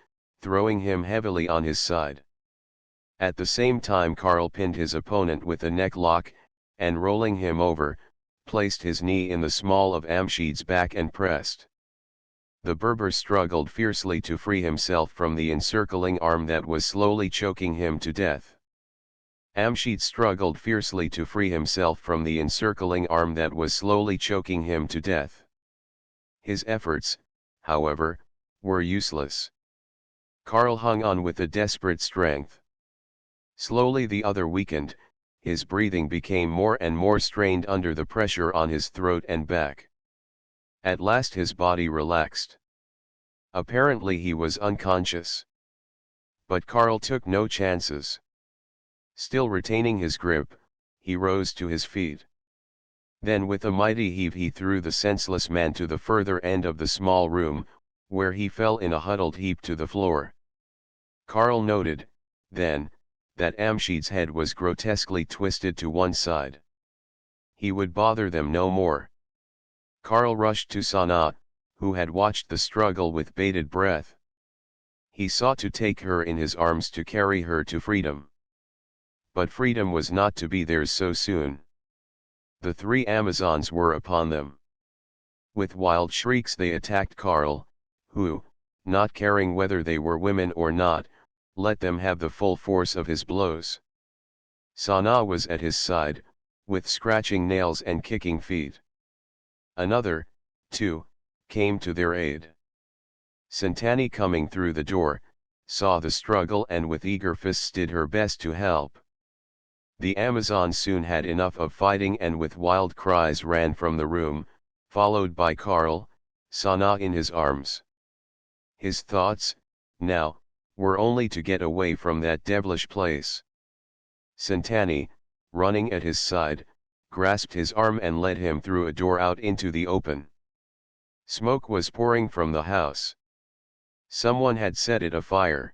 throwing him heavily on his side. At the same time Karl pinned his opponent with a neck lock, and rolling him over, placed his knee in the small of Amjid's back and pressed. The Berber struggled fiercely to free himself from the encircling arm that was slowly choking him to death. Amjid struggled fiercely to free himself from the encircling arm that was slowly choking him to death. His efforts, however, were useless. Karl hung on with a desperate strength. Slowly the other weakened, his breathing became more and more strained under the pressure on his throat and back. At last his body relaxed. Apparently he was unconscious. But Karl took no chances. Still retaining his grip, he rose to his feet. Then with a mighty heave he threw the senseless man to the further end of the small room, where he fell in a huddled heap to the floor. Karl noted, then, that Amjid's head was grotesquely twisted to one side. He would bother them no more. Karl rushed to Sana, who had watched the struggle with bated breath. He sought to take her in his arms to carry her to freedom. But freedom was not to be theirs so soon. The three Amazons were upon them. With wild shrieks they attacked Karl, who, not caring whether they were women or not, let them have the full force of his blows. Sana was at his side, with scratching nails and kicking feet. Another, too, came to their aid. Santani, coming through the door, saw the struggle and with eager fists did her best to help. The Amazon soon had enough of fighting and with wild cries ran from the room, followed by Karl, Sana in his arms. His thoughts, now, were only to get away from that devilish place. Santani, running at his side, grasped his arm and led him through a door out into the open. Smoke was pouring from the house. Someone had set it afire.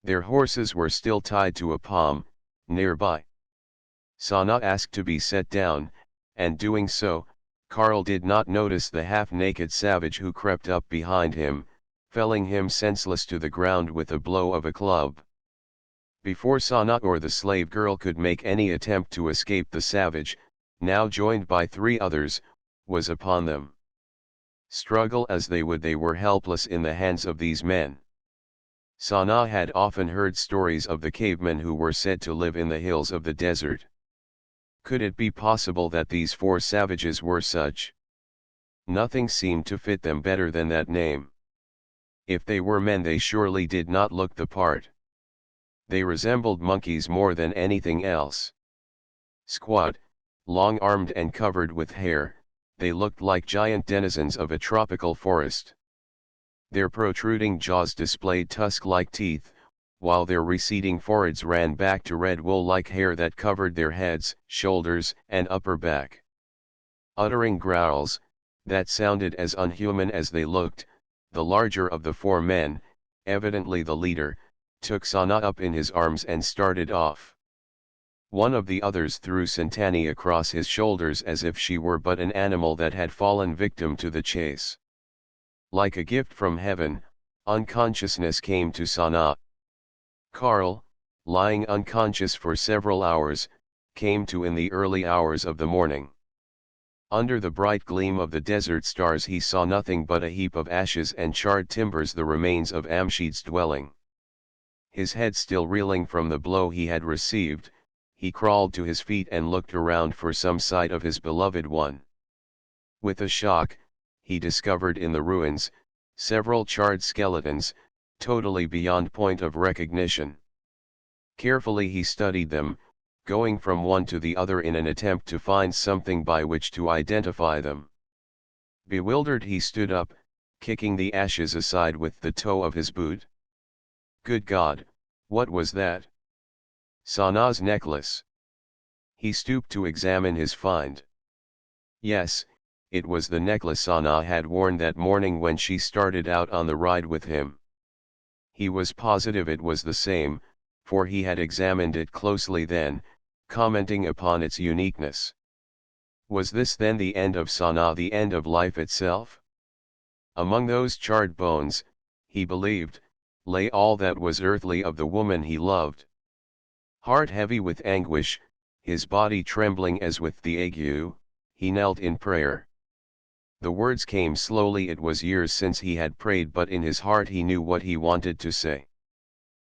Their horses were still tied to a palm, nearby. Sana asked to be set down, and doing so, Karl did not notice the half-naked savage who crept up behind him, felling him senseless to the ground with a blow of a club. Before Sana or the slave girl could make any attempt to escape, the savage, now joined by three others, was upon them. Struggle as they would, they were helpless in the hands of these men. Sana had often heard stories of the cavemen who were said to live in the hills of the desert. Could it be possible that these four savages were such? Nothing seemed to fit them better than that name. If they were men, they surely did not look the part. They resembled monkeys more than anything else. Squat, long-armed and covered with hair, they looked like giant denizens of a tropical forest. Their protruding jaws displayed tusk-like teeth, while their receding foreheads ran back to red wool-like hair that covered their heads, shoulders, and upper back. Uttering growls, that sounded as unhuman as they looked, the larger of the four men, evidently the leader, took Sana up in his arms and started off. One of the others threw Santani across his shoulders as if she were but an animal that had fallen victim to the chase. Like a gift from heaven, unconsciousness came to Sanaa. Karl, lying unconscious for several hours, came to in the early hours of the morning. Under the bright gleam of the desert stars he saw nothing but a heap of ashes and charred timbers, the remains of Amshid's dwelling. His head still reeling from the blow he had received, he crawled to his feet and looked around for some sight of his beloved one. With a shock, he discovered in the ruins, several charred skeletons, totally beyond point of recognition. Carefully he studied them, going from one to the other in an attempt to find something by which to identify them. Bewildered, he stood up, kicking the ashes aside with the toe of his boot. Good God, what was that? Sanaa's necklace. He stooped to examine his find. Yes, it was the necklace Sanaa had worn that morning when she started out on the ride with him. He was positive it was the same, for he had examined it closely then, commenting upon its uniqueness. Was this then the end of Sanaa, the end of life itself? Among those charred bones, he believed, lay all that was earthly of the woman he loved. Heart heavy with anguish, his body trembling as with the ague, he knelt in prayer. The words came slowly. It was years since he had prayed, but in his heart he knew what he wanted to say.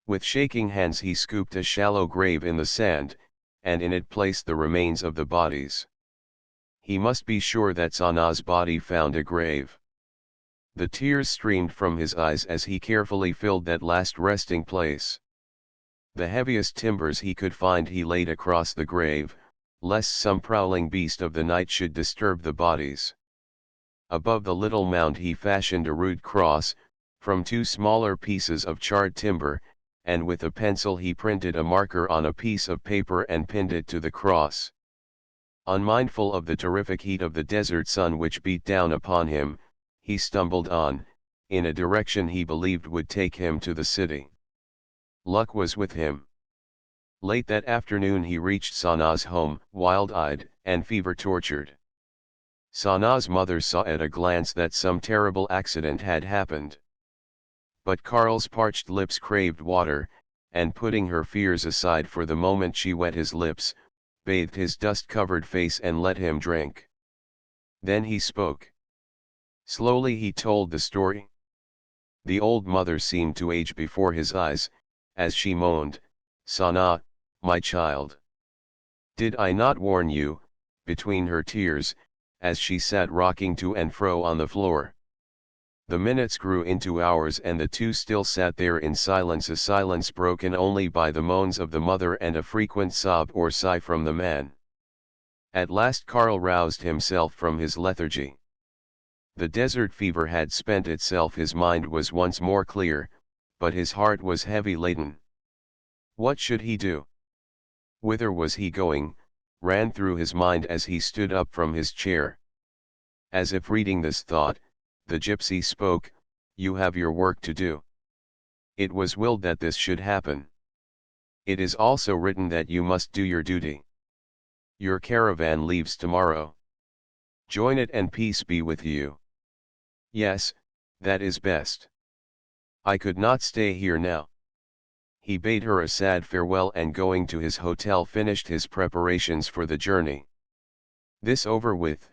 With shaking hands he scooped a shallow grave in the sand, and in it placed the remains of the bodies. He must be sure that Sanaa's body found a grave. The tears streamed from his eyes as he carefully filled that last resting place. The heaviest timbers he could find he laid across the grave, lest some prowling beast of the night should disturb the bodies. Above the little mound he fashioned a rude cross, from two smaller pieces of charred timber, and with a pencil he printed a marker on a piece of paper and pinned it to the cross. Unmindful of the terrific heat of the desert sun which beat down upon him, he stumbled on, in a direction he believed would take him to the city. Luck was with him. Late that afternoon he reached Sanaa's home, wild-eyed and fever-tortured. Sanaa's mother saw at a glance that some terrible accident had happened. But Karl's parched lips craved water, and putting her fears aside for the moment she wet his lips, bathed his dust-covered face and let him drink. Then he spoke. Slowly he told the story. The old mother seemed to age before his eyes, as she moaned, "Sanaa, my child. Did I not warn you?" between her tears, as she sat rocking to and fro on the floor. The minutes grew into hours and the two still sat there in silence, a silence broken only by the moans of the mother and a frequent sob or sigh from the man. At last Karl roused himself from his lethargy. The desert fever had spent itself, his mind was once more clear, but his heart was heavy laden. What should he do? Whither was he going, ran through his mind as he stood up from his chair. As if reading this thought, the gypsy spoke, "You have your work to do. It was willed that this should happen. It is also written that you must do your duty. Your caravan leaves tomorrow. Join it and peace be with you." "Yes, that is best. I could not stay here now." He bade her a sad farewell and going to his hotel finished his preparations for the journey. This over with,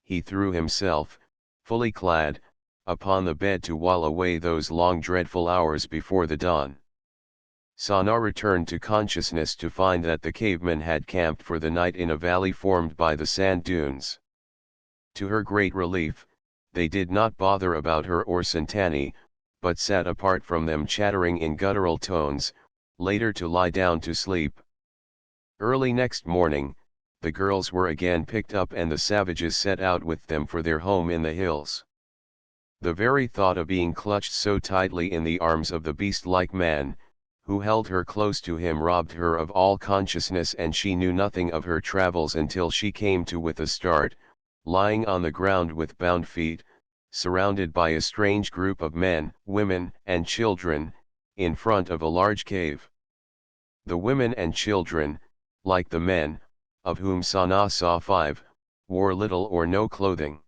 he threw himself, fully clad, upon the bed to while away those long dreadful hours before the dawn. Sanaa returned to consciousness to find that the cavemen had camped for the night in a valley formed by the sand dunes. To her great relief, they did not bother about her or Santani, but sat apart from them chattering in guttural tones, later to lie down to sleep. Early next morning, the girls were again picked up and the savages set out with them for their home in the hills. The very thought of being clutched so tightly in the arms of the beast-like man, who held her close to him, robbed her of all consciousness, and she knew nothing of her travels until she came to with a start, lying on the ground with bound feet, surrounded by a strange group of men, women, and children, in front of a large cave. The women and children, like the men, of whom Sana saw 5, wore little or no clothing.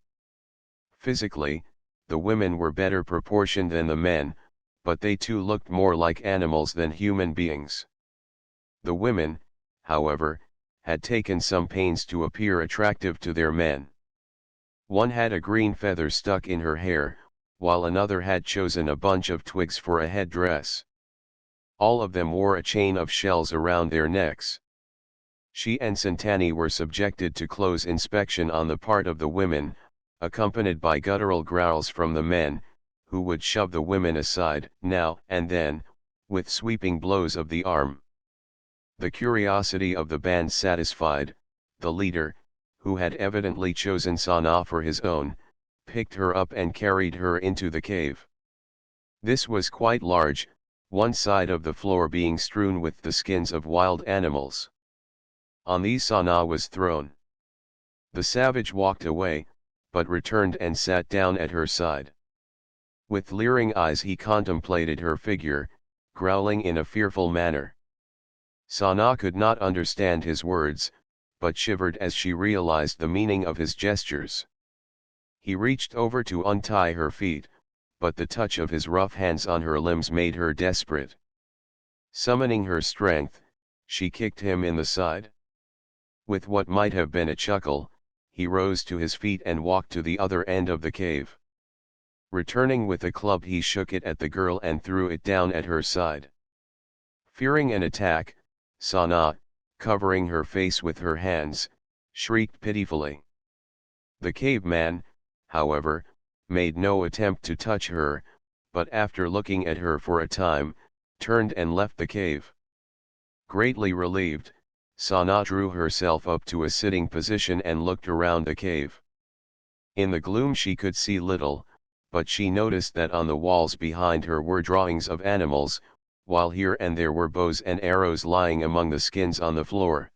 Physically, the women were better proportioned than the men, but they too looked more like animals than human beings. The women, however, had taken some pains to appear attractive to their men. One had a green feather stuck in her hair, while another had chosen a bunch of twigs for a headdress. All of them wore a chain of shells around their necks. She and Santani were subjected to close inspection on the part of the women, accompanied by guttural growls from the men, who would shove the women aside, now and then, with sweeping blows of the arm. The curiosity of the band satisfied, the leader, who had evidently chosen Sana for his own, picked her up and carried her into the cave. This was quite large, one side of the floor being strewn with the skins of wild animals. On these Sana was thrown. The savage walked away, but returned and sat down at her side. With leering eyes he contemplated her figure, growling in a fearful manner. Sana could not understand his words, but shivered as she realized the meaning of his gestures. He reached over to untie her feet, but the touch of his rough hands on her limbs made her desperate. Summoning her strength, she kicked him in the side. With what might have been a chuckle, he rose to his feet and walked to the other end of the cave. Returning with a club, he shook it at the girl and threw it down at her side. Fearing an attack, Sana, covering her face with her hands, shrieked pitifully. The caveman, however, made no attempt to touch her, but after looking at her for a time, turned and left the cave. Greatly relieved, Sana drew herself up to a sitting position and looked around the cave. In the gloom she could see little, but she noticed that on the walls behind her were drawings of animals, while here and there were bows and arrows lying among the skins on the floor.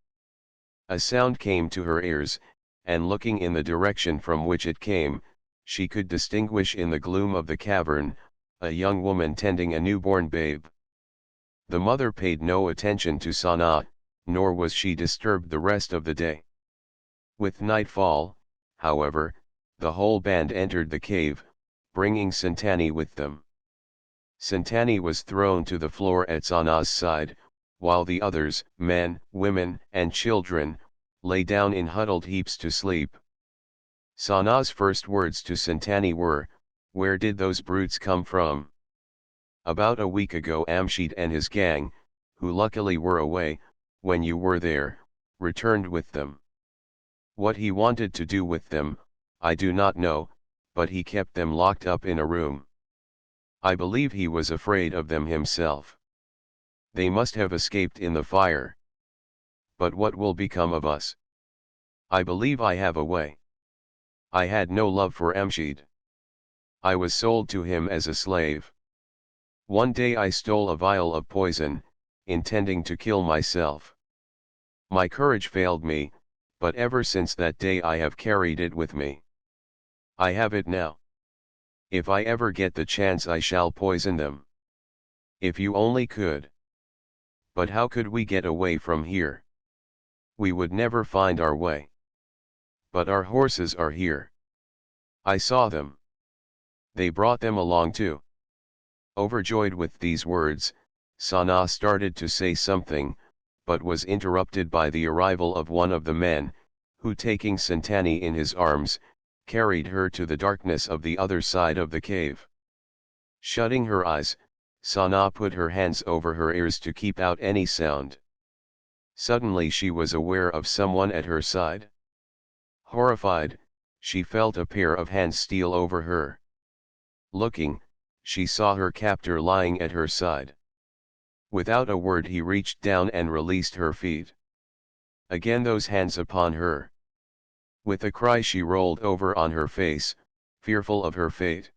A sound came to her ears, and looking in the direction from which it came, she could distinguish in the gloom of the cavern, a young woman tending a newborn babe. The mother paid no attention to Sana, nor was she disturbed the rest of the day. With nightfall, however, the whole band entered the cave, bringing Santani with them. Santani was thrown to the floor at Sana's side, while the others, men, women, and children, lay down in huddled heaps to sleep. Sana's first words to Santani were, "Where did those brutes come from?" "About a week ago Amshid and his gang, who luckily were away, when you were there, returned with them. What he wanted to do with them, I do not know, but he kept them locked up in a room. I believe he was afraid of them himself. They must have escaped in the fire. But what will become of us? I believe I have a way. I had no love for Amshid. I was sold to him as a slave. One day I stole a vial of poison, intending to kill myself. My courage failed me, but ever since that day I have carried it with me. I have it now. If I ever get the chance I shall poison them. If you only could. But how could we get away from here? We would never find our way. But our horses are here. I saw them. They brought them along too." Overjoyed with these words, Sana started to say something, but was interrupted by the arrival of one of the men, who, taking Santani in his arms, carried her to the darkness of the other side of the cave. Shutting her eyes, Sana put her hands over her ears to keep out any sound. Suddenly she was aware of someone at her side. Horrified, she felt a pair of hands steal over her. Looking, she saw her captor lying at her side. Without a word he reached down and released her feet. Again those hands upon her. With a cry she rolled over on her face, fearful of her fate.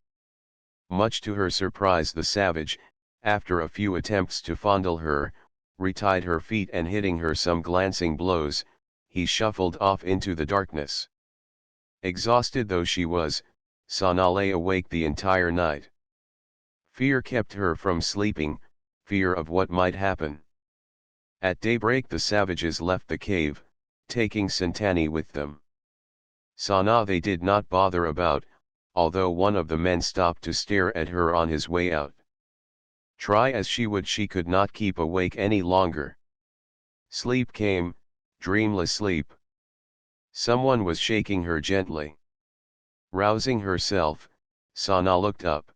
Much to her surprise the savage, after a few attempts to fondle her, retied her feet and hitting her some glancing blows, he shuffled off into the darkness. Exhausted though she was, Sana lay awake the entire night. Fear kept her from sleeping, fear of what might happen. At daybreak the savages left the cave, taking Santani with them. Sana they did not bother about, although one of the men stopped to stare at her on his way out. Try as she would, she could not keep awake any longer. Sleep came, dreamless sleep. Someone was shaking her gently. Rousing herself, Sana looked up.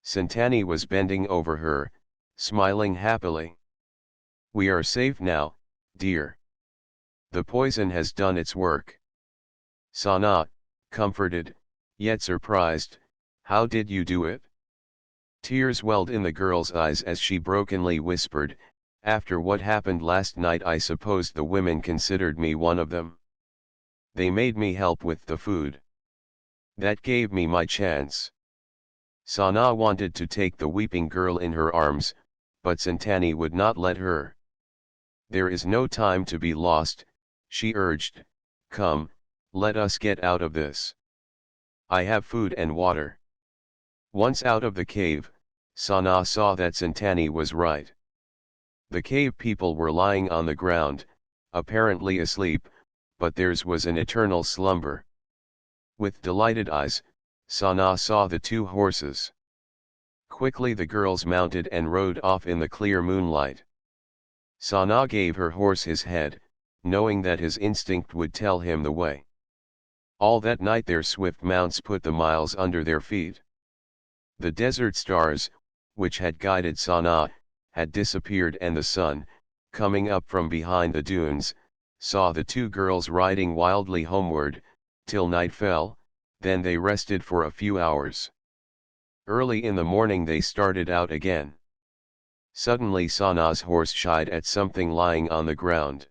Santani was bending over her, smiling happily. "We are safe now, dear. The poison has done its work." Sana, comforted, yet surprised, "How did you do it?" Tears welled in the girl's eyes as she brokenly whispered, "After what happened last night I supposed the women considered me one of them. They made me help with the food. That gave me my chance." Sana wanted to take the weeping girl in her arms, but Santani would not let her. "There is no time to be lost," she urged, "come, let us get out of this. I have food and water." Once out of the cave, Sana saw that Santani was right. The cave people were lying on the ground, apparently asleep, but theirs was an eternal slumber. With delighted eyes, Sana saw the two horses. Quickly the girls mounted and rode off in the clear moonlight. Sana gave her horse his head, knowing that his instinct would tell him the way. All that night their swift mounts put the miles under their feet. The desert stars, which had guided Sana, had disappeared, and the sun, coming up from behind the dunes, saw the two girls riding wildly homeward, till night fell. Then they rested for a few hours. Early in the morning they started out again. Suddenly Sana's horse shied at something lying on the ground.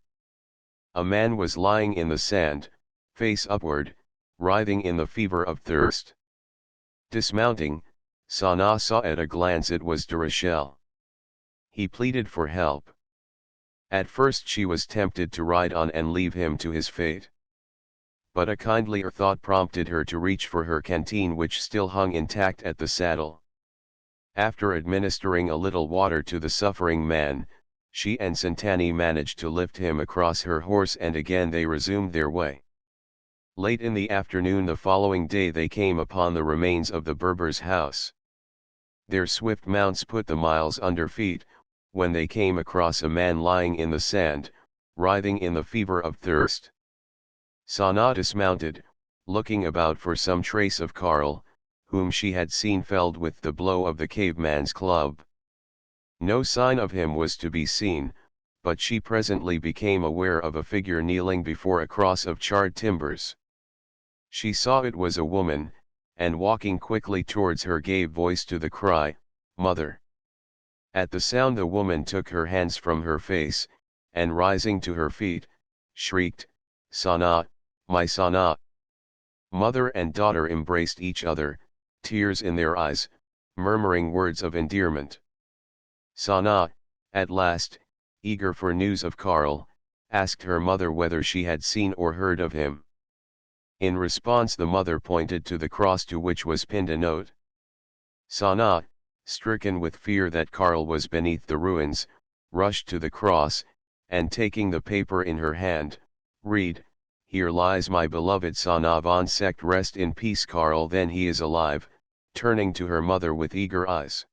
A man was lying in the sand, face upward, writhing in the fever of thirst. Dismounting, Sana saw at a glance it was Durachel. He pleaded for help. At first she was tempted to ride on and leave him to his fate. But a kindlier thought prompted her to reach for her canteen, which still hung intact at the saddle. After administering a little water to the suffering man, she and Santani managed to lift him across her horse, and again they resumed their way. Late in the afternoon the following day they came upon the remains of the Berber's house. Their swift mounts put the miles under feet, when they came across a man lying in the sand, writhing in the fever of thirst. Sana dismounted, looking about for some trace of Karl, whom she had seen felled with the blow of the caveman's club. No sign of him was to be seen, but she presently became aware of a figure kneeling before a cross of charred timbers. She saw it was a woman, and walking quickly towards her gave voice to the cry, "Mother!" At the sound the woman took her hands from her face, and rising to her feet, shrieked, "Sana, my Sana!" Mother and daughter embraced each other, tears in their eyes, murmuring words of endearment. Sana, at last, eager for news of Karl, asked her mother whether she had seen or heard of him. In response the mother pointed to the cross to which was pinned a note. Sana, stricken with fear that Karl was beneath the ruins, rushed to the cross, and taking the paper in her hand, read, "Here lies my beloved Sana von Sekt, rest in peace Karl, then he is alive," turning to her mother with eager eyes.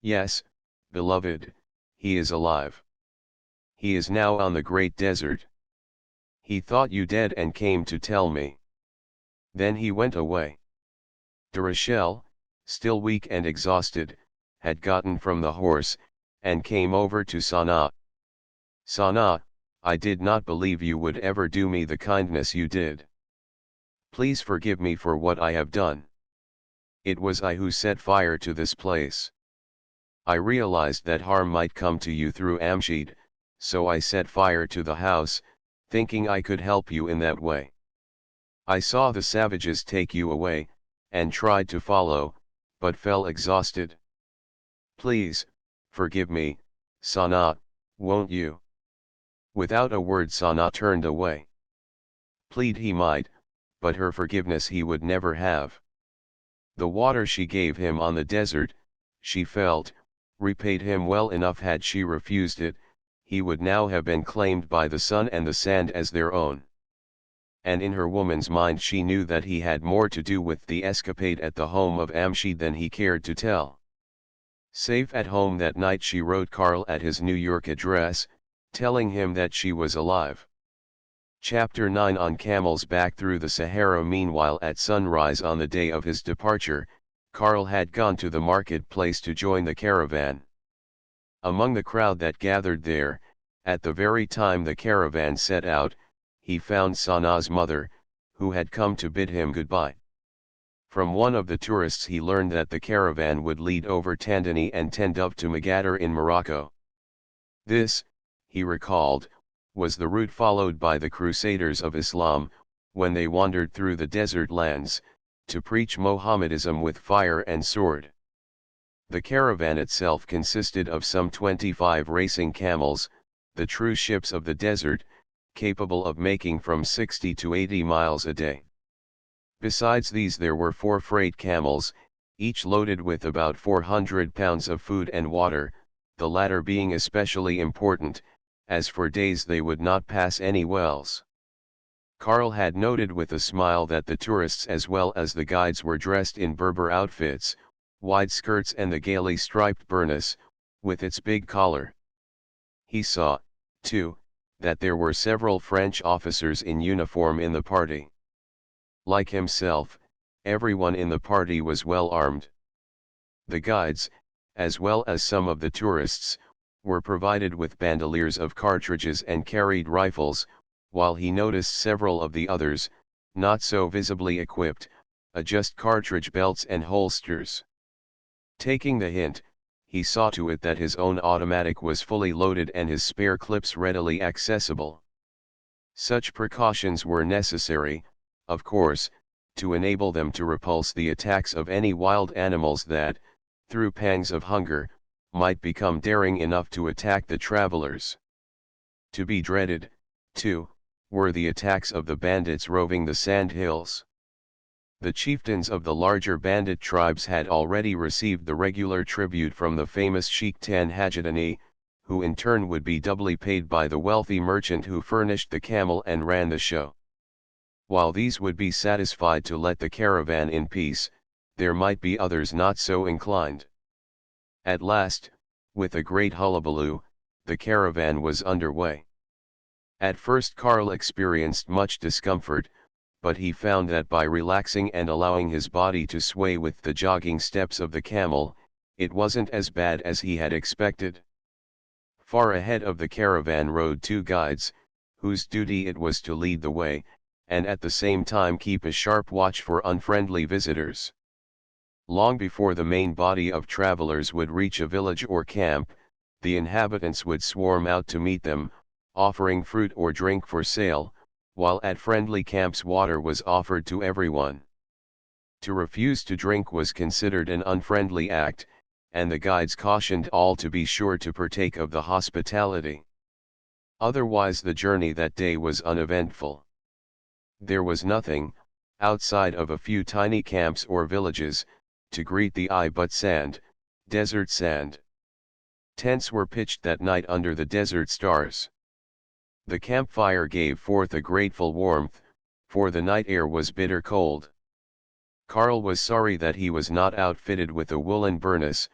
"Yes, beloved, he is alive. He is now on the great desert. He thought you dead and came to tell me. Then he went away." Durachel, still weak and exhausted, had gotten from the horse, and came over to Sana. "Sana, I did not believe you would ever do me the kindness you did. Please forgive me for what I have done. It was I who set fire to this place. I realized that harm might come to you through Amjid, so I set fire to the house, thinking I could help you in that way. I saw the savages take you away, and tried to follow, but fell exhausted. Please, forgive me, Sana, won't you?" Without a word Sana turned away. Plead he might, but her forgiveness he would never have. The water she gave him on the desert, she felt, repaid him well enough had she refused it, he would now have been claimed by the sun and the sand as their own. And in her woman's mind she knew that he had more to do with the escapade at the home of Amshi than he cared to tell. Safe at home that night she wrote Karl at his New York address, telling him that she was alive. Chapter 9 On Camel's Back Through the Sahara. Meanwhile, at sunrise on the day of his departure, Karl had gone to the marketplace to join the caravan. Among the crowd that gathered there, at the very time the caravan set out, he found Sanaa's mother, who had come to bid him goodbye. From one of the tourists he learned that the caravan would lead over Tandani and Tenduf to Magadar in Morocco. This, he recalled, was the route followed by the Crusaders of Islam, when they wandered through the desert lands, to preach Mohammedism with fire and sword. The caravan itself consisted of some 25 racing camels, the true ships of the desert, capable of making from 60 to 80 miles a day. Besides these there were 4 freight camels, each loaded with about 400 pounds of food and water, the latter being especially important, as for days they would not pass any wells. Karl had noted with a smile that the tourists as well as the guides were dressed in Berber outfits, wide skirts and the gaily striped burnous, with its big collar. He saw, too, that there were several French officers in uniform in the party. Like himself, everyone in the party was well armed. The guides, as well as some of the tourists, were provided with bandoliers of cartridges and carried rifles, while he noticed several of the others, not so visibly equipped, adjust cartridge belts and holsters. Taking the hint, he saw to it that his own automatic was fully loaded and his spare clips readily accessible. Such precautions were necessary, of course, to enable them to repulse the attacks of any wild animals that, through pangs of hunger, might become daring enough to attack the travelers. To be dreaded, too, were the attacks of the bandits roving the sand hills. The chieftains of the larger bandit tribes had already received the regular tribute from the famous Sheikh Tanhajidani, who in turn would be doubly paid by the wealthy merchant who furnished the camel and ran the show. While these would be satisfied to let the caravan in peace, there might be others not so inclined. At last, with a great hullabaloo, the caravan was underway. At first Karl experienced much discomfort, but he found that by relaxing and allowing his body to sway with the jogging steps of the camel, it wasn't as bad as he had expected. Far ahead of the caravan rode 2 guides, whose duty it was to lead the way, and at the same time keep a sharp watch for unfriendly visitors. Long before the main body of travelers would reach a village or camp, the inhabitants would swarm out to meet them, offering fruit or drink for sale, while at friendly camps water was offered to everyone. To refuse to drink was considered an unfriendly act, and the guides cautioned all to be sure to partake of the hospitality. Otherwise the journey that day was uneventful. There was nothing, outside of a few tiny camps or villages, to greet the eye but sand, desert sand. Tents were pitched that night under the desert stars. The campfire gave forth a grateful warmth, for the night air was bitter cold. Karl was sorry that he was not outfitted with a woolen burnous,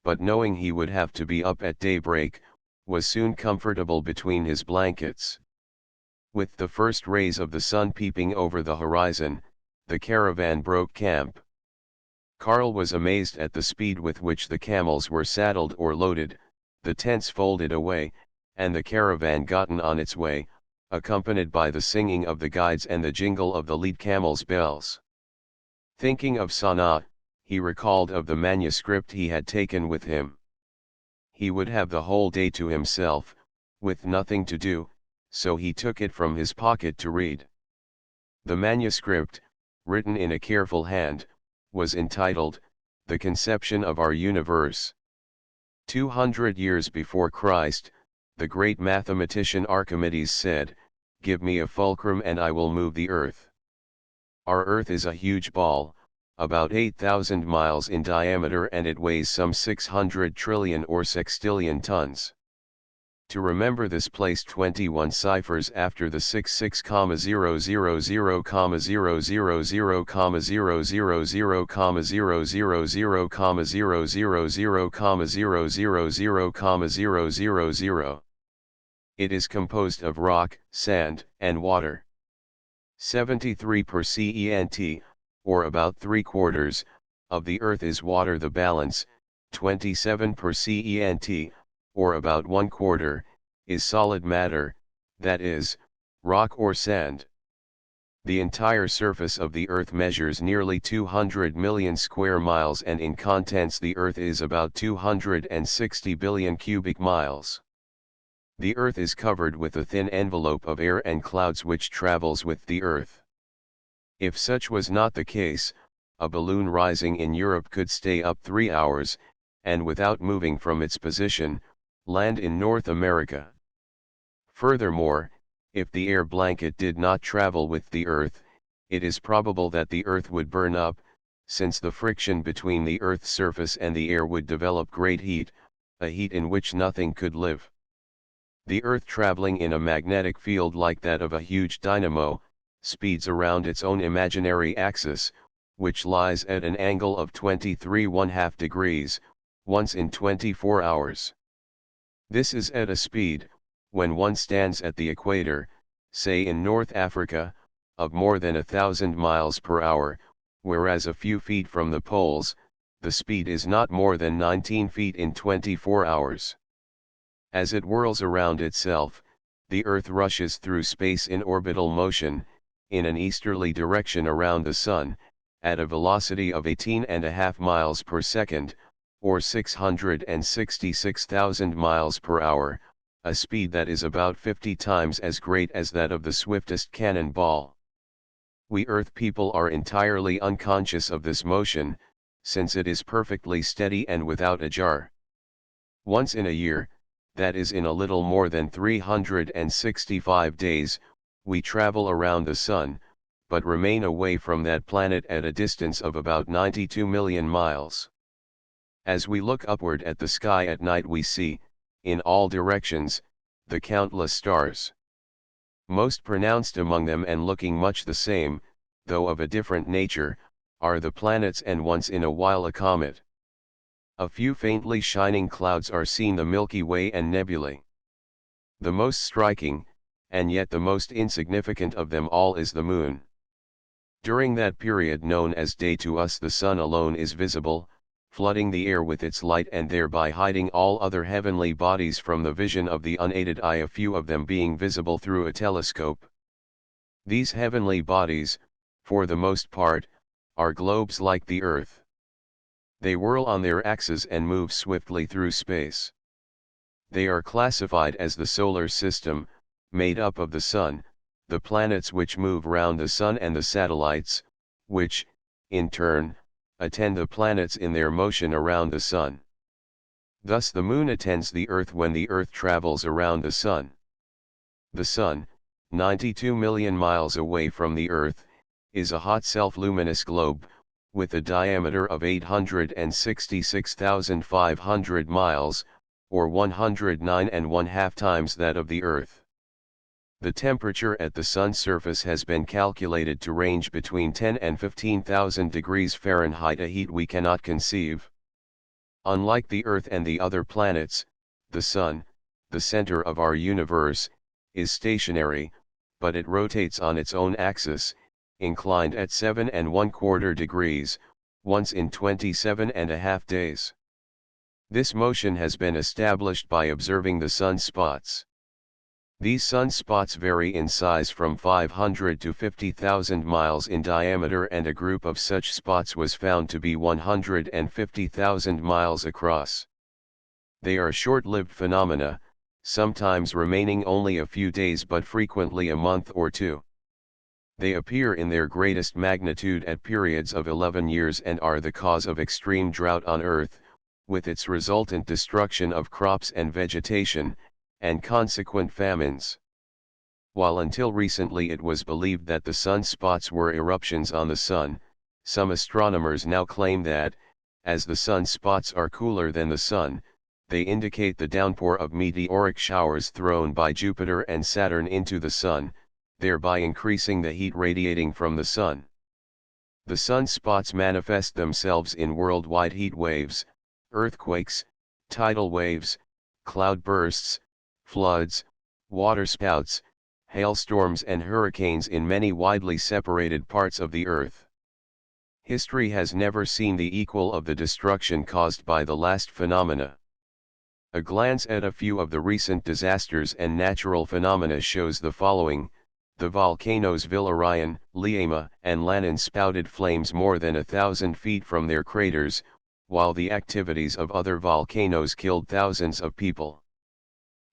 but knowing he would have to be up at daybreak, was soon comfortable between his blankets. With the first rays of the sun peeping over the horizon, the caravan broke camp. Karl was amazed at the speed with which the camels were saddled or loaded, the tents folded away, and the caravan gotten on its way, accompanied by the singing of the guides and the jingle of the lead camels' bells. Thinking of Sanaa, he recalled of the manuscript he had taken with him. He would have the whole day to himself, with nothing to do, so he took it from his pocket to read. The manuscript, written in a careful hand, was entitled, The Conception of Our Universe. 200 years before Christ, the great mathematician Archimedes said, "Give me a fulcrum and I will move the earth." Our earth is a huge ball, about 8,000 miles in diameter, and it weighs some 600 trillion or sextillion tons. To remember this, place 21 ciphers after the 66,000,000,000,000,000,000,000,000,000,000,000,000,000,000,000. It is composed of rock, sand, and water. 73%, or about 3/4, of the earth is water. The balance, 27%, or about 1/4, is solid matter, that is, rock or sand. The entire surface of the earth measures nearly 200 million square miles, and in contents the earth is about 260 billion cubic miles. The earth is covered with a thin envelope of air and clouds which travels with the earth. If such was not the case, a balloon rising in Europe could stay up 3 hours, and without moving from its position, land in North America. Furthermore, if the air blanket did not travel with the earth, it is probable that the earth would burn up, since the friction between the earth's surface and the air would develop great heat, a heat in which nothing could live. The earth, traveling in a magnetic field like that of a huge dynamo, speeds around its own imaginary axis, which lies at an angle of 23½ degrees, once in 24 hours. This is at a speed, when one stands at the equator, say in North Africa, of more than 1,000 miles per hour, whereas a few feet from the poles, the speed is not more than 19 feet in 24 hours. As it whirls around itself, the Earth rushes through space in orbital motion, in an easterly direction around the Sun, at a velocity of 18½ miles per second, or 666,000 miles per hour, a speed that is about 50 times as great as that of the swiftest cannonball. We Earth people are entirely unconscious of this motion, since it is perfectly steady and without a jar. Once in a year, that is in a little more than 365 days, we travel around the Sun, but remain away from that planet at a distance of about 92 million miles. As we look upward at the sky at night, we see, in all directions, the countless stars. Most pronounced among them, and looking much the same, though of a different nature, are the planets and once in a while a comet. A few faintly shining clouds are seen, the Milky Way and nebulae. The most striking, and yet the most insignificant of them all, is the Moon. During that period known as day to us, the Sun alone is visible, flooding the air with its light and thereby hiding all other heavenly bodies from the vision of the unaided eye, a few of them being visible through a telescope. These heavenly bodies, for the most part, are globes like the Earth. They whirl on their axes and move swiftly through space. They are classified as the solar system, made up of the Sun, the planets which move round the Sun, and the satellites, which, in turn, attend the planets in their motion around the Sun. Thus the Moon attends the Earth when the Earth travels around the Sun. The Sun, 92 million miles away from the Earth, is a hot self-luminous globe, with a diameter of 866,500 miles, or 109½ times that of the Earth. The temperature at the Sun's surface has been calculated to range between 10 and 15,000 degrees Fahrenheit, a heat we cannot conceive. Unlike the Earth and the other planets, the Sun, the center of our universe, is stationary, but it rotates on its own axis, inclined at 7¼ degrees, once in 27½ days. This motion has been established by observing the sunspots. These sunspots vary in size from 500 to 50,000 miles in diameter, and a group of such spots was found to be 150,000 miles across. They are short-lived phenomena, sometimes remaining only a few days but frequently a month or two. They appear in their greatest magnitude at periods of 11 years and are the cause of extreme drought on Earth, with its resultant destruction of crops and vegetation, and consequent famines. While until recently it was believed that the sunspots were eruptions on the Sun, some astronomers now claim that, as the sunspots are cooler than the Sun, they indicate the downpour of meteoric showers thrown by Jupiter and Saturn into the Sun, thereby increasing the heat radiating from the Sun. The sunspots manifest themselves in worldwide heat waves, earthquakes, tidal waves, cloud bursts, floods, waterspouts, hailstorms and hurricanes in many widely separated parts of the Earth. History has never seen the equal of the destruction caused by the last phenomena. A glance at a few of the recent disasters and natural phenomena shows the following. The volcanoes Villaraion, Liema, and Lannon spouted flames more than 1,000 feet from their craters, while the activities of other volcanoes killed thousands of people.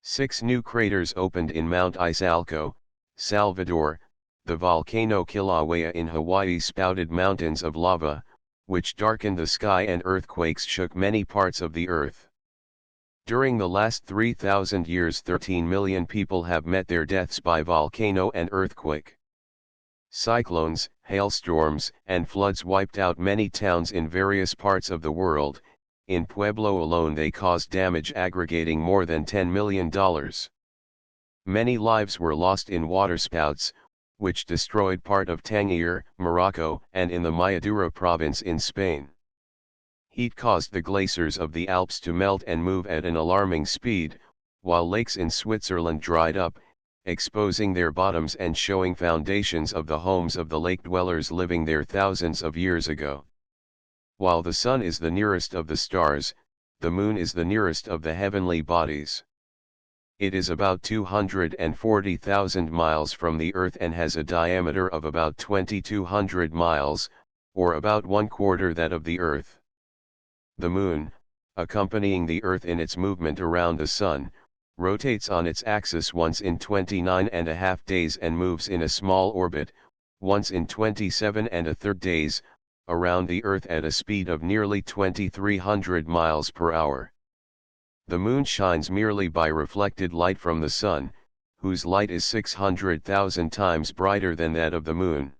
6 new craters opened in Mount Izalco, Salvador. The volcano Kilauea in Hawaii spouted mountains of lava, which darkened the sky, and earthquakes shook many parts of the earth. During the last 3,000 years 13 million people have met their deaths by volcano and earthquake. Cyclones, hailstorms, and floods wiped out many towns in various parts of the world. In Pueblo alone they caused damage aggregating more than $10 million. Many lives were lost in waterspouts, which destroyed part of Tangier, Morocco, and in the Mayadura province in Spain. Heat caused the glaciers of the Alps to melt and move at an alarming speed, while lakes in Switzerland dried up, exposing their bottoms and showing foundations of the homes of the lake dwellers living there thousands of years ago. While the sun is the nearest of the stars, the moon is the nearest of the heavenly bodies. It is about 240,000 miles from the Earth and has a diameter of about 2,200 miles, or about 1/4 that of the Earth. The moon, accompanying the Earth in its movement around the Sun, rotates on its axis once in 29.5 days and moves in a small orbit, once in 27.3 days, around the Earth at a speed of nearly 2,300 miles per hour. The moon shines merely by reflected light from the Sun, whose light is 600,000 times brighter than that of the moon.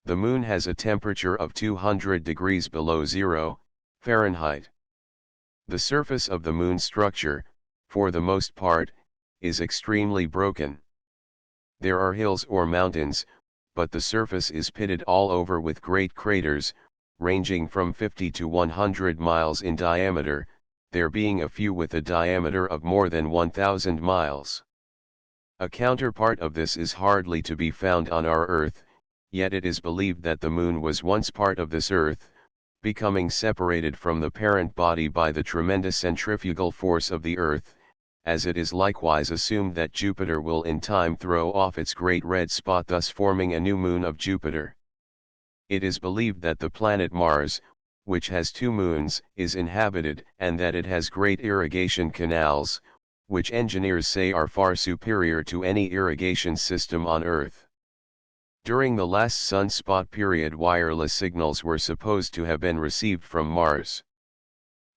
The moon has a temperature of 200 degrees below zero, Fahrenheit. The surface of the moon's structure, for the most part, is extremely broken. There are hills or mountains, but the surface is pitted all over with great craters, ranging from 50 to 100 miles in diameter, there being a few with a diameter of more than 1,000 miles. A counterpart of this is hardly to be found on our Earth, yet it is believed that the moon was once part of this Earth, becoming separated from the parent body by the tremendous centrifugal force of the Earth, as it is likewise assumed that Jupiter will in time throw off its great red spot, thus forming a new moon of Jupiter. It is believed that the planet Mars, which has 2 moons, is inhabited, and that it has great irrigation canals, which engineers say are far superior to any irrigation system on Earth. During the last sunspot period, wireless signals were supposed to have been received from Mars.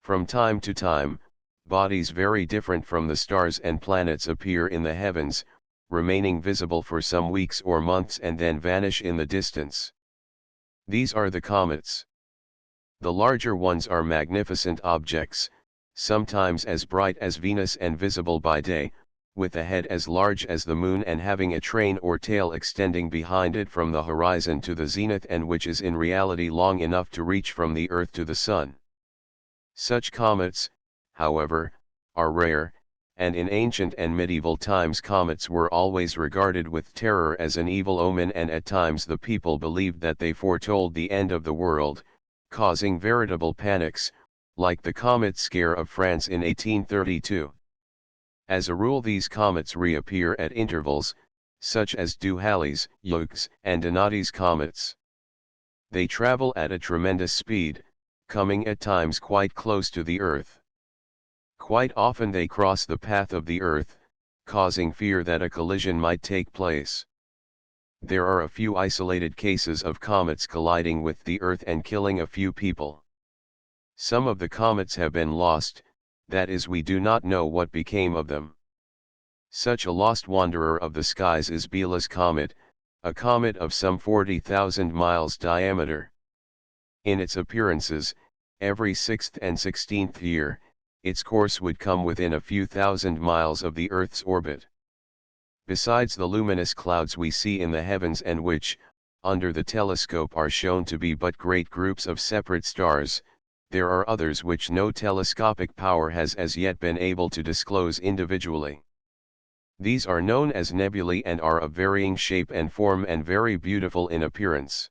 From time to time, bodies very different from the stars and planets appear in the heavens, remaining visible for some weeks or months and then vanish in the distance. These are the comets. The larger ones are magnificent objects, sometimes as bright as Venus and visible by day, with a head as large as the moon and having a train or tail extending behind it from the horizon to the zenith, and which is in reality long enough to reach from the Earth to the Sun. Such comets, however, are rare, and in ancient and medieval times comets were always regarded with terror as an evil omen, and at times the people believed that they foretold the end of the world, causing veritable panics, like the comet scare of France in 1832. As a rule, these comets reappear at intervals, such as do Halley's, Young's, and Donati's comets. They travel at a tremendous speed, coming at times quite close to the Earth. Quite often they cross the path of the Earth, causing fear that a collision might take place. There are a few isolated cases of comets colliding with the Earth and killing a few people. Some of the comets have been lost, that is, we do not know what became of them. Such a lost wanderer of the skies is Biela's comet, a comet of some 40,000 miles diameter. In its appearances, every 6th and 16th year, its course would come within a few thousand miles of the Earth's orbit. Besides the luminous clouds we see in the heavens and which, under the telescope are shown to be but great groups of separate stars, there are others which no telescopic power has as yet been able to disclose individually. These are known as nebulae and are of varying shape and form and very beautiful in appearance.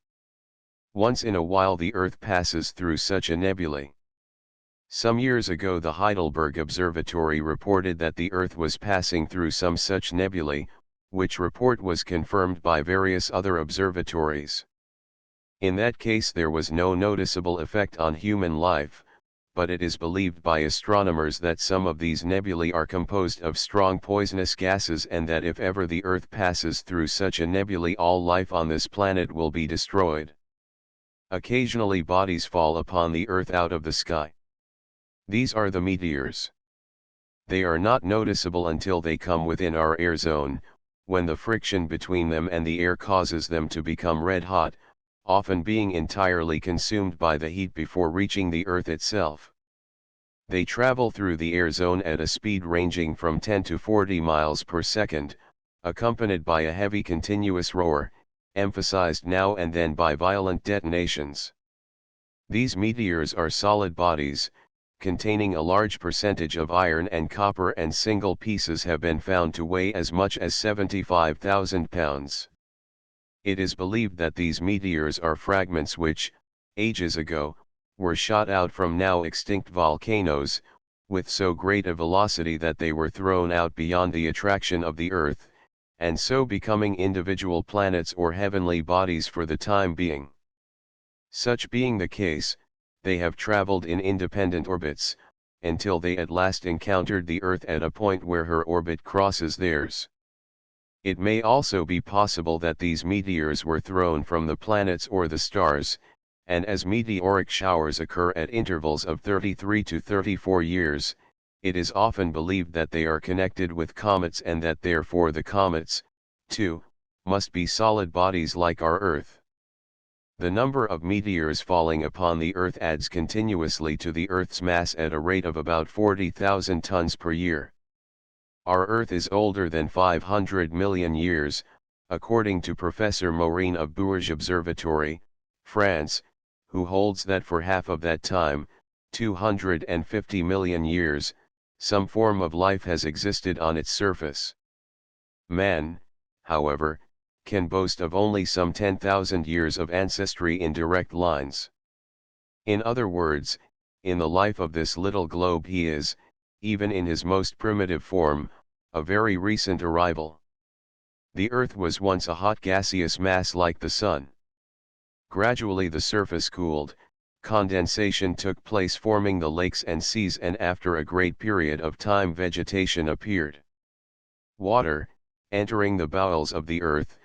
Once in a while the Earth passes through such a nebulae. Some years ago the Heidelberg Observatory reported that the Earth was passing through some such nebulae, which report was confirmed by various other observatories. In that case there was no noticeable effect on human life, but it is believed by astronomers that some of these nebulae are composed of strong poisonous gases and that if ever the Earth passes through such a nebulae all life on this planet will be destroyed. Occasionally bodies fall upon the Earth out of the sky. These are the meteors. They are not noticeable until they come within our air zone, when the friction between them and the air causes them to become red hot, often being entirely consumed by the heat before reaching the Earth itself. They travel through the air zone at a speed ranging from 10 to 40 miles per second, accompanied by a heavy continuous roar, emphasized now and then by violent detonations. These meteors are solid bodies, containing a large percentage of iron and copper, and single pieces have been found to weigh as much as 75,000 pounds. It is believed that these meteors are fragments which, ages ago, were shot out from now extinct volcanoes, with so great a velocity that they were thrown out beyond the attraction of the Earth, and so becoming individual planets or heavenly bodies for the time being. Such being the case, they have traveled in independent orbits, until they at last encountered the Earth at a point where her orbit crosses theirs. It may also be possible that these meteors were thrown from the planets or the stars, and as meteoric showers occur at intervals of 33 to 34 years, it is often believed that they are connected with comets and that therefore the comets, too, must be solid bodies like our Earth. The number of meteors falling upon the Earth adds continuously to the Earth's mass at a rate of about 40,000 tons per year. Our Earth is older than 500 million years, according to Professor Maureen of Bourges Observatory, France, who holds that for half of that time, 250 million years, some form of life has existed on its surface. Man, however, can boast of only some 10,000 years of ancestry in direct lines. In other words, in the life of this little globe he is, even in his most primitive form, a very recent arrival. The Earth was once a hot gaseous mass like the Sun. Gradually the surface cooled, condensation took place forming the lakes and seas, and after a great period of time vegetation appeared. Water, entering the bowels of the Earth,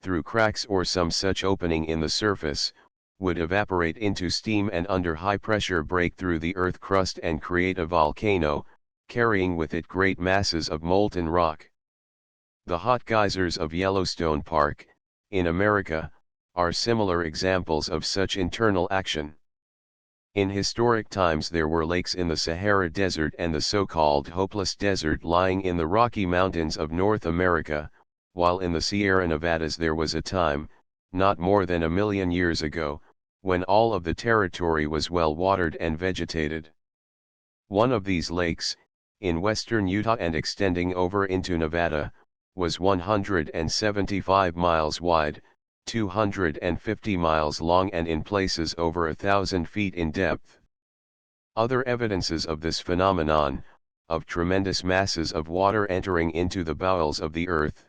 through cracks or some such opening in the surface, would evaporate into steam and under high pressure break through the Earth crust and create a volcano, carrying with it great masses of molten rock. The hot geysers of Yellowstone Park, in America, are similar examples of such internal action. In historic times there were lakes in the Sahara Desert and the so-called Hopeless Desert lying in the Rocky Mountains of North America, while in the Sierra Nevadas there was a time, not more than 1 million years ago, when all of the territory was well watered and vegetated. One of these lakes, in western Utah and extending over into Nevada, was 175 miles wide, 250 miles long, and in places over 1,000 feet in depth. Other evidences of this phenomenon, of tremendous masses of water entering into the bowels of the Earth,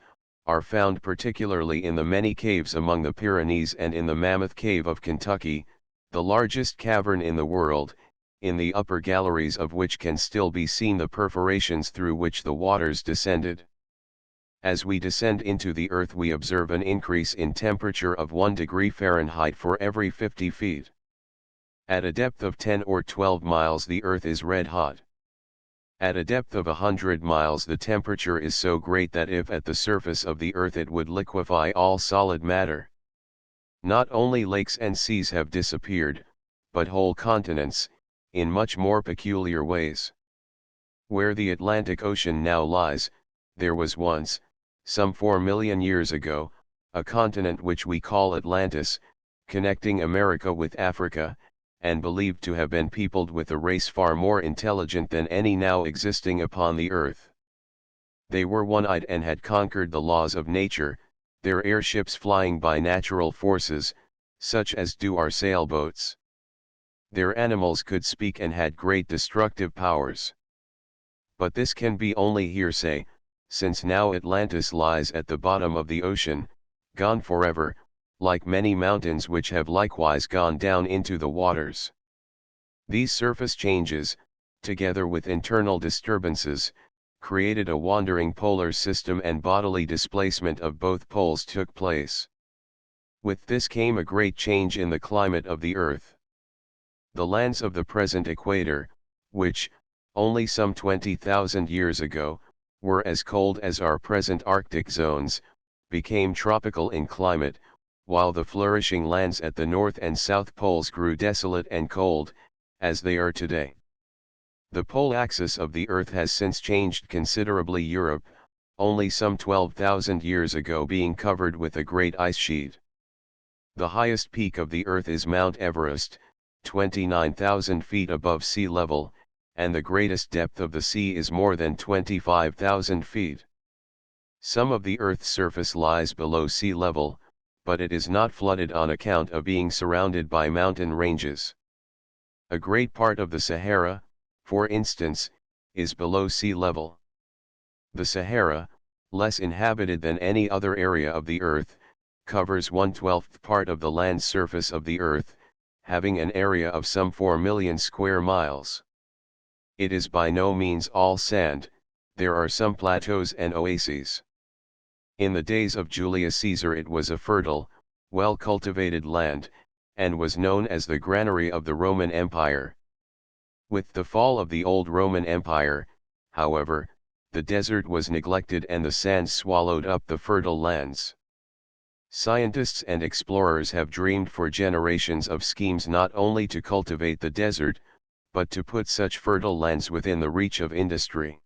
are found particularly in the many caves among the Pyrenees and in the Mammoth Cave of Kentucky, the largest cavern in the world, in the upper galleries of which can still be seen the perforations through which the waters descended. As we descend into the Earth we observe an increase in temperature of 1 degree Fahrenheit for every 50 feet. At a depth of 10 or 12 miles the Earth is red hot. At a depth of 100 miles the temperature is so great that if at the surface of the Earth it would liquefy all solid matter. Not only lakes and seas have disappeared, but whole continents, in much more peculiar ways. Where the Atlantic Ocean now lies, there was once, some 4 million years ago, a continent which we call Atlantis, connecting America with Africa, and believed to have been peopled with a race far more intelligent than any now existing upon the earth. They were one-eyed and had conquered the laws of nature, their airships flying by natural forces, such as do our sailboats. Their animals could speak and had great destructive powers. But this can be only hearsay, since now Atlantis lies at the bottom of the ocean, gone forever, like many mountains which have likewise gone down into the waters. These surface changes, together with internal disturbances, created a wandering polar system, and bodily displacement of both poles took place. With this came a great change in the climate of the earth. The lands of the present equator, which, only some 20,000 years ago, were as cold as our present Arctic zones, became tropical in climate, while the flourishing lands at the North and South Poles grew desolate and cold, as they are today. The pole axis of the Earth has since changed considerably. Europe, only some 12,000 years ago, being covered with a great ice sheet. The highest peak of the Earth is Mount Everest, 29,000 feet above sea level, and the greatest depth of the sea is more than 25,000 feet. Some of the Earth's surface lies below sea level, but it is not flooded on account of being surrounded by mountain ranges. A great part of the Sahara, for instance, is below sea level. The Sahara, less inhabited than any other area of the Earth, covers 1/12th part of the land surface of the Earth, having an area of some 4 million square miles. It is by no means all sand, there are some plateaus and oases. In the days of Julius Caesar it was a fertile, well-cultivated land, and was known as the granary of the Roman Empire. With the fall of the old Roman Empire, however, the desert was neglected and the sands swallowed up the fertile lands. Scientists and explorers have dreamed for generations of schemes not only to cultivate the desert, but to put such fertile lands within the reach of industry.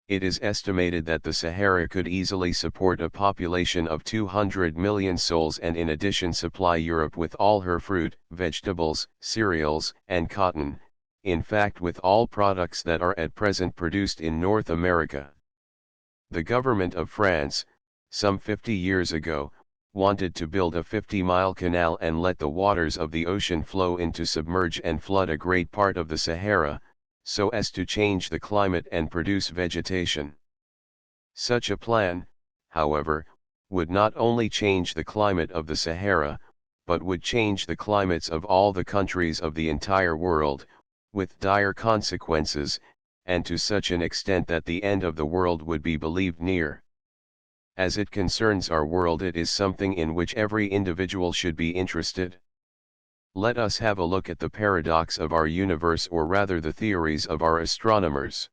It is estimated that the Sahara could easily support a population of 200 million souls, and in addition supply Europe with all her fruit, vegetables, cereals, and cotton, in fact with all products that are at present produced in North America. The government of France, some 50 years ago, wanted to build a 50-mile canal and let the waters of the ocean flow in to submerge and flood a great part of the Sahara, so as to change the climate and produce vegetation. Such a plan, however, would not only change the climate of the Sahara, but would change the climates of all the countries of the entire world, with dire consequences, and to such an extent that the end of the world would be believed near. As it concerns our world, it is something in which every individual should be interested. Let us have a look at the paradox of our universe, or rather the theories of our astronomers.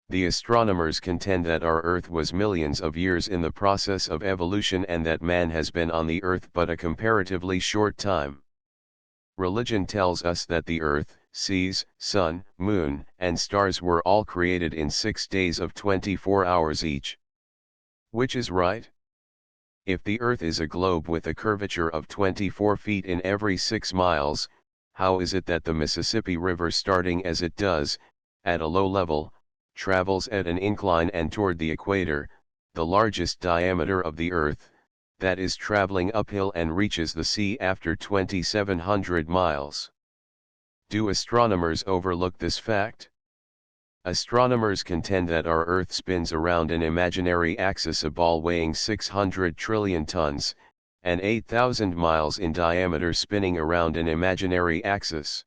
The astronomers contend that our Earth was millions of years in the process of evolution, and that man has been on the Earth but a comparatively short time. Religion tells us that the Earth, seas, sun, moon, and stars were all created in 6 days of 24 hours each. Which is right? If the Earth is a globe with a curvature of 24 feet in every 6 miles, how is it that the Mississippi River, starting as it does, at a low level, travels at an incline and toward the equator, the largest diameter of the Earth, that is traveling uphill, and reaches the sea after 2,700 miles? Do astronomers overlook this fact? Astronomers contend that our Earth spins around an imaginary axis, a ball weighing 600 trillion tons, and 8,000 miles in diameter, spinning around an imaginary axis.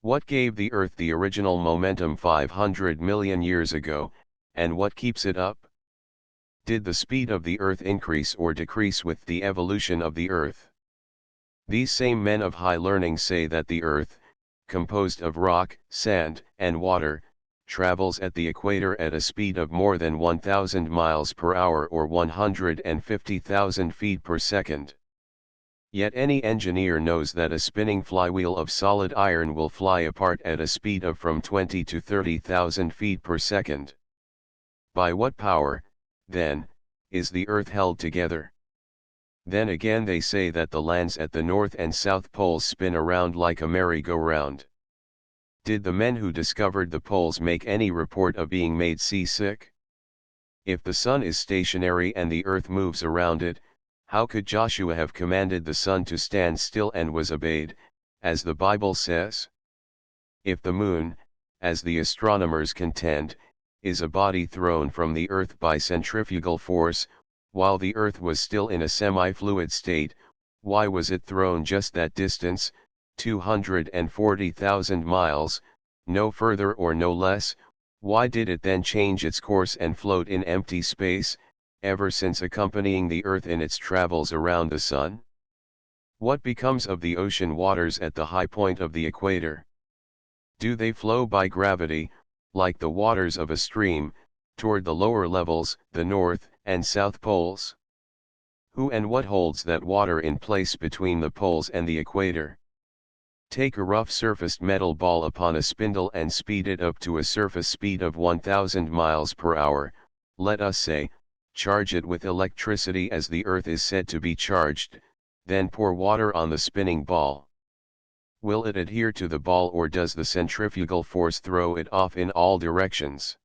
What gave the Earth the original momentum 500 million years ago, and what keeps it up? Did the speed of the Earth increase or decrease with the evolution of the Earth? These same men of high learning say that the Earth, composed of rock, sand, and water, travels at the equator at a speed of more than 1,000 miles per hour, or 150,000 feet per second. Yet any engineer knows that a spinning flywheel of solid iron will fly apart at a speed of from 20 to 30,000 feet per second. By what power, then, is the Earth held together? Then again they say that the lands at the North and South Poles spin around like a merry-go-round. Did the men who discovered the poles make any report of being made seasick? If the sun is stationary and the earth moves around it, how could Joshua have commanded the sun to stand still and was obeyed, as the Bible says? If the moon, as the astronomers contend, is a body thrown from the earth by centrifugal force, while the earth was still in a semi-fluid state, why was it thrown just that distance, 240,000 miles, no further or no less? Why did it then change its course and float in empty space, ever since accompanying the earth in its travels around the sun? What becomes of the ocean waters at the high point of the equator? Do they flow by gravity, like the waters of a stream, toward the lower levels, the north and south poles? Who and what holds that water in place between the poles and the equator? Take a rough surfaced metal ball upon a spindle and speed it up to a surface speed of 1000 miles per hour, let us say, charge it with electricity as the earth is said to be charged, then pour water on the spinning ball. Will it adhere to the ball, or does the centrifugal force throw it off in all directions?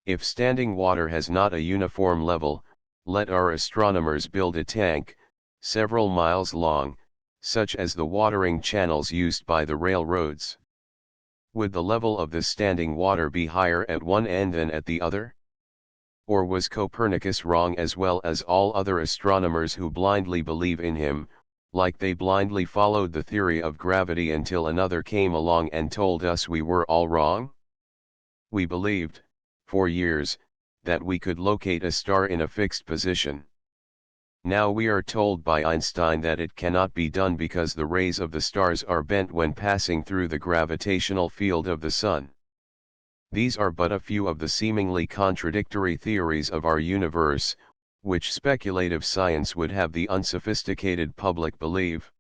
If standing water has not a uniform level, let our astronomers build a tank, several miles long, such as the watering channels used by the railroads. Would the level of the standing water be higher at one end than at the other? Or was Copernicus wrong, as well as all other astronomers who blindly believe in him, like they blindly followed the theory of gravity until another came along and told us we were all wrong? We believed, for years, that we could locate a star in a fixed position. Now we are told by Einstein that it cannot be done because the rays of the stars are bent when passing through the gravitational field of the sun. These are but a few of the seemingly contradictory theories of our universe, which speculative science would have the unsophisticated public believe.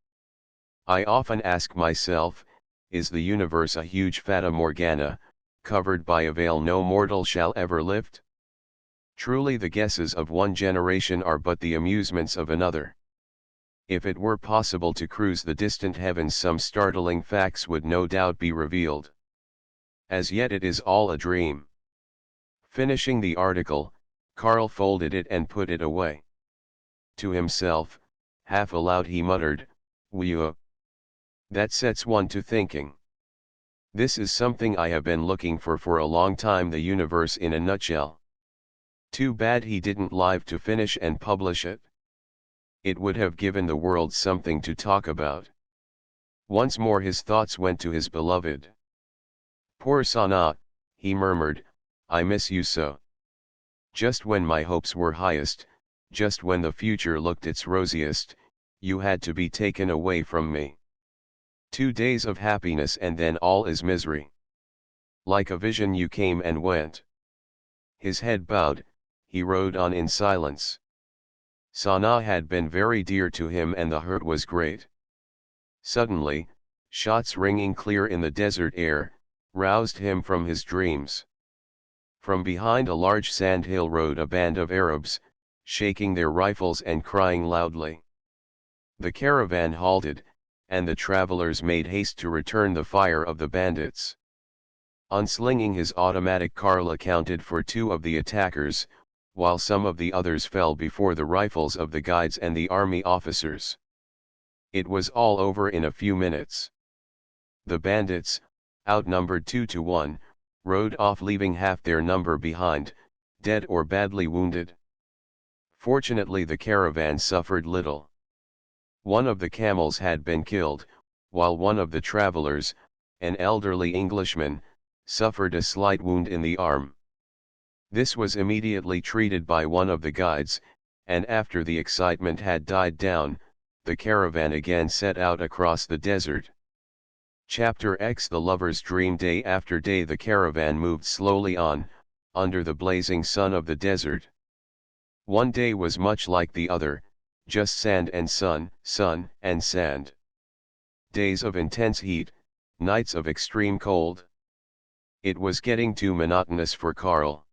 I often ask myself, is the universe a huge fata morgana, covered by a veil no mortal shall ever lift? Truly the guesses of one generation are but the amusements of another. If it were possible to cruise the distant heavens, some startling facts would no doubt be revealed. As yet it is all a dream. Finishing the article, Carl folded it and put it away. To himself, half aloud he muttered, "Whew. That sets one to thinking. This is something I have been looking for a long time, the universe in a nutshell. Too bad he didn't live to finish and publish it. It would have given the world something to talk about." Once more his thoughts went to his beloved. "Poor Sanaa," he murmured, "I miss you so. Just when my hopes were highest, just when the future looked its rosiest, you had to be taken away from me. 2 days of happiness and then all is misery. Like a vision you came and went." His head bowed, he rode on in silence. Sanaa had been very dear to him and the hurt was great. Suddenly, shots ringing clear in the desert air, roused him from his dreams. From behind a large sandhill rode a band of Arabs, shaking their rifles and crying loudly. The caravan halted, and the travelers made haste to return the fire of the bandits. Unslinging his automatic, Karl accounted for 2 of the attackers, while some of the others fell before the rifles of the guides and the army officers. It was all over in a few minutes. The bandits, outnumbered 2 to 1, rode off, leaving half their number behind, dead or badly wounded. Fortunately the caravan suffered little. One of the camels had been killed, while one of the travelers, an elderly Englishman, suffered a slight wound in the arm. This was immediately treated by one of the guides, and after the excitement had died down, the caravan again set out across the desert. Chapter X The lovers dream. Day after day the caravan moved slowly on, under the blazing sun of the desert. One day was much like the other, just sand and sun, sun and sand. Days of intense heat, nights of extreme cold. It was getting too monotonous for Karl.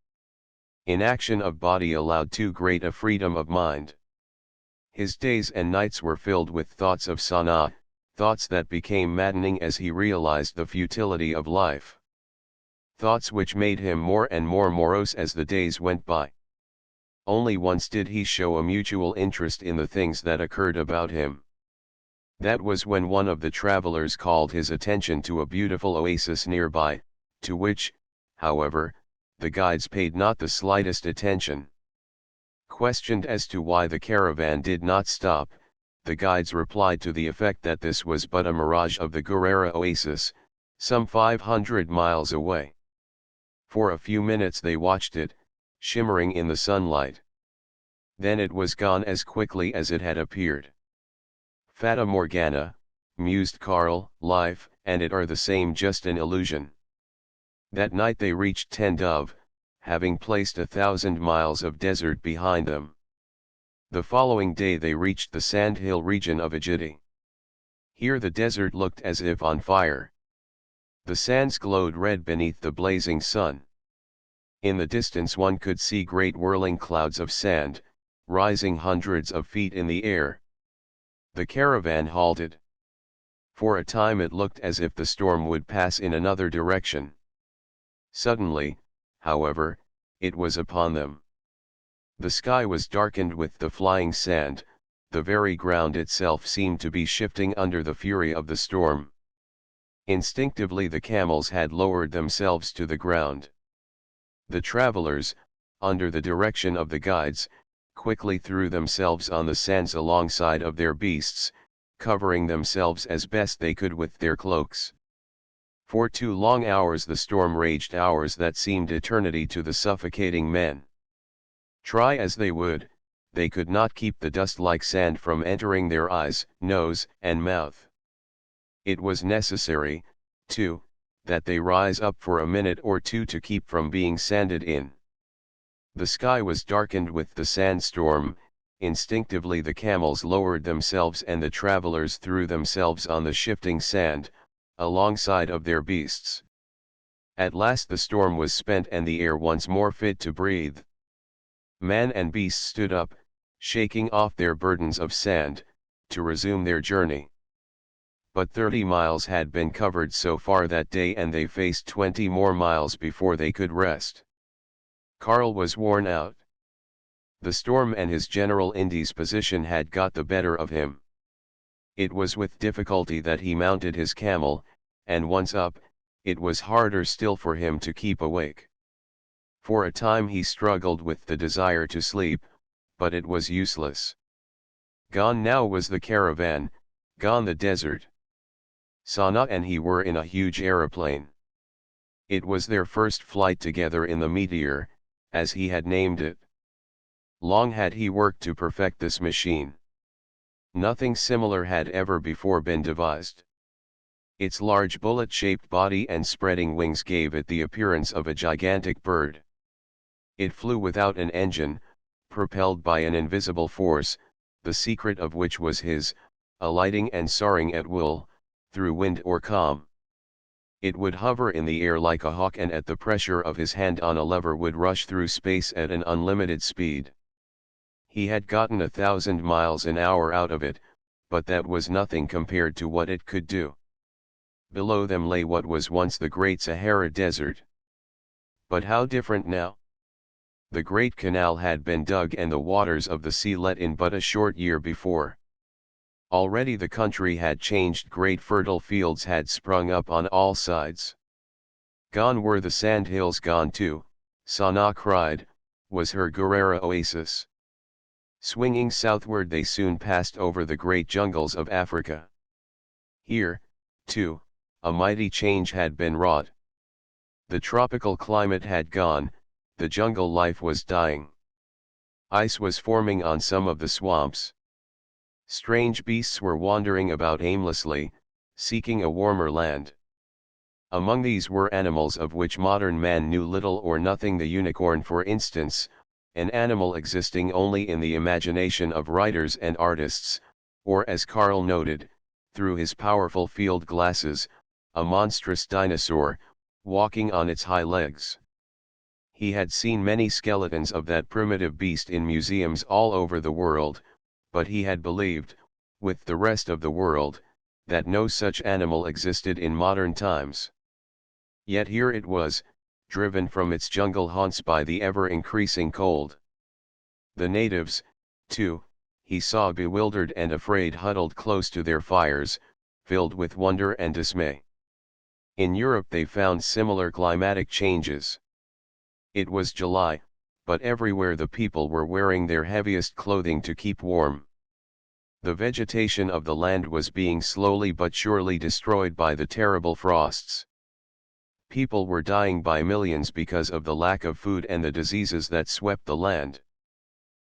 Inaction of body allowed too great a freedom of mind. His days and nights were filled with thoughts of Sanaa, thoughts that became maddening as he realized the futility of life. Thoughts which made him more and more morose as the days went by. Only once did he show a mutual interest in the things that occurred about him. That was when one of the travelers called his attention to a beautiful oasis nearby, to which, however, the guides paid not the slightest attention. Questioned as to why the caravan did not stop, the guides replied to the effect that this was but a mirage of the Gurara oasis, some 500 miles away. For a few minutes they watched it, shimmering in the sunlight. Then it was gone as quickly as it had appeared. Fata Morgana, mused Karl, life and it are the same, just an illusion. That night they reached Tendov, having placed 1,000 miles of desert behind them. The following day they reached the sandhill region of Ajiti. Here the desert looked as if on fire. The sands glowed red beneath the blazing sun. In the distance one could see great whirling clouds of sand, rising hundreds of feet in the air. The caravan halted. For a time it looked as if the storm would pass in another direction. Suddenly, however, it was upon them. The sky was darkened with the flying sand, the very ground itself seemed to be shifting under the fury of the storm. Instinctively the camels had lowered themselves to the ground. The travelers, under the direction of the guides, quickly threw themselves on the sands alongside of their beasts, covering themselves as best they could with their cloaks. For 2 long hours the storm raged, hours that seemed eternity to the suffocating men. Try as they would, they could not keep the dust-like sand from entering their eyes, nose, and mouth. It was necessary, too, that they rise up for a minute or two to keep from being sanded in. The sky was darkened with the sandstorm. Instinctively the camels lowered themselves and the travelers threw themselves on the shifting sand, alongside of their beasts. At last the storm was spent and the air once more fit to breathe. Man and beast stood up, shaking off their burdens of sand, to resume their journey. But 30 miles had been covered so far that day and they faced 20 more miles before they could rest. Karl was worn out. The storm and his general indisposition had got the better of him. It was with difficulty that he mounted his camel, and once up, it was harder still for him to keep awake. For a time he struggled with the desire to sleep, but it was useless. Gone now was the caravan, gone the desert. Sanaa and he were in a huge aeroplane. It was their first flight together in the Meteor, as he had named it. Long had he worked to perfect this machine. Nothing similar had ever before been devised. Its large bullet-shaped body and spreading wings gave it the appearance of a gigantic bird. It flew without an engine, propelled by an invisible force, the secret of which was his, alighting and soaring at will, through wind or calm. It would hover in the air like a hawk and at the pressure of his hand on a lever would rush through space at an unlimited speed. He had gotten 1,000 miles an hour out of it, but that was nothing compared to what it could do. Below them lay what was once the Great Sahara Desert. But how different now? The Great Canal had been dug and the waters of the sea let in but a short year before. Already the country had changed, great fertile fields had sprung up on all sides. Gone were the sand hills, gone too, Sanaa cried, was her Gurara oasis. Swinging southward they soon passed over the great jungles of Africa. Here, too, a mighty change had been wrought. The tropical climate had gone, the jungle life was dying. Ice was forming on some of the swamps. Strange beasts were wandering about aimlessly, seeking a warmer land. Among these were animals of which modern man knew little or nothing, the unicorn for instance, an animal existing only in the imagination of writers and artists, or as Carl noted, through his powerful field glasses, a monstrous dinosaur, walking on its high legs. He had seen many skeletons of that primitive beast in museums all over the world, but he had believed, with the rest of the world, that no such animal existed in modern times. Yet here it was, driven from its jungle haunts by the ever-increasing cold. The natives, too, he saw bewildered and afraid huddled close to their fires, filled with wonder and dismay. In Europe they found similar climatic changes. It was July, but everywhere the people were wearing their heaviest clothing to keep warm. The vegetation of the land was being slowly but surely destroyed by the terrible frosts. People were dying by millions because of the lack of food and the diseases that swept the land.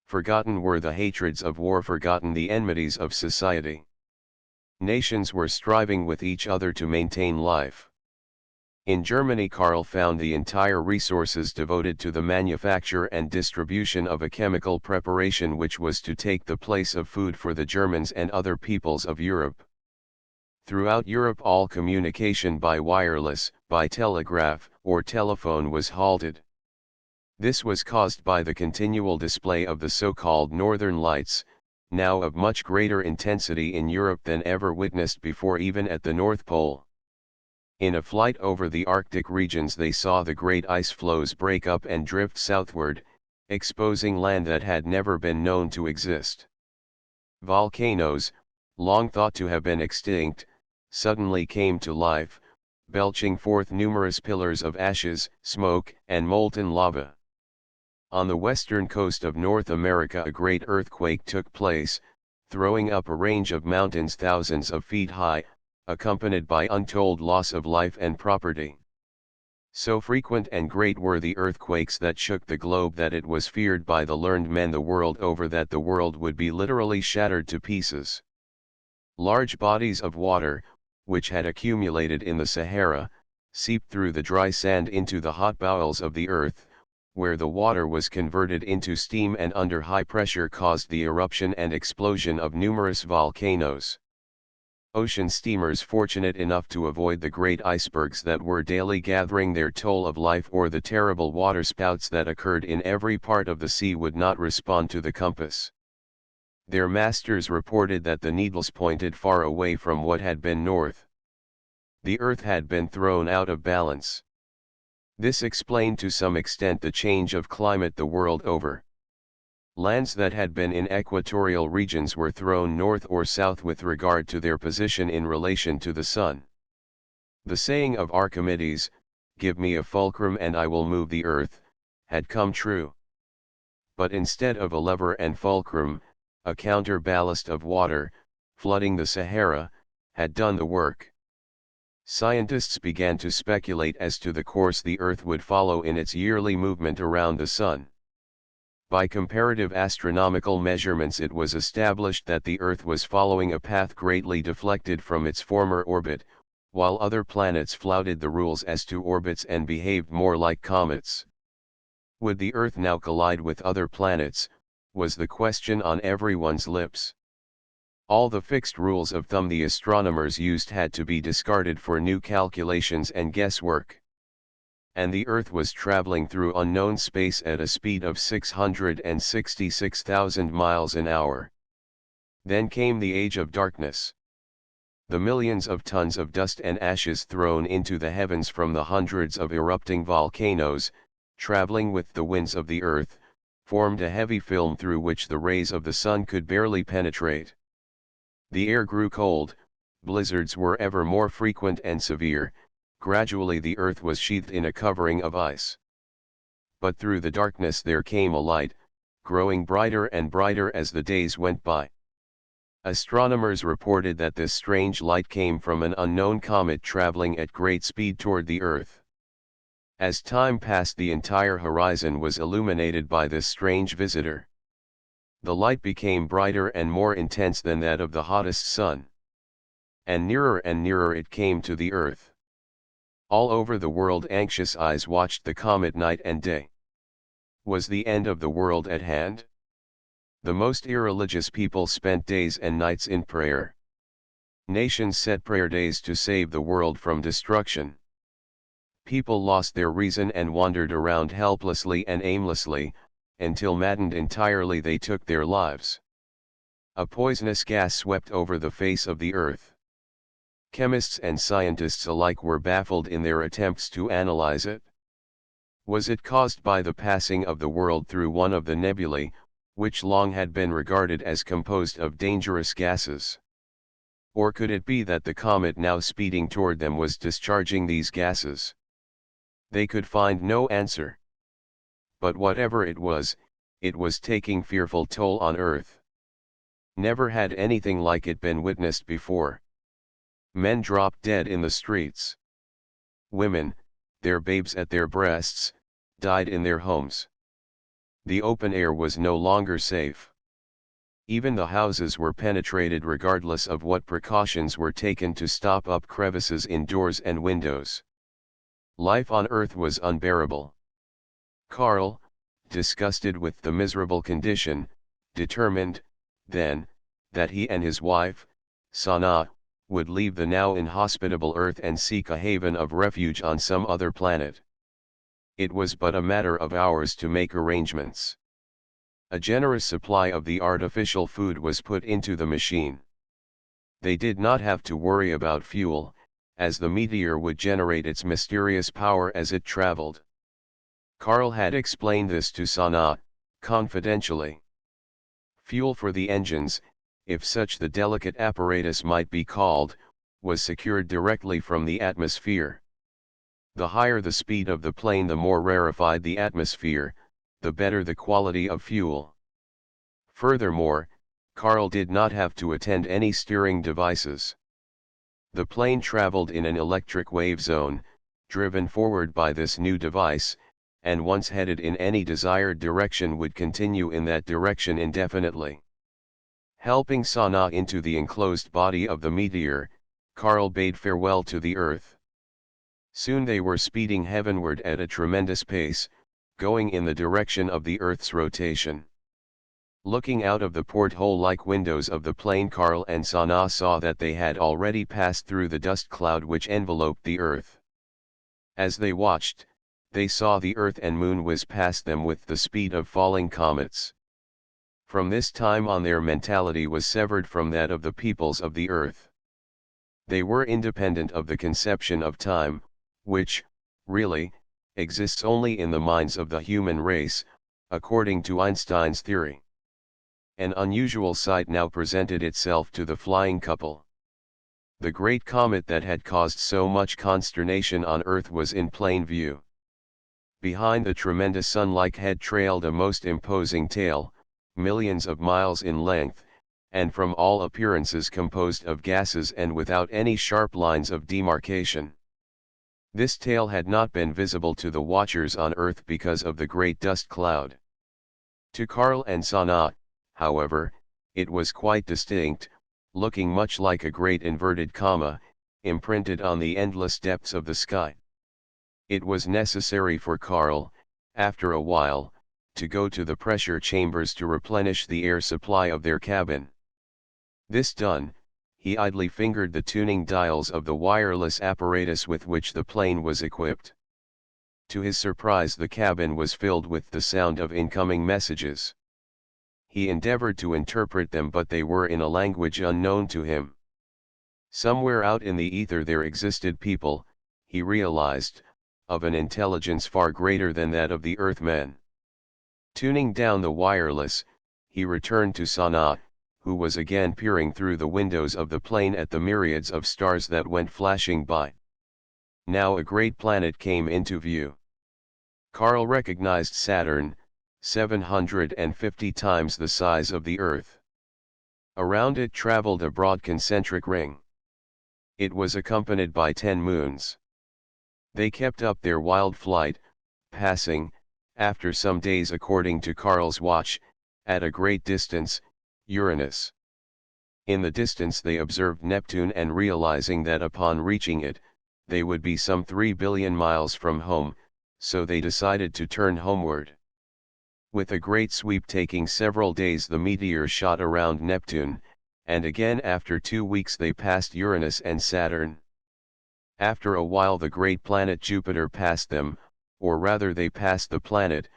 Forgotten were the hatreds of war, forgotten the enmities of society. Nations were striving with each other to maintain life. In Germany, Karl found the entire resources devoted to the manufacture and distribution of a chemical preparation which was to take the place of food for the Germans and other peoples of Europe. Throughout Europe all communication by wireless, by telegraph, or telephone was halted. This was caused by the continual display of the so-called Northern Lights, now of much greater intensity in Europe than ever witnessed before, even at the North Pole. In a flight over the Arctic regions they saw the great ice floes break up and drift southward, exposing land that had never been known to exist. Volcanoes, long thought to have been extinct, suddenly came to life, belching forth numerous pillars of ashes, smoke, and molten lava. On the western coast of North America a great earthquake took place, throwing up a range of mountains thousands of feet high, accompanied by untold loss of life and property. So frequent and great were the earthquakes that shook the globe that it was feared by the learned men the world over that the world would be literally shattered to pieces. Large bodies of water, which had accumulated in the Sahara, seeped through the dry sand into the hot bowels of the earth, where the water was converted into steam and under high pressure caused the eruption and explosion of numerous volcanoes. Ocean steamers fortunate enough to avoid the great icebergs that were daily gathering their toll of life or the terrible waterspouts that occurred in every part of the sea would not respond to the compass. Their masters reported that the needles pointed far away from what had been north. The earth had been thrown out of balance. This explained to some extent the change of climate the world over. Lands that had been in equatorial regions were thrown north or south with regard to their position in relation to the sun. The saying of Archimedes, "Give me a fulcrum and I will move the earth," had come true. But instead of a lever and fulcrum, a counterballast of water, flooding the Sahara, had done the work. Scientists began to speculate as to the course the earth would follow in its yearly movement around the sun. By comparative astronomical measurements it was established that the Earth was following a path greatly deflected from its former orbit, while other planets flouted the rules as to orbits and behaved more like comets. Would the Earth now collide with other planets, was the question on everyone's lips. All the fixed rules of thumb the astronomers used had to be discarded for new calculations and guesswork. And the Earth was traveling through unknown space at a speed of 666,000 miles an hour. Then came the age of darkness. The millions of tons of dust and ashes thrown into the heavens from the hundreds of erupting volcanoes, traveling with the winds of the earth, formed a heavy film through which the rays of the sun could barely penetrate. The air grew cold, blizzards were ever more frequent and severe. Gradually the earth was sheathed in a covering of ice. But through the darkness there came a light, growing brighter and brighter as the days went by. Astronomers reported that this strange light came from an unknown comet traveling at great speed toward the earth. As time passed the entire horizon was illuminated by this strange visitor. The light became brighter and more intense than that of the hottest sun. And nearer it came to the earth. All over the world anxious eyes watched the comet night and day. Was the end of the world at hand? The most irreligious people spent days and nights in prayer. Nations set prayer days to save the world from destruction. People lost their reason and wandered around helplessly and aimlessly, until maddened entirely they took their lives. A poisonous gas swept over the face of the earth. Chemists and scientists alike were baffled in their attempts to analyze it. Was it caused by the passing of the world through one of the nebulae, which long had been regarded as composed of dangerous gases? Or could it be that the comet now speeding toward them was discharging these gases? They could find no answer. But whatever it was taking fearful toll on Earth. Never had anything like it been witnessed before. Men dropped dead in the streets. Women, their babes at their breasts, died in their homes. The open air was no longer safe. Even the houses were penetrated regardless of what precautions were taken to stop up crevices in doors and windows. Life on Earth was unbearable. Karl, disgusted with the miserable condition, determined, then, that he and his wife, Sanaa, would leave the now inhospitable Earth and seek a haven of refuge on some other planet. It was but a matter of hours to make arrangements. A generous supply of the artificial food was put into the machine. They did not have to worry about fuel, as the meteor would generate its mysterious power as it traveled. Karl had explained this to Sanaa, confidentially. Fuel for the engines, if such the delicate apparatus might be called, was secured directly from the atmosphere. The higher the speed of the plane, the more rarefied the atmosphere, the better the quality of fuel. Furthermore, Karl did not have to attend any steering devices. The plane traveled in an electric wave zone, driven forward by this new device, and once headed in any desired direction would continue in that direction indefinitely. Helping Sanaa into the enclosed body of the meteor, Karl bade farewell to the Earth. Soon they were speeding heavenward at a tremendous pace, going in the direction of the Earth's rotation. Looking out of the porthole-like windows of the plane, Karl and Sanaa saw that they had already passed through the dust cloud which enveloped the Earth. As they watched, they saw the Earth and Moon whiz past them with the speed of falling comets. From this time on their mentality was severed from that of the peoples of the Earth. They were independent of the conception of time, which, really, exists only in the minds of the human race, according to Einstein's theory. An unusual sight now presented itself to the flying couple. The great comet that had caused so much consternation on Earth was in plain view. Behind the tremendous sun-like head trailed a most imposing tail, millions of miles in length, and from all appearances composed of gases and without any sharp lines of demarcation. This tail had not been visible to the watchers on Earth because of the great dust cloud. To Karl and Sanaa, however, it was quite distinct, looking much like a great inverted comma, imprinted on the endless depths of the sky. It was necessary for Karl, after a while, to go to the pressure chambers to replenish the air supply of their cabin. This done, he idly fingered the tuning dials of the wireless apparatus with which the plane was equipped. To his surprise, the cabin was filled with the sound of incoming messages. He endeavored to interpret them, but they were in a language unknown to him. Somewhere out in the ether there existed people, he realized, of an intelligence far greater than that of the Earthmen. Tuning down the wireless, he returned to Sanaa, who was again peering through the windows of the plane at the myriads of stars that went flashing by. Now a great planet came into view. Karl recognized Saturn, 750 times the size of the Earth. Around it traveled a broad concentric ring. It was accompanied by 10 moons. They kept up their wild flight, passing, after some days according to Karl's watch, at a great distance, Uranus. In the distance they observed Neptune, and realizing that upon reaching it, they would be some 3 billion miles from home, so they decided to turn homeward. With a great sweep taking several days, the meteor shot around Neptune, and again after 2 weeks they passed Uranus and Saturn. After a while the great planet Jupiter passed them, or rather they passed the planet.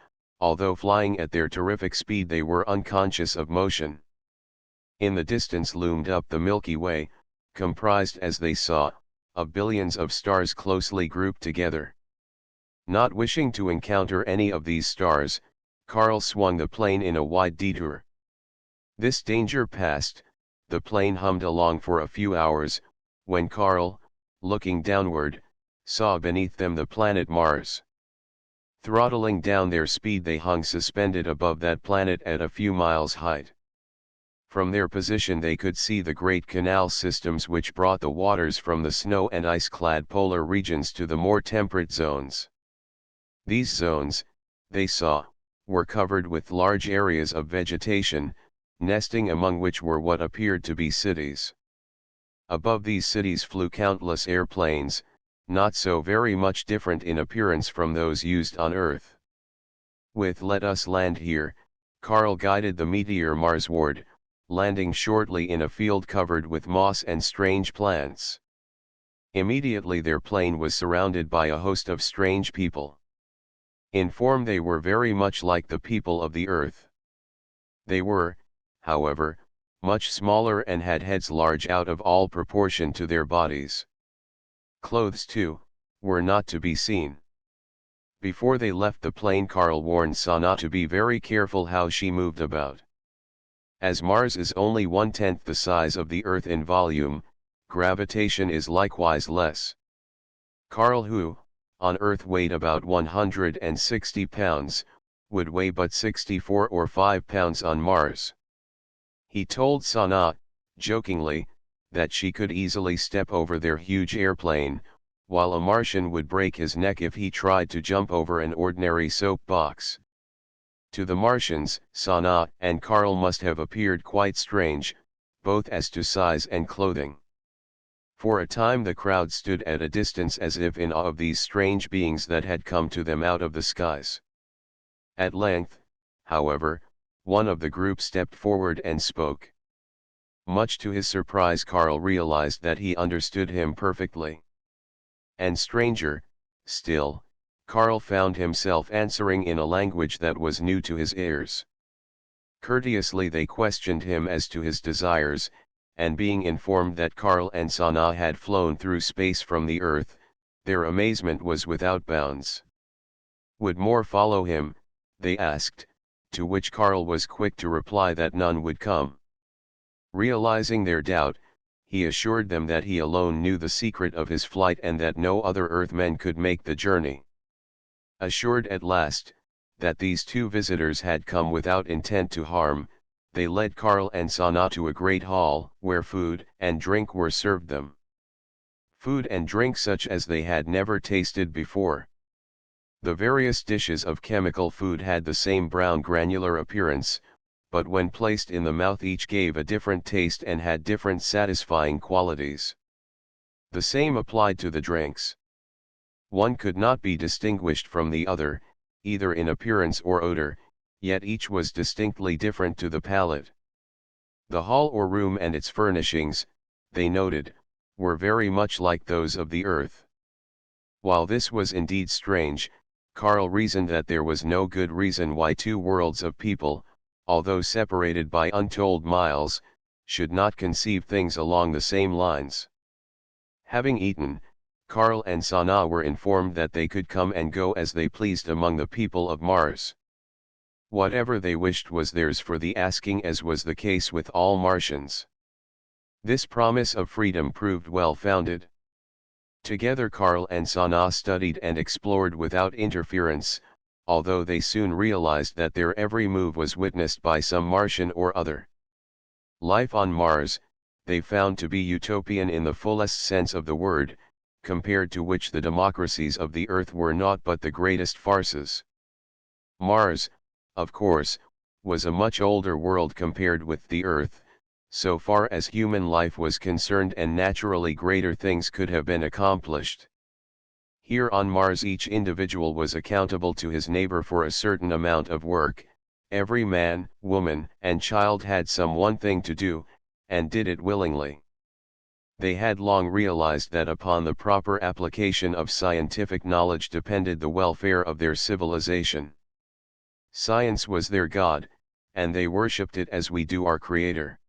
Although flying at their terrific speed they were unconscious of motion. In the distance loomed up the Milky Way, comprised as they saw, of billions of stars closely grouped together. Not wishing to encounter any of these stars, Carl swung the plane in a wide detour. This danger past, the plane hummed along for a few hours, when Carl, looking downward, saw beneath them the planet Mars. Throttling down their speed they hung suspended above that planet at a few miles height. From their position they could see the great canal systems which brought the waters from the snow and ice-clad polar regions to the more temperate zones. These zones, they saw, were covered with large areas of vegetation, nesting among which were what appeared to be cities. Above these cities flew countless airplanes, not so very much different in appearance from those used on Earth. With "Let us land here," Carl guided the meteor Marsward, landing shortly in a field covered with moss and strange plants. Immediately their plane was surrounded by a host of strange people. In form they were very much like the people of the Earth. They were, however, much smaller and had heads large out of all proportion to their bodies. Clothes, too, were not to be seen. Before they left the plane Carl warned Sana to be very careful how she moved about. As Mars is only 1/10 the size of the Earth in volume, gravitation is likewise less. Carl, who, on Earth weighed about 160 pounds, would weigh but 64 or 5 pounds on Mars. He told Sana, jokingly, that she could easily step over their huge airplane, while a Martian would break his neck if he tried to jump over an ordinary soap box. To the Martians, Sana and Carl must have appeared quite strange, both as to size and clothing. For a time the crowd stood at a distance as if in awe of these strange beings that had come to them out of the skies. At length, however, one of the group stepped forward and spoke. Much to his surprise Carl realized that he understood him perfectly. And stranger, still, Carl found himself answering in a language that was new to his ears. Courteously they questioned him as to his desires, and being informed that Carl and Sana had flown through space from the Earth, their amazement was without bounds. Would more follow him, they asked, to which Carl was quick to reply that none would come. Realizing their doubt, he assured them that he alone knew the secret of his flight and that no other Earthmen could make the journey. Assured at last, that these two visitors had come without intent to harm, they led Carl and Sana to a great hall, where food and drink were served them. Food and drink such as they had never tasted before. The various dishes of chemical food had the same brown granular appearance, but when placed in the mouth each gave a different taste and had different satisfying qualities. The same applied to the drinks. One could not be distinguished from the other, either in appearance or odor, yet each was distinctly different to the palate. The hall or room and its furnishings, they noted, were very much like those of the Earth. While this was indeed strange, Carl reasoned that there was no good reason why two worlds of people, although separated by untold miles, should not conceive things along the same lines. Having eaten, Carl and Sana were informed that they could come and go as they pleased among the people of Mars. Whatever they wished was theirs for the asking, as was the case with all Martians. This promise of freedom proved well founded. Together Carl and Sana studied and explored without interference, although they soon realized that their every move was witnessed by some Martian or other. Life on Mars, they found to be utopian in the fullest sense of the word, compared to which the democracies of the Earth were naught but the greatest farces. Mars, of course, was a much older world compared with the Earth, so far as human life was concerned, and naturally greater things could have been accomplished. Here on Mars each individual was accountable to his neighbor for a certain amount of work, Every man, woman, and child had some one thing to do, and did it willingly. They had long realized that upon the proper application of scientific knowledge depended the welfare of their civilization. Science was their God, and they worshipped it as we do our Creator.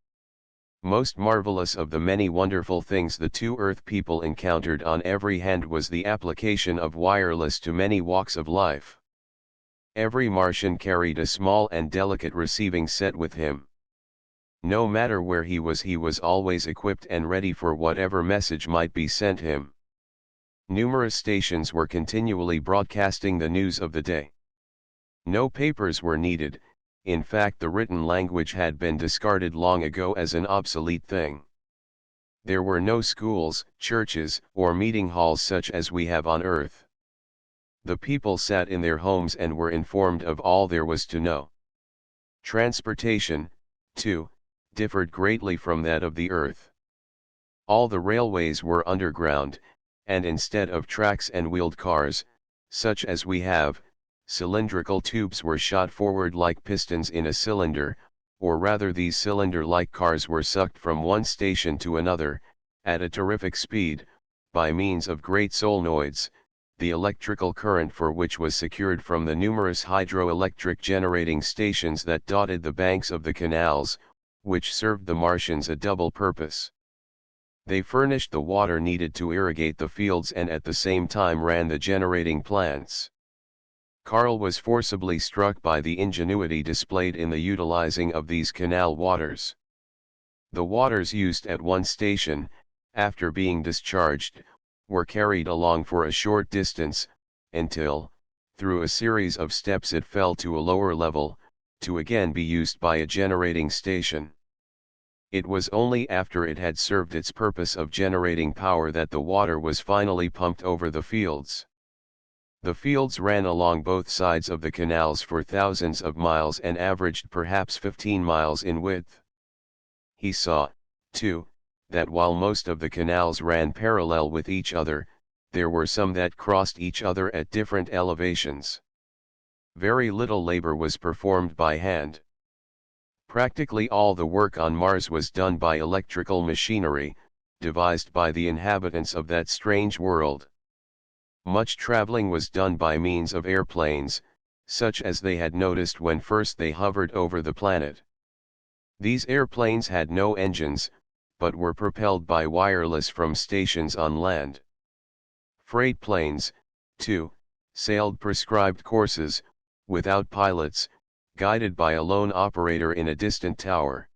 Most marvelous of the many wonderful things the two Earth people encountered on every hand was the application of wireless to many walks of life. Every Martian carried a small and delicate receiving set with him. No matter where he was always equipped and ready for whatever message might be sent him. Numerous stations were continually broadcasting the news of the day. No papers were needed, in fact the written language had been discarded long ago as an obsolete thing. There were no schools, churches, or meeting halls such as we have on Earth. The people sat in their homes and were informed of all there was to know. Transportation, too, differed greatly from that of the Earth. All the railways were underground, and instead of tracks and wheeled cars, such as we have, cylindrical tubes were shot forward like pistons in a cylinder, or rather these cylinder-like cars were sucked from one station to another, at a terrific speed, by means of great solenoids, the electrical current for which was secured from the numerous hydroelectric generating stations that dotted the banks of the canals, which served the Martians a double purpose. They furnished the water needed to irrigate the fields and at the same time ran the generating plants. Carl was forcibly struck by the ingenuity displayed in the utilizing of these canal waters. The waters used at one station, after being discharged, were carried along for a short distance, until, through a series of steps it fell to a lower level, to again be used by a generating station. It was only after it had served its purpose of generating power that the water was finally pumped over the fields. The fields ran along both sides of the canals for thousands of miles and averaged perhaps 15 miles in width. He saw, too, that while most of the canals ran parallel with each other, there were some that crossed each other at different elevations. Very little labor was performed by hand. Practically all the work on Mars was done by electrical machinery, devised by the inhabitants of that strange world. Much traveling was done by means of airplanes, such as they had noticed when first they hovered over the planet. These airplanes had no engines, but were propelled by wireless from stations on land. Freight planes, too, sailed prescribed courses, without pilots, guided by a lone operator in a distant tower.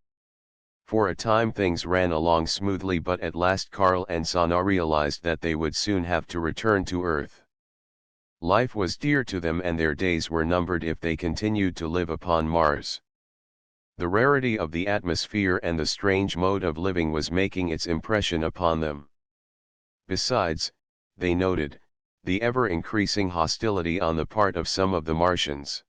For a time things ran along smoothly, but at last Carl and Sanna realized that they would soon have to return to Earth. Life was dear to them and their days were numbered if they continued to live upon Mars. The rarity of the atmosphere and the strange mode of living was making its impression upon them. Besides, they noted, the ever-increasing hostility on the part of some of the Martians.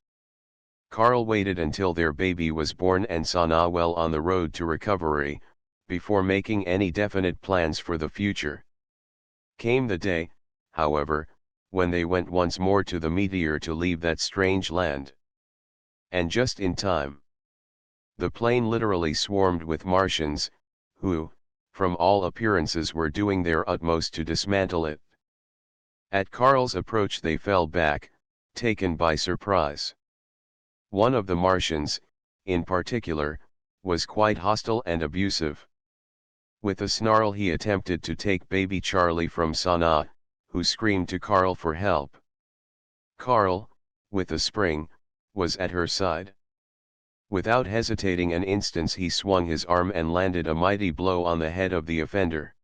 Carl waited until their baby was born and Sanna well on the road to recovery, before making any definite plans for the future. Came the day, however, when they went once more to the meteor to leave that strange land. And just in time. The plane literally swarmed with Martians, who, from all appearances were doing their utmost to dismantle it. At Carl's approach they fell back, taken by surprise. One of the Martians, in particular, was quite hostile and abusive. With a snarl he attempted to take baby Charlie from Sanna, who screamed to Carl for help. Carl, with a spring, was at her side. Without hesitating an instant he swung his arm and landed a mighty blow on the head of the offender.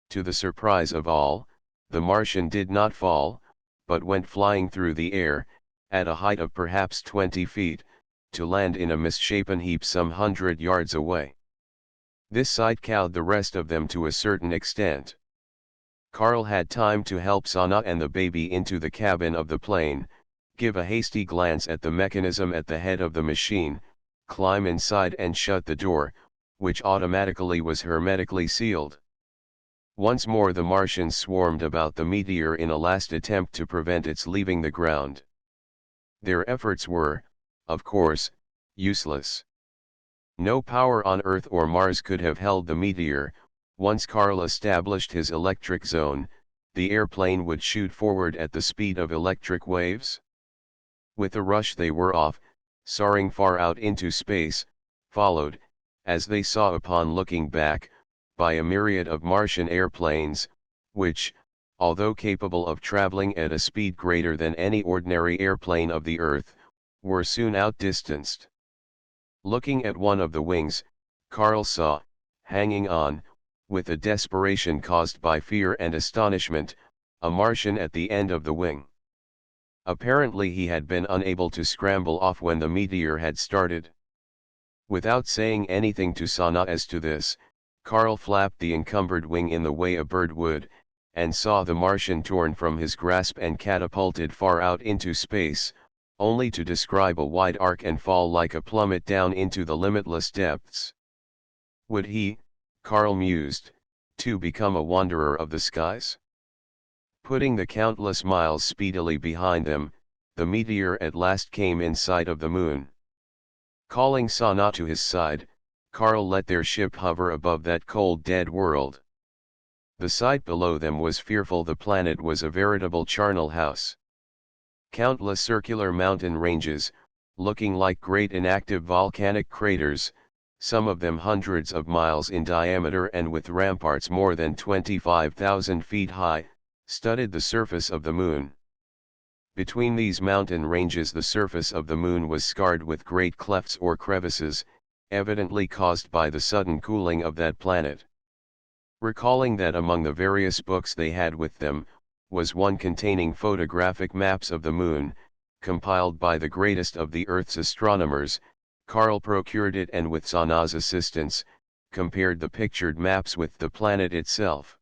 To the surprise of all, the Martian did not fall, but went flying through the air, at a height of perhaps 20 feet, to land in a misshapen heap some 100 yards away. This sight cowed the rest of them to a certain extent. Carl had time to help Sanna and the baby into the cabin of the plane, give a hasty glance at the mechanism at the head of the machine, climb inside and shut the door, which automatically was hermetically sealed. Once more the Martians swarmed about the meteor in a last attempt to prevent its leaving the ground. Their efforts were, of course, useless. No power on Earth or Mars could have held the meteor. Once Carl established his electric zone, the airplane would shoot forward at the speed of electric waves. With a rush they were off, soaring far out into space, followed, as they saw upon looking back, by a myriad of Martian airplanes, which, although capable of traveling at a speed greater than any ordinary airplane of the Earth, were soon outdistanced. Looking at one of the wings, Carl saw, hanging on, with a desperation caused by fear and astonishment, a Martian at the end of the wing. Apparently he had been unable to scramble off when the meteor had started. Without saying anything to Sana as to this, Carl flapped the encumbered wing in the way a bird would, and saw the Martian torn from his grasp and catapulted far out into space, only to describe a wide arc and fall like a plummet down into the limitless depths. Would he, Carl mused, too become a wanderer of the skies? Putting the countless miles speedily behind them, the meteor at last came in sight of the moon. Calling Sana to his side, Carl let their ship hover above that cold dead world. The sight below them was fearful. The planet was a veritable charnel house. Countless circular mountain ranges, looking like great inactive volcanic craters, some of them hundreds of miles in diameter and with ramparts more than 25,000 feet high, studded the surface of the moon. Between these mountain ranges the surface of the moon was scarred with great clefts or crevices, evidently caused by the sudden cooling of that planet. Recalling that among the various books they had with them, was one containing photographic maps of the moon, compiled by the greatest of the Earth's astronomers, Carl procured it and with Sana's assistance, compared the pictured maps with the planet itself.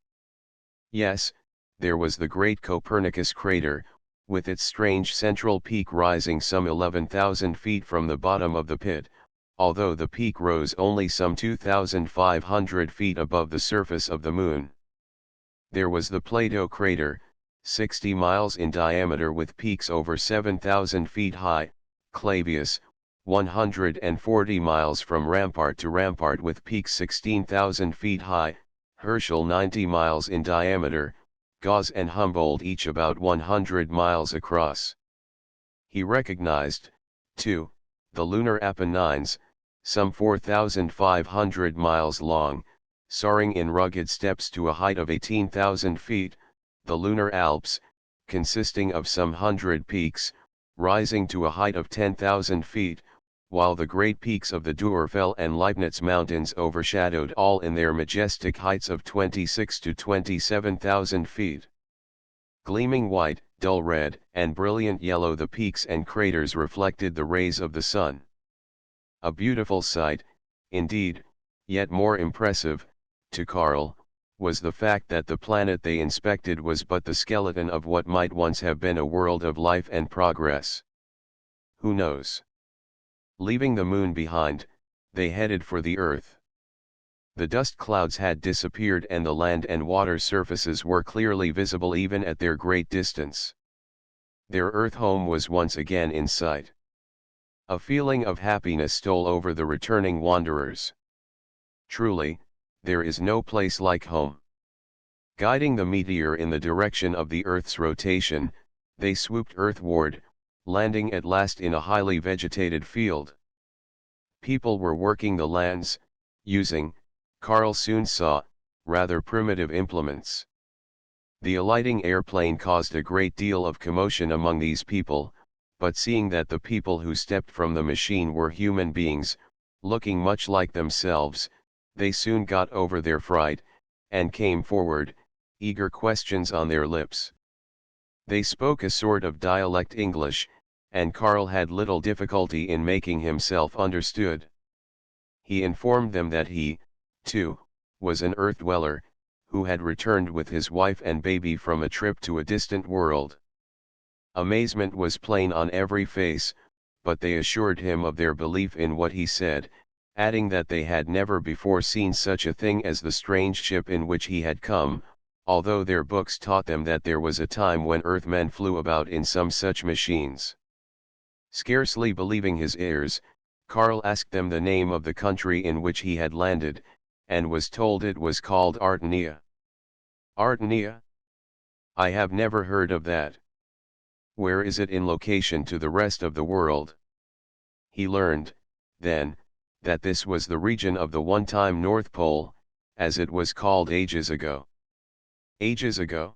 Yes, there was the great Copernicus crater, with its strange central peak rising some 11,000 feet from the bottom of the pit, although the peak rose only some 2,500 feet above the surface of the moon. There was the Plato crater, 60 miles in diameter with peaks over 7,000 feet high, Clavius, 140 miles from rampart to rampart with peaks 16,000 feet high, Herschel 90 miles in diameter, Gauss and Humboldt each about 100 miles across. He recognized, too, the lunar Apennines, some 4,500 miles long, soaring in rugged steps to a height of 18,000 feet, the lunar Alps, consisting of some 100 peaks, rising to a height of 10,000 feet, while the great peaks of the Dürerfell and Leibnitz mountains overshadowed all in their majestic heights of 26 to 27,000 feet. Gleaming white, dull red, and brilliant yellow the peaks and craters reflected the rays of the sun. A beautiful sight, indeed, yet more impressive, to Carl, was the fact that the planet they inspected was but the skeleton of what might once have been a world of life and progress. Who knows? Leaving the moon behind, they headed for the Earth. The dust clouds had disappeared and the land and water surfaces were clearly visible even at their great distance. Their Earth home was once again in sight. A feeling of happiness stole over the returning wanderers. Truly, there is no place like home. Guiding the meteor in the direction of the Earth's rotation, they swooped earthward, landing at last in a highly vegetated field. People were working the lands, using, Carl soon saw, rather primitive implements. The alighting airplane caused a great deal of commotion among these people, but seeing that the people who stepped from the machine were human beings, looking much like themselves, they soon got over their fright, and came forward, eager questions on their lips. They spoke a sort of dialect English, and Carl had little difficulty in making himself understood. He informed them that he, too, was an earth dweller, who had returned with his wife and baby from a trip to a distant world. Amazement was plain on every face, but they assured him of their belief in what he said, adding that they had never before seen such a thing as the strange ship in which he had come, although their books taught them that there was a time when Earthmen flew about in some such machines. Scarcely believing his ears, Karl asked them the name of the country in which he had landed, and was told it was called Artenia. Artenia? I have never heard of that. Where is it in location to the rest of the world? He learned, then, that this was the region of the one-time North Pole, as it was called ages ago. Ages ago?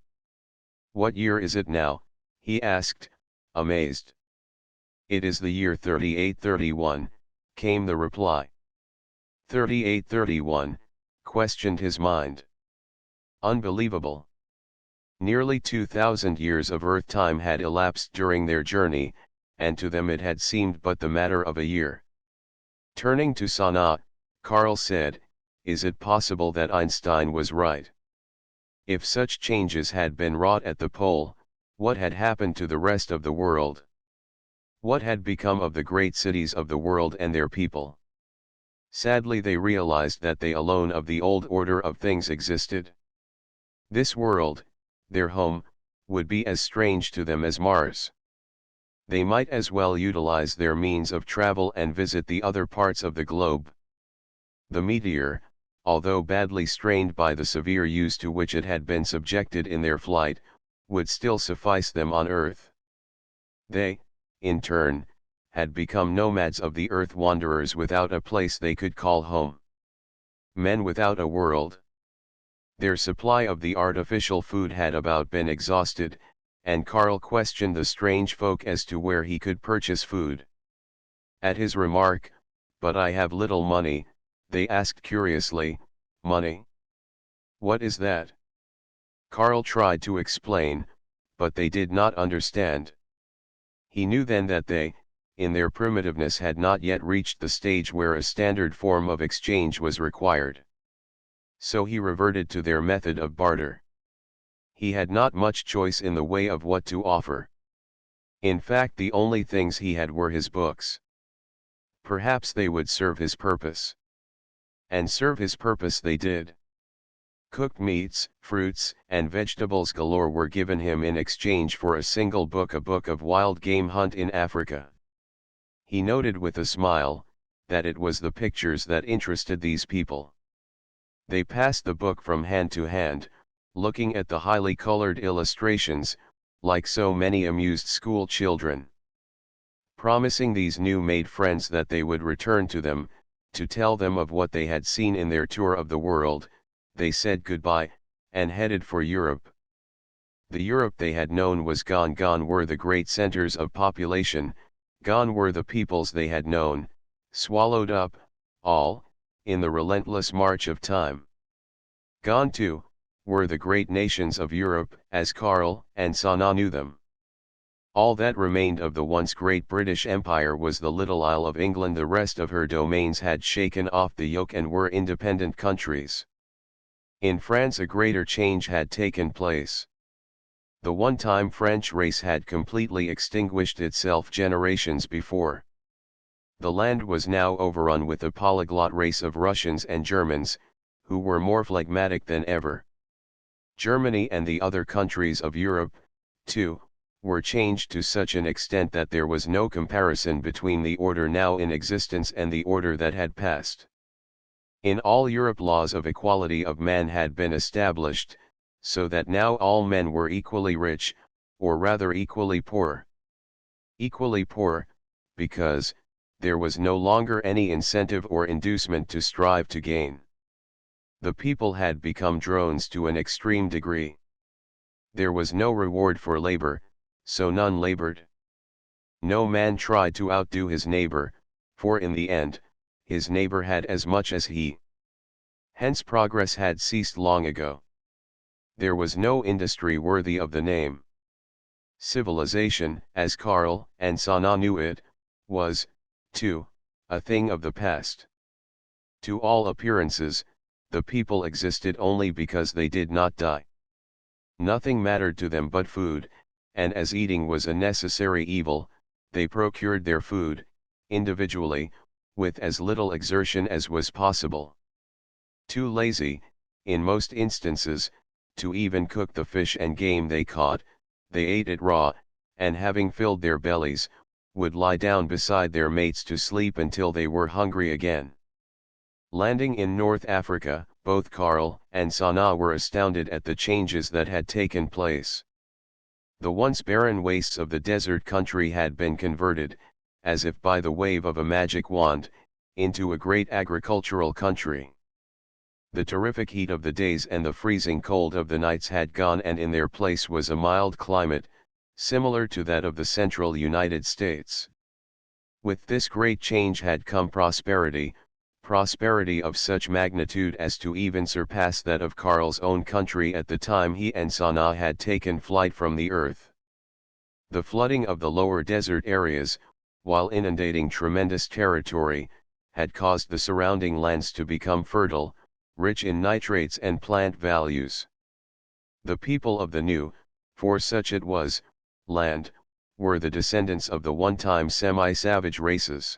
What year is it now? He asked, amazed. It is the year 3831, came the reply. 3831, questioned his mind. Unbelievable. Nearly 2,000 years of Earth time had elapsed during their journey, and to them it had seemed but the matter of a year. Turning to Sanaa, Karl said, is it possible that Einstein was right? If such changes had been wrought at the pole, what had happened to the rest of the world? What had become of the great cities of the world and their people? Sadly they realized that they alone of the old order of things existed. This world, their home, would be as strange to them as Mars. They might as well utilize their means of travel and visit the other parts of the globe. The meteor, although badly strained by the severe use to which it had been subjected in their flight, would still suffice them on Earth. They, in turn, had become nomads of the earth, wanderers without a place they could call home. Men without a world. Their supply of the artificial food had about been exhausted, and Karl questioned the strange folk as to where he could purchase food. At his remark, "But I have little money," they asked curiously, "Money? What is that?" Karl tried to explain, but they did not understand. He knew then that they, in their primitiveness, had not yet reached the stage where a standard form of exchange was required. So he reverted to their method of barter. He had not much choice in the way of what to offer. In fact, the only things he had were his books. Perhaps they would serve his purpose. And serve his purpose they did. Cooked meats, fruits, and vegetables galore were given him in exchange for a single book, a book of wild game hunt in Africa. He noted with a smile, that it was the pictures that interested these people. They passed the book from hand to hand, looking at the highly colored illustrations, like so many amused school children. Promising these new-made friends that they would return to them, to tell them of what they had seen in their tour of the world, they said goodbye, and headed for Europe. The Europe they had known was gone. Gone were the great centers of population, gone were the peoples they had known, swallowed up, all, in the relentless march of time. Gone too, were the great nations of Europe, as Karl and Sanaa knew them. All that remained of the once great British Empire was the little Isle of England. The rest of her domains had shaken off the yoke and were independent countries. In France a greater change had taken place. The one-time French race had completely extinguished itself generations before. The land was now overrun with a polyglot race of Russians and Germans, who were more phlegmatic than ever. Germany and the other countries of Europe, too, were changed to such an extent that there was no comparison between the order now in existence and the order that had passed. In all Europe laws of equality of man had been established, so that now all men were equally rich, or rather equally poor. Equally poor, because there was no longer any incentive or inducement to strive to gain. The people had become drones to an extreme degree. There was no reward for labor, so none labored. No man tried to outdo his neighbor, for in the end, his neighbor had as much as he. Hence progress had ceased long ago. There was no industry worthy of the name. Civilization, as Karl and Sanaa knew it, was, too, a thing of the past. To all appearances, the people existed only because they did not die. Nothing mattered to them but food, and as eating was a necessary evil, they procured their food, individually, with as little exertion as was possible. Too lazy, in most instances, to even cook the fish and game they caught, they ate it raw, and having filled their bellies, would lie down beside their mates to sleep until they were hungry again. Landing in North Africa, both Karl and Sanaa were astounded at the changes that had taken place. The once barren wastes of the desert country had been converted, as if by the wave of a magic wand, into a great agricultural country. The terrific heat of the days and the freezing cold of the nights had gone, and in their place was a mild climate, similar to that of the central United States. With this great change had come prosperity of such magnitude as to even surpass that of Karl's own country at the time he and Sanaa had taken flight from the earth. The flooding of the lower desert areas, while inundating tremendous territory, had caused the surrounding lands to become fertile, rich in nitrates and plant values. The people of the new, for such it was, land, were the descendants of the one-time semi-savage races.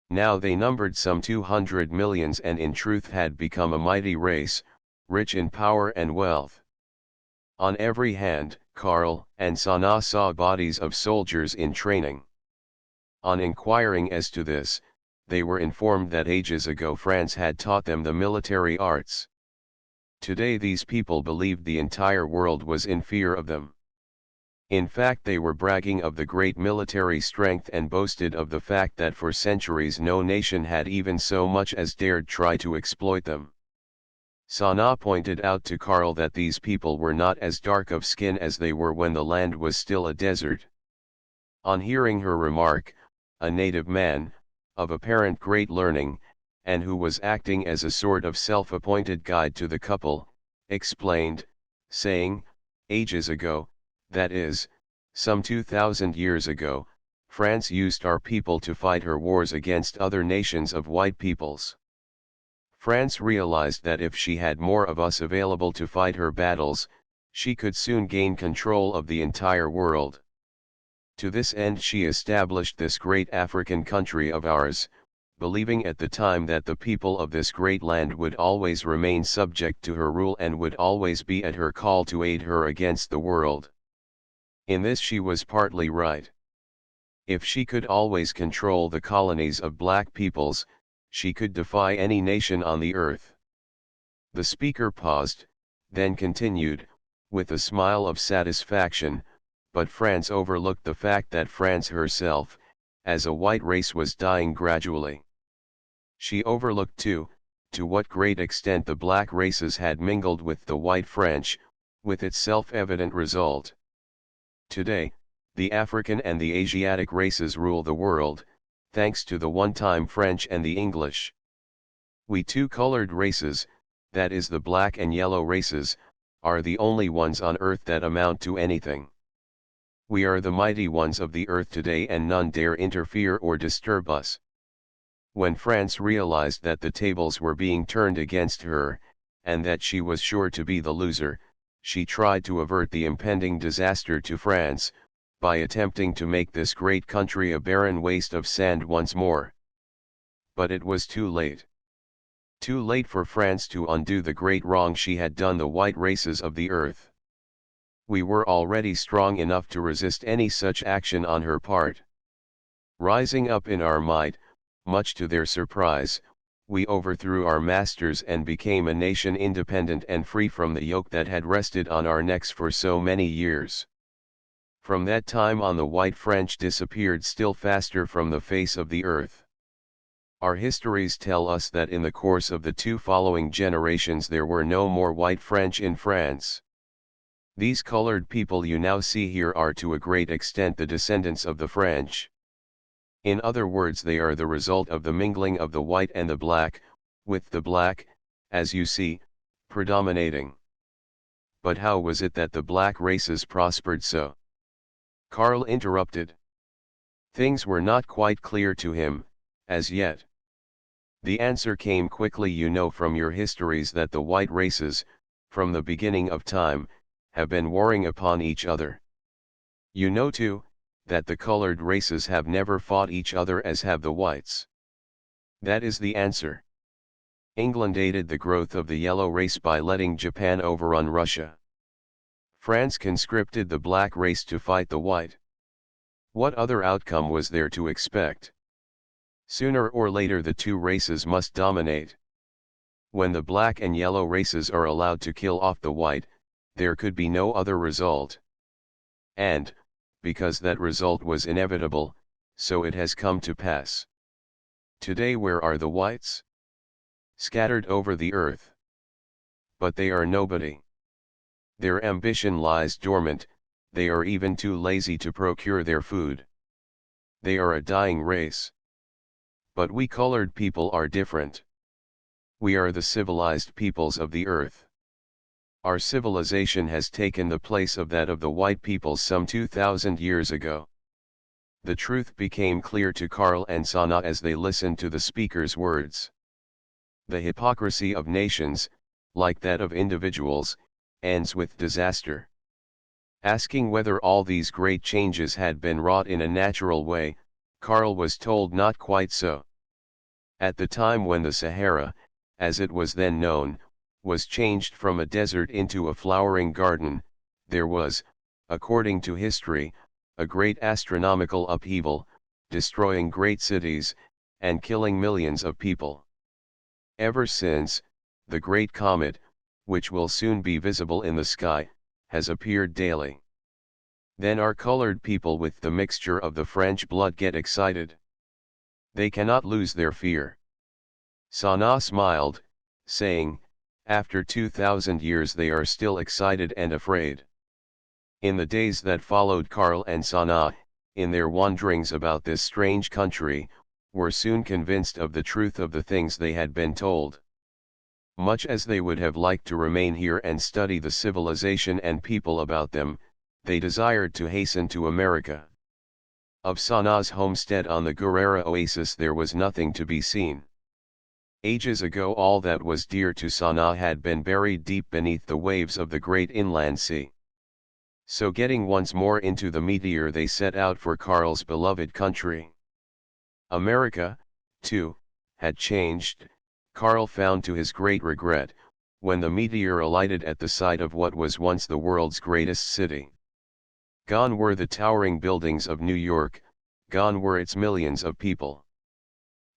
Now they numbered some 200 millions and in truth had become a mighty race, rich in power and wealth. On every hand, Karl and Sanaa saw bodies of soldiers in training. On inquiring as to this, they were informed that ages ago France had taught them the military arts. Today these people believed the entire world was in fear of them. In fact, they were bragging of the great military strength and boasted of the fact that for centuries no nation had even so much as dared try to exploit them. Sanaa pointed out to Karl that these people were not as dark of skin as they were when the land was still a desert. On hearing her remark, a native man, of apparent great learning, and who was acting as a sort of self-appointed guide to the couple, explained, saying, "Ages ago, that is, some 2,000 years ago, France used our people to fight her wars against other nations of white peoples. France realized that if she had more of us available to fight her battles, she could soon gain control of the entire world. To this end she established this great African country of ours, believing at the time that the people of this great land would always remain subject to her rule and would always be at her call to aid her against the world. In this she was partly right. If she could always control the colonies of black peoples, she could defy any nation on the earth." The speaker paused, then continued, with a smile of satisfaction, but France overlooked the fact that France herself, as a white race, was dying gradually. She overlooked too, to what great extent the black races had mingled with the white French, with its self-evident result. Today, the African and the Asiatic races rule the world, thanks to the one-time French and the English. We two-colored races, that is the black and yellow races, are the only ones on earth that amount to anything. We are the mighty ones of the earth today and none dare interfere or disturb us. When France realized that the tables were being turned against her, and that she was sure to be the loser, she tried to avert the impending disaster to France, by attempting to make this great country a barren waste of sand once more. But it was too late. Too late for France to undo the great wrong she had done the white races of the earth. We were already strong enough to resist any such action on her part. Rising up in our might, much to their surprise, we overthrew our masters and became a nation independent and free from the yoke that had rested on our necks for so many years. From that time on the white French disappeared still faster from the face of the earth. Our histories tell us that in the course of the two following generations there were no more white French in France. These colored people you now see here are to a great extent the descendants of the French. In other words, they are the result of the mingling of the white and the black, with the black, as you see, predominating. But how was it that the black races prospered so? Karl interrupted. Things were not quite clear to him, as yet. The answer came quickly. You know from your histories that the white races, from the beginning of time, have been warring upon each other. You know too, that the colored races have never fought each other as have the whites. That is the answer. England aided the growth of the yellow race by letting Japan overrun Russia. France conscripted the black race to fight the white. What other outcome was there to expect? Sooner or later the two races must dominate. When the black and yellow races are allowed to kill off the white, there could be no other result. And, because that result was inevitable, so it has come to pass. Today where are the whites? Scattered over the earth. But they are nobody. Their ambition lies dormant, they are even too lazy to procure their food. They are a dying race. But we colored people are different. We are the civilized peoples of the earth. Our civilization has taken the place of that of the white peoples some 2,000 years ago. The truth became clear to Karl and Sanna as they listened to the speaker's words. The hypocrisy of nations, like that of individuals, ends with disaster. Asking whether all these great changes had been wrought in a natural way, Karl was told not quite so. At the time when the Sahara, as it was then known, was changed from a desert into a flowering garden, there was, according to history, a great astronomical upheaval, destroying great cities, and killing millions of people. Ever since, the great comet, which will soon be visible in the sky, has appeared daily. Then our colored people with the mixture of the French blood get excited. They cannot lose their fear. Sanna smiled, saying, after 2,000 years they are still excited and afraid. In the days that followed, Karl and Sanna, in their wanderings about this strange country, were soon convinced of the truth of the things they had been told. Much as they would have liked to remain here and study the civilization and people about them, they desired to hasten to America. Of Sanna's homestead on the Guerrera Oasis there was nothing to be seen. Ages ago all that was dear to Sanna had been buried deep beneath the waves of the great inland sea. So getting once more into the meteor they set out for Karl's beloved country. America, too, had changed, Karl found to his great regret, when the meteor alighted at the site of what was once the world's greatest city. Gone were the towering buildings of New York, gone were its millions of people.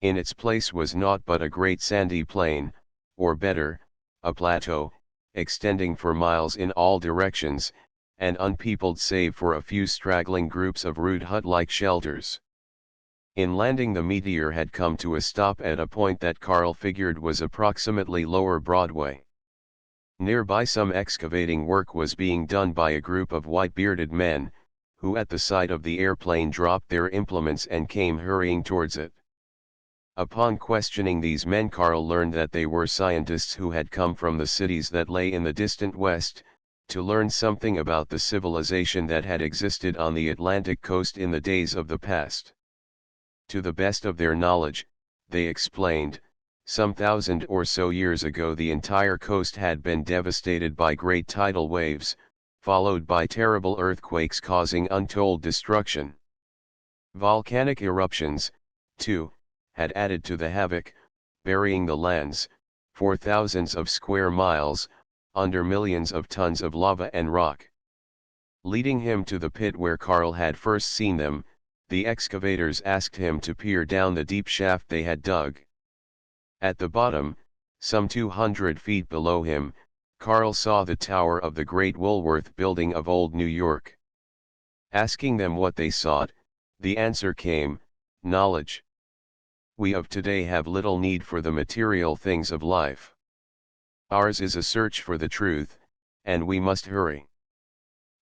In its place was naught but a great sandy plain, or better, a plateau, extending for miles in all directions, and unpeopled save for a few straggling groups of rude hut-like shelters. In landing the meteor had come to a stop at a point that Karl figured was approximately Lower Broadway. Nearby some excavating work was being done by a group of white-bearded men, who at the sight of the airplane dropped their implements and came hurrying towards it. Upon questioning these men, Karl learned that they were scientists who had come from the cities that lay in the distant west, to learn something about the civilization that had existed on the Atlantic coast in the days of the past. To the best of their knowledge, they explained, some 1,000 or so years ago the entire coast had been devastated by great tidal waves, followed by terrible earthquakes causing untold destruction. Volcanic eruptions, too, had added to the havoc, burying the lands, for thousands of square miles, under millions of tons of lava and rock. Leading him to the pit where Karl had first seen them, the excavators asked him to peer down the deep shaft they had dug. At the bottom, some 200 feet below him, Karl saw the tower of the great Woolworth building of old New York. Asking them what they sought, the answer came, knowledge. We of today have little need for the material things of life. Ours is a search for the truth, and we must hurry.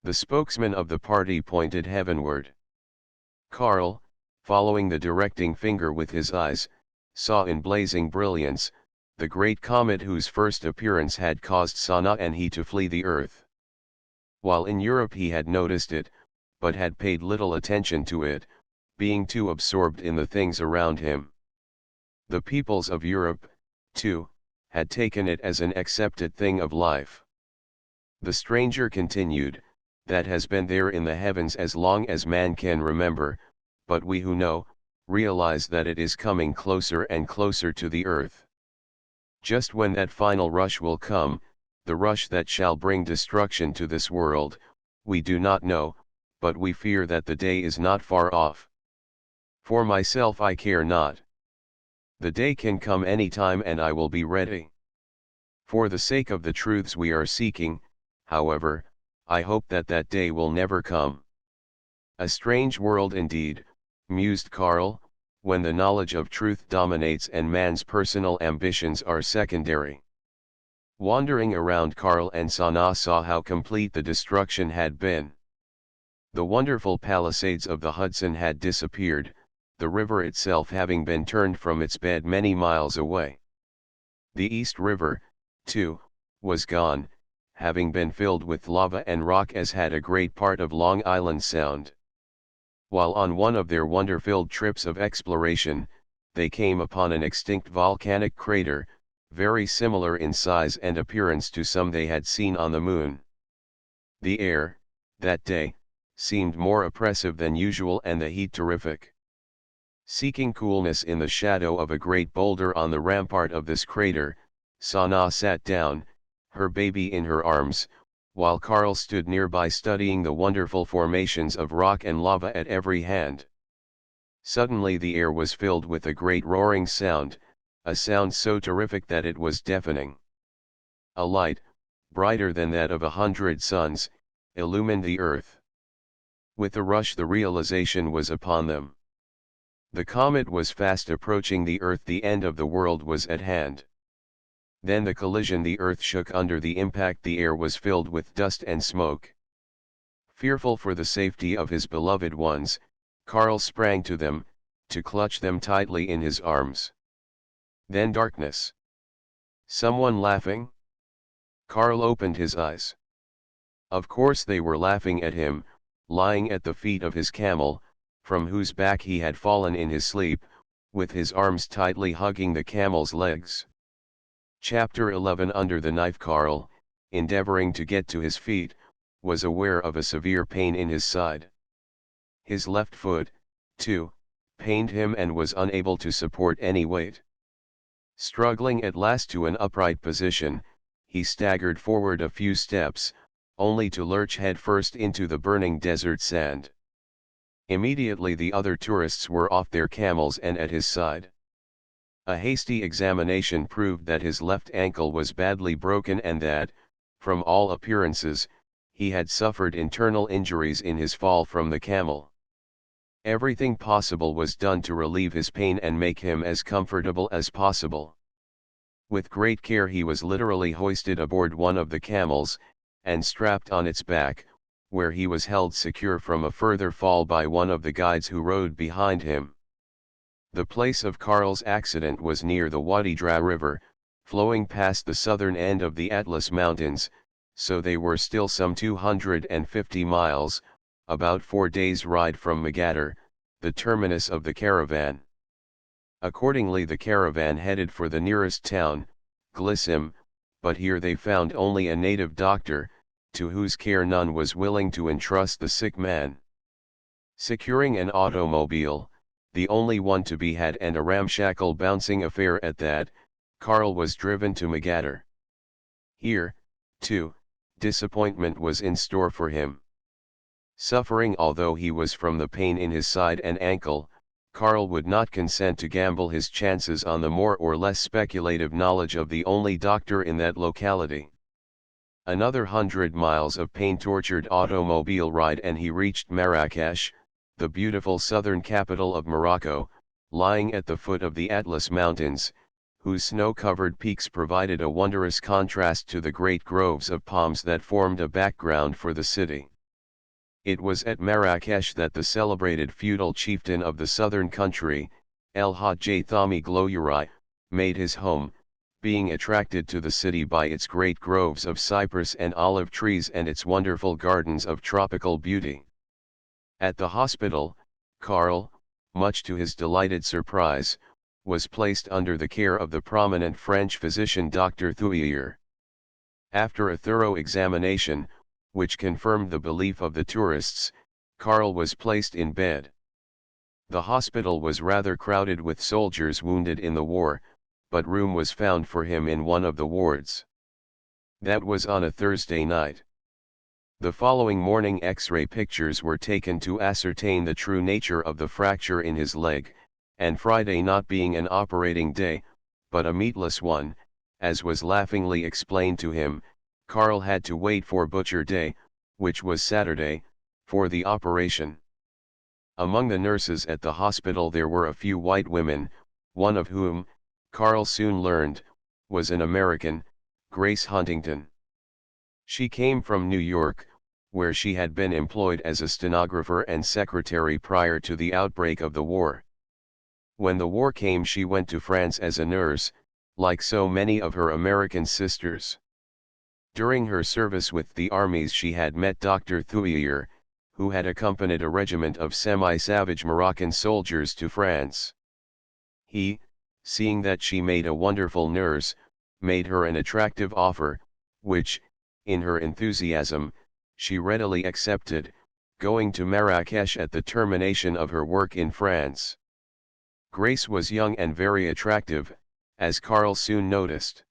The spokesman of the party pointed heavenward. Karl, following the directing finger with his eyes, saw in blazing brilliance, the great comet whose first appearance had caused Sanna and he to flee the earth. While in Europe he had noticed it, but had paid little attention to it, being too absorbed in the things around him. The peoples of Europe, too, had taken it as an accepted thing of life. The stranger continued, that has been there in the heavens as long as man can remember, but we who know, realize that it is coming closer and closer to the earth. Just when that final rush will come, the rush that shall bring destruction to this world, we do not know, but we fear that the day is not far off. For myself I care not. The day can come any time and I will be ready. For the sake of the truths we are seeking, however, I hope that that day will never come. A strange world indeed, mused Karl, when the knowledge of truth dominates and man's personal ambitions are secondary. Wandering around, Karl and Sanaa saw how complete the destruction had been. The wonderful palisades of the Hudson had disappeared, the river itself having been turned from its bed many miles away. The East River, too, was gone, having been filled with lava and rock, as had a great part of Long Island Sound. While on one of their wonder-filled trips of exploration, they came upon an extinct volcanic crater, very similar in size and appearance to some they had seen on the moon. The air, that day, seemed more oppressive than usual and the heat terrific. Seeking coolness in the shadow of a great boulder on the rampart of this crater, Sanaa sat down, her baby in her arms, while Karl stood nearby studying the wonderful formations of rock and lava at every hand. Suddenly the air was filled with a great roaring sound, a sound so terrific that it was deafening. A light, brighter than that of 100 suns, illumined the earth. With a rush the realization was upon them. The comet was fast approaching the earth, the end of the world was at hand. Then the collision, the earth shook under the impact, the air was filled with dust and smoke. Fearful for the safety of his beloved ones, Karl sprang to them, to clutch them tightly in his arms. Then darkness. Someone laughing? Karl opened his eyes. Of course they were laughing at him, lying at the feet of his camel, from whose back he had fallen in his sleep, with his arms tightly hugging the camel's legs. Chapter 11. Under the knife, Karl, endeavoring to get to his feet, was aware of a severe pain in his side. His left foot, too, pained him and was unable to support any weight. Struggling at last to an upright position, he staggered forward a few steps, only to lurch headfirst into the burning desert sand. Immediately the other tourists were off their camels and at his side. A hasty examination proved that his left ankle was badly broken and that, from all appearances, he had suffered internal injuries in his fall from the camel. Everything possible was done to relieve his pain and make him as comfortable as possible. With great care he was literally hoisted aboard one of the camels, and strapped on its back, where he was held secure from a further fall by one of the guides who rode behind him. The place of Karl's accident was near the Wadi Dra River, flowing past the southern end of the Atlas Mountains, so they were still some 250 miles, about 4 days' ride from Mogador, the terminus of the caravan. Accordingly the caravan headed for the nearest town, Glissim, but here they found only a native doctor, to whose care none was willing to entrust the sick man. Securing an automobile, the only one to be had and a ramshackle bouncing affair at that, Karl was driven to Mogador. Here, too, disappointment was in store for him. Suffering although he was from the pain in his side and ankle, Karl would not consent to gamble his chances on the more or less speculative knowledge of the only doctor in that locality. Another 100 miles of pain-tortured automobile ride and he reached Marrakesh, the beautiful southern capital of Morocco, lying at the foot of the Atlas Mountains, whose snow-covered peaks provided a wondrous contrast to the great groves of palms that formed a background for the city. It was at Marrakesh that the celebrated feudal chieftain of the southern country, El Hadj Thami Gloyuri, made his home, being attracted to the city by its great groves of cypress and olive trees and its wonderful gardens of tropical beauty. At the hospital, Karl, much to his delighted surprise, was placed under the care of the prominent French physician Dr. Thuillier. After a thorough examination, which confirmed the belief of the tourists, Karl was placed in bed. The hospital was rather crowded with soldiers wounded in the war, but room was found for him in one of the wards. That was on a Thursday night. The following morning X-ray pictures were taken to ascertain the true nature of the fracture in his leg, and Friday not being an operating day, but a meatless one, as was laughingly explained to him, Karl had to wait for Butcher Day, which was Saturday, for the operation. Among the nurses at the hospital there were a few white women, one of whom, Karl soon learned, was an American, Grace Huntington. She came from New York, where she had been employed as a stenographer and secretary prior to the outbreak of the war. When the war came she went to France as a nurse, like so many of her American sisters. During her service with the armies she had met Dr. Thuyer, who had accompanied a regiment of semi-savage Moroccan soldiers to France. He, seeing that she made a wonderful nurse, made her an attractive offer, which, in her enthusiasm, she readily accepted, going to Marrakech at the termination of her work in France. Grace was young and very attractive, as Karl soon noticed.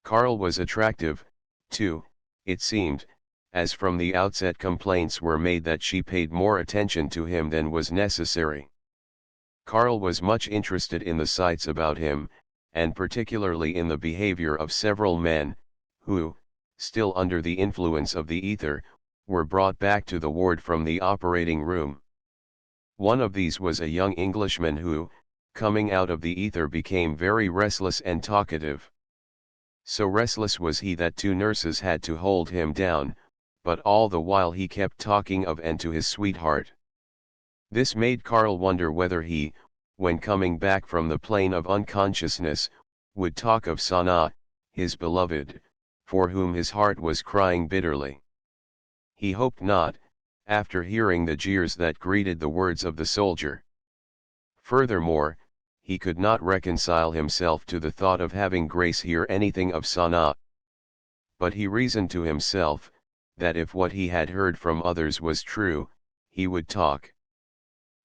Karl was attractive, too, it seemed, as from the outset complaints were made that she paid more attention to him than was necessary. Karl was much interested in the sights about him, and particularly in the behavior of several men, who, still under the influence of the ether, were brought back to the ward from the operating room. One of these was a young Englishman who, coming out of the ether, became very restless and talkative. So restless was he that two nurses had to hold him down, but all the while he kept talking of and to his sweetheart. This made Karl wonder whether he, when coming back from the plane of unconsciousness, would talk of Sanaa, his beloved, for whom his heart was crying bitterly. He hoped not, after hearing the jeers that greeted the words of the soldier. Furthermore, he could not reconcile himself to the thought of having Grace hear anything of Sanaa. But he reasoned to himself, that if what he had heard from others was true, he would talk.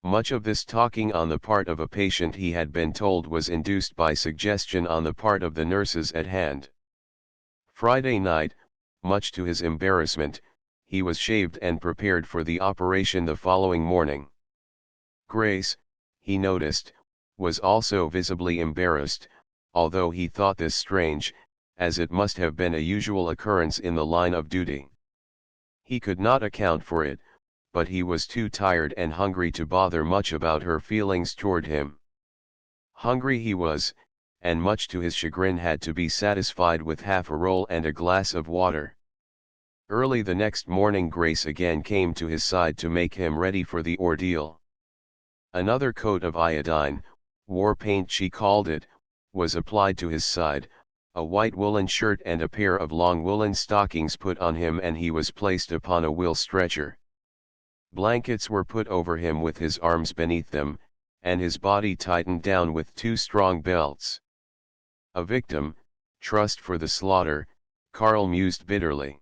Much of this talking on the part of a patient he had been told was induced by suggestion on the part of the nurses at hand. Friday night, much to his embarrassment, he was shaved and prepared for the operation the following morning. Grace, he noticed, was also visibly embarrassed, although he thought this strange, as it must have been a usual occurrence in the line of duty. He could not account for it, but he was too tired and hungry to bother much about her feelings toward him. Hungry he was, and much to his chagrin had to be satisfied with half a roll and a glass of water. Early the next morning Grace again came to his side to make him ready for the ordeal. Another coat of iodine, war paint she called it, was applied to his side, a white woolen shirt and a pair of long woolen stockings put on him, and he was placed upon a wheel stretcher. Blankets were put over him with his arms beneath them, and his body tightened down with two strong belts. A victim, trussed for the slaughter, Karl mused bitterly.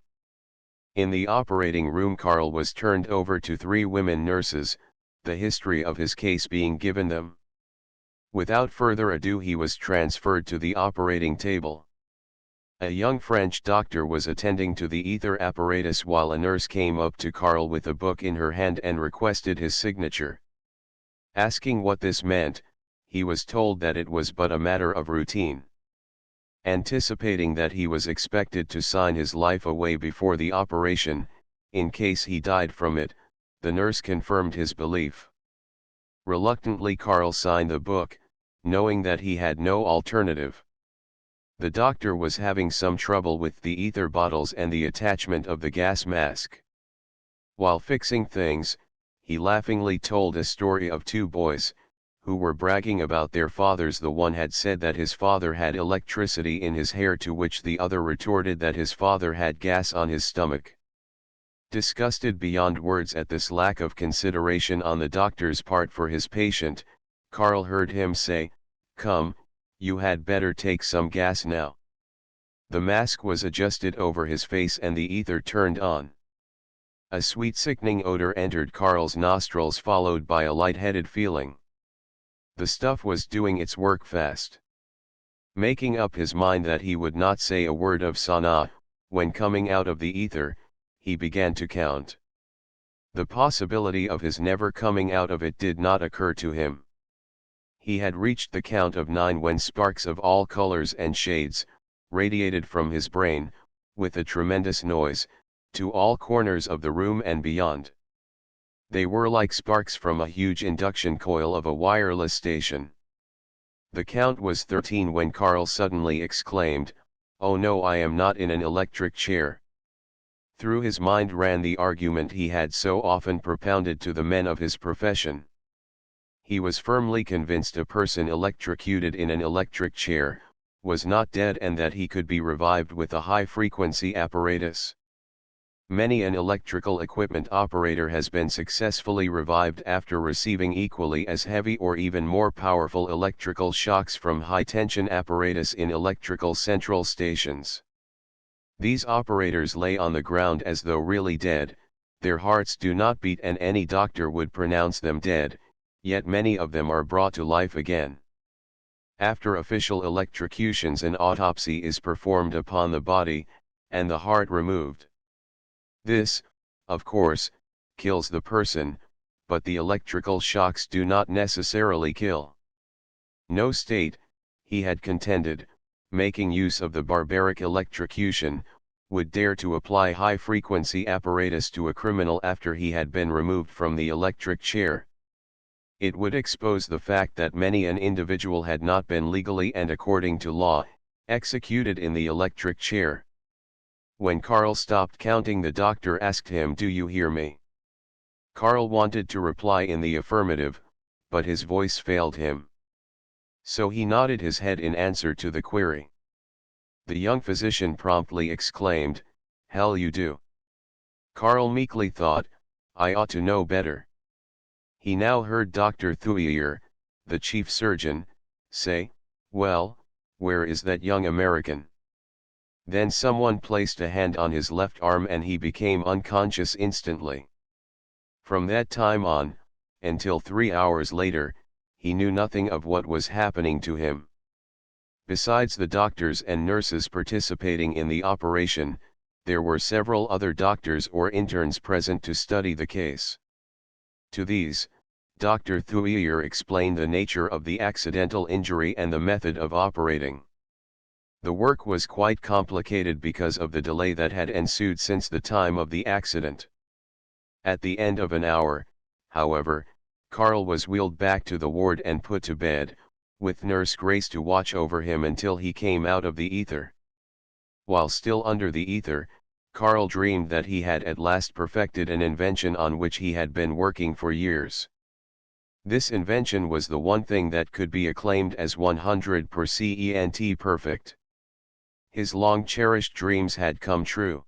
In the operating room Karl was turned over to three women nurses, the history of his case being given them. Without further ado he was transferred to the operating table. A young French doctor was attending to the ether apparatus while a nurse came up to Karl with a book in her hand and requested his signature. Asking what this meant, he was told that it was but a matter of routine. Anticipating that he was expected to sign his life away before the operation, in case he died from it, the nurse confirmed his belief. Reluctantly Karl signed the book, knowing that he had no alternative. The doctor was having some trouble with the ether bottles and the attachment of the gas mask. While fixing things, he laughingly told a story of two boys, who were bragging about their fathers. The one had said that his father had electricity in his hair, to which the other retorted that his father had gas on his stomach. Disgusted beyond words at this lack of consideration on the doctor's part for his patient, Karl heard him say, "Come, you had better take some gas now." The mask was adjusted over his face and the ether turned on. A sweet sickening odor entered Karl's nostrils, followed by a light-headed feeling. The stuff was doing its work fast. Making up his mind that he would not say a word of Sanaa, when coming out of the ether, he began to count. The possibility of his never coming out of it did not occur to him. He had reached the count of 9 when sparks of all colors and shades radiated from his brain, with a tremendous noise, to all corners of the room and beyond. They were like sparks from a huge induction coil of a wireless station. The count was 13 when Carl suddenly exclaimed, "Oh no, I am not in an electric chair." Through his mind ran the argument he had so often propounded to the men of his profession. He was firmly convinced a person electrocuted in an electric chair was not dead and that he could be revived with a high-frequency apparatus. Many an electrical equipment operator has been successfully revived after receiving equally as heavy or even more powerful electrical shocks from high-tension apparatus in electrical central stations. These operators lay on the ground as though really dead, their hearts do not beat and any doctor would pronounce them dead, yet many of them are brought to life again. After official electrocutions, an autopsy is performed upon the body, and the heart removed. This, of course, kills the person, but the electrical shocks do not necessarily kill. No state, he had contended, making use of the barbaric electrocution, would dare to apply high-frequency apparatus to a criminal after he had been removed from the electric chair. It would expose the fact that many an individual had not been legally and according to law, executed in the electric chair. When Carl stopped counting, the doctor asked him, "Do you hear me?" Carl wanted to reply in the affirmative, but his voice failed him. So he nodded his head in answer to the query. The young physician promptly exclaimed, "Hell you do." Carl meekly thought, "I ought to know better." He now heard Dr. Thuyer, the chief surgeon, say, "Well, where is that young American?" Then someone placed a hand on his left arm and he became unconscious instantly. From that time on, until 3 hours later, he knew nothing of what was happening to him. Besides the doctors and nurses participating in the operation, there were several other doctors or interns present to study the case. To these, Dr. Thuyer explained the nature of the accidental injury and the method of operating. The work was quite complicated because of the delay that had ensued since the time of the accident. At the end of an hour, however, Carl was wheeled back to the ward and put to bed, with Nurse Grace to watch over him until he came out of the ether. While still under the ether, Carl dreamed that he had at last perfected an invention on which he had been working for years. This invention was the one thing that could be acclaimed as 100% perfect. His long-cherished dreams had come true.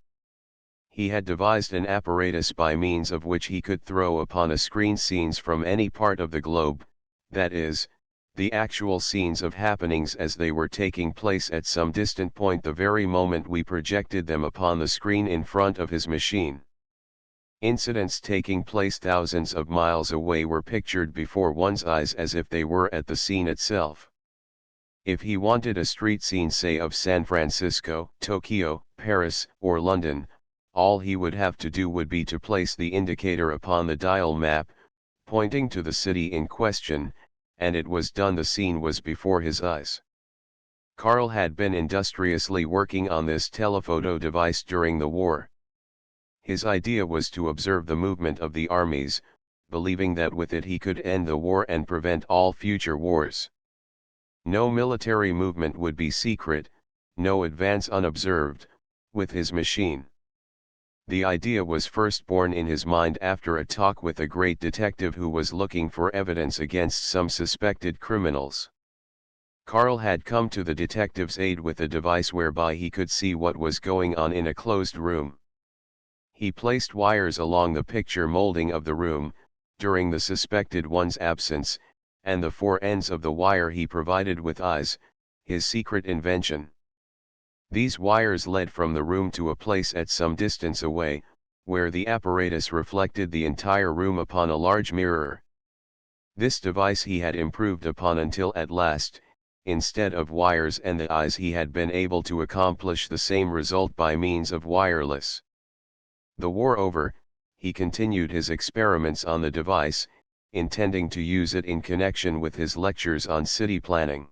He had devised an apparatus by means of which he could throw upon a screen scenes from any part of the globe, that is, the actual scenes of happenings as they were taking place at some distant point the very moment we projected them upon the screen in front of his machine. Incidents taking place thousands of miles away were pictured before one's eyes as if they were at the scene itself. If he wanted a street scene, say of San Francisco, Tokyo, Paris, or London, all he would have to do would be to place the indicator upon the dial map, pointing to the city in question, and it was done. The scene was before his eyes. Carl had been industriously working on this telephoto device during the war. His idea was to observe the movement of the armies, believing that with it he could end the war and prevent all future wars. No military movement would be secret, no advance unobserved, with his machine. The idea was first born in his mind after a talk with a great detective who was looking for evidence against some suspected criminals. Carl had come to the detective's aid with a device whereby he could see what was going on in a closed room. He placed wires along the picture molding of the room, during the suspected one's absence, and the four ends of the wire he provided with eyes, his secret invention. These wires led from the room to a place at some distance away, where the apparatus reflected the entire room upon a large mirror. This device he had improved upon until at last, instead of wires and the eyes, he had been able to accomplish the same result by means of wireless. The war over, he continued his experiments on the device, intending to use it in connection with his lectures on city planning.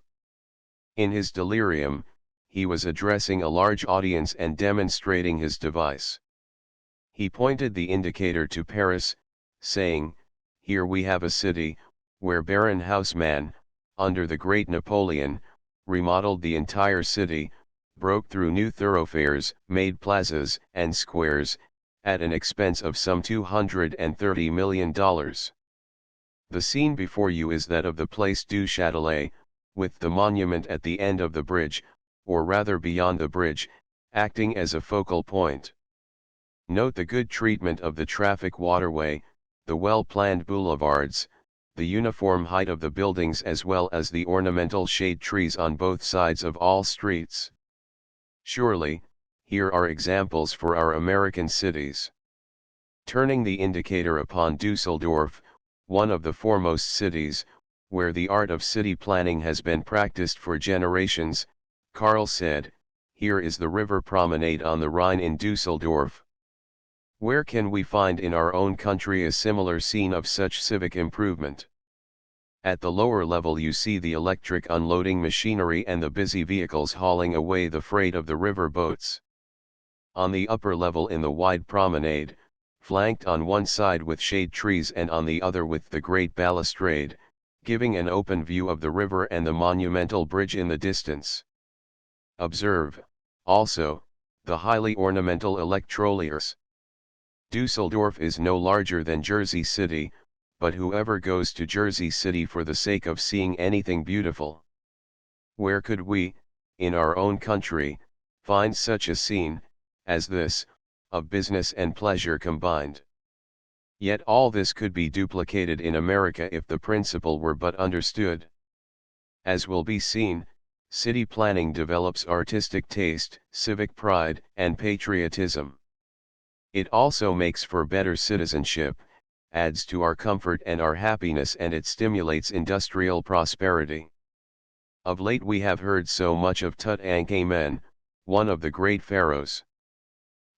In his delirium, he was addressing a large audience and demonstrating his device. He pointed the indicator to Paris, saying, "Here we have a city, where Baron Haussmann, under the great Napoleon, remodeled the entire city, broke through new thoroughfares, made plazas and squares, at an expense of some $230 million. The scene before you is that of the Place du Châtelet, with the monument at the end of the bridge, or rather beyond the bridge, acting as a focal point. Note the good treatment of the traffic waterway, the well-planned boulevards, the uniform height of the buildings as well as the ornamental shade trees on both sides of all streets. Surely, here are examples for our American cities." Turning the indicator upon Dusseldorf, one of the foremost cities, where the art of city planning has been practiced for generations, Karl said, "Here is the river promenade on the Rhine in Dusseldorf. Where can we find in our own country a similar scene of such civic improvement? At the lower level you see the electric unloading machinery and the busy vehicles hauling away the freight of the river boats. On the upper level in the wide promenade, flanked on one side with shade trees and on the other with the great balustrade, giving an open view of the river and the monumental bridge in the distance. Observe, also, the highly ornamental electroliers. Dusseldorf is no larger than Jersey City, but whoever goes to Jersey City for the sake of seeing anything beautiful? Where could we, in our own country, find such a scene, as this, of business and pleasure combined? Yet all this could be duplicated in America if the principle were but understood. As will be seen, city planning develops artistic taste, civic pride, and patriotism. It also makes for better citizenship, adds to our comfort and our happiness, and it stimulates industrial prosperity. Of late we have heard so much of Tutankhamen, one of the great pharaohs.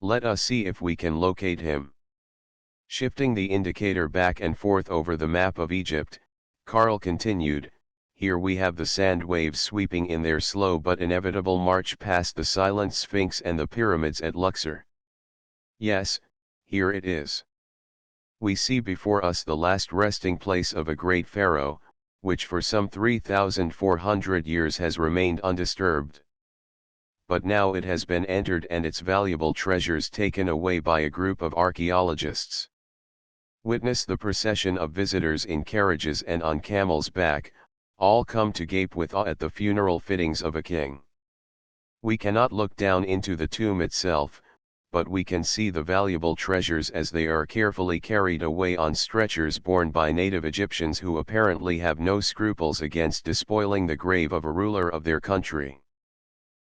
Let us see if we can locate him. Shifting the indicator back and forth over the map of Egypt, Karl continued, "Here we have the sand waves sweeping in their slow but inevitable march past the silent Sphinx and the pyramids at Luxor. Yes, here it is. We see before us the last resting place of a great pharaoh, which for some 3,400 years has remained undisturbed. But now it has been entered and its valuable treasures taken away by a group of archaeologists. Witness the procession of visitors in carriages and on camels' back, all come to gape with awe at the funeral fittings of a king. We cannot look down into the tomb itself, but we can see the valuable treasures as they are carefully carried away on stretchers borne by native Egyptians who apparently have no scruples against despoiling the grave of a ruler of their country.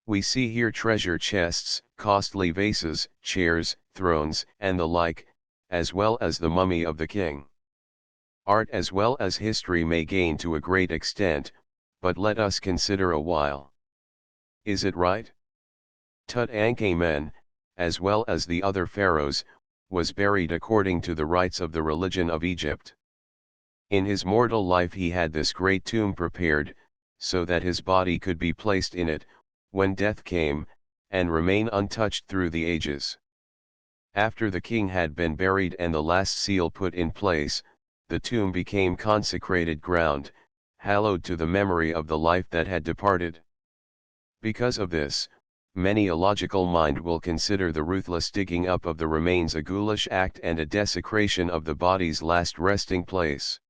We see here treasure chests, costly vases, chairs, thrones, and the like, as well as the mummy of the king. Art as well as history may gain to a great extent, but let us consider a while. Is it right? Tutankhamen, as well as the other pharaohs, was buried according to the rites of the religion of Egypt. In his mortal life he had this great tomb prepared, so that his body could be placed in it, when death came, and remain untouched through the ages. After the king had been buried and the last seal put in place, the tomb became consecrated ground, hallowed to the memory of the life that had departed. Because of this, many a logical mind will consider the ruthless digging up of the remains a ghoulish act and a desecration of the body's last resting place.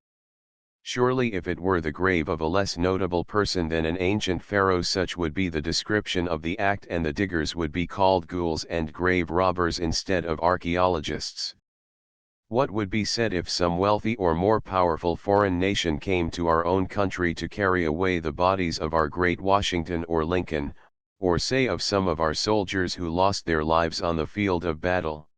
Surely if it were the grave of a less notable person than an ancient pharaoh, such would be the description of the act, and the diggers would be called ghouls and grave robbers instead of archaeologists. What would be said if some wealthy or more powerful foreign nation came to our own country to carry away the bodies of our great Washington or Lincoln, or say of some of our soldiers who lost their lives on the field of battle?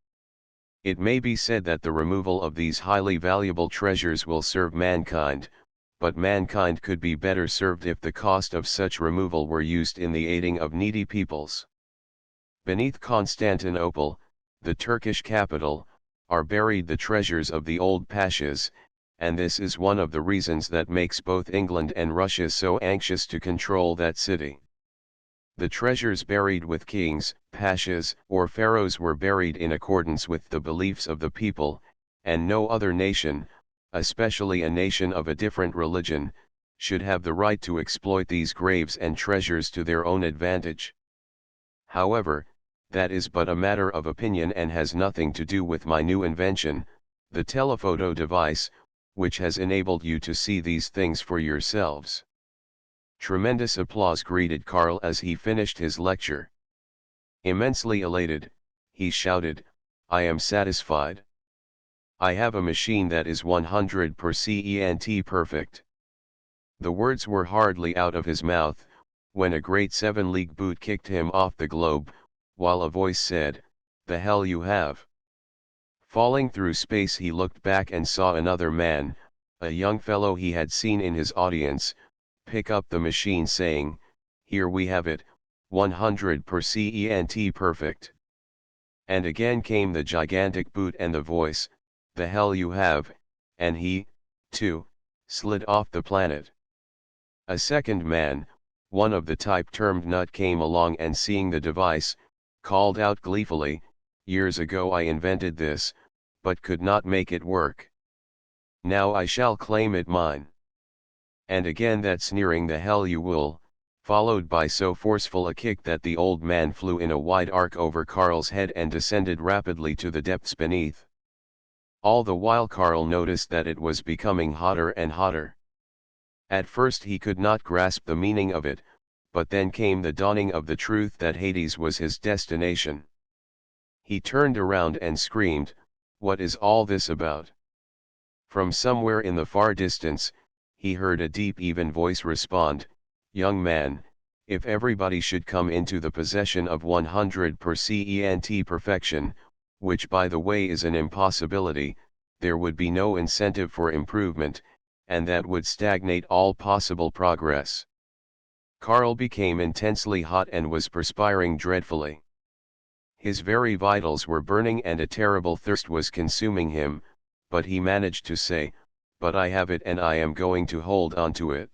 It may be said that the removal of these highly valuable treasures will serve mankind, but mankind could be better served if the cost of such removal were used in the aiding of needy peoples. Beneath Constantinople, the Turkish capital, are buried the treasures of the old pashas, and this is one of the reasons that makes both England and Russia so anxious to control that city. The treasures buried with kings, pashas, or pharaohs were buried in accordance with the beliefs of the people, and no other nation, especially a nation of a different religion, should have the right to exploit these graves and treasures to their own advantage. However, that is but a matter of opinion and has nothing to do with my new invention, the telephoto device, which has enabled you to see these things for yourselves. Tremendous applause greeted Karl as he finished his lecture. Immensely elated, he shouted, "I am satisfied. I have a machine that is 100% perfect." The words were hardly out of his mouth, when a great 7-league boot kicked him off the globe, while a voice said, "The hell you have." Falling through space, he looked back and saw another man, a young fellow he had seen in his audience, pick up the machine saying, "Here we have it, 100% perfect." And again came the gigantic boot and the voice, "The hell you have," and he, too, slid off the planet. A second man, one of the type termed Nut, came along and seeing the device, called out gleefully, "Years ago I invented this, but could not make it work. Now I shall claim it mine." And again that sneering "The hell you will," followed by so forceful a kick that the old man flew in a wide arc over Karl's head and descended rapidly to the depths beneath. All the while Karl noticed that it was becoming hotter and hotter. At first he could not grasp the meaning of it, but then came the dawning of the truth that Hades was his destination. He turned around and screamed, "What is all this about?" From somewhere in the far distance, he heard a deep even voice respond, "Young man, if everybody should come into the possession of 100% perfection, which by the way is an impossibility, there would be no incentive for improvement, and that would stagnate all possible progress." Karl became intensely hot and was perspiring dreadfully. His very vitals were burning and a terrible thirst was consuming him, but he managed to say, "But I have it and I am going to hold on to it."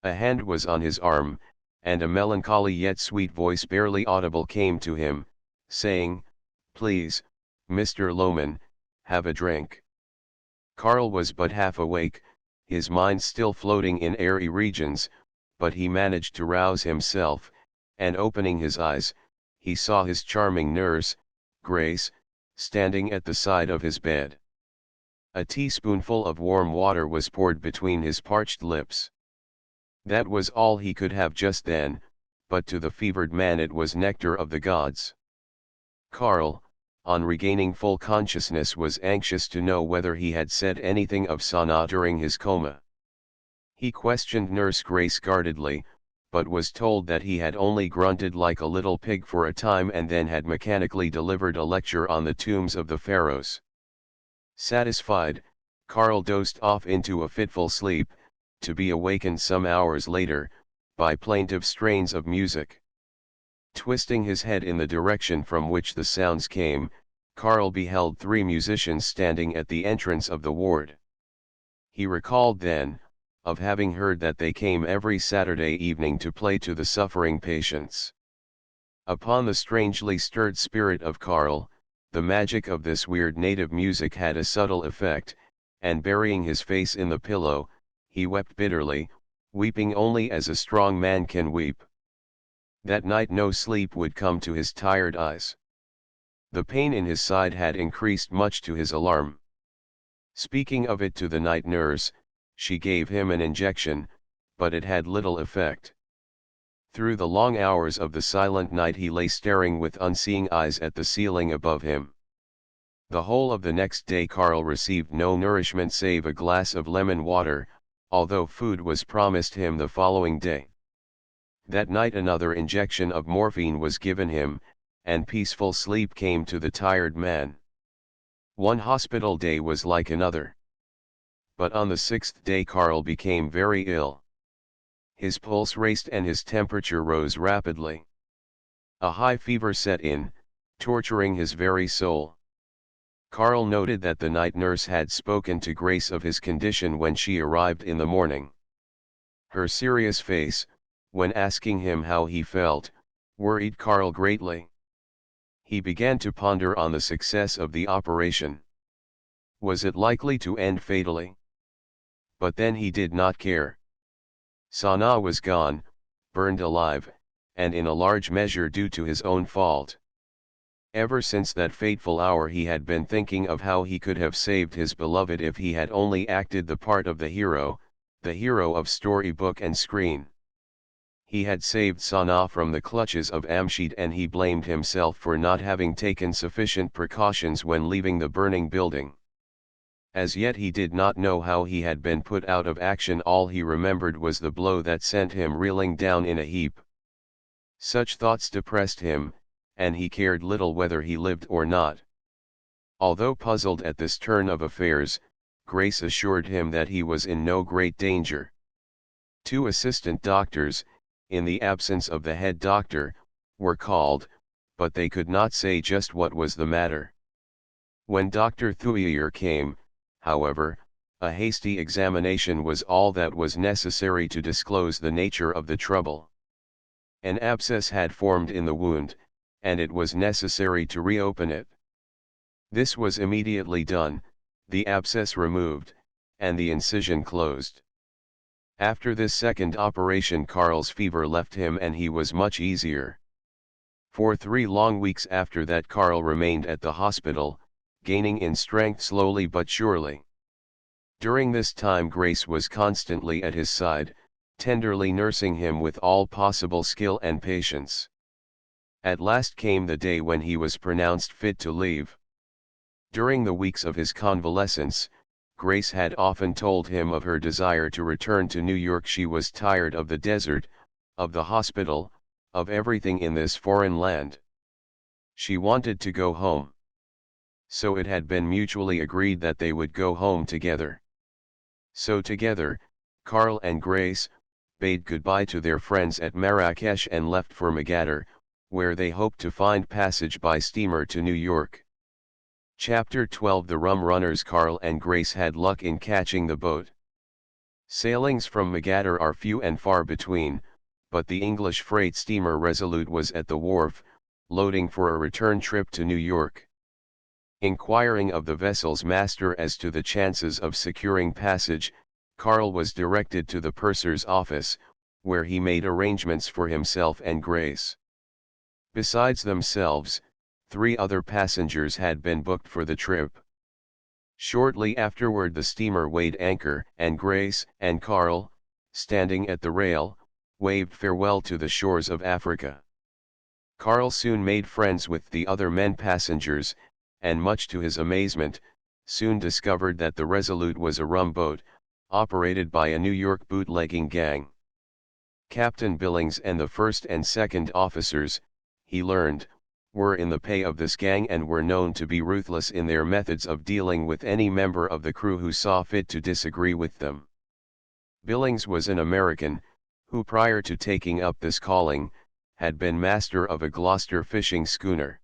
A hand was on his arm, and a melancholy yet sweet voice barely audible came to him, saying, "Please, Mr. Lohman, have a drink." Karl was but half awake, his mind still floating in airy regions, but he managed to rouse himself, and opening his eyes, he saw his charming nurse, Grace, standing at the side of his bed. A teaspoonful of warm water was poured between his parched lips. That was all he could have just then, but to the fevered man it was nectar of the gods. Karl, on regaining full consciousness, was anxious to know whether he had said anything of Sana during his coma. He questioned Nurse Grace guardedly, but was told that he had only grunted like a little pig for a time and then had mechanically delivered a lecture on the tombs of the pharaohs. Satisfied, Karl dozed off into a fitful sleep, to be awakened some hours later, by plaintive strains of music. Twisting his head in the direction from which the sounds came, Karl beheld 3 musicians standing at the entrance of the ward. He recalled then, of having heard that they came every Saturday evening to play to the suffering patients. Upon the strangely stirred spirit of Karl, the magic of this weird native music had a subtle effect, and burying his face in the pillow, he wept bitterly, weeping only as a strong man can weep. That night no sleep would come to his tired eyes. The pain in his side had increased much to his alarm. Speaking of it to the night nurse, she gave him an injection, but it had little effect. Through the long hours of the silent night he lay staring with unseeing eyes at the ceiling above him. The whole of the next day Karl received no nourishment save a glass of lemon water, although food was promised him the following day. That night another injection of morphine was given him, and peaceful sleep came to the tired man. One hospital day was like another. But on the 6th day Karl became very ill. His pulse raced and his temperature rose rapidly. A high fever set in, torturing his very soul. Karl noted that the night nurse had spoken to Grace of his condition when she arrived in the morning. Her serious face, when asking him how he felt, worried Karl greatly. He began to ponder on the success of the operation. Was it likely to end fatally? But then he did not care. Sanaa was gone, burned alive, and in a large measure due to his own fault. Ever since that fateful hour he had been thinking of how he could have saved his beloved if he had only acted the part of the hero of storybook and screen. He had saved Sanaa from the clutches of Amshid, and he blamed himself for not having taken sufficient precautions when leaving the burning building. As yet he did not know how he had been put out of action. All he remembered was the blow that sent him reeling down in a heap. Such thoughts depressed him, and he cared little whether he lived or not. Although puzzled at this turn of affairs, Grace assured him that he was in no great danger. 2 assistant doctors, in the absence of the head doctor, were called, but they could not say just what was the matter. When Dr. Thuyer came, however, a hasty examination was all that was necessary to disclose the nature of the trouble. An abscess had formed in the wound, and it was necessary to reopen it. This was immediately done, the abscess removed, and the incision closed. After this second operation Karl's fever left him and he was much easier. For 3 long weeks after that Karl remained at the hospital, gaining in strength slowly but surely. During this time Grace was constantly at his side, tenderly nursing him with all possible skill and patience. At last came the day when he was pronounced fit to leave. During the weeks of his convalescence, Grace had often told him of her desire to return to New York. She was tired of the desert, of the hospital, of everything in this foreign land. She wanted to go home. So it had been mutually agreed that they would go home together. So together, Karl and Grace bade goodbye to their friends at Marrakesh and left for Mogador, where they hoped to find passage by steamer to New York. Chapter 12 The Rum Runners. Karl and Grace had luck in catching the boat. Sailings from Mogador are few and far between, but the English freight steamer Resolute was at the wharf, loading for a return trip to New York. Inquiring of the vessel's master as to the chances of securing passage, Karl was directed to the purser's office, where he made arrangements for himself and Grace. Besides themselves, 3 other passengers had been booked for the trip. Shortly afterward the steamer weighed anchor, and Grace and Karl, standing at the rail, waved farewell to the shores of Africa. Karl soon made friends with the other men passengers, and much to his amazement, soon discovered that the Resolute was a rum boat, operated by a New York bootlegging gang. Captain Billings and the first and second officers, he learned, were in the pay of this gang and were known to be ruthless in their methods of dealing with any member of the crew who saw fit to disagree with them. Billings was an American, who prior to taking up this calling, had been master of a Gloucester fishing schooner.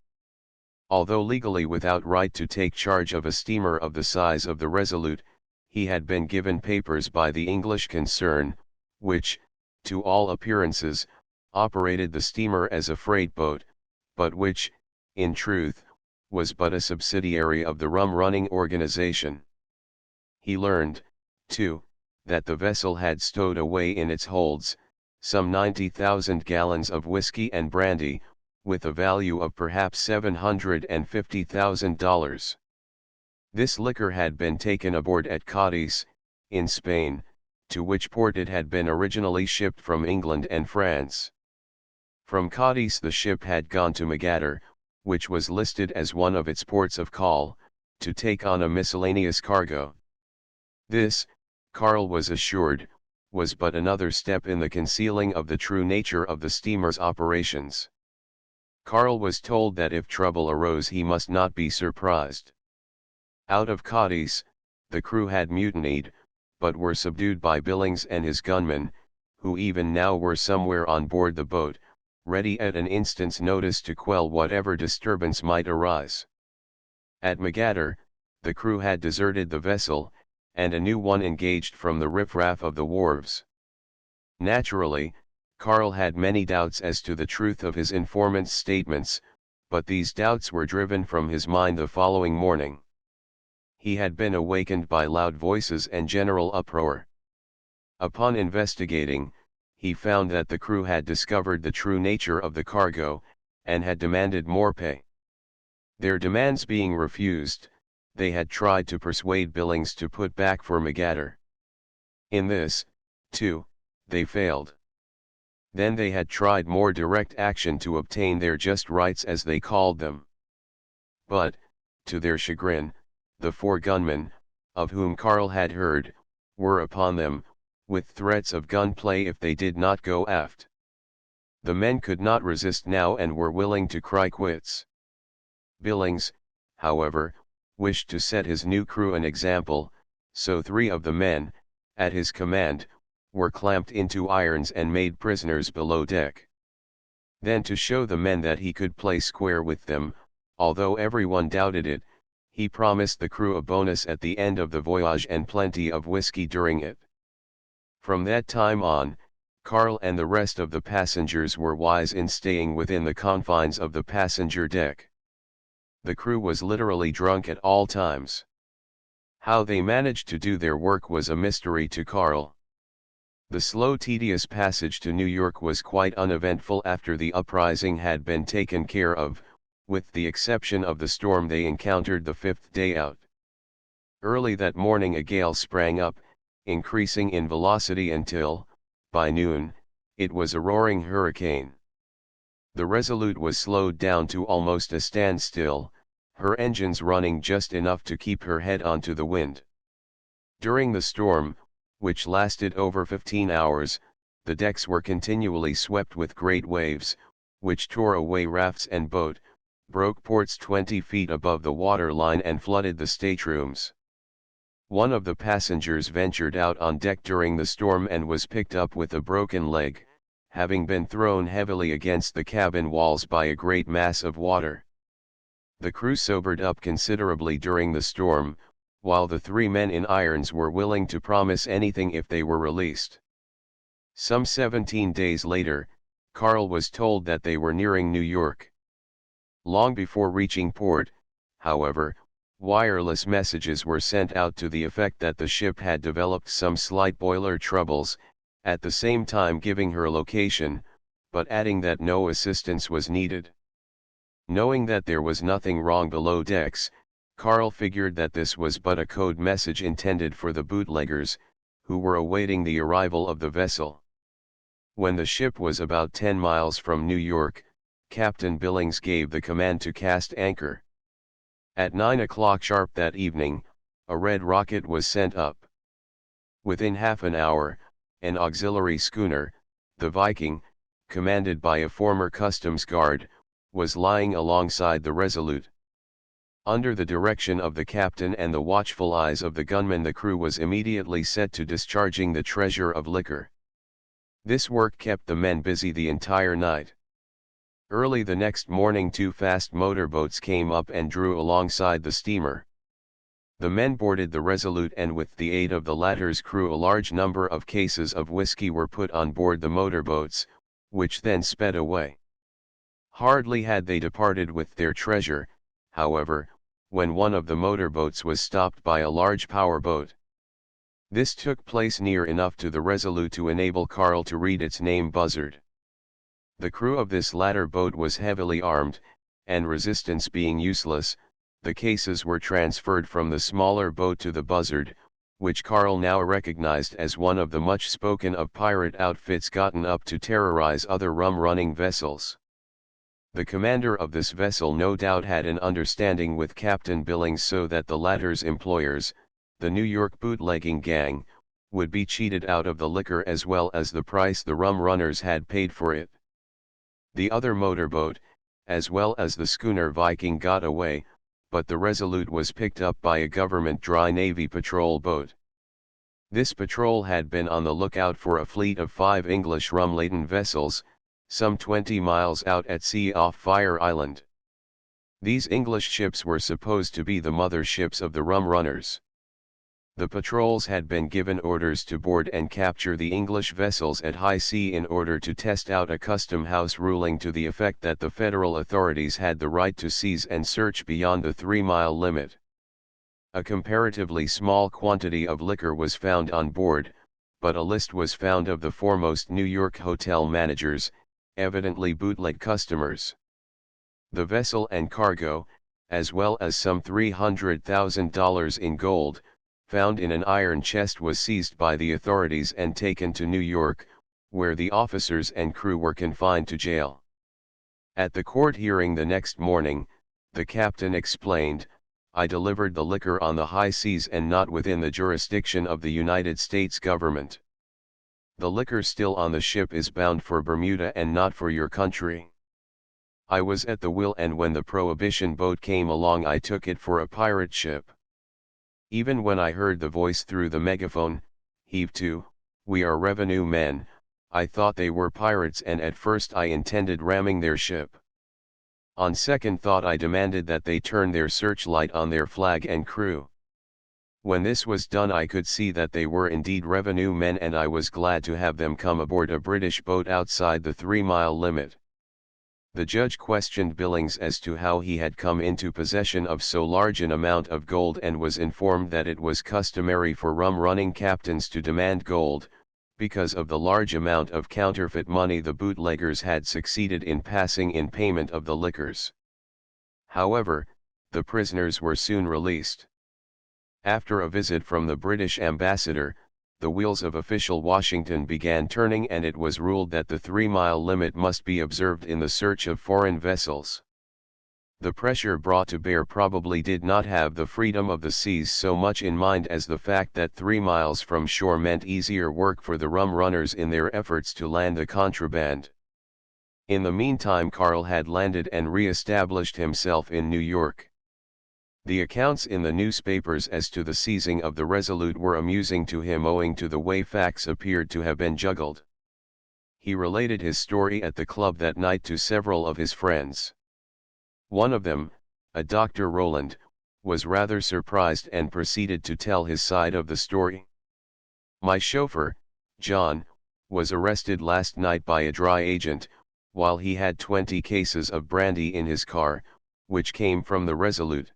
Although legally without right to take charge of a steamer of the size of the Resolute, he had been given papers by the English concern, which, to all appearances, operated the steamer as a freight boat, but which, in truth, was but a subsidiary of the rum-running organization. He learned, too, that the vessel had stowed away in its holds some 90,000 gallons of whiskey and brandy, with a value of perhaps $750,000. This liquor had been taken aboard at Cadiz, in Spain, to which port it had been originally shipped from England and France. From Cadiz the ship had gone to Mogador, which was listed as one of its ports of call, to take on a miscellaneous cargo. This, Karl was assured, was but another step in the concealing of the true nature of the steamer's operations. Karl was told that if trouble arose he must not be surprised. Out of Cadiz, the crew had mutinied, but were subdued by Billings and his gunmen, who even now were somewhere on board the boat, ready at an instant's notice to quell whatever disturbance might arise. At Magadar, the crew had deserted the vessel, and a new one engaged from the riffraff of the wharves. Naturally, Karl had many doubts as to the truth of his informant's statements, but these doubts were driven from his mind the following morning. He had been awakened by loud voices and general uproar. Upon investigating, he found that the crew had discovered the true nature of the cargo, and had demanded more pay. Their demands being refused, they had tried to persuade Billings to put back for Magadar. In this, too, they failed. Then they had tried more direct action to obtain their just rights as they called them. But, to their chagrin, the 4 gunmen, of whom Karl had heard, were upon them, with threats of gunplay if they did not go aft. The men could not resist now and were willing to cry quits. Billings, however, wished to set his new crew an example, so 3 of the men, at his command, were clamped into irons and made prisoners below deck. Then, to show the men that he could play square with them, although everyone doubted it, he promised the crew a bonus at the end of the voyage and plenty of whiskey during it. From that time on, Karl and the rest of the passengers were wise in staying within the confines of the passenger deck. The crew was literally drunk at all times. How they managed to do their work was a mystery to Karl. The slow, tedious passage to New York was quite uneventful after the uprising had been taken care of, with the exception of the storm they encountered the 5th day out. Early that morning a gale sprang up, increasing in velocity until, by noon, it was a roaring hurricane. The Resolute was slowed down to almost a standstill, her engines running just enough to keep her head onto the wind. During the storm, which lasted over 15 hours, the decks were continually swept with great waves, which tore away rafts and boat, broke ports 20 feet above the water line and flooded the staterooms. One of the passengers ventured out on deck during the storm and was picked up with a broken leg, having been thrown heavily against the cabin walls by a great mass of water. The crew sobered up considerably during the storm, while the 3 men in irons were willing to promise anything if they were released. Some 17 days later, Karl was told that they were nearing New York. Long before reaching port, however, wireless messages were sent out to the effect that the ship had developed some slight boiler troubles, at the same time giving her location, but adding that no assistance was needed. Knowing that there was nothing wrong below decks, Karl figured that this was but a code message intended for the bootleggers, who were awaiting the arrival of the vessel. When the ship was about 10 miles from New York, Captain Billings gave the command to cast anchor. At 9 o'clock sharp that evening, a red rocket was sent up. Within half an hour, an auxiliary schooner, the Viking, commanded by a former customs guard, was lying alongside the Resolute. Under the direction of the captain and the watchful eyes of the gunmen, the crew was immediately set to discharging the treasure of liquor. This work kept the men busy the entire night. Early the next morning 2 fast motorboats came up and drew alongside the steamer. The men boarded the Resolute, and with the aid of the latter's crew a large number of cases of whiskey were put on board the motorboats, which then sped away. Hardly had they departed with their treasure, however, when one of the motorboats was stopped by a large power boat. This took place near enough to the Resolute to enable Karl to read its name, Buzzard. The crew of this latter boat was heavily armed, and resistance being useless, the cases were transferred from the smaller boat to the Buzzard, which Karl now recognized as one of the much spoken of pirate outfits gotten up to terrorize other rum-running vessels. The commander of this vessel no doubt had an understanding with Captain Billings so that the latter's employers, the New York bootlegging gang, would be cheated out of the liquor as well as the price the rum runners had paid for it. The other motorboat, as well as the schooner Viking, got away, but the Resolute was picked up by a government dry navy patrol boat. This patrol had been on the lookout for a fleet of 5 English rum-laden vessels, some 20 miles out at sea off Fire Island. These English ships were supposed to be the mother ships of the rum runners. The patrols had been given orders to board and capture the English vessels at high sea in order to test out a custom house ruling to the effect that the federal authorities had the right to seize and search beyond the 3-mile limit. A comparatively small quantity of liquor was found on board, but a list was found of the foremost New York hotel managers, evidently bootleg customers. The vessel and cargo, as well as some $300,000 in gold, found in an iron chest, was seized by the authorities and taken to New York, where the officers and crew were confined to jail. At the court hearing the next morning, the captain explained, "I delivered the liquor on the high seas and not within the jurisdiction of the United States government. The liquor still on the ship is bound for Bermuda and not for your country. I was at the wheel, and when the prohibition boat came along I took it for a pirate ship. Even when I heard the voice through the megaphone, 'Heave to, we are revenue men,' I thought they were pirates, and at first I intended ramming their ship. On second thought I demanded that they turn their searchlight on their flag and crew. When this was done I could see that they were indeed revenue men, and I was glad to have them come aboard a British boat outside the 3-mile limit." The judge questioned Billings as to how he had come into possession of so large an amount of gold, and was informed that it was customary for rum-running captains to demand gold, because of the large amount of counterfeit money the bootleggers had succeeded in passing in payment of the liquors. However, the prisoners were soon released. After a visit from the British ambassador, the wheels of official Washington began turning, and it was ruled that the 3-mile limit must be observed in the search of foreign vessels. The pressure brought to bear probably did not have the freedom of the seas so much in mind as the fact that 3 miles from shore meant easier work for the rum runners in their efforts to land the contraband. In the meantime Carl had landed and re-established himself in New York. The accounts in the newspapers as to the seizing of the Resolute were amusing to him owing to the way facts appeared to have been juggled. He related his story at the club that night to several of his friends. One of them, a Dr. Rowland, was rather surprised and proceeded to tell his side of the story. "My chauffeur, John, was arrested last night by a dry agent, while he had 20 cases of brandy in his car, which came from the Resolute.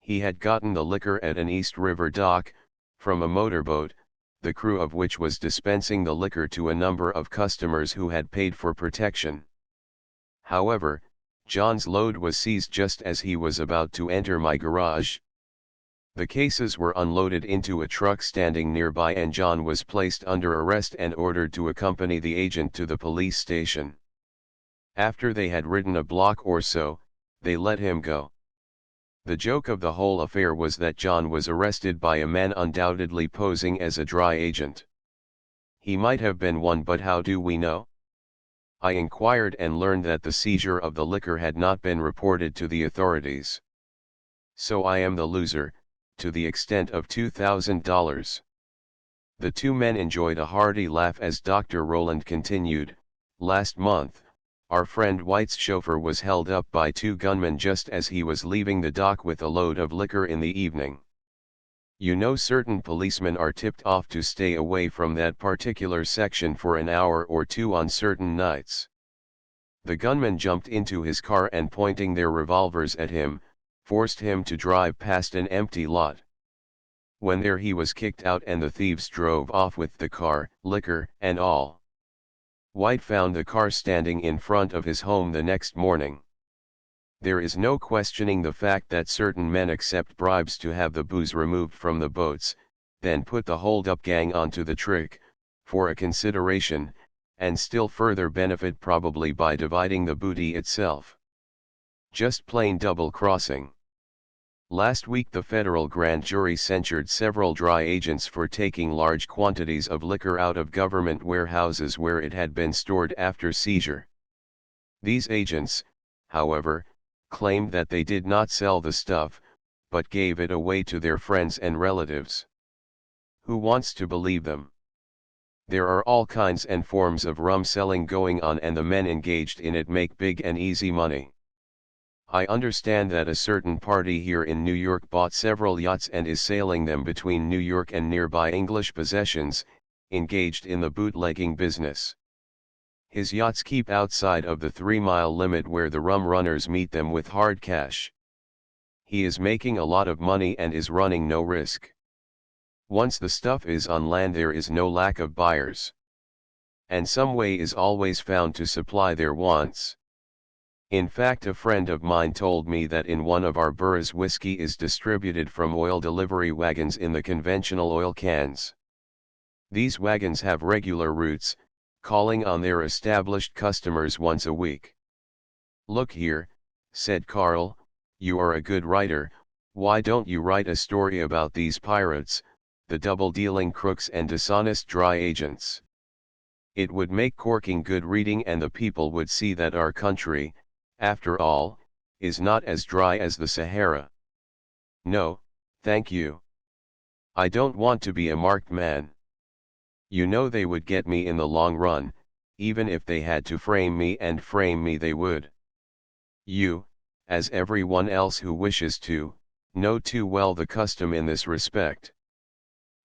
He had gotten the liquor at an East River dock, from a motorboat, the crew of which was dispensing the liquor to a number of customers who had paid for protection. However, John's load was seized just as he was about to enter my garage. The cases were unloaded into a truck standing nearby, and John was placed under arrest and ordered to accompany the agent to the police station. After they had ridden a block or so, they let him go. The joke of the whole affair was that John was arrested by a man undoubtedly posing as a dry agent. He might have been one, but how do we know? I inquired and learned that the seizure of the liquor had not been reported to the authorities. So I am the loser, to the extent of $2,000. The two men enjoyed a hearty laugh as Dr. Rowland continued, "Last month, our friend White's chauffeur was held up by 2 gunmen just as he was leaving the dock with a load of liquor in the evening. You know, certain policemen are tipped off to stay away from that particular section for an hour or 2 on certain nights. The gunmen jumped into his car and, pointing their revolvers at him, forced him to drive past an empty lot. When there he was kicked out and the thieves drove off with the car, liquor, and all. White found the car standing in front of his home the next morning. There is no questioning the fact that certain men accept bribes to have the booze removed from the boats, then put the hold-up gang onto the trick, for a consideration, and still further benefit probably by dividing the booty itself. Just plain double-crossing. Last week the federal grand jury censured several dry agents for taking large quantities of liquor out of government warehouses where it had been stored after seizure. These agents, however, claimed that they did not sell the stuff, but gave it away to their friends and relatives. Who wants to believe them? There are all kinds and forms of rum selling going on, and the men engaged in it make big and easy money. I understand that a certain party here in New York bought several yachts and is sailing them between New York and nearby English possessions, engaged in the bootlegging business. His yachts keep outside of the 3-mile limit where the rum runners meet them with hard cash. He is making a lot of money and is running no risk. Once the stuff is on land, there is no lack of buyers. And some way is always found to supply their wants. In fact, a friend of mine told me that in one of our boroughs whiskey is distributed from oil delivery wagons in the conventional oil cans. These wagons have regular routes, calling on their established customers once a week. "Look here," said Carl, "you are a good writer, why don't you write a story about these pirates, the double-dealing crooks and dishonest dry agents? It would make corking good reading, and the people would see that our country, after all, is not as dry as the Sahara." "No, thank you. I don't want to be a marked man. You know they would get me in the long run, even if they had to frame me, and frame me they would. You, as everyone else who wishes to, know too well the custom in this respect.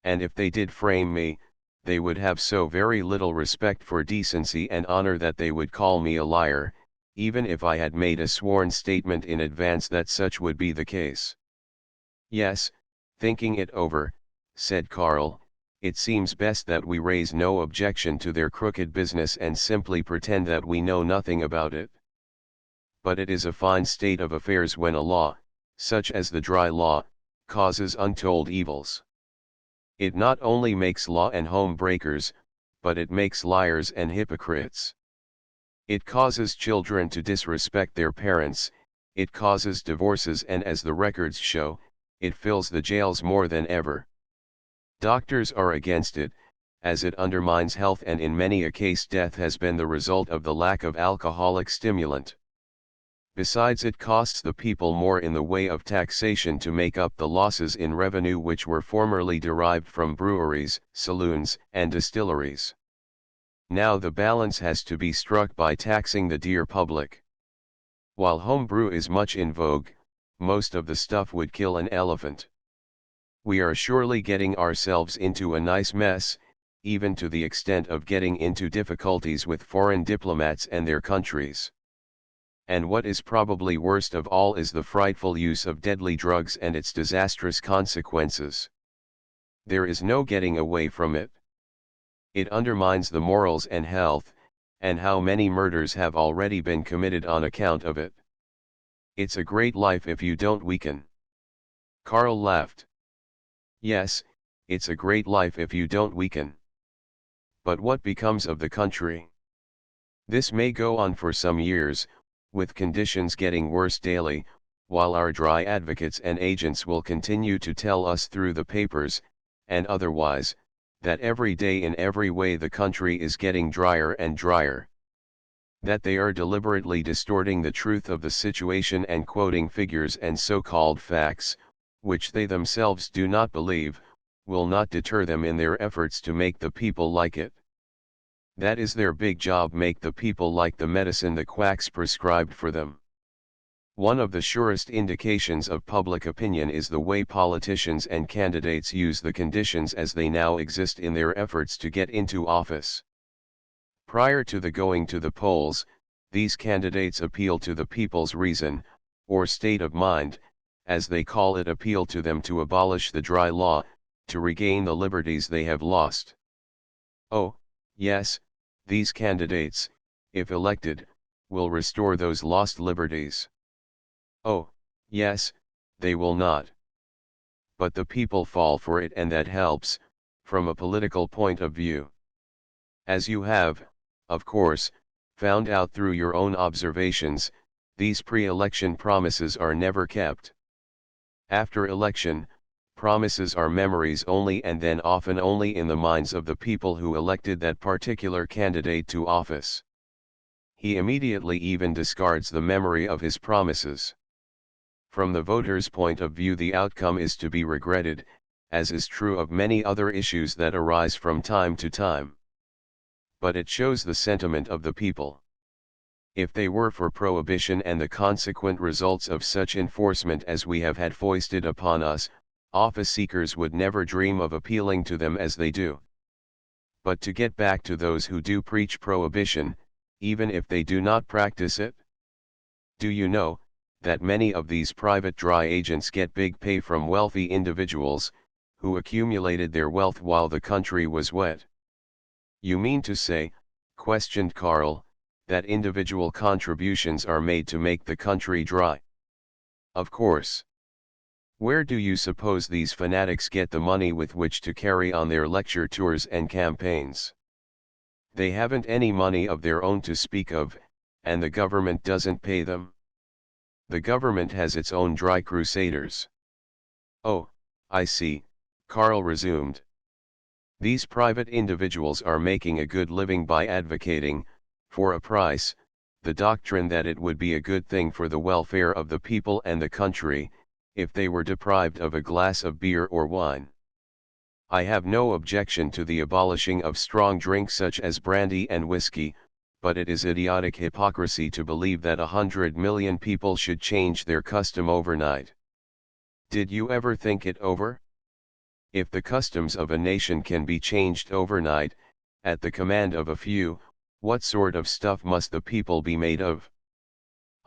And if they did frame me, they would have so very little respect for decency and honor that they would call me a liar, even if I had made a sworn statement in advance that such would be the case." "Yes, thinking it over," said Carl, "it seems best that we raise no objection to their crooked business and simply pretend that we know nothing about it. But it is a fine state of affairs when a law, such as the dry law, causes untold evils. It not only makes law and home breakers, but it makes liars and hypocrites. It causes children to disrespect their parents, it causes divorces, and as the records show, it fills the jails more than ever. Doctors are against it, as it undermines health, and in many a case death has been the result of the lack of alcoholic stimulant. Besides, it costs the people more in the way of taxation to make up the losses in revenue which were formerly derived from breweries, saloons, and distilleries. Now the balance has to be struck by taxing the dear public. While home brew is much in vogue, most of the stuff would kill an elephant. We are surely getting ourselves into a nice mess, even to the extent of getting into difficulties with foreign diplomats and their countries. And what is probably worst of all is the frightful use of deadly drugs and its disastrous consequences. There is no getting away from it. It undermines the morals and health, and how many murders have already been committed on account of it. It's a great life if you don't weaken." Carl laughed. "Yes, it's a great life if you don't weaken. But what becomes of the country? This may go on for some years, with conditions getting worse daily, while our dry advocates and agents will continue to tell us through the papers, and otherwise, that every day in every way the country is getting drier and drier. That they are deliberately distorting the truth of the situation and quoting figures and so-called facts, which they themselves do not believe, will not deter them in their efforts to make the people like it. That is their big job, make the people like the medicine the quacks prescribed for them. One of the surest indications of public opinion is the way politicians and candidates use the conditions as they now exist in their efforts to get into office. Prior to the going to the polls, these candidates appeal to the people's reason, or state of mind, as they call it, appeal to them to abolish the dry law, to regain the liberties they have lost. Oh, yes, these candidates, if elected, will restore those lost liberties. Oh, yes, they will not. But the people fall for it, and that helps, from a political point of view. As you have, of course, found out through your own observations, these pre-election promises are never kept. After election, promises are memories only, and then often only in the minds of the people who elected that particular candidate to office. He immediately even discards the memory of his promises. From the voter's point of view, the outcome is to be regretted, as is true of many other issues that arise from time to time. but it shows the sentiment of the people. If they were for prohibition and the consequent results of such enforcement as we have had foisted upon us, office seekers would never dream of appealing to them as they do. But to get back to those who do preach prohibition, even if they do not practice it? Do you know that many of these private dry agents get big pay from wealthy individuals, who accumulated their wealth while the country was wet? You mean to say, questioned Karl, that individual contributions are made to make the country dry? Of course. Where do you suppose these fanatics get the money with which to carry on their lecture tours and campaigns? They haven't any money of their own to speak of, and the government doesn't pay them. The government has its own dry crusaders. Oh, I see, Karl resumed. These private individuals are making a good living by advocating, for a price, the doctrine that it would be a good thing for the welfare of the people and the country, if they were deprived of a glass of beer or wine. I have no objection to the abolishing of strong drink such as brandy and whiskey, but it is idiotic hypocrisy to believe that 100 million people should change their custom overnight. Did you ever think it over? If the customs of a nation can be changed overnight, at the command of a few, what sort of stuff must the people be made of?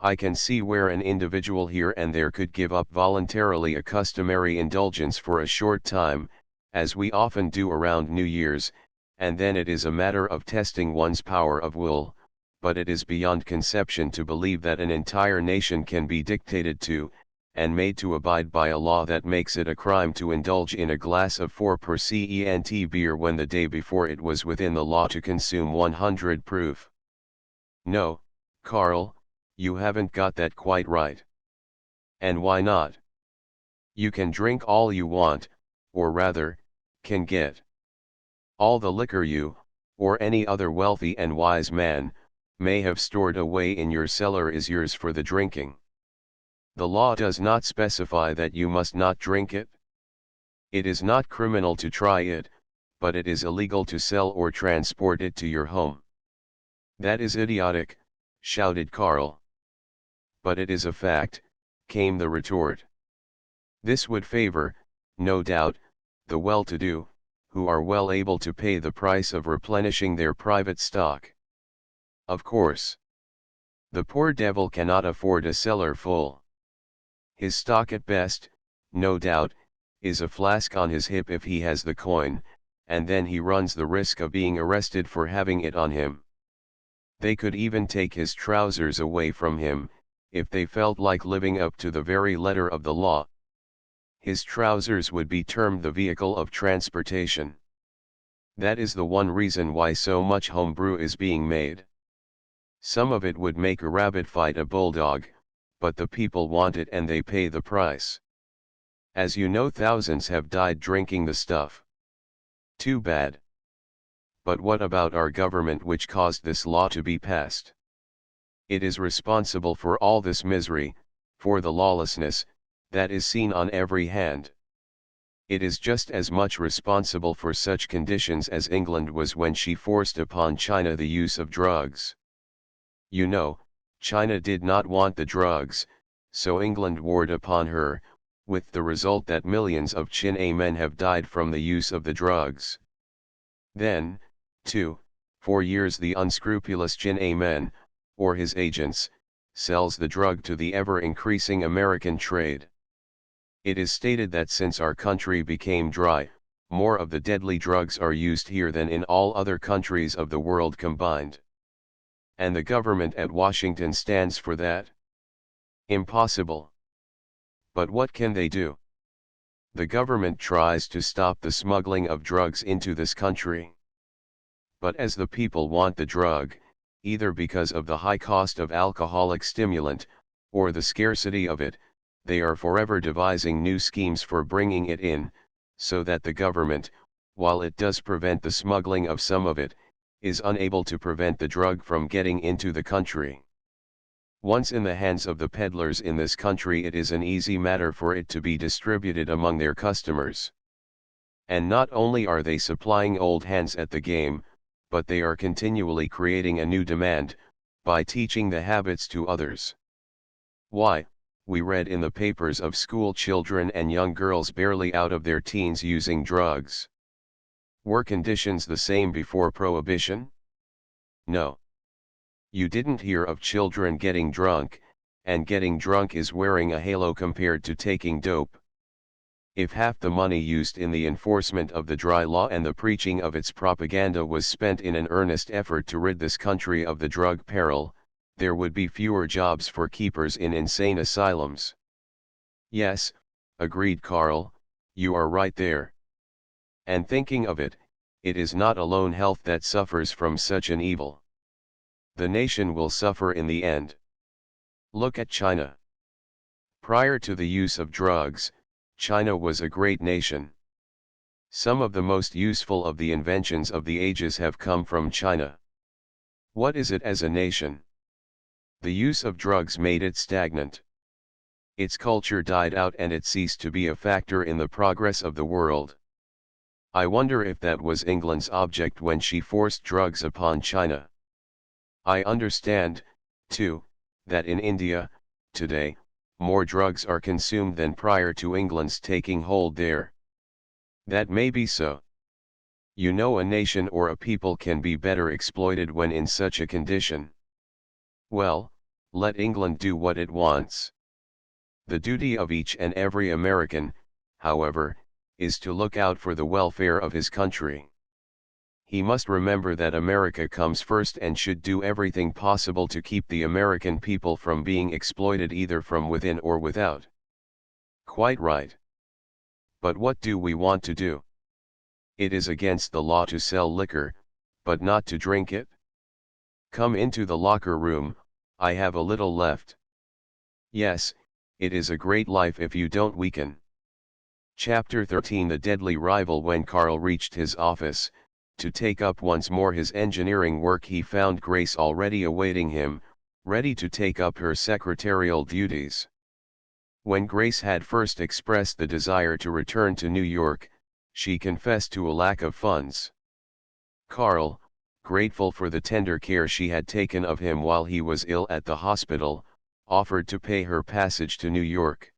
I can see where an individual here and there could give up voluntarily a customary indulgence for a short time, as we often do around New Year's, and then it is a matter of testing one's power of will, but it is beyond conception to believe that an entire nation can be dictated to, and made to abide by a law that makes it a crime to indulge in a glass of 4% beer when the day before it was within the law to consume 100 proof. No, Karl, you haven't got that quite right. And why not? You can drink all you want, or rather, can get. All the liquor you, or any other wealthy and wise man, may have stored away in your cellar is yours for the drinking. The law does not specify that you must not drink it. It is not criminal to try it, but it is illegal to sell or transport it to your home. That is idiotic, shouted Karl. But it is a fact, came the retort. This would favor, no doubt, the well-to-do, who are well able to pay the price of replenishing their private stock. Of course. The poor devil cannot afford a cellar full. His stock at best, no doubt, is a flask on his hip if he has the coin, and then he runs the risk of being arrested for having it on him. They could even take his trousers away from him, if they felt like living up to the very letter of the law. His trousers would be termed the vehicle of transportation. That is the one reason why so much homebrew is being made. Some of it would make a rabbit fight a bulldog, but the people want it and they pay the price. As you know, thousands have died drinking the stuff. Too bad. But what about our government which caused this law to be passed? It is responsible for all this misery, for the lawlessness, that is seen on every hand. It is just as much responsible for such conditions as England was when she forced upon China the use of drugs. You know, China did not want the drugs, so England warred upon her, with the result that millions of Chin-A men have died from the use of the drugs. Then, too, for years the unscrupulous Chin-A man, or his agents, sells the drug to the ever-increasing American trade. It is stated that since our country became dry, more of the deadly drugs are used here than in all other countries of the world combined. And the government at Washington stands for that? Impossible. But what can they do? The government tries to stop the smuggling of drugs into this country. But as the people want the drug, either because of the high cost of alcoholic stimulant, or the scarcity of it, they are forever devising new schemes for bringing it in, so that the government, while it does prevent the smuggling of some of it, is unable to prevent the drug from getting into the country. Once in the hands of the peddlers in this country, it is an easy matter for it to be distributed among their customers. And not only are they supplying old hands at the game, but they are continually creating a new demand, by teaching the habits to others. Why, we read in the papers of school children and young girls barely out of their teens using drugs. Were conditions the same before Prohibition? No. You didn't hear of children getting drunk, and getting drunk is wearing a halo compared to taking dope. If half the money used in the enforcement of the dry law and the preaching of its propaganda was spent in an earnest effort to rid this country of the drug peril, there would be fewer jobs for keepers in insane asylums. Yes, agreed Carl, you are right there. And thinking of it, it is not alone health that suffers from such an evil. The nation will suffer in the end. Look at China. Prior to the use of drugs, China was a great nation. Some of the most useful of the inventions of the ages have come from China. What is it as a nation? The use of drugs made it stagnant. Its culture died out and it ceased to be a factor in the progress of the world. I wonder if that was England's object when she forced drugs upon China. I understand, too, that in India, today, more drugs are consumed than prior to England's taking hold there. That may be so. You know, a nation or a people can be better exploited when in such a condition. Well, let England do what it wants. The duty of each and every American, however, is to look out for the welfare of his country. He must remember that America comes first and should do everything possible to keep the American people from being exploited either from within or without. Quite right. But what do we want to do? It is against the law to sell liquor, but not to drink it. Come into the locker room, I have a little left. Yes, it is a great life if you don't weaken. Chapter 13. The deadly rival. When Carl reached his office, to take up once more his engineering work, he found Grace already awaiting him, ready to take up her secretarial duties. When Grace had first expressed the desire to return to New York, she confessed to a lack of funds. Carl, grateful for the tender care she had taken of him while he was ill at the hospital, offered to pay her passage to New York.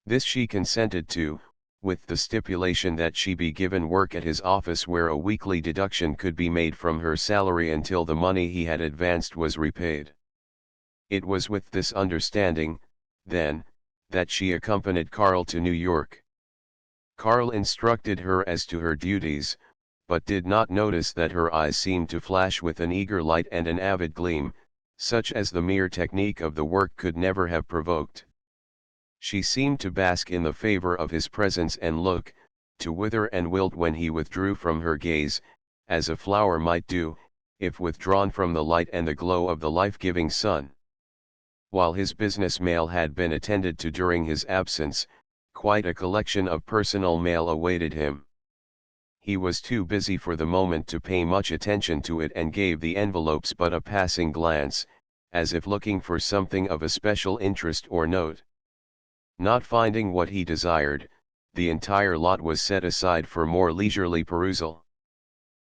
This she consented to, with the stipulation that she be given work at his office where a weekly deduction could be made from her salary until the money he had advanced was repaid. It was with this understanding, then, that she accompanied Carl to New York. Carl instructed her as to her duties, but did not notice that her eyes seemed to flash with an eager light and an avid gleam, such as the mere technique of the work could never have provoked. She seemed to bask in the favor of his presence and look, to wither and wilt when he withdrew from her gaze, as a flower might do, if withdrawn from the light and the glow of the life-giving sun. While his business mail had been attended to during his absence, quite a collection of personal mail awaited him. He was too busy for the moment to pay much attention to it and gave the envelopes but a passing glance, as if looking for something of a special interest or note. Not finding what he desired, the entire lot was set aside for more leisurely perusal.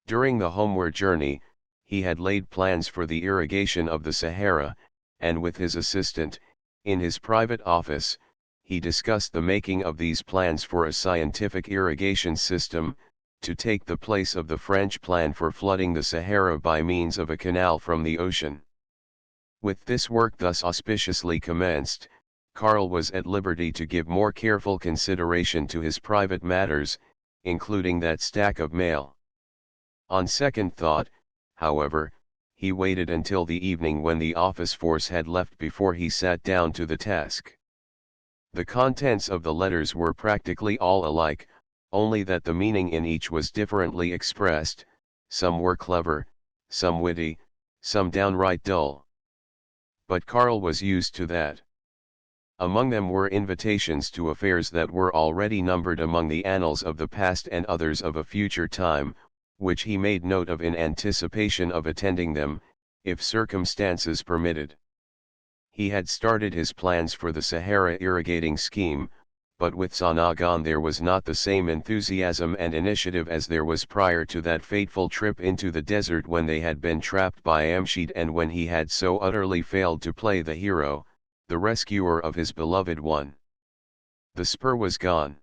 During the homeward journey, he had laid plans for the irrigation of the Sahara, and with his assistant, in his private office, he discussed the making of these plans for a scientific irrigation system, to take the place of the French plan for flooding the Sahara by means of a canal from the ocean. With this work thus auspiciously commenced, Carl was at liberty to give more careful consideration to his private matters, including that stack of mail. On second thought, however, he waited until the evening when the office force had left before he sat down to the task. The contents of the letters were practically all alike, only that the meaning in each was differently expressed. Some were clever, some witty, some downright dull. But Carl was used to that. Among them were invitations to affairs that were already numbered among the annals of the past and others of a future time, which he made note of in anticipation of attending them, if circumstances permitted. He had started his plans for the Sahara irrigating scheme, but with Sanaa gone there was not the same enthusiasm and initiative as there was prior to that fateful trip into the desert when they had been trapped by Amshid and when he had so utterly failed to play the hero, the rescuer of his beloved one. The spur was gone.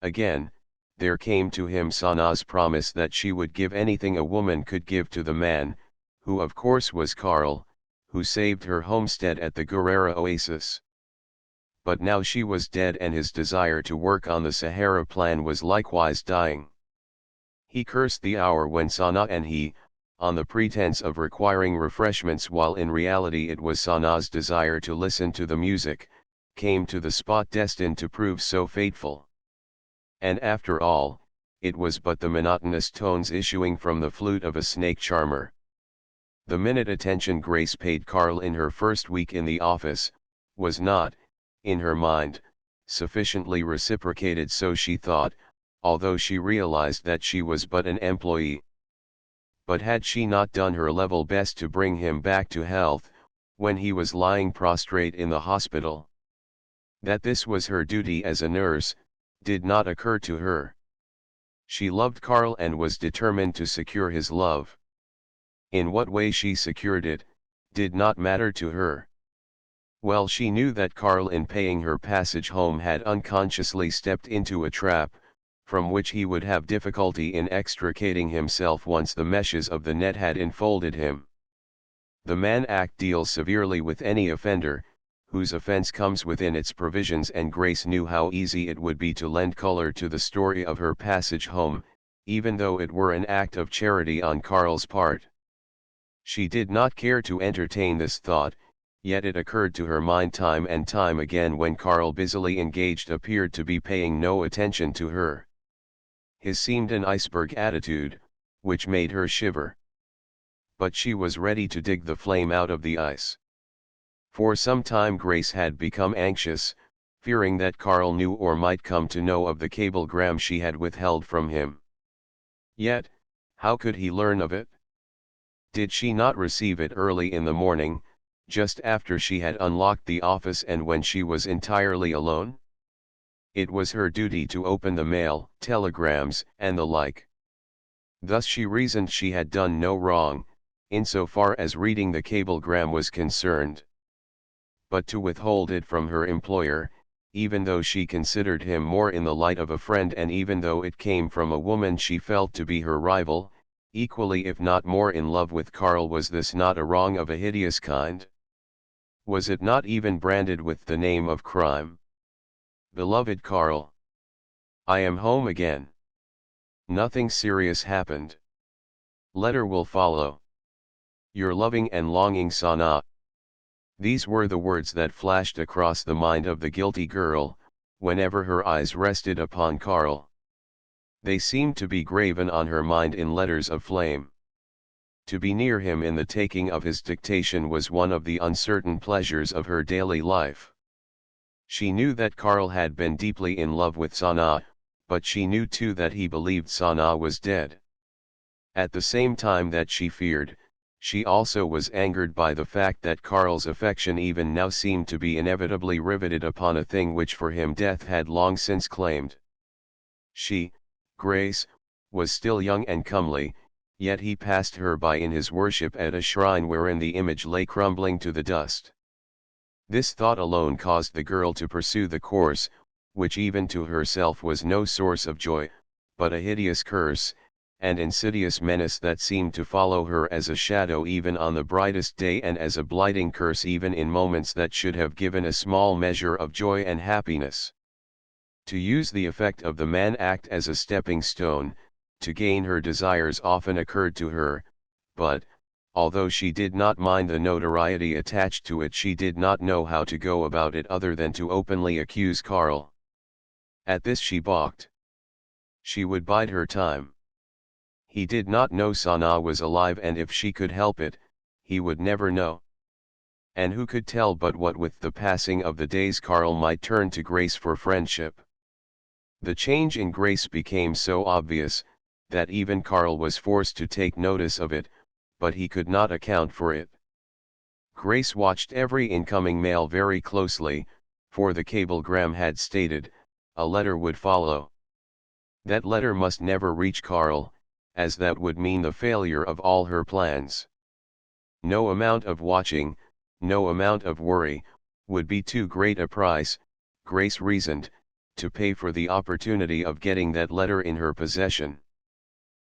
Again, there came to him Sanaa's promise that she would give anything a woman could give to the man, who of course was Karl, who saved her homestead at the Gurara oasis. But now she was dead and his desire to work on the Sahara plan was likewise dying. He cursed the hour when Sanaa and he, on the pretense of requiring refreshments while in reality it was Sanaa's desire to listen to the music, came to the spot destined to prove so fateful. And after all, it was but the monotonous tones issuing from the flute of a snake charmer. The minute attention Grace paid Karl in her first week in the office, was not, in her mind, sufficiently reciprocated, so she thought, although she realized that she was but an employee. But had she not done her level best to bring him back to health, when he was lying prostrate in the hospital? That this was her duty as a nurse, did not occur to her. She loved Karl and was determined to secure his love. In what way she secured it, did not matter to her. Well, she knew that Karl in paying her passage home had unconsciously stepped into a trap, from which he would have difficulty in extricating himself once the meshes of the net had enfolded him. The Mann Act deals severely with any offender, whose offense comes within its provisions, and Grace knew how easy it would be to lend color to the story of her passage home, even though it were an act of charity on Karl's part. She did not care to entertain this thought, yet it occurred to her mind time and time again when Karl, busily engaged, appeared to be paying no attention to her. His seemed an iceberg attitude, which made her shiver. But she was ready to dig the flame out of the ice. For some time Grace had become anxious, fearing that Karl knew or might come to know of the cablegram she had withheld from him. Yet, how could he learn of it? Did she not receive it early in the morning, just after she had unlocked the office and when she was entirely alone? It was her duty to open the mail, telegrams, and the like. Thus she reasoned she had done no wrong, insofar as reading the cablegram was concerned. But to withhold it from her employer, even though she considered him more in the light of a friend and even though it came from a woman she felt to be her rival, equally if not more in love with Karl, was this not a wrong of a hideous kind? Was it not even branded with the name of crime? Beloved Karl, I am home again. Nothing serious happened. Letter will follow. Your loving and longing Sanaa. These were the words that flashed across the mind of the guilty girl, whenever her eyes rested upon Karl. They seemed to be graven on her mind in letters of flame. To be near him in the taking of his dictation was one of the uncertain pleasures of her daily life. She knew that Karl had been deeply in love with Sanaa, but she knew too that he believed Sanaa was dead. At the same time that she feared, she also was angered by the fact that Karl's affection even now seemed to be inevitably riveted upon a thing which for him death had long since claimed. She, Grace, was still young and comely, yet he passed her by in his worship at a shrine wherein the image lay crumbling to the dust. This thought alone caused the girl to pursue the course, which even to herself was no source of joy, but a hideous curse, an insidious menace that seemed to follow her as a shadow even on the brightest day and as a blighting curse even in moments that should have given a small measure of joy and happiness. To use the effect of the Mann Act as a stepping stone, to gain her desires often occurred to her, but, although she did not mind the notoriety attached to it, she did not know how to go about it other than to openly accuse Karl. At this she balked. She would bide her time. He did not know Sanaa was alive, and if she could help it, he would never know. And who could tell but what with the passing of the days Karl might turn to Grace for friendship. The change in Grace became so obvious, that even Karl was forced to take notice of it, but he could not account for it. Grace watched every incoming mail very closely, for the cablegram had stated, a letter would follow. That letter must never reach Karl, as that would mean the failure of all her plans. No amount of watching, no amount of worry, would be too great a price, Grace reasoned, to pay for the opportunity of getting that letter in her possession.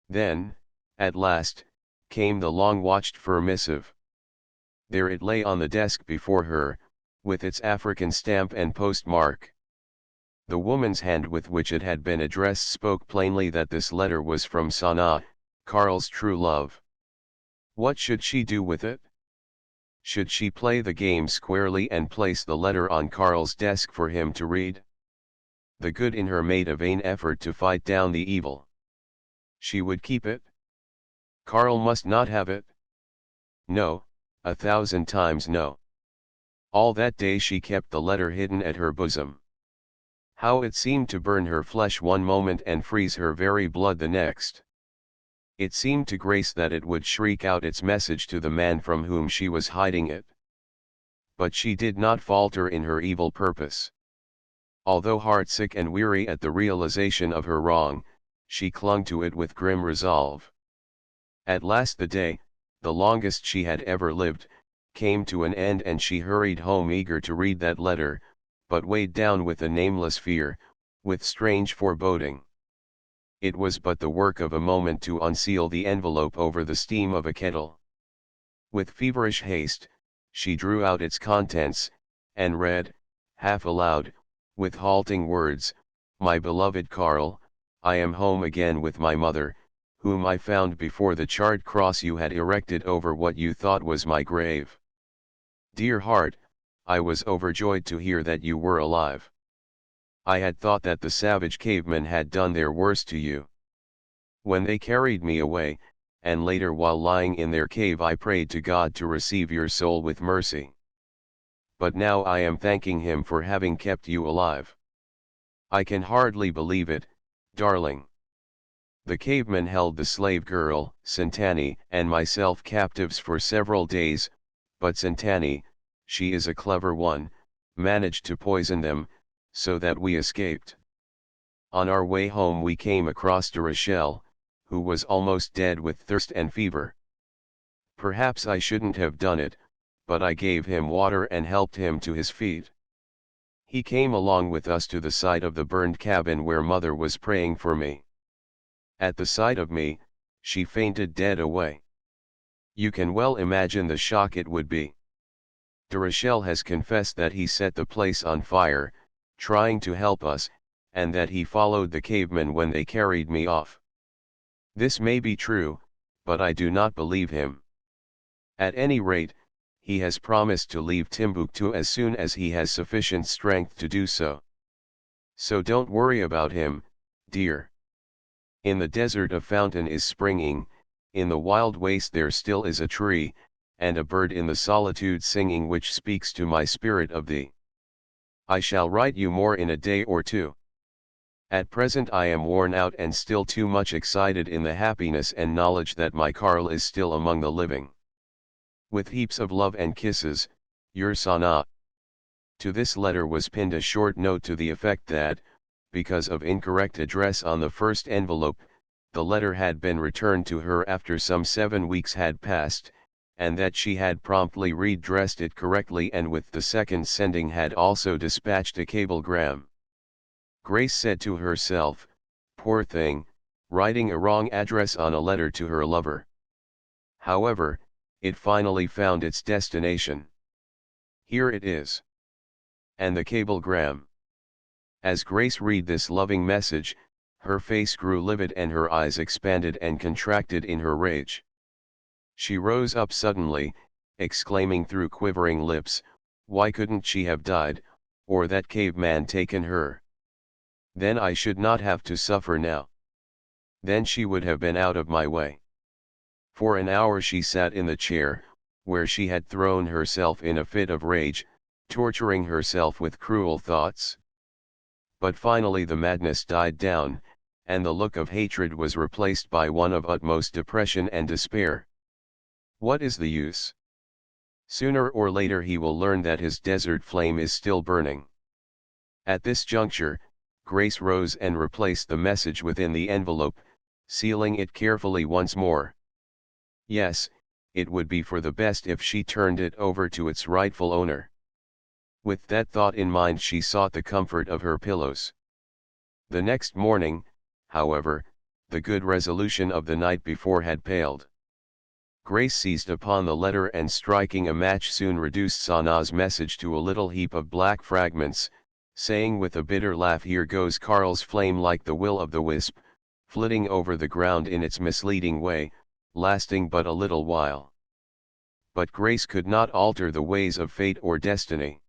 Then, at last, came the long-watched-for missive. There it lay on the desk before her, with its African stamp and postmark. The woman's hand with which it had been addressed spoke plainly that this letter was from Sanaa, Karl's true love. What should she do with it? Should she play the game squarely and place the letter on Karl's desk for him to read? The good in her made a vain effort to fight down the evil. She would keep it? Karl must not have it? No, 1,000 times no. All that day she kept the letter hidden at her bosom. How it seemed to burn her flesh one moment and freeze her very blood the next. It seemed to Grace that it would shriek out its message to the man from whom she was hiding it. But she did not falter in her evil purpose. Although heartsick and weary at the realization of her wrong, she clung to it with grim resolve. At last the day, the longest she had ever lived, came to an end and she hurried home eager to read that letter, but weighed down with a nameless fear, with strange foreboding. It was but the work of a moment to unseal the envelope over the steam of a kettle. With feverish haste, she drew out its contents, and read, half aloud, with halting words, "My beloved Karl, I am home again with my mother, whom I found before the charred cross you had erected over what you thought was my grave. Dear heart, I was overjoyed to hear that you were alive. I had thought that the savage cavemen had done their worst to you. When they carried me away, and later while lying in their cave I prayed to God to receive your soul with mercy. But now I am thanking Him for having kept you alive. I can hardly believe it, darling. The cavemen held the slave girl, Santani, and myself captives for several days, but Santani, she is a clever one, managed to poison them, so that we escaped. On our way home we came across de Rochelle, who was almost dead with thirst and fever. Perhaps I shouldn't have done it, but I gave him water and helped him to his feet. He came along with us to the side of the burned cabin where mother was praying for me. At the sight of me, she fainted dead away. You can well imagine the shock it would be. De Rochelle has confessed that he set the place on fire, trying to help us, and that he followed the cavemen when they carried me off. This may be true, but I do not believe him. At any rate, he has promised to leave Timbuktu as soon as he has sufficient strength to do so. So don't worry about him, dear. In the desert a fountain is springing, in the wild waste there still is a tree, and a bird in the solitude singing which speaks to my spirit of thee. I shall write you more in a day or two. At present I am worn out and still too much excited in the happiness and knowledge that my Karl is still among the living. With heaps of love and kisses, your Sanaa. To this letter was pinned a short note to the effect that, because of incorrect address on the first envelope, the letter had been returned to her after some 7 weeks had passed, and that she had promptly redressed it correctly and with the second sending had also dispatched a cablegram. Grace said to herself, poor thing, writing a wrong address on a letter to her lover. However, it finally found its destination. Here it is. And the cablegram. As Grace read this loving message, her face grew livid and her eyes expanded and contracted in her rage. She rose up suddenly, exclaiming through quivering lips, why couldn't she have died, or that caveman taken her? Then I should not have to suffer now. Then she would have been out of my way. For an hour she sat in the chair, where she had thrown herself in a fit of rage, torturing herself with cruel thoughts. But finally the madness died down, and the look of hatred was replaced by one of utmost depression and despair. What is the use? Sooner or later he will learn that his desert flame is still burning. At this juncture, Grace rose and replaced the message within the envelope, sealing it carefully once more. Yes, it would be for the best if she turned it over to its rightful owner. With that thought in mind, she sought the comfort of her pillows. The next morning, however, the good resolution of the night before had paled. Grace seized upon the letter and, striking a match, soon reduced Sanaa's message to a little heap of black fragments, saying with a bitter laugh, "Here goes Karl's flame like the will of the wisp, flitting over the ground in its misleading way, lasting but a little while." But Grace could not alter the ways of fate or destiny.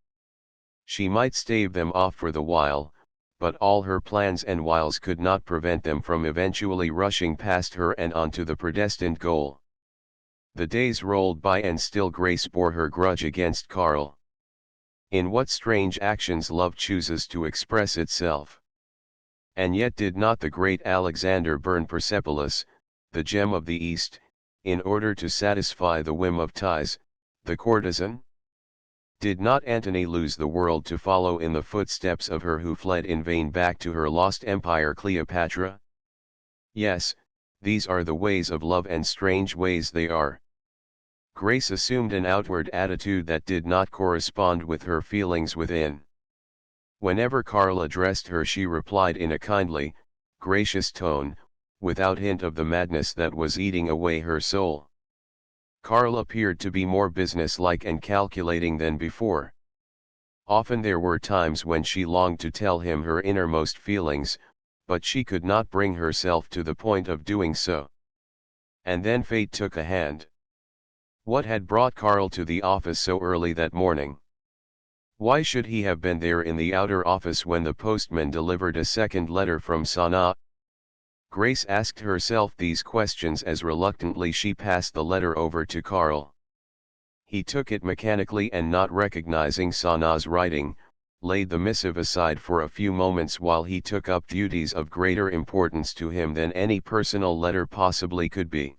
She might stave them off for the while, but all her plans and wiles could not prevent them from eventually rushing past her and on to the predestined goal. The days rolled by and still Grace bore her grudge against Karl. In what strange actions love chooses to express itself. And yet did not the great Alexander burn Persepolis, the gem of the East, in order to satisfy the whim of Thais, the courtesan? Did not Antony lose the world to follow in the footsteps of her who fled in vain back to her lost empire, Cleopatra? Yes, these are the ways of love, and strange ways they are. Grace assumed an outward attitude that did not correspond with her feelings within. Whenever Karl addressed her, she replied in a kindly, gracious tone, without hint of the madness that was eating away her soul. Karl appeared to be more businesslike and calculating than before. Often there were times when she longed to tell him her innermost feelings, but she could not bring herself to the point of doing so. And then fate took a hand. What had brought Karl to the office so early that morning? Why should he have been there in the outer office when the postman delivered a second letter from Sanaa? Grace asked herself these questions as reluctantly she passed the letter over to Karl. He took it mechanically and, not recognizing Sanaa's writing, laid the missive aside for a few moments while he took up duties of greater importance to him than any personal letter possibly could be.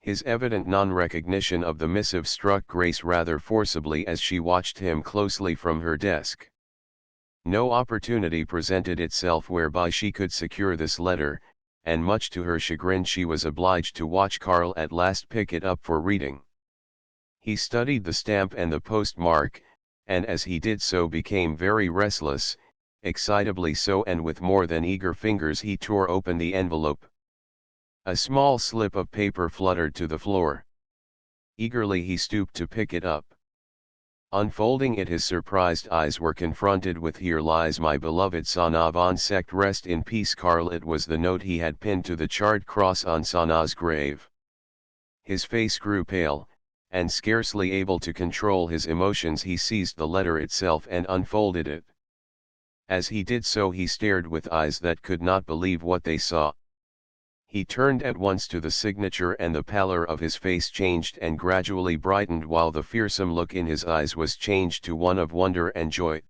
His evident non-recognition of the missive struck Grace rather forcibly as she watched him closely from her desk. No opportunity presented itself whereby she could secure this letter, and much to her chagrin she was obliged to watch Karl at last pick it up for reading. He studied the stamp and the postmark, and as he did so became very restless, excitably so, and with more than eager fingers he tore open the envelope. A small slip of paper fluttered to the floor. Eagerly he stooped to pick it up. Unfolding it, his surprised eyes were confronted with, "Here lies my beloved Sanaa von Secht, rest in peace, Karl." It was the note he had pinned to the charred cross on Sanaa's grave. His face grew pale, and scarcely able to control his emotions he seized the letter itself and unfolded it. As he did so he stared with eyes that could not believe what they saw. He turned at once to the signature, and the pallor of his face changed and gradually brightened, while the fearsome look in his eyes was changed to one of wonder and joy.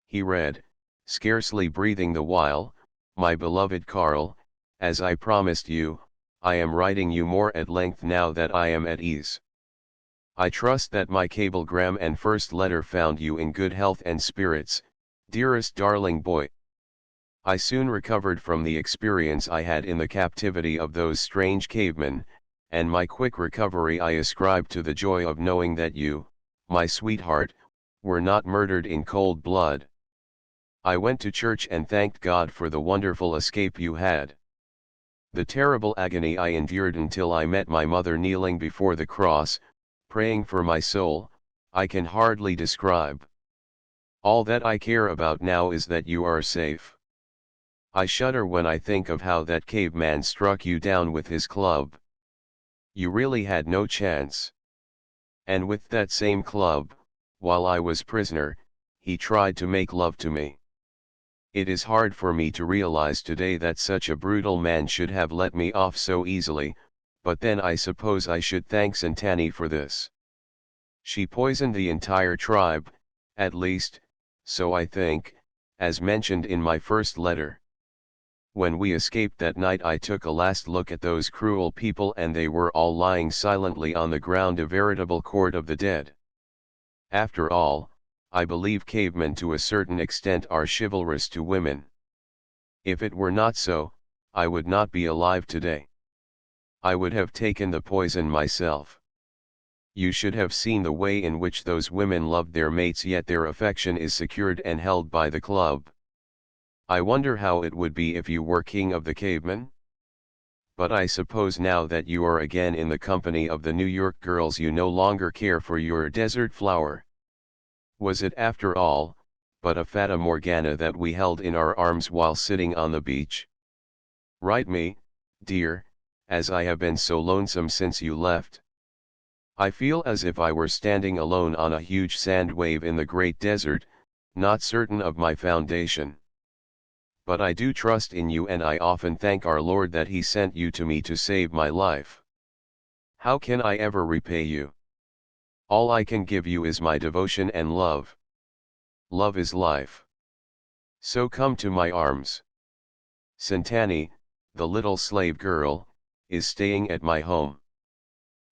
He read, scarcely breathing the while, "My beloved Karl, as I promised you, I am writing you more at length now that I am at ease. I trust that my cablegram and first letter found you in good health and spirits, dearest darling boy. I soon recovered from the experience I had in the captivity of those strange cavemen, and my quick recovery I ascribe to the joy of knowing that you, my sweetheart, were not murdered in cold blood. I went to church and thanked God for the wonderful escape you had. The terrible agony I endured until I met my mother kneeling before the cross, praying for my soul, I can hardly describe. All that I care about now is that you are safe. I shudder when I think of how that caveman struck you down with his club. You really had no chance. And with that same club, while I was prisoner, he tried to make love to me. It is hard for me to realize today that such a brutal man should have let me off so easily, but then I suppose I should thank Santani for this. She poisoned the entire tribe, at least, so I think, as mentioned in my first letter. When we escaped that night I took a last look at those cruel people, and they were all lying silently on the ground, a veritable court of the dead. After all, I believe cavemen to a certain extent are chivalrous to women. If it were not so, I would not be alive today. I would have taken the poison myself. You should have seen the way in which those women loved their mates, yet their affection is secured and held by the club. I wonder how it would be if you were king of the cavemen? But I suppose now that you are again in the company of the New York girls you no longer care for your desert flower. Was it after all, but a fata morgana that we held in our arms while sitting on the beach? Write me, dear, as I have been so lonesome since you left. I feel as if I were standing alone on a huge sand wave in the great desert, not certain of my foundation. But I do trust in you, and I often thank our Lord that He sent you to me to save my life. How can I ever repay you? All I can give you is my devotion and love. Love is life. So come to my arms. Santani, the little slave girl, is staying at my home.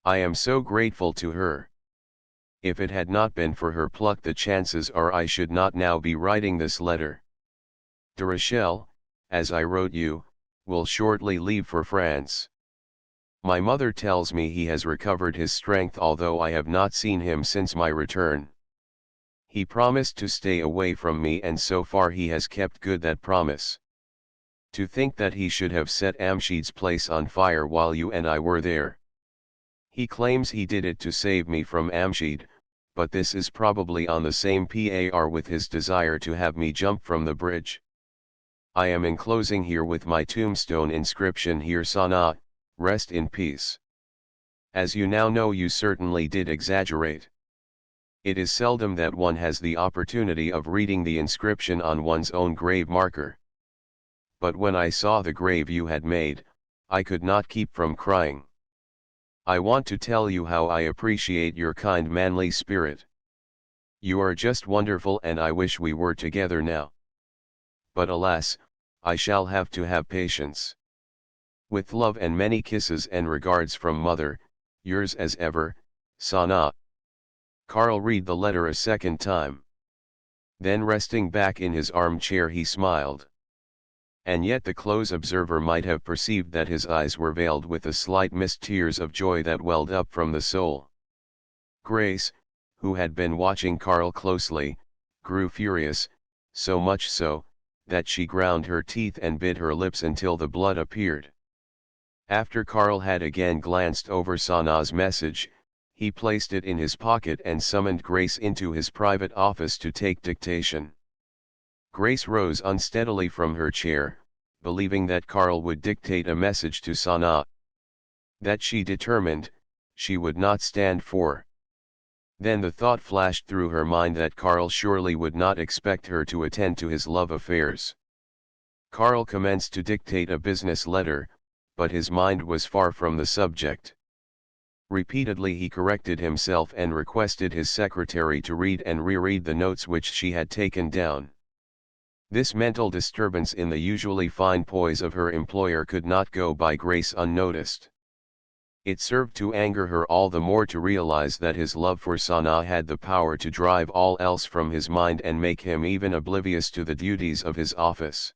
I am so grateful to her. If it had not been for her pluck, the chances are I should not now be writing this letter. De Rochelle, as I wrote you, will shortly leave for France. My mother tells me he has recovered his strength, although I have not seen him since my return. He promised to stay away from me, and so far he has kept good that promise. To think that he should have set Amshid's place on fire while you and I were there. He claims he did it to save me from Amshid, but this is probably on the same par with his desire to have me jump from the bridge. I am enclosing here with my tombstone inscription here Sana, rest in peace. As you now know, you certainly did exaggerate. It is seldom that one has the opportunity of reading the inscription on one's own grave marker. But when I saw the grave you had made, I could not keep from crying. I want to tell you how I appreciate your kind manly spirit. You are just wonderful, and I wish we were together now. But alas, I shall have to have patience. With love and many kisses and regards from mother, yours as ever, Sana. Karl read the letter a second time. Then resting back in his armchair he smiled. And yet the close observer might have perceived that his eyes were veiled with a slight mist, tears of joy that welled up from the soul. Grace, who had been watching Karl closely, grew furious, so much so, that she ground her teeth and bit her lips until the blood appeared. After Karl had again glanced over Sana's message, he placed it in his pocket and summoned Grace into his private office to take dictation. Grace rose unsteadily from her chair, believing that Karl would dictate a message to Sana. That she determined, she would not stand for. Then the thought flashed through her mind that Karl surely would not expect her to attend to his love affairs. Karl commenced to dictate a business letter, but his mind was far from the subject. Repeatedly he corrected himself and requested his secretary to read and reread the notes which she had taken down. This mental disturbance in the usually fine poise of her employer could not go by Grace unnoticed. It served to anger her all the more to realize that his love for Sana had the power to drive all else from his mind and make him even oblivious to the duties of his office.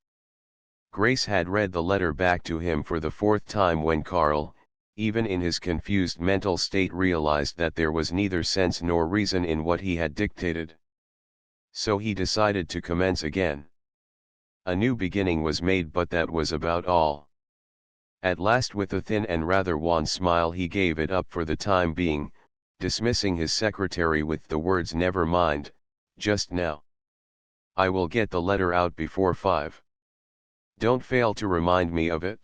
Grace had read the letter back to him for the fourth time when Karl, even in his confused mental state, realized that there was neither sense nor reason in what he had dictated. So he decided to commence again. A new beginning was made, but that was about all. At last, with a thin and rather wan smile, he gave it up for the time being, dismissing his secretary with the words, "Never mind, just now. I will get the letter out before 5. Don't fail to remind me of it."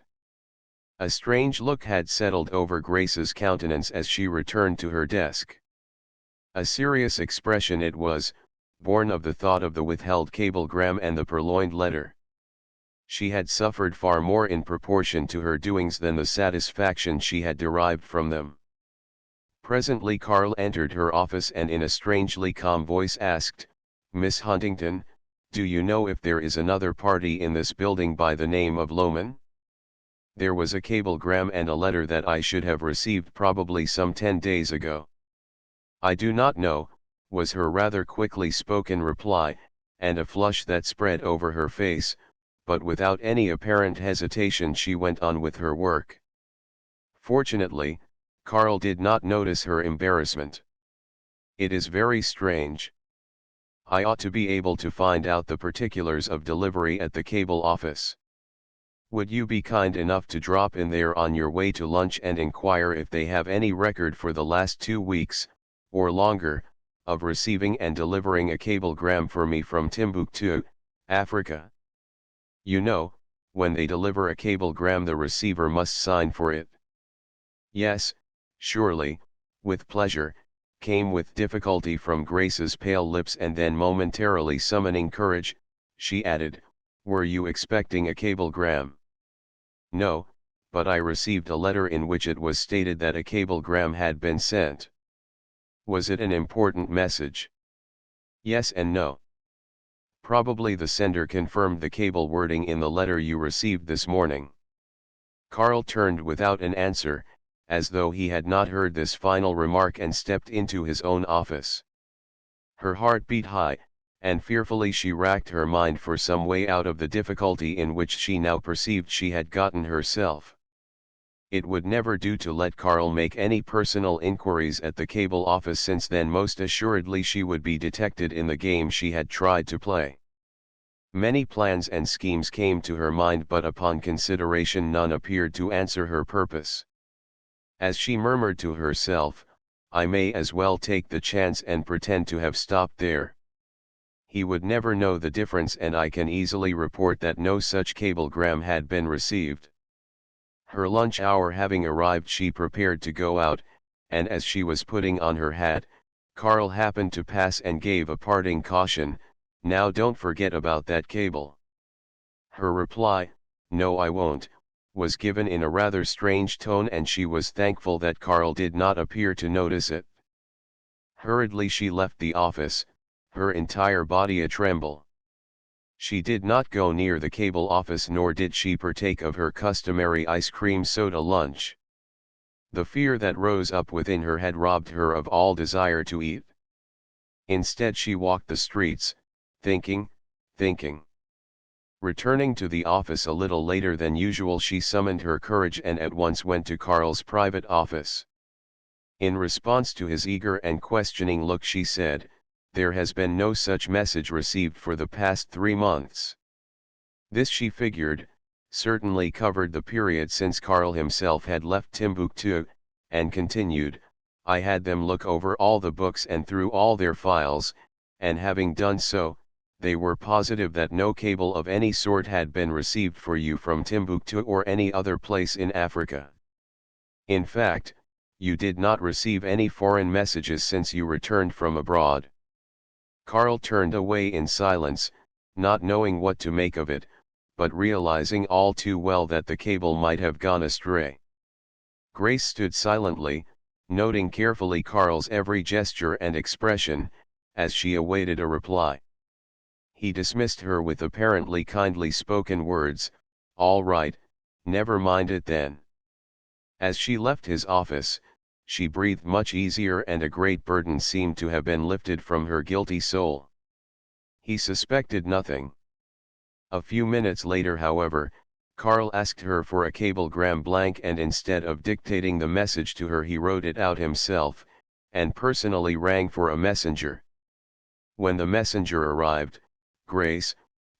A strange look had settled over Grace's countenance as she returned to her desk. A serious expression it was, born of the thought of the withheld cablegram and the purloined letter. She had suffered far more in proportion to her doings than the satisfaction she had derived from them. Presently Karl entered her office and in a strangely calm voice asked, "Miss Huntington, do you know if there is another party in this building by the name of Lohman? There was a cablegram and a letter that I should have received probably some 10 days ago." "I do not know, was her rather quickly spoken reply, and a flush that spread over her face, but without any apparent hesitation she went on with her work. Fortunately, Karl did not notice her embarrassment. "It is very strange. I ought to be able to find out the particulars of delivery at the cable office. Would you be kind enough to drop in there on your way to lunch and inquire if they have any record for the last 2 weeks, or longer, of receiving and delivering a cablegram for me from Timbuktu, Africa? You know, when they deliver a cablegram the receiver must sign for it." "Yes, surely, with pleasure," came with difficulty from Grace's pale lips, and then momentarily summoning courage, she added, "Were you expecting a cablegram?" "No, but I received a letter in which it was stated that a cablegram had been sent." "Was it an important message?" "Yes and no. Probably the sender confirmed the cable wording in the letter you received this morning." Karl turned without an answer, as though he had not heard this final remark, and stepped into his own office. Her heart beat high, and fearfully she racked her mind for some way out of the difficulty in which she now perceived she had gotten herself. It would never do to let Karl make any personal inquiries at the cable office, since then most assuredly she would be detected in the game she had tried to play. Many plans and schemes came to her mind, but upon consideration none appeared to answer her purpose. As she murmured to herself, "I may as well take the chance and pretend to have stopped there. He would never know the difference, and I can easily report that no such cablegram had been received." Her lunch hour having arrived, she prepared to go out, and as she was putting on her hat, Karl happened to pass and gave a parting caution, "Now don't forget about that cable." Her reply, "No, I won't," was given in a rather strange tone, and she was thankful that Karl did not appear to notice it. Hurriedly she left the office, her entire body a-tremble. She did not go near the cable office, nor did she partake of her customary ice cream soda lunch. The fear that rose up within her had robbed her of all desire to eat. Instead she walked the streets, thinking. Returning to the office a little later than usual, she summoned her courage and at once went to Karl's private office. In response to his eager and questioning look she said, "There has been no such message received for the past 3 months. This, she figured, certainly covered the period since Karl himself had left Timbuktu, and continued, "I had them look over all the books and through all their files, and having done so, they were positive that no cable of any sort had been received for you from Timbuktu or any other place in Africa. In fact, you did not receive any foreign messages since you returned from abroad." Karl turned away in silence, not knowing what to make of it, but realizing all too well that the cable might have gone astray. Grace stood silently, noting carefully Karl's every gesture and expression, as she awaited a reply. He dismissed her with apparently kindly spoken words, "All right, never mind it then." As she left his office, she breathed much easier, and a great burden seemed to have been lifted from her guilty soul. He suspected nothing. A few minutes later, however, Karl asked her for a cablegram blank, and instead of dictating the message to her he wrote it out himself, and personally rang for a messenger. When the messenger arrived, Grace,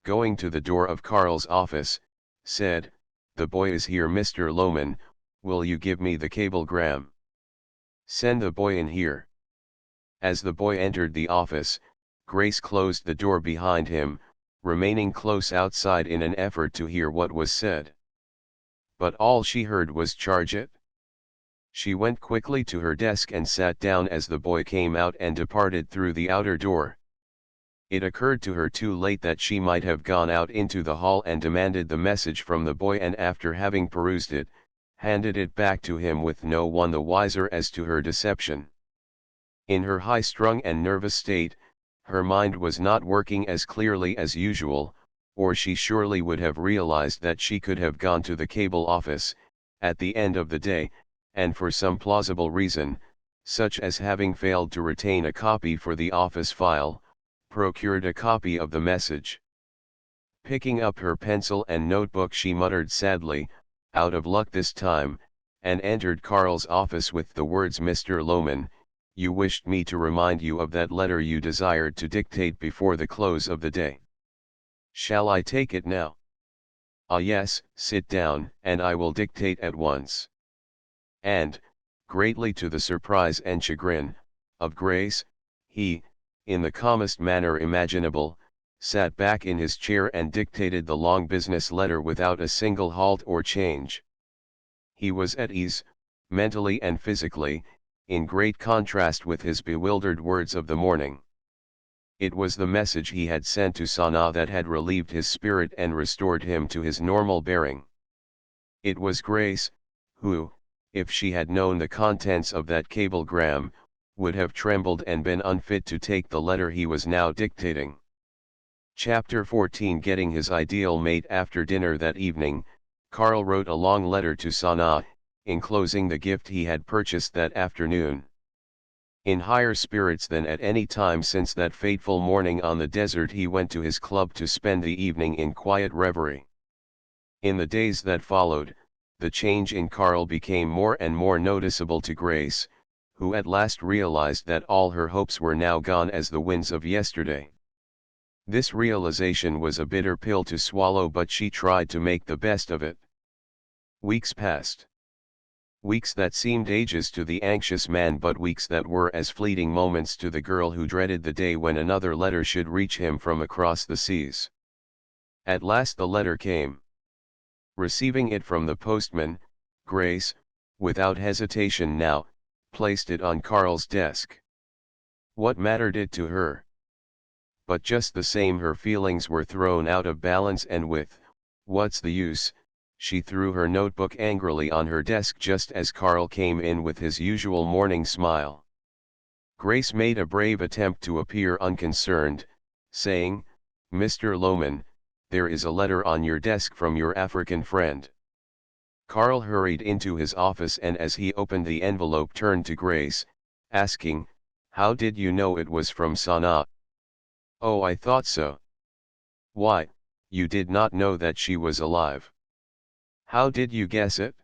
going to the door of Karl's office, said, "The boy is here, Mr. Lohman, will you give me the cablegram?" "Send the boy in here." As the boy entered the office, Grace closed the door behind him, remaining close outside in an effort to hear what was said. But all she heard was, "Charge it." She went quickly to her desk and sat down as the boy came out and departed through the outer door. It occurred to her too late that she might have gone out into the hall and demanded the message from the boy, and after having perused it, handed it back to him with no one the wiser as to her deception. In her high-strung and nervous state, her mind was not working as clearly as usual, or she surely would have realized that she could have gone to the cable office, at the end of the day, and for some plausible reason, such as having failed to retain a copy for the office file, procured a copy of the message. Picking up her pencil and notebook, she muttered sadly, "Out of luck this time," and entered Karl's office with the words, "Mr. Lohman, you wished me to remind you of that letter you desired to dictate before the close of the day. Shall I take it now?" "Ah yes, sit down, and I will dictate at once." And, greatly to the surprise and chagrin of Grace, he, in the calmest manner imaginable, sat back in his chair and dictated the long business letter without a single halt or change. He was at ease, mentally and physically, in great contrast with his bewildered words of the morning. It was the message he had sent to Sanaa that had relieved his spirit and restored him to his normal bearing. It was Grace, who, if she had known the contents of that cablegram, would have trembled and been unfit to take the letter he was now dictating. Chapter 14. Getting his ideal mate. After dinner that evening, Karl wrote a long letter to Sanaa, enclosing the gift he had purchased that afternoon. In higher spirits than at any time since that fateful morning on the desert, he went to his club to spend the evening in quiet reverie. In the days that followed, the change in Karl became more and more noticeable to Grace, who at last realized that all her hopes were now gone as the winds of yesterday. This realization was a bitter pill to swallow, but she tried to make the best of it. Weeks passed. Weeks that seemed ages to the anxious man, but weeks that were as fleeting moments to the girl who dreaded the day when another letter should reach him from across the seas. At last the letter came. Receiving it from the postman, Grace, without hesitation now, placed it on Karl's desk. What mattered it to her? But just the same her feelings were thrown out of balance, and with, "What's the use?" she threw her notebook angrily on her desk just as Karl came in with his usual morning smile. Grace made a brave attempt to appear unconcerned, saying, "Mr. Lohman, there is a letter on your desk from your African friend." Karl hurried into his office, and as he opened the envelope turned to Grace, asking, "How did you know it was from Sanaa?" "Oh, I thought so." "Why, you did not know that she was alive?" "How did you guess it?"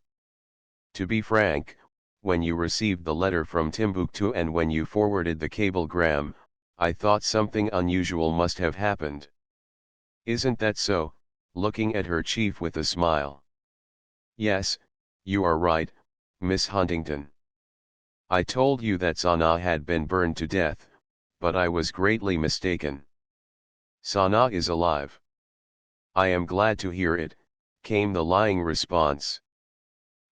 "To be frank, when you received the letter from Timbuktu and when you forwarded the cablegram, I thought something unusual must have happened." "Isn't that so?" looking at her chief with a smile. "Yes, you are right, Miss Huntington. I told you that Sanaa had been burned to death, but I was greatly mistaken. Sanaa is alive." "I am glad to hear it," came the lying response.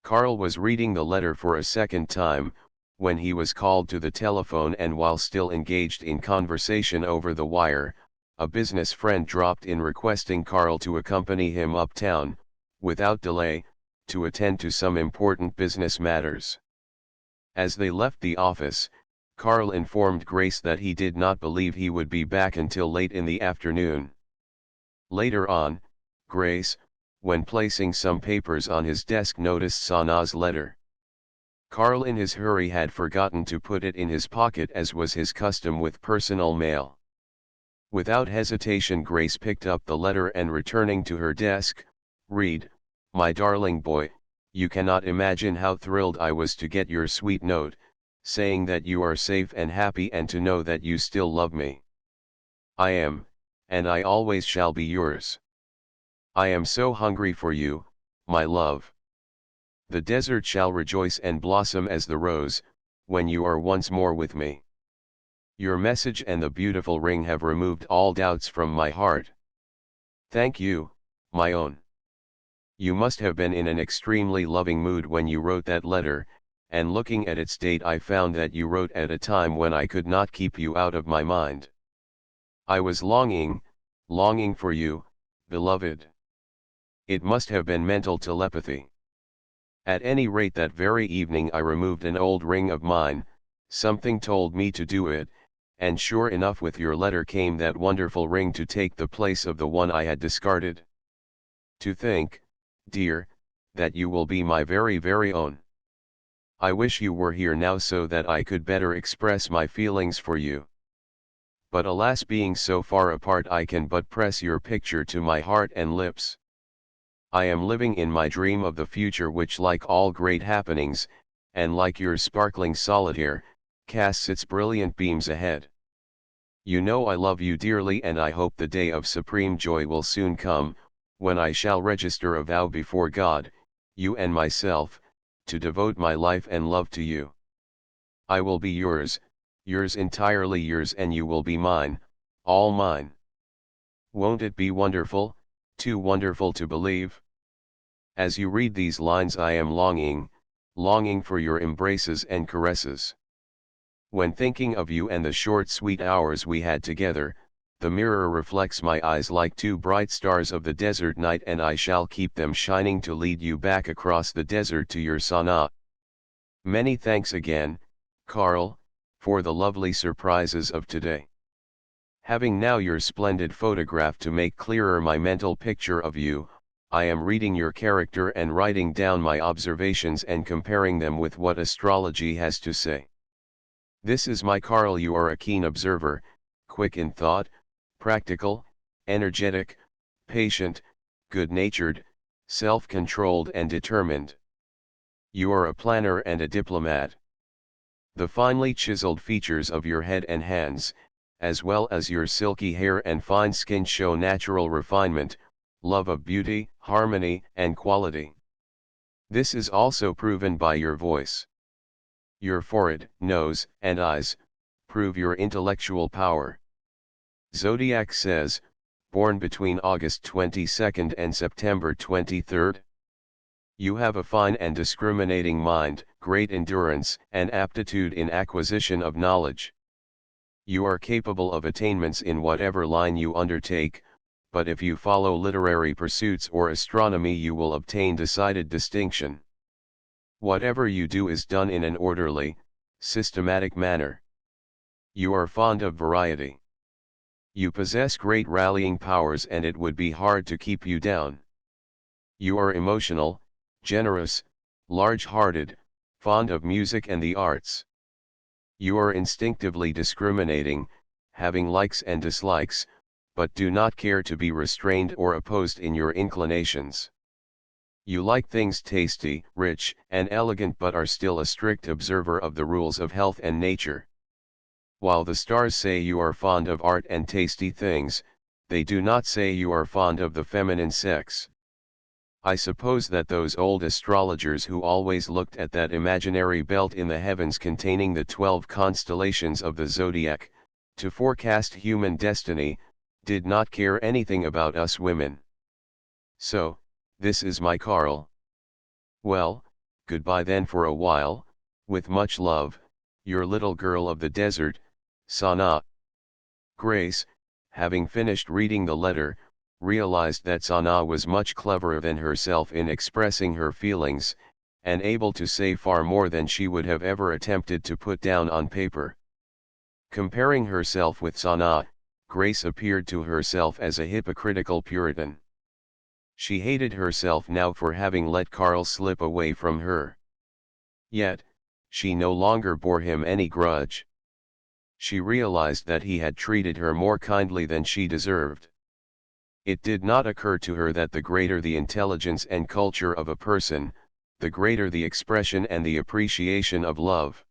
Karl was reading the letter for a second time, when he was called to the telephone, and while still engaged in conversation over the wire, a business friend dropped in requesting Karl to accompany him uptown, without delay, to attend to some important business matters. As they left the office, Karl informed Grace that he did not believe he would be back until late in the afternoon. Later on, Grace, when placing some papers on his desk, noticed Sanaa's letter. Karl in his hurry had forgotten to put it in his pocket, as was his custom with personal mail. Without hesitation Grace picked up the letter and, returning to her desk, read, "My darling boy, you cannot imagine how thrilled I was to get your sweet note, saying that you are safe and happy, and to know that you still love me. I am, and I always shall be yours. I am so hungry for you, my love. The desert shall rejoice and blossom as the rose, when you are once more with me. Your message and the beautiful ring have removed all doubts from my heart. Thank you, my own. You must have been in an extremely loving mood when you wrote that letter, and looking at its date I found that you wrote at a time when I could not keep you out of my mind. I was longing for you, beloved. It must have been mental telepathy. At any rate, that very evening I removed an old ring of mine, something told me to do it, and sure enough with your letter came that wonderful ring to take the place of the one I had discarded. To think, dear, that you will be my very, very own. I wish you were here now so that I could better express my feelings for you. But alas, being so far apart, I can but press your picture to my heart and lips. I am living in my dream of the future, which, like all great happenings, and like your sparkling solitaire, casts its brilliant beams ahead. You know I love you dearly, and I hope the day of supreme joy will soon come, when I shall register a vow before God, you and myself, to devote my life and love to you. I will be yours, yours entirely yours, and you will be mine, all mine. Won't it be wonderful, too wonderful to believe? As you read these lines, I am longing for your embraces and caresses. When thinking of you and the short sweet hours we had together, the mirror reflects my eyes like two bright stars of the desert night, and I shall keep them shining to lead you back across the desert to your Sanaa. Many thanks again, Karl, for the lovely surprises of today. Having now your splendid photograph to make clearer my mental picture of you, I am reading your character and writing down my observations and comparing them with what astrology has to say. This is my Karl. You are a keen observer, quick in thought, practical, energetic, patient, good-natured, self-controlled and determined. You are a planner and a diplomat. The finely chiseled features of your head and hands, as well as your silky hair and fine skin, show natural refinement, love of beauty, harmony, and quality. This is also proven by your voice. Your forehead, nose, and eyes prove your intellectual power. Zodiac says, born between August 22nd and September 23rd. You have a fine and discriminating mind, great endurance and aptitude in acquisition of knowledge. You are capable of attainments in whatever line you undertake, but if you follow literary pursuits or astronomy you will obtain decided distinction. Whatever you do is done in an orderly, systematic manner. You are fond of variety. You possess great rallying powers, and it would be hard to keep you down. You are emotional, generous, large-hearted, fond of music and the arts. You are instinctively discriminating, having likes and dislikes, but do not care to be restrained or opposed in your inclinations. You like things tasty, rich, and elegant, but are still a strict observer of the rules of health and nature. While the stars say you are fond of art and tasty things, they do not say you are fond of the feminine sex. I suppose that those old astrologers who always looked at that imaginary belt in the heavens containing the 12 constellations of the zodiac, to forecast human destiny, did not care anything about us women. So, this is my Karl. Well, goodbye then for a while, with much love, your little girl of the desert, Sanaa. Grace, having finished reading the letter, realized that Sanaa was much cleverer than herself in expressing her feelings, and able to say far more than she would have ever attempted to put down on paper. Comparing herself with Sanaa, Grace appeared to herself as a hypocritical Puritan. She hated herself now for having let Karl slip away from her. Yet, she no longer bore him any grudge. She realized that he had treated her more kindly than she deserved. It did not occur to her that the greater the intelligence and culture of a person, the greater the expression and the appreciation of love.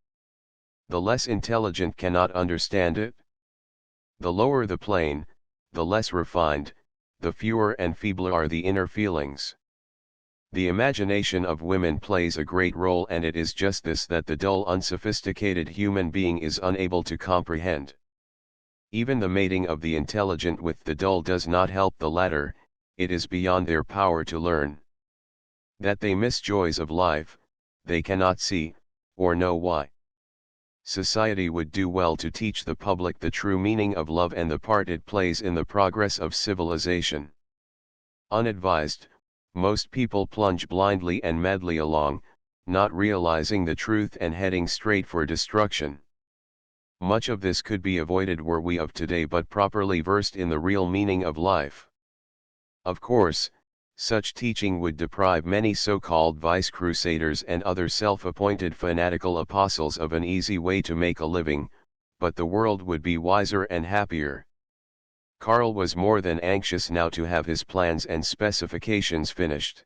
The less intelligent cannot understand it. The lower the plane, the less refined, the fewer and feebler are the inner feelings. The imagination of women plays a great role, and it is just this that the dull, unsophisticated human being is unable to comprehend. Even the mating of the intelligent with the dull does not help the latter, it is beyond their power to learn. That they miss joys of life, they cannot see, or know why. Society would do well to teach the public the true meaning of love and the part it plays in the progress of civilization. Unadvised, most people plunge blindly and madly along, not realizing the truth and heading straight for destruction. Much of this could be avoided were we of today but properly versed in the real meaning of life. Of course, Such teaching would deprive many so-called vice crusaders and other self-appointed fanatical apostles of an easy way to make a living, but the world would be wiser and happier. Karl was more than anxious now to have his plans and specifications finished.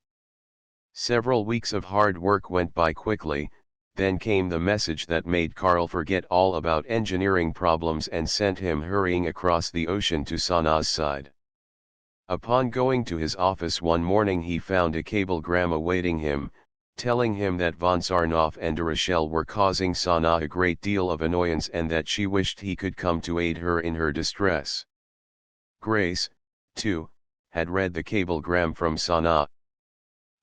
Several weeks of hard work went by quickly, then came the message that made Karl forget all about engineering problems and sent him hurrying across the ocean to Sanaa's side. Upon going to his office one morning he found a cablegram awaiting him, telling him that von Sarnoff and de Rochelle were causing Sanaa a great deal of annoyance and that she wished he could come to aid her in her distress. Grace, too, had read the cablegram from Sanaa.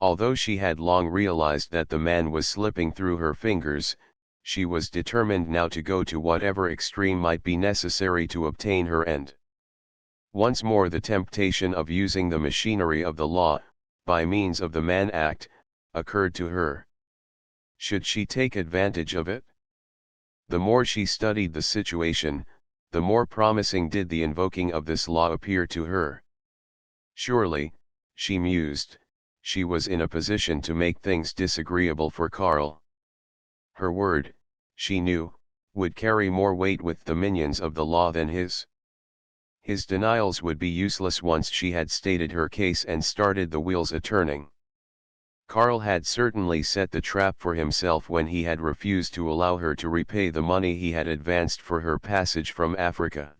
Although she had long realized that the man was slipping through her fingers, she was determined now to go to whatever extreme might be necessary to obtain her end. Once more the temptation of using the machinery of the law, by means of the Mann Act, occurred to her. Should she take advantage of it? The more she studied the situation, the more promising did the invoking of this law appear to her. Surely, she mused, she was in a position to make things disagreeable for Karl. Her word, she knew, would carry more weight with the minions of the law than his. His denials would be useless once she had stated her case and started the wheels a-turning. Karl had certainly set the trap for himself when he had refused to allow her to repay the money he had advanced for her passage from Africa.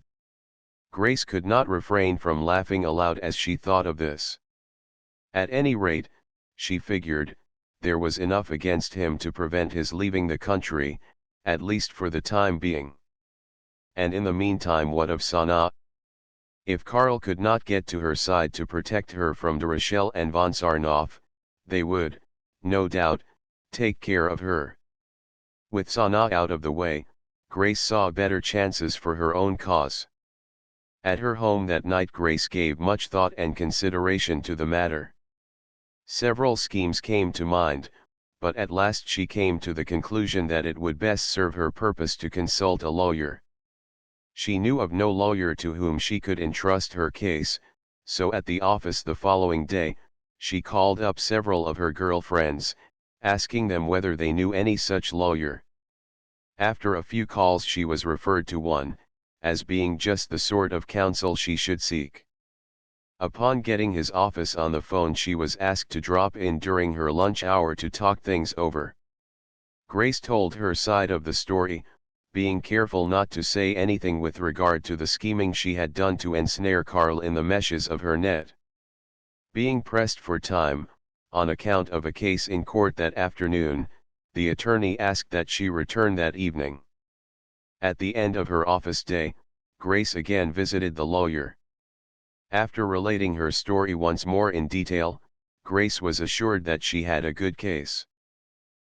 Grace could not refrain from laughing aloud as she thought of this. At any rate, she figured, there was enough against him to prevent his leaving the country, at least for the time being. And in the meantime, what of Sanaa? If Karl could not get to her side to protect her from de Rochelle and von Sarnoff, they would, no doubt, take care of her. With Sanaa out of the way, Grace saw better chances for her own cause. At her home that night Grace gave much thought and consideration to the matter. Several schemes came to mind, but at last she came to the conclusion that it would best serve her purpose to consult a lawyer. She knew of no lawyer to whom she could entrust her case, so at the office the following day, she called up several of her girl friends, asking them whether they knew any such lawyer. After a few calls she was referred to one, as being just the sort of counsel she should seek. Upon getting his office on the phone she was asked to drop in during her lunch hour to talk things over. Grace told her side of the story, being careful not to say anything with regard to the scheming she had done to ensnare Karl in the meshes of her net. Being pressed for time, on account of a case in court that afternoon, the attorney asked that she return that evening. At the end of her office day, Grace again visited the lawyer. After relating her story once more in detail, Grace was assured that she had a good case.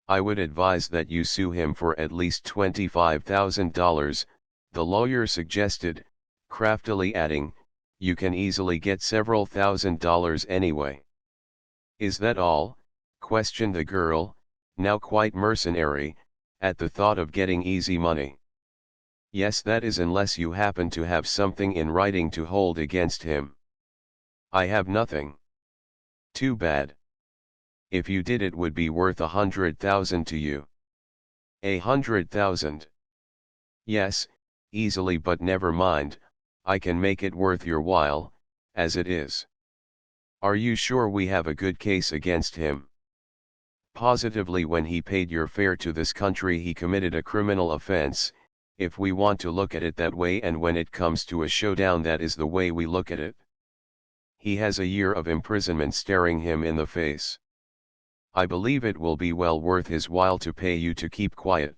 "I would advise that you sue him for at least $25,000, the lawyer suggested, craftily adding, "You can easily get several $1,000s anyway." "Is that all?" questioned the girl, now quite mercenary, at the thought of getting easy money. "Yes, that is, unless you happen to have something in writing to hold against him." "I have nothing." "Too bad. If you did, it would be worth 100,000 to you." 100,000? "Yes, easily, but never mind, I can make it worth your while, as it is." "Are you sure we have a good case against him?" "Positively. When he paid your fare to this country he committed a criminal offense, if we want to look at it that way, and when it comes to a showdown that is the way we look at it. He has a year of imprisonment staring him in the face. I believe it will be well worth his while to pay you to keep quiet."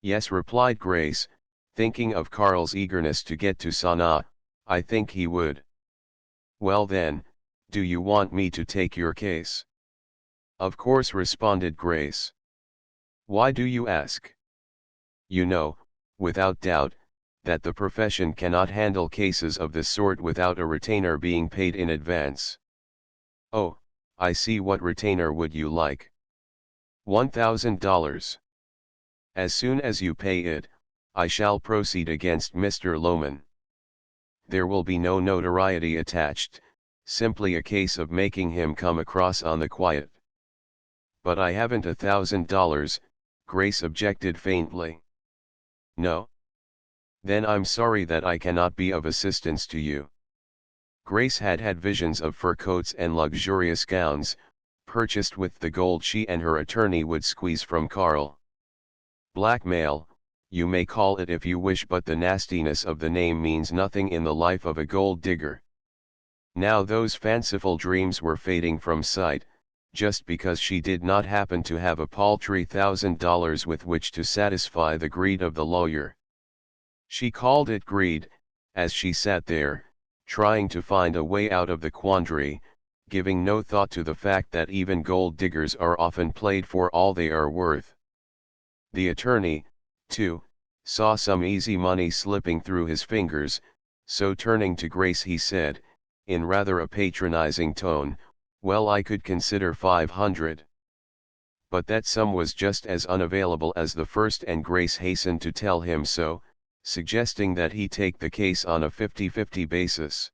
"Yes," replied Grace, thinking of Karl's eagerness to get to Sanaa, "I think he would." "Well then, do you want me to take your case?" "Of course," responded Grace. "Why do you ask?" "You know, without doubt, that the profession cannot handle cases of this sort without a retainer being paid in advance." "Oh, I see. What retainer would you like?" $1,000. "As soon as you pay it, I shall proceed against Mr. Lohman. There will be no notoriety attached, simply a case of making him come across on the quiet. But I haven't $1,000, Grace objected faintly. No? Then I'm sorry that I cannot be of assistance to you. Grace had had visions of fur coats and luxurious gowns, purchased with the gold she and her attorney would squeeze from Carl. Blackmail, you may call it if you wish, but the nastiness of the name means nothing in the life of a gold digger. Now those fanciful dreams were fading from sight, just because she did not happen to have a paltry $1,000 with which to satisfy the greed of the lawyer. She called it greed, as she sat there, trying to find a way out of the quandary, giving no thought to the fact that even gold diggers are often played for all they are worth. The attorney, too, saw some easy money slipping through his fingers, so turning to Grace he said, in rather a patronizing tone, "Well, I could consider 500. But that sum was just as unavailable as the first, and Grace hastened to tell him so, suggesting that he take the case on a 50-50 basis.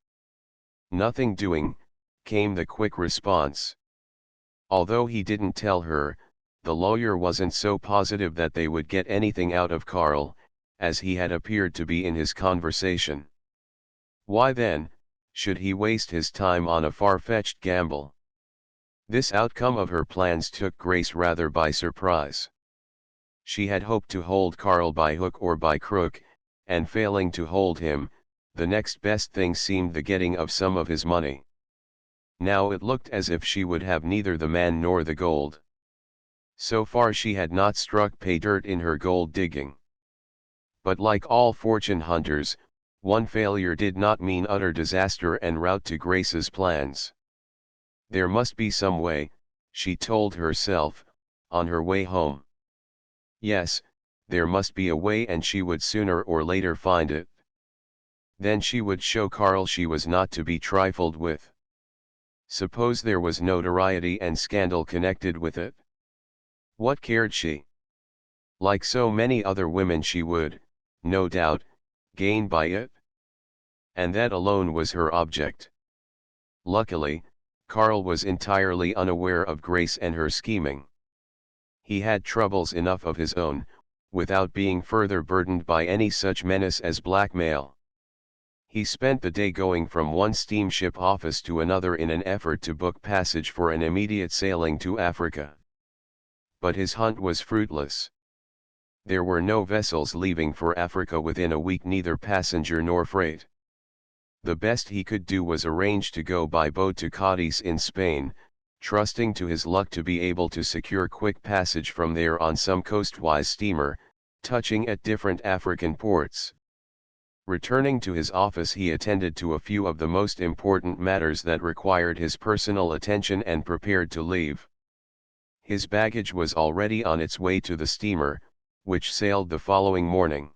"Nothing doing," came the quick response. Although he didn't tell her, the lawyer wasn't so positive that they would get anything out of Carl, as he had appeared to be in his conversation. Why then, should he waste his time on a far-fetched gamble? This outcome of her plans took Grace rather by surprise. She had hoped to hold Carl by hook or by crook, and failing to hold him, the next best thing seemed the getting of some of his money. Now it looked as if she would have neither the man nor the gold. So far she had not struck pay dirt in her gold digging. But like all fortune hunters, one failure did not mean utter disaster en route to Grace's plans. There must be some way, she told herself, on her way home. Yes, there must be a way, and she would sooner or later find it. Then she would show Carl she was not to be trifled with. Suppose there was notoriety and scandal connected with it? What cared she? Like so many other women she would, no doubt, gain by it. And that alone was her object. Luckily, Carl was entirely unaware of Grace and her scheming. He had troubles enough of his own, without being further burdened by any such menace as blackmail. He spent the day going from one steamship office to another in an effort to book passage for an immediate sailing to Africa. But his hunt was fruitless. There were no vessels leaving for Africa within a week, neither passenger nor freight. The best he could do was arrange to go by boat to Cadiz in Spain, trusting to his luck to be able to secure quick passage from there on some coastwise steamer, touching at different African ports. Returning to his office, he attended to a few of the most important matters that required his personal attention and prepared to leave. His baggage was already on its way to the steamer, which sailed the following morning.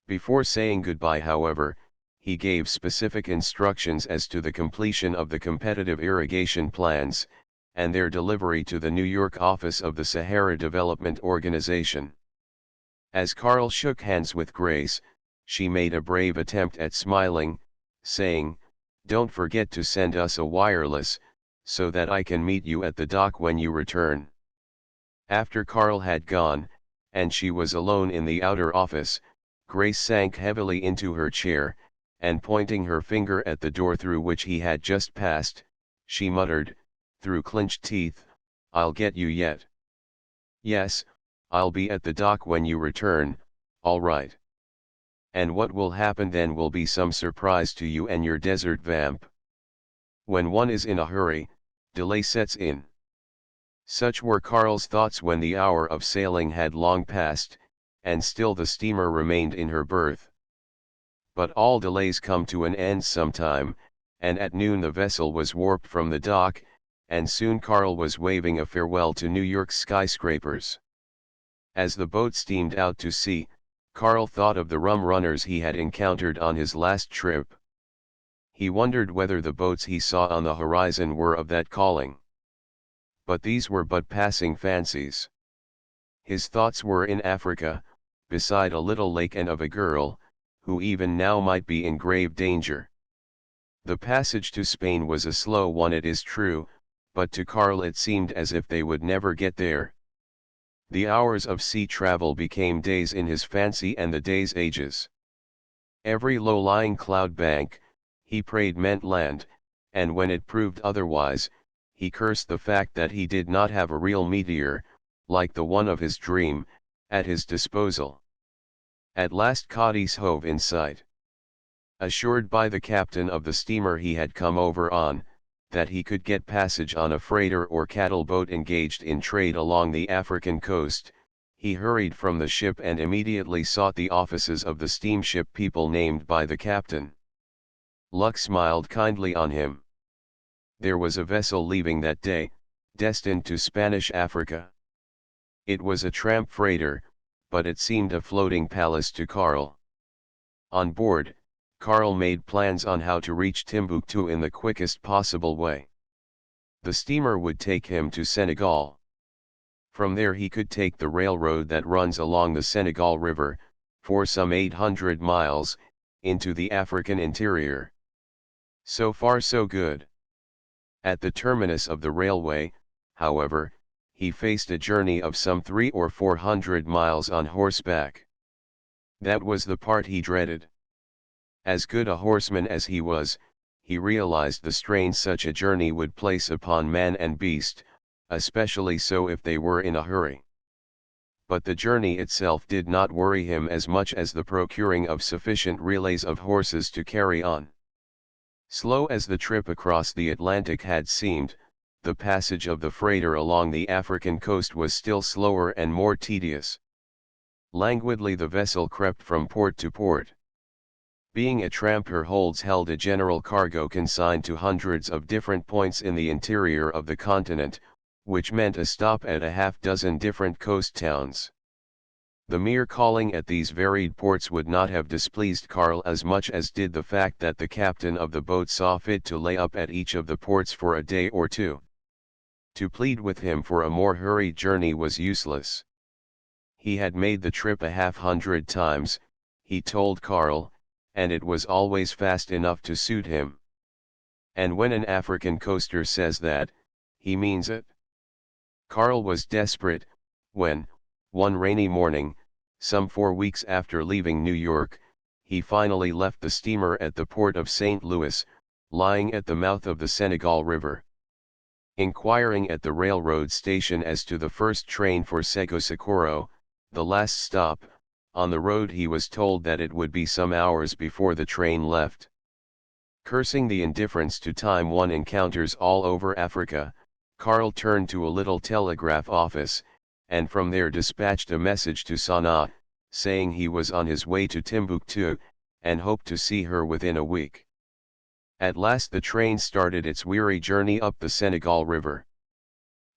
Before saying goodbye, however, he gave specific instructions as to the completion of the competitive irrigation plans, and their delivery to the New York office of the Sahara Development Organization. As Carl shook hands with Grace, she made a brave attempt at smiling, saying, "Don't forget to send us a wireless, so that I can meet you at the dock when you return." After Carl had gone, and she was alone in the outer office, Grace sank heavily into her chair, and pointing her finger at the door through which he had just passed, she muttered, through clenched teeth, "I'll get you yet." "Yes, I'll be at the dock when you return, all right. And what will happen then will be some surprise to you and your desert vamp. When one is in a hurry, delay sets in." Such were Carl's thoughts when the hour of sailing had long passed, and still the steamer remained in her berth. But all delays come to an end sometime, and at noon the vessel was warped from the dock, and soon Carl was waving a farewell to New York's skyscrapers. As the boat steamed out to sea, Carl thought of the rum runners he had encountered on his last trip. He wondered whether the boats he saw on the horizon were of that calling. But these were but passing fancies. His thoughts were in Africa, beside a little lake, and of a girl, who even now might be in grave danger. The passage to Spain was a slow one, it is true, but to Karl it seemed as if they would never get there. The hours of sea travel became days in his fancy, and the days ages. Every low-lying cloud bank, he prayed, meant land, and when it proved otherwise, he cursed the fact that he did not have a real meteor, like the one of his dream, at his disposal. At last Cadiz hove in sight. Assured by the captain of the steamer he had come over on, that he could get passage on a freighter or cattle boat engaged in trade along the African coast, he hurried from the ship and immediately sought the offices of the steamship people named by the captain. Luck smiled kindly on him. There was a vessel leaving that day, destined to Spanish Africa. It was a tramp freighter, but it seemed a floating palace to Karl. On board, Karl made plans on how to reach Timbuktu in the quickest possible way. The steamer would take him to Senegal. From there he could take the railroad that runs along the Senegal River, for some 800 miles, into the African interior. So far so good. At the terminus of the railway, however, he faced a journey of some 300 or 400 miles on horseback. That was the part he dreaded. As good a horseman as he was, he realized the strain such a journey would place upon man and beast, especially so if they were in a hurry. But the journey itself did not worry him as much as the procuring of sufficient relays of horses to carry on. Slow as the trip across the Atlantic had seemed, the passage of the freighter along the African coast was still slower and more tedious. Languidly the vessel crept from port to port. Being a tramp, her holds held a general cargo consigned to hundreds of different points in the interior of the continent, which meant a stop at a half-dozen different coast towns. The mere calling at these varied ports would not have displeased Karl as much as did the fact that the captain of the boat saw fit to lay up at each of the ports for a day or two. To plead with him for a more hurried journey was useless. He had made the trip 100 times, he told Karl, and it was always fast enough to suit him. And when an African coaster says that, he means it. Karl was desperate, when, one rainy morning, some 4 weeks after leaving New York, he finally left the steamer at the port of St. Louis, lying at the mouth of the Senegal River. Inquiring at the railroad station as to the first train for Sego Socorro, the last stop, on the road, he was told that it would be some hours before the train left. Cursing the indifference to time one encounters all over Africa, Karl turned to a little telegraph office, and from there dispatched a message to Sanaa, saying he was on his way to Timbuktu, and hoped to see her within a week. At last the train started its weary journey up the Senegal River.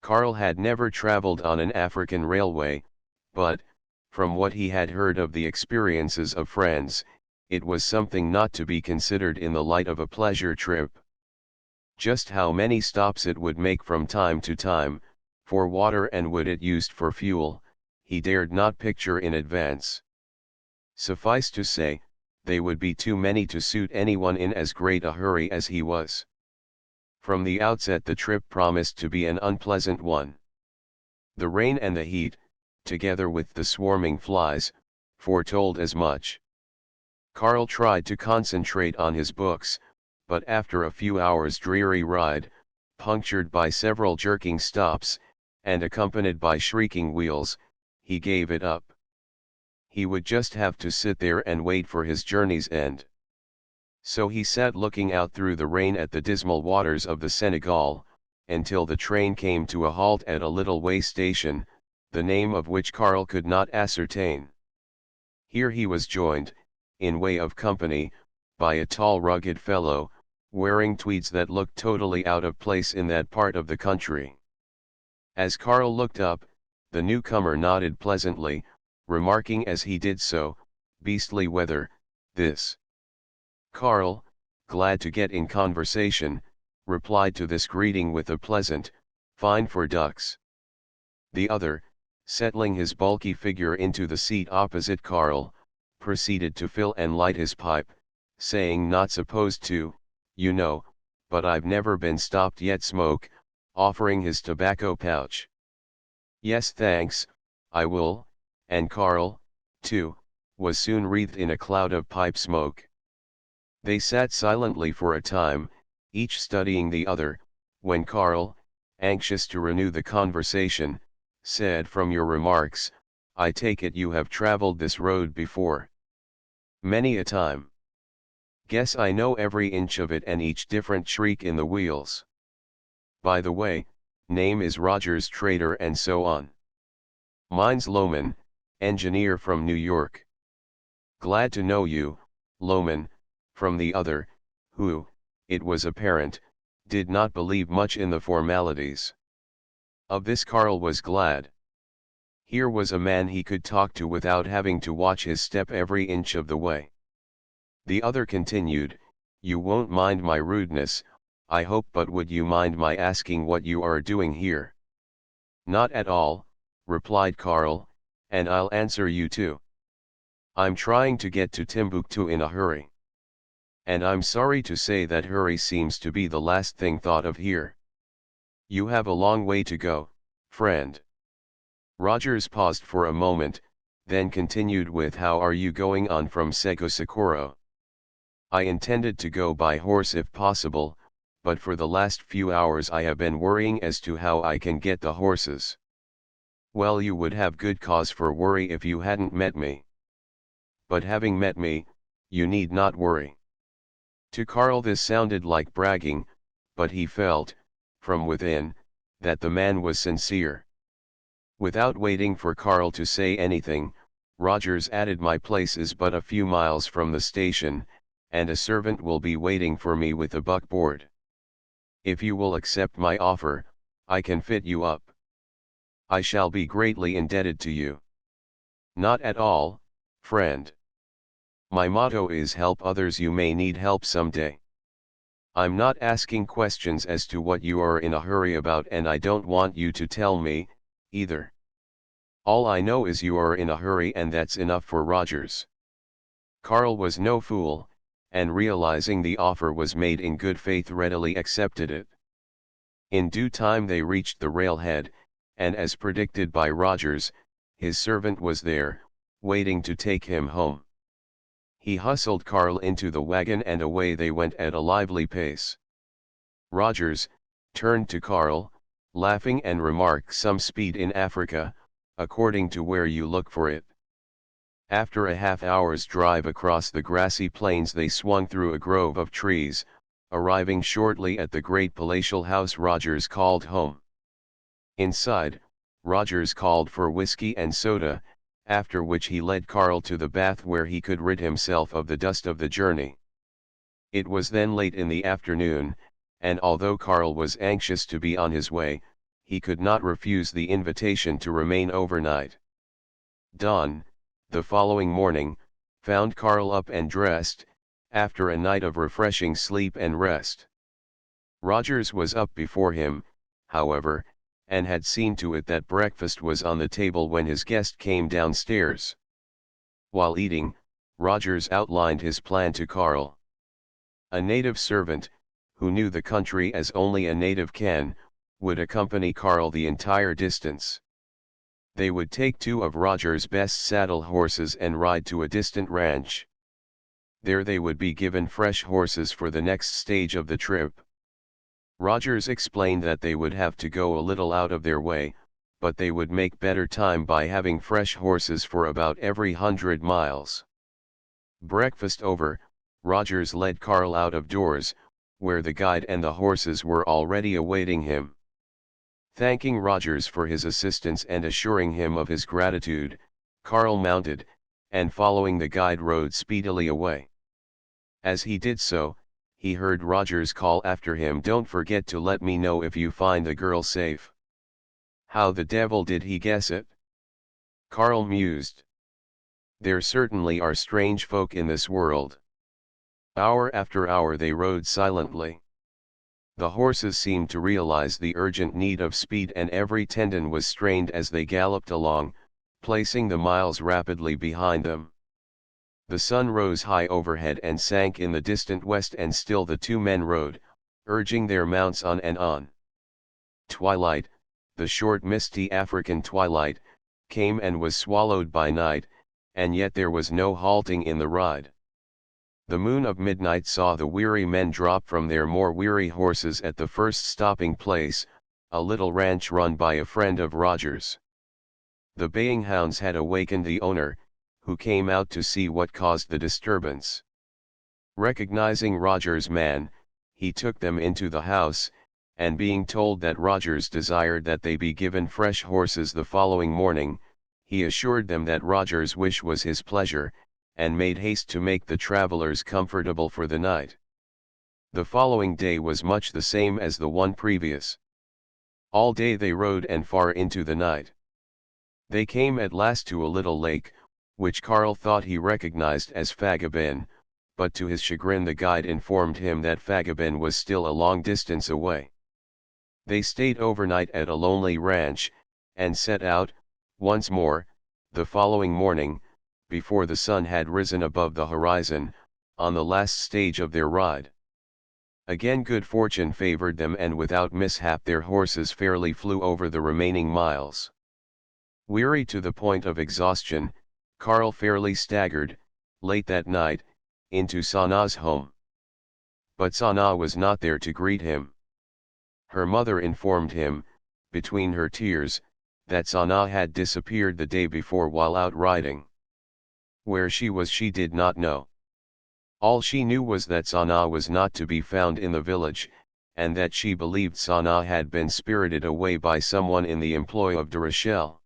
Karl had never traveled on an African railway, but, from what he had heard of the experiences of friends, it was something not to be considered in the light of a pleasure trip. Just how many stops it would make from time to time, for water and wood it used for fuel, he dared not picture in advance. Suffice to say, they would be too many to suit anyone in as great a hurry as he was. From the outset the trip promised to be an unpleasant one. The rain and the heat, together with the swarming flies, foretold as much. Karl tried to concentrate on his books, but after a few hours' dreary ride, punctured by several jerking stops, and accompanied by shrieking wheels, he gave it up. He would just have to sit there and wait for his journey's end. So he sat looking out through the rain at the dismal waters of the Senegal, until the train came to a halt at a little way station, the name of which Karl could not ascertain. Here he was joined, in way of company, by a tall rugged fellow, wearing tweeds that looked totally out of place in that part of the country. As Karl looked up, the newcomer nodded pleasantly, remarking as he did so, "Beastly weather, this." Karl, glad to get in conversation, replied to this greeting with a pleasant, "Fine for ducks." The other, settling his bulky figure into the seat opposite Karl, proceeded to fill and light his pipe, saying, not supposed to, you know, but I've never been stopped yet. Smoke, offering his tobacco pouch. Yes thanks, I will, and Carl, too, was soon wreathed in a cloud of pipe smoke. They sat silently for a time, each studying the other, when Carl, anxious to renew the conversation, said, "From your remarks, I take it you have traveled this road before." "Many a time. Guess I know every inch of it and each different shriek in the wheels. By the way, name is Rogers, trader and so on." "Mine's Lohman, engineer from New York." "Glad to know you, Lohman," from the other, who, it was apparent, did not believe much in the formalities. Of this Carl was glad. Here was a man he could talk to without having to watch his step every inch of the way. The other continued, "You won't mind my rudeness, I hope, but would you mind my asking what you are doing here?" "Not at all," replied Carl, "and I'll answer you too. I'm trying to get to Timbuktu in a hurry. And I'm sorry to say that hurry seems to be the last thing thought of here." "You have a long way to go, friend." Rogers paused for a moment, then continued with, "How are you going on from Sego Socorro?" "I intended to go by horse if possible, but for the last few hours I have been worrying as to how I can get the horses." "Well, you would have good cause for worry if you hadn't met me. But having met me, you need not worry." To Carl this sounded like bragging, but he felt, from within, that the man was sincere. Without waiting for Carl to say anything, Rogers added, "My place is but a few miles from the station, and a servant will be waiting for me with a buckboard. If you will accept my offer, I can fit you up." "I shall be greatly indebted to you." "Not at all, friend. My motto is help others, you may need help someday. I'm not asking questions as to what you are in a hurry about, and I don't want you to tell me, either. All I know is you are in a hurry, and that's enough for Rogers." Carl was no fool, and realizing the offer was made in good faith readily accepted it. In due time they reached the railhead, and as predicted by Rogers, his servant was there, waiting to take him home. He hustled Carl into the wagon and away they went at a lively pace. Rogers turned to Carl, laughing, and remarked, "Some speed in Africa, according to where you look for it." After a half-hour's drive across the grassy plains they swung through a grove of trees, arriving shortly at the great palatial house Rogers called home. Inside, Rogers called for whiskey and soda, after which he led Carl to the bath where he could rid himself of the dust of the journey. It was then late in the afternoon, and although Carl was anxious to be on his way, he could not refuse the invitation to remain overnight. Dawn, the following morning, found Carl up and dressed, after a night of refreshing sleep and rest. Rogers was up before him, however, and had seen to it that breakfast was on the table when his guest came downstairs. While eating, Rogers outlined his plan to Carl. A native servant, who knew the country as only a native can, would accompany Carl the entire distance. They would take two of Rogers' best saddle horses and ride to a distant ranch. There they would be given fresh horses for the next stage of the trip. Rogers explained that they would have to go a little out of their way, but they would make better time by having fresh horses for about every 100 miles. Breakfast over, Rogers led Carl out of doors, where the guide and the horses were already awaiting him. Thanking Rogers for his assistance and assuring him of his gratitude, Carl mounted, and following the guide rode speedily away. As he did so, he heard Rogers call after him, "Don't forget to let me know if you find the girl safe." How the devil did he guess it? Carl mused. There certainly are strange folk in this world. Hour after hour they rode silently. The horses seemed to realize the urgent need of speed, and every tendon was strained as they galloped along, placing the miles rapidly behind them. The sun rose high overhead and sank in the distant west, and still the two men rode, urging their mounts on and on. Twilight, the short misty African twilight, came and was swallowed by night, and yet there was no halting in the ride. The moon of midnight saw the weary men drop from their more weary horses at the first stopping place, a little ranch run by a friend of Roger's. The baying hounds had awakened the owner, who came out to see what caused the disturbance. Recognizing Roger's man, he took them into the house, and being told that Rogers desired that they be given fresh horses the following morning, he assured them that Rogers' wish was his pleasure, and made haste to make the travelers comfortable for the night. The following day was much the same as the one previous. All day they rode and far into the night. They came at last to a little lake, which Karl thought he recognized as Fagabin, but to his chagrin the guide informed him that Fagabin was still a long distance away. They stayed overnight at a lonely ranch, and set out, once more, the following morning, before the sun had risen above the horizon, on the last stage of their ride. Again good fortune favored them, and without mishap their horses fairly flew over the remaining miles. Weary to the point of exhaustion, Karl fairly staggered, late that night, into Sanaa's home. But Sanaa was not there to greet him. Her mother informed him, between her tears, that Sanaa had disappeared the day before while out riding. Where she was she did not know. All she knew was that Sanaa was not to be found in the village, and that she believed Sanaa had been spirited away by someone in the employ of de Rochelle.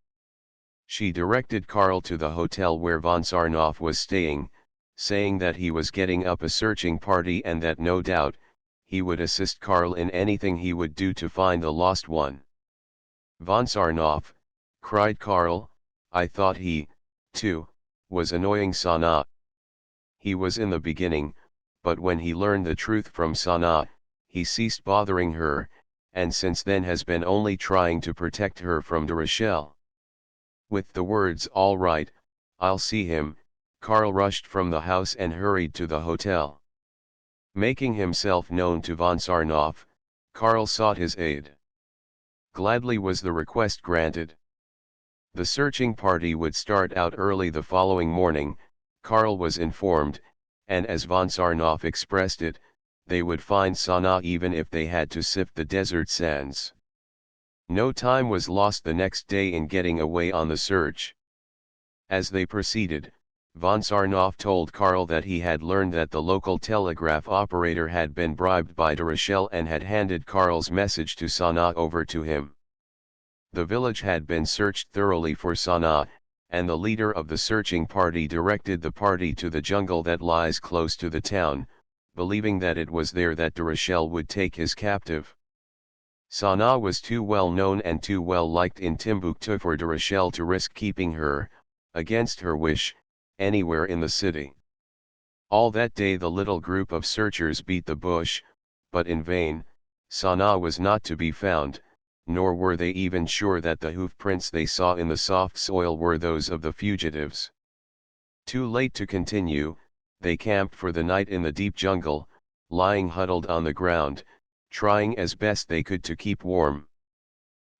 She directed Karl to the hotel where von Sarnoff was staying, saying that he was getting up a searching party and that no doubt, he would assist Karl in anything he would do to find the lost one. Von Sarnoff, cried Karl, I thought he, too, was annoying Sanaa. He was in the beginning, but when he learned the truth from Sanaa, he ceased bothering her, and since then has been only trying to protect her from de Rochelle. With the words all right, I'll see him, Karl rushed from the house and hurried to the hotel. Making himself known to von Sarnoff, Karl sought his aid. Gladly was the request granted. The searching party would start out early the following morning, Karl was informed, and as von Sarnoff expressed it, they would find Sanaa even if they had to sift the desert sands. No time was lost the next day in getting away on the search. As they proceeded, von Sarnoff told Karl that he had learned that the local telegraph operator had been bribed by de Rochelle and had handed Karl's message to Sanaa over to him. The village had been searched thoroughly for Sanaa, and the leader of the searching party directed the party to the jungle that lies close to the town, believing that it was there that de Rochelle would take his captive. Sanaa was too well known and too well liked in Timbuktu for de Rochelle to risk keeping her, against her wish, anywhere in the city. All that day the little group of searchers beat the bush, but in vain. Sanaa was not to be found, nor were they even sure that the hoof prints they saw in the soft soil were those of the fugitives. Too late to continue, they camped for the night in the deep jungle, lying huddled on the ground, trying as best they could to keep warm.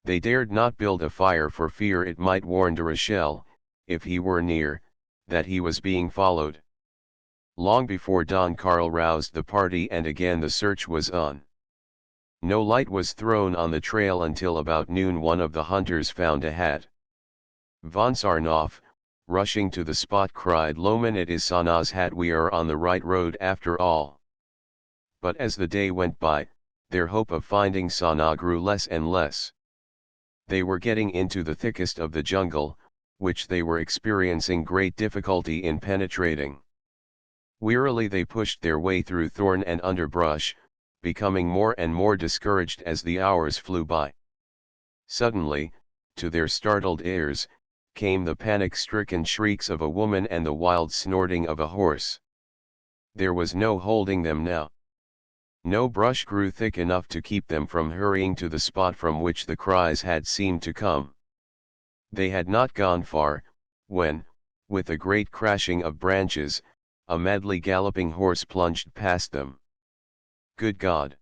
They dared not build a fire for fear it might warn de Rochelle, if he were near, that he was being followed. Long before dawn Karl roused the party and again the search was on. No light was thrown on the trail until about noon one of the hunters found a hat. Von Sarnoff, rushing to the spot cried, Loman, it is Sanaa's hat, we are on the right road after all. But as the day went by, their hope of finding Sanaa grew less and less. They were getting into the thickest of the jungle, which they were experiencing great difficulty in penetrating. Wearily they pushed their way through thorn and underbrush, becoming more and more discouraged as the hours flew by. Suddenly, to their startled ears, came the panic-stricken shrieks of a woman and the wild snorting of a horse. There was no holding them now. No brush grew thick enough to keep them from hurrying to the spot from which the cries had seemed to come. They had not gone far, when, with a great crashing of branches, A madly galloping horse plunged past them. Good God!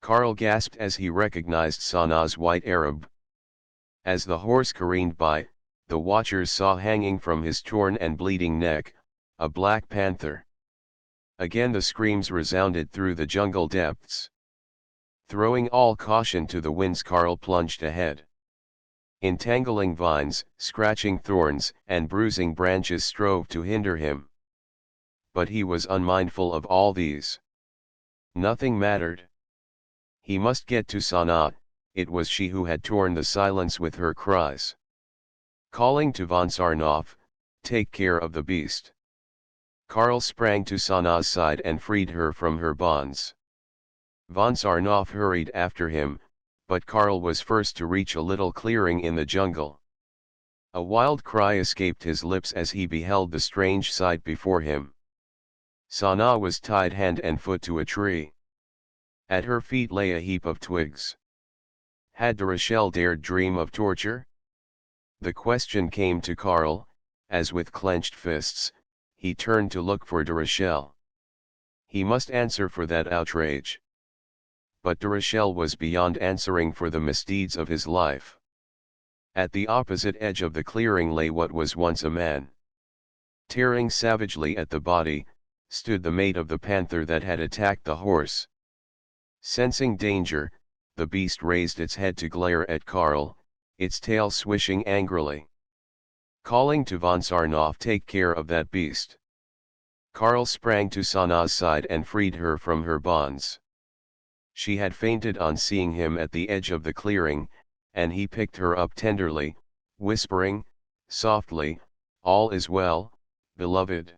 Karl gasped as he recognized Sanaa's white Arab. As the horse careened by, the watchers saw hanging from his torn and bleeding neck, a black panther. Again the screams resounded through the jungle depths. Throwing all caution to the winds, Karl plunged ahead. Entangling vines, scratching thorns, and bruising branches strove to hinder him. But he was unmindful of all these. Nothing mattered. He must get to Sanaa. It was she who had torn the silence with her cries. Calling to von Sarnoff, "Take care of the beast." Karl sprang to Sanaa's side and freed her from her bonds. Von Sarnoff hurried after him, but Karl was first to reach a little clearing in the jungle. A wild cry escaped his lips as he beheld the strange sight before him. Sanaa was tied hand and foot to a tree. At her feet lay a heap of twigs. Had de Rochelle dared dream of torture? The question came to Karl, as with clenched fists, he turned to look for de Rochelle. He must answer for that outrage. But de Rochelle was beyond answering for the misdeeds of his life. At the opposite edge of the clearing lay what was once a man. Tearing savagely at the body, stood the mate of the panther that had attacked the horse. Sensing danger, the beast raised its head to glare at Karl, its tail swishing angrily. Calling to von Sarnoff, "Take care of that beast." Karl sprang to Sanaa's side and freed her from her bonds. She had fainted on seeing him at the edge of the clearing, and he picked her up tenderly, whispering, softly, "All is well, beloved."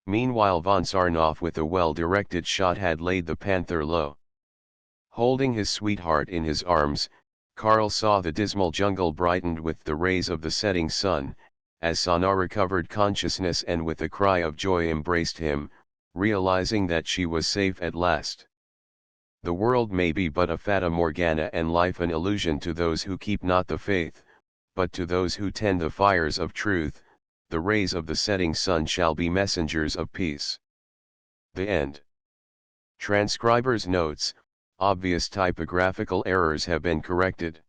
Meanwhile von Sarnoff with a well-directed shot had laid the panther low. Holding his sweetheart in his arms, Karl saw the dismal jungle brightened with the rays of the setting sun, as Sanaa recovered consciousness and with a cry of joy embraced him, realizing that she was safe at last. The world may be but a fata morgana and life an illusion to those who keep not the faith, but to those who tend the fires of truth, the rays of the setting sun shall be messengers of peace. The end. Transcriber's notes: obvious typographical errors have been corrected.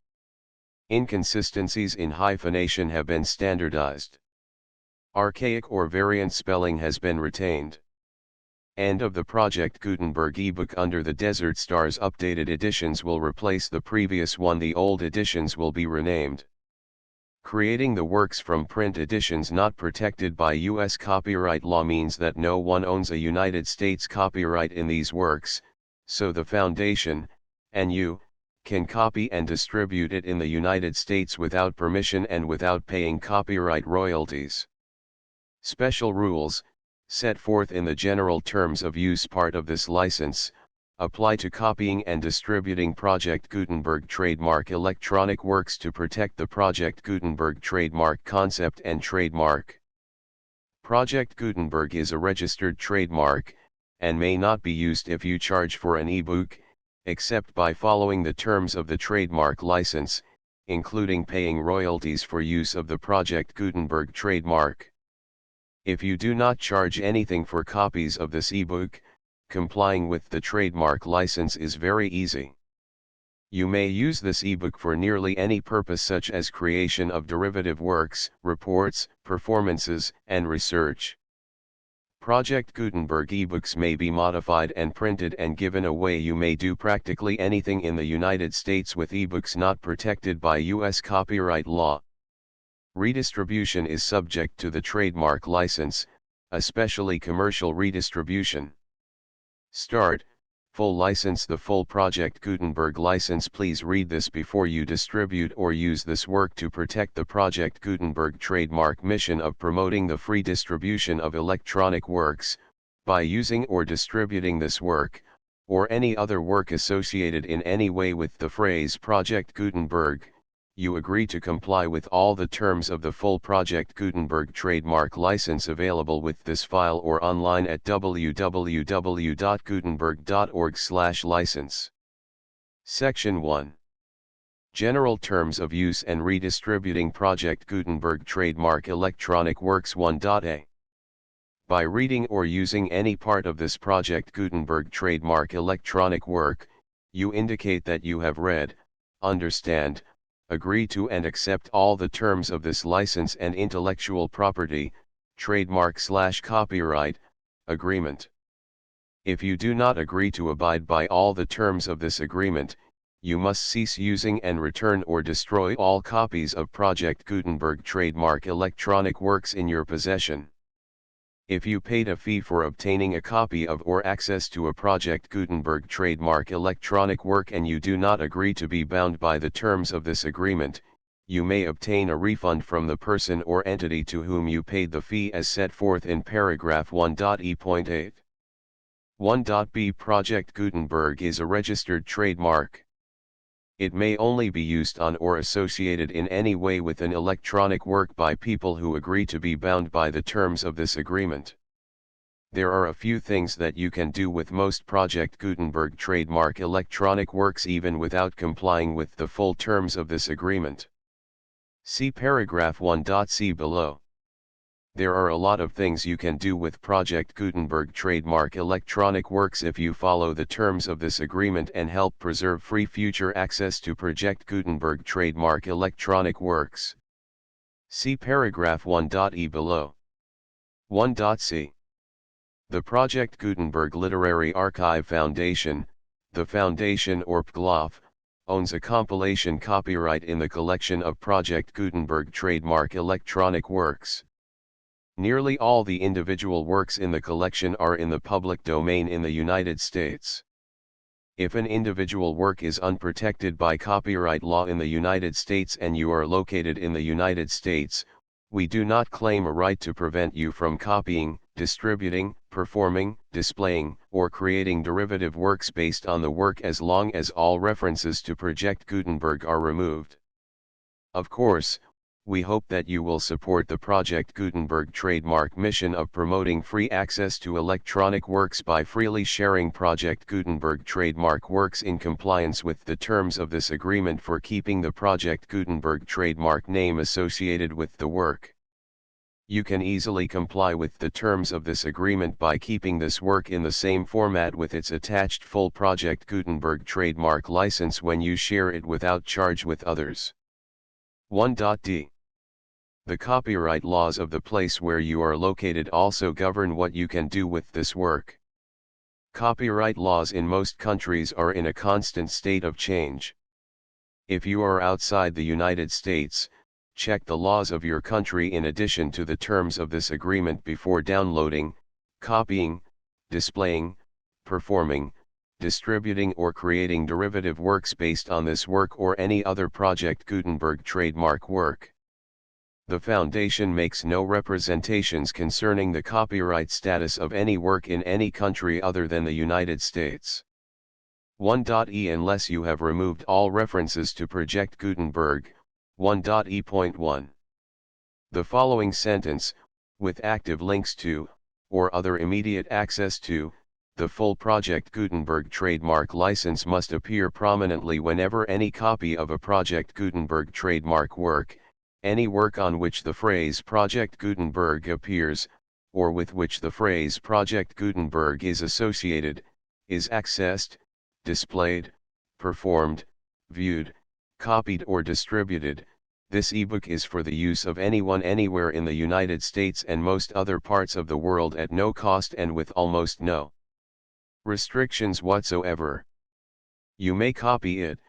Inconsistencies in hyphenation have been standardized. Archaic or variant spelling has been retained. End of the Project Gutenberg ebook under the Desert Stars. Updated editions will replace the previous one. The old editions will be renamed. Creating the works from print editions not protected by U.S. copyright law means that no one owns a United States copyright in these works, so the Foundation, and you, can copy and distribute it in the United States without permission and without paying copyright royalties. Special rules, set forth in the General Terms of Use part of this license, apply to copying and distributing Project Gutenberg trademark electronic works to protect the Project Gutenberg trademark concept and trademark. Project Gutenberg is a registered trademark, and may not be used if you charge for an ebook, except by following the terms of the trademark license, including paying royalties for use of the Project Gutenberg trademark. If you do not charge anything for copies of this ebook, complying with the trademark license is very easy. You may use this ebook for nearly any purpose such as creation of derivative works, reports, performances, and research. Project Gutenberg ebooks may be modified and printed and given away. You may do practically anything in the United States with ebooks not protected by U.S. copyright law. Redistribution is subject to the trademark license, especially commercial redistribution. Start, full license. The full Project Gutenberg license. Please read this before you distribute or use this work to protect the Project Gutenberg trademark mission of promoting the free distribution of electronic works, by using or distributing this work, or any other work associated in any way with the phrase Project Gutenberg. You agree to comply with all the terms of the full Project Gutenberg trademark license available with this file or online at www.gutenberg.org/license. Section 1. General Terms of Use and Redistributing Project Gutenberg Trademark Electronic Works 1.a. By reading or using any part of this Project Gutenberg trademark electronic work, you indicate that you have read, understand, agree to and accept all the terms of this license and intellectual property, trademark/copyright, agreement. If you do not agree to abide by all the terms of this agreement, you must cease using and return or destroy all copies of Project Gutenberg trademark electronic works in your possession. If you paid a fee for obtaining a copy of or access to a Project Gutenberg trademark electronic work and you do not agree to be bound by the terms of this agreement, you may obtain a refund from the person or entity to whom you paid the fee as set forth in paragraph 1.e.8. 1.b Project Gutenberg is a registered trademark. It may only be used on or associated in any way with an electronic work by people who agree to be bound by the terms of this agreement. There are a few things that you can do with most Project Gutenberg trademark electronic works even without complying with the full terms of this agreement. See paragraph 1.c below. There are a lot of things you can do with Project Gutenberg trademark electronic works if you follow the terms of this agreement and help preserve free future access to Project Gutenberg trademark electronic works. See paragraph 1.e below. 1.c. The Project Gutenberg Literary Archive Foundation, the foundation or PGLOF, owns a compilation copyright in the collection of Project Gutenberg trademark electronic works. Nearly all the individual works in the collection are in the public domain in the United States. If an individual work is unprotected by copyright law in the United States and you are located in the United States, we do not claim a right to prevent you from copying, distributing, performing, displaying, or creating derivative works based on the work as long as all references to Project Gutenberg are removed. Of course, we hope that you will support the Project Gutenberg trademark mission of promoting free access to electronic works by freely sharing Project Gutenberg trademark works in compliance with the terms of this agreement for keeping the Project Gutenberg trademark name associated with the work. You can easily comply with the terms of this agreement by keeping this work in the same format with its attached full Project Gutenberg trademark license when you share it without charge with others. 1.d. The copyright laws of the place where you are located also govern what you can do with this work. Copyright laws in most countries are in a constant state of change. If you are outside the United States, check the laws of your country in addition to the terms of this agreement before downloading, copying, displaying, performing, distributing or creating derivative works based on this work or any other Project Gutenberg trademark work. The Foundation makes no representations concerning the copyright status of any work in any country other than the United States. 1.e Unless you have removed all references to Project Gutenberg, 1.e.1. The following sentence, with active links to, or other immediate access to, the full Project Gutenberg trademark license must appear prominently whenever any copy of a Project Gutenberg trademark work, any work on which the phrase Project Gutenberg appears, or with which the phrase Project Gutenberg is associated, is accessed, displayed, performed, viewed, copied or distributed. This ebook is for the use of anyone anywhere in the United States and most other parts of the world at no cost and with almost no restrictions whatsoever. You may copy it,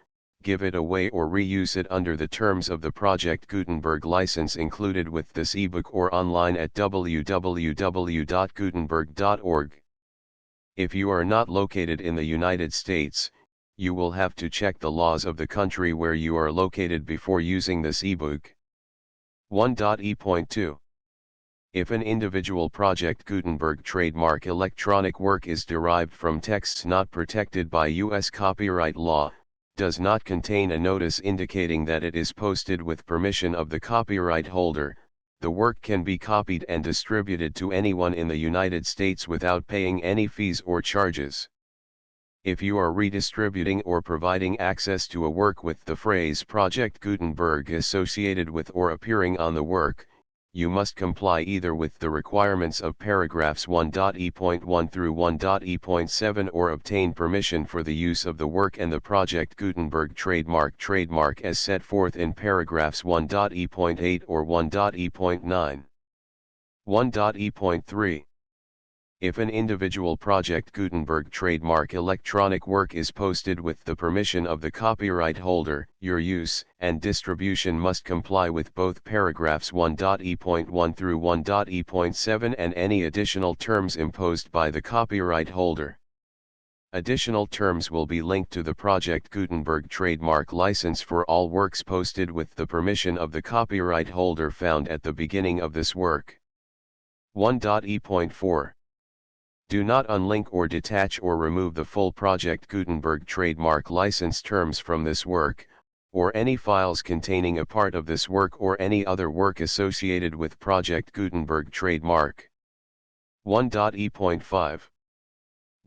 give it away or reuse it under the terms of the Project Gutenberg license included with this ebook or online at www.gutenberg.org. If you are not located in the United States, you will have to check the laws of the country where you are located before using this ebook. 1.e.2. If an individual Project Gutenberg trademark electronic work is derived from texts not protected by U.S. copyright law, does not contain a notice indicating that it is posted with permission of the copyright holder, the work can be copied and distributed to anyone in the United States without paying any fees or charges. If you are redistributing or providing access to a work with the phrase Project Gutenberg associated with or appearing on the work, you must comply either with the requirements of paragraphs 1.e.1 through 1.e.7 or obtain permission for the use of the work and the Project Gutenberg trademark as set forth in paragraphs 1.e.8 or 1.e.9. 1.e.3. If an individual Project Gutenberg trademark electronic work is posted with the permission of the copyright holder, your use and distribution must comply with both paragraphs 1.e.1 through 1.e.7 and any additional terms imposed by the copyright holder. Additional terms will be linked to the Project Gutenberg trademark license for all works posted with the permission of the copyright holder found at the beginning of this work. 1.e.4. Do not unlink or detach or remove the full Project Gutenberg trademark license terms from this work, or any files containing a part of this work or any other work associated with Project Gutenberg trademark. 1.e.5.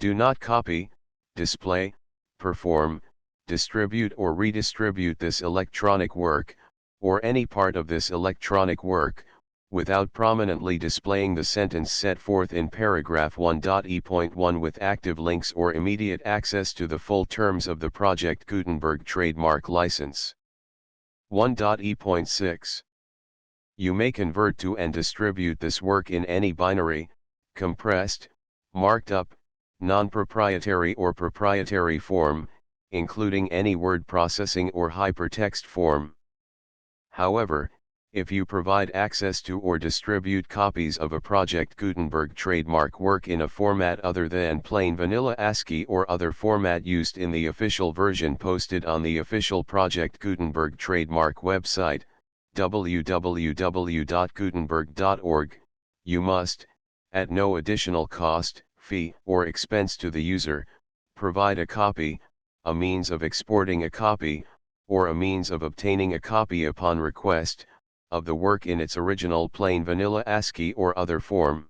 Do not copy, display, perform, distribute or redistribute this electronic work, or any part of this electronic work, without prominently displaying the sentence set forth in paragraph 1.e.1 with active links or immediate access to the full terms of the Project Gutenberg trademark license. 1.e.6. You may convert to and distribute this work in any binary, compressed, marked up, non-proprietary or proprietary form, including any word processing or hypertext form. However, if you provide access to or distribute copies of a Project Gutenberg trademark work in a format other than plain vanilla ASCII or other format used in the official version posted on the official Project Gutenberg trademark website, www.gutenberg.org, you must, at no additional cost, fee, or expense to the user, provide a copy, a means of exporting a copy, or a means of obtaining a copy upon request, of the work in its original plain vanilla ASCII or other form.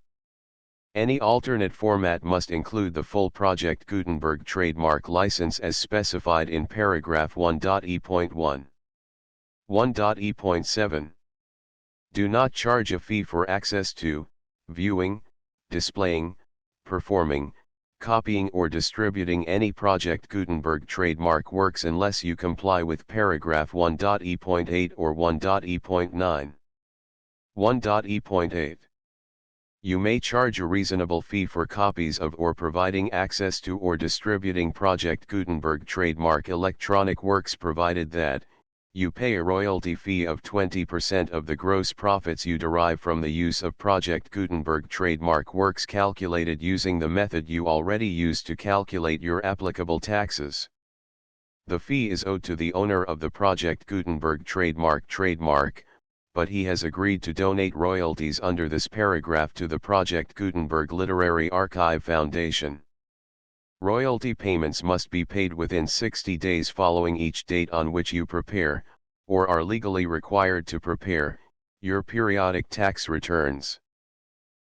Any alternate format must include the full Project Gutenberg trademark license as specified in paragraph 1.e.1. 1.e.7. Do not charge a fee for access to, viewing, displaying, performing, copying or distributing any Project Gutenberg trademark works unless you comply with paragraph 1.e.8 or 1.e.9. 1.e.8. You may charge a reasonable fee for copies of or providing access to or distributing Project Gutenberg trademark electronic works provided that, you pay a royalty fee of 20% of the gross profits you derive from the use of Project Gutenberg trademark works calculated using the method you already use to calculate your applicable taxes. The fee is owed to the owner of the Project Gutenberg trademark, but he has agreed to donate royalties under this paragraph to the Project Gutenberg Literary Archive Foundation. Royalty payments must be paid within 60 days following each date on which you prepare, or are legally required to prepare, your periodic tax returns.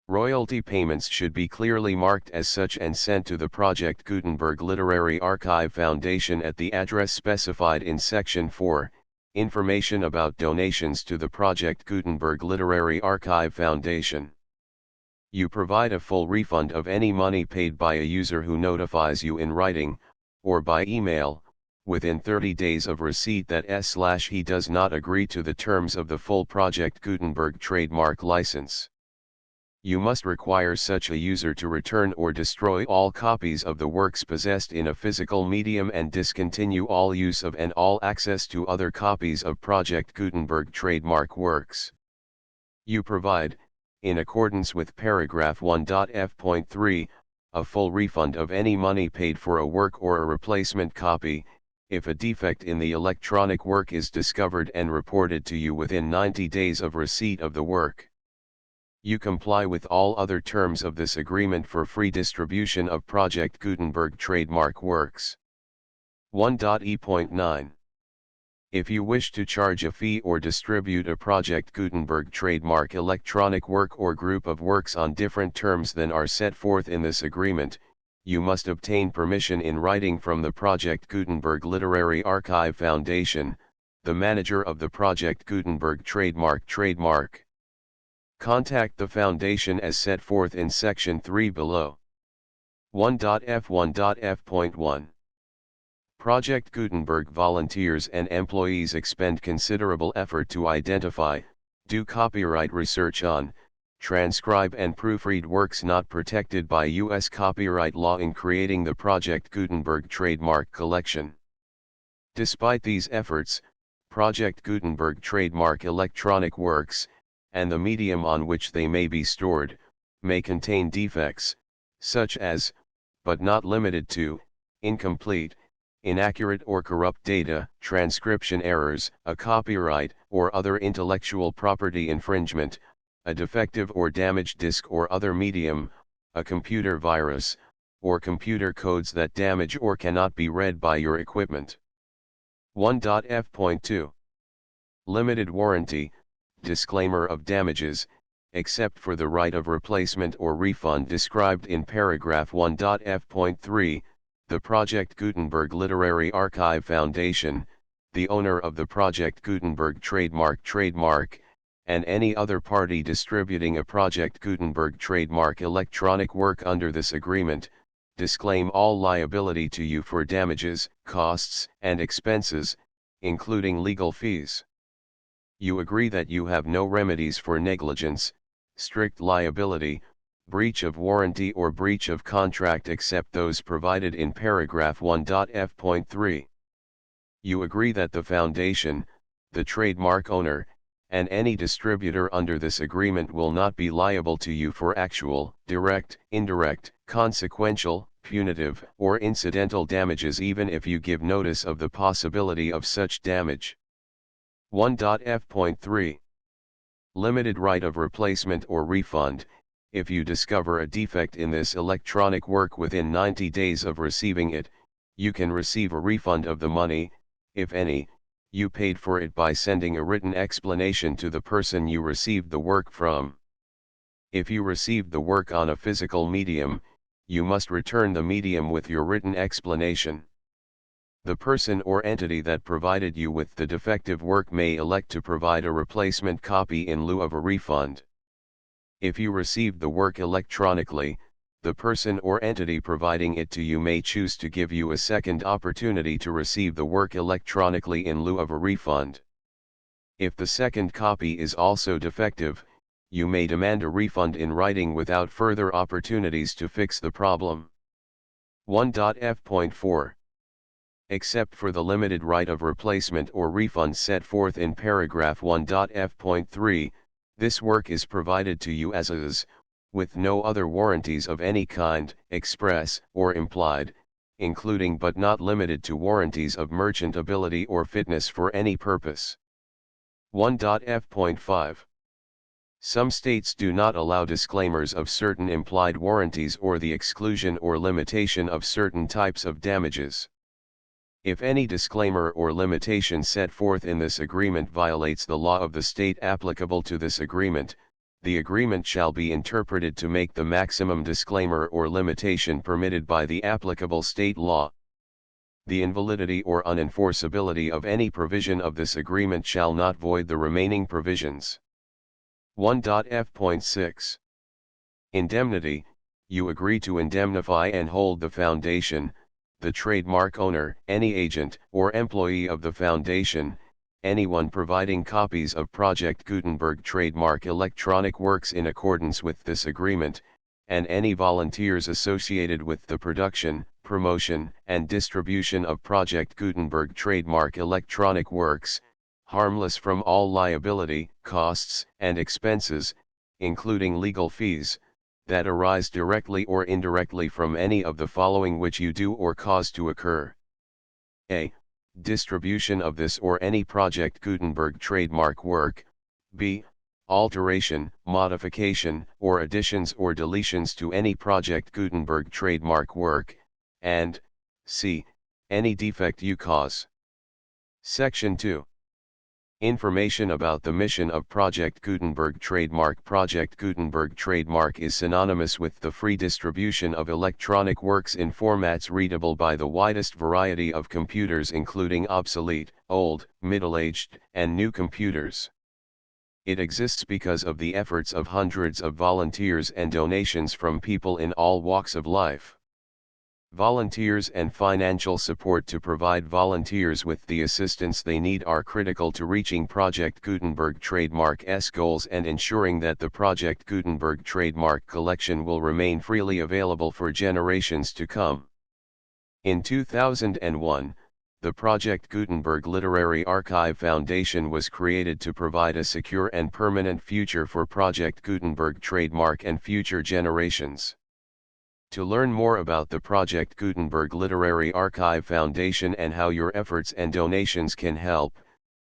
Royalty payments should be clearly marked as such and sent to the Project Gutenberg Literary Archive Foundation at the address specified in Section 4, Information about donations to the Project Gutenberg Literary Archive Foundation. You provide a full refund of any money paid by a user who notifies you in writing, or by email, within 30 days of receipt that he does not agree to the terms of the full Project Gutenberg trademark license. You must require such a user to return or destroy all copies of the works possessed in a physical medium and discontinue all use of and all access to other copies of Project Gutenberg trademark works. You provide, in accordance with paragraph 1.f.3, a full refund of any money paid for a work or a replacement copy, if a defect in the electronic work is discovered and reported to you within 90 days of receipt of the work. You comply with all other terms of this agreement for free distribution of Project Gutenberg trademark works. 1.e.9. If you wish to charge a fee or distribute a Project Gutenberg trademark electronic work or group of works on different terms than are set forth in this agreement, you must obtain permission in writing from the Project Gutenberg Literary Archive Foundation, the manager of the Project Gutenberg trademark. Contact the Foundation as set forth in Section 3 below. 1.f1.f.1 Project Gutenberg volunteers and employees expend considerable effort to identify, do copyright research on, transcribe and proofread works not protected by U.S. copyright law in creating the Project Gutenberg trademark collection. Despite these efforts, Project Gutenberg trademark electronic works, and the medium on which they may be stored, may contain defects, such as, but not limited to, incomplete, inaccurate or corrupt data, transcription errors, a copyright or other intellectual property infringement, a defective or damaged disk or other medium, a computer virus, or computer codes that damage or cannot be read by your equipment. 1.f.2 Limited warranty, disclaimer of damages, except for the right of replacement or refund described in paragraph 1.f.3, the Project Gutenberg Literary Archive Foundation, the owner of the Project Gutenberg trademark, and any other party distributing a Project Gutenberg trademark electronic work under this agreement, disclaim all liability to you for damages, costs, and expenses, including legal fees. You agree that you have no remedies for negligence, strict liability, breach of warranty or breach of contract except those provided in paragraph 1.f.3. You agree that the Foundation, the trademark owner, and any distributor under this agreement will not be liable to you for actual, direct, indirect, consequential, punitive, or incidental damages even if you give notice of the possibility of such damage. 1.f.3 Limited right of replacement or refund. If you discover a defect in this electronic work within 90 days of receiving it, you can receive a refund of the money, if any, you paid for it by sending a written explanation to the person you received the work from. If you received the work on a physical medium, you must return the medium with your written explanation. The person or entity that provided you with the defective work may elect to provide a replacement copy in lieu of a refund. If you received the work electronically, the person or entity providing it to you may choose to give you a second opportunity to receive the work electronically in lieu of a refund. If the second copy is also defective, you may demand a refund in writing without further opportunities to fix the problem. 1.f.4 Except for the limited right of replacement or refund set forth in paragraph 1.f.3, this work is provided to you as is, with no other warranties of any kind, express or implied, including but not limited to warranties of merchantability or fitness for any purpose. 1.f.5 Some states do not allow disclaimers of certain implied warranties or the exclusion or limitation of certain types of damages. If any disclaimer or limitation set forth in this agreement violates the law of the state applicable to this agreement, the agreement shall be interpreted to make the maximum disclaimer or limitation permitted by the applicable state law. The invalidity or unenforceability of any provision of this agreement shall not void the remaining provisions. 1.f.6 Indemnity. You agree to indemnify and hold the Foundation, the trademark owner, any agent or employee of the Foundation, anyone providing copies of Project Gutenberg trademark electronic works in accordance with this agreement, and any volunteers associated with the production, promotion, and distribution of Project Gutenberg trademark electronic works, harmless from all liability, costs, and expenses, including legal fees, that arise directly or indirectly from any of the following which you do or cause to occur. A. Distribution of this or any Project Gutenberg trademark work. B. Alteration, modification, or additions or deletions to any Project Gutenberg trademark work, and C. Any defect you cause. Section 2. Information about the mission of Project Gutenberg trademark. Project Gutenberg trademark is synonymous with the free distribution of electronic works in formats readable by the widest variety of computers including obsolete, old, middle-aged, and new computers. It exists because of the efforts of hundreds of volunteers and donations from people in all walks of life. Volunteers and financial support to provide volunteers with the assistance they need are critical to reaching Project Gutenberg Trademark's goals and ensuring that the Project Gutenberg Trademark collection will remain freely available for generations to come. In 2001, the Project Gutenberg Literary Archive Foundation was created to provide a secure and permanent future for Project Gutenberg Trademark and future generations. To learn more about the Project Gutenberg Literary Archive Foundation and how your efforts and donations can help,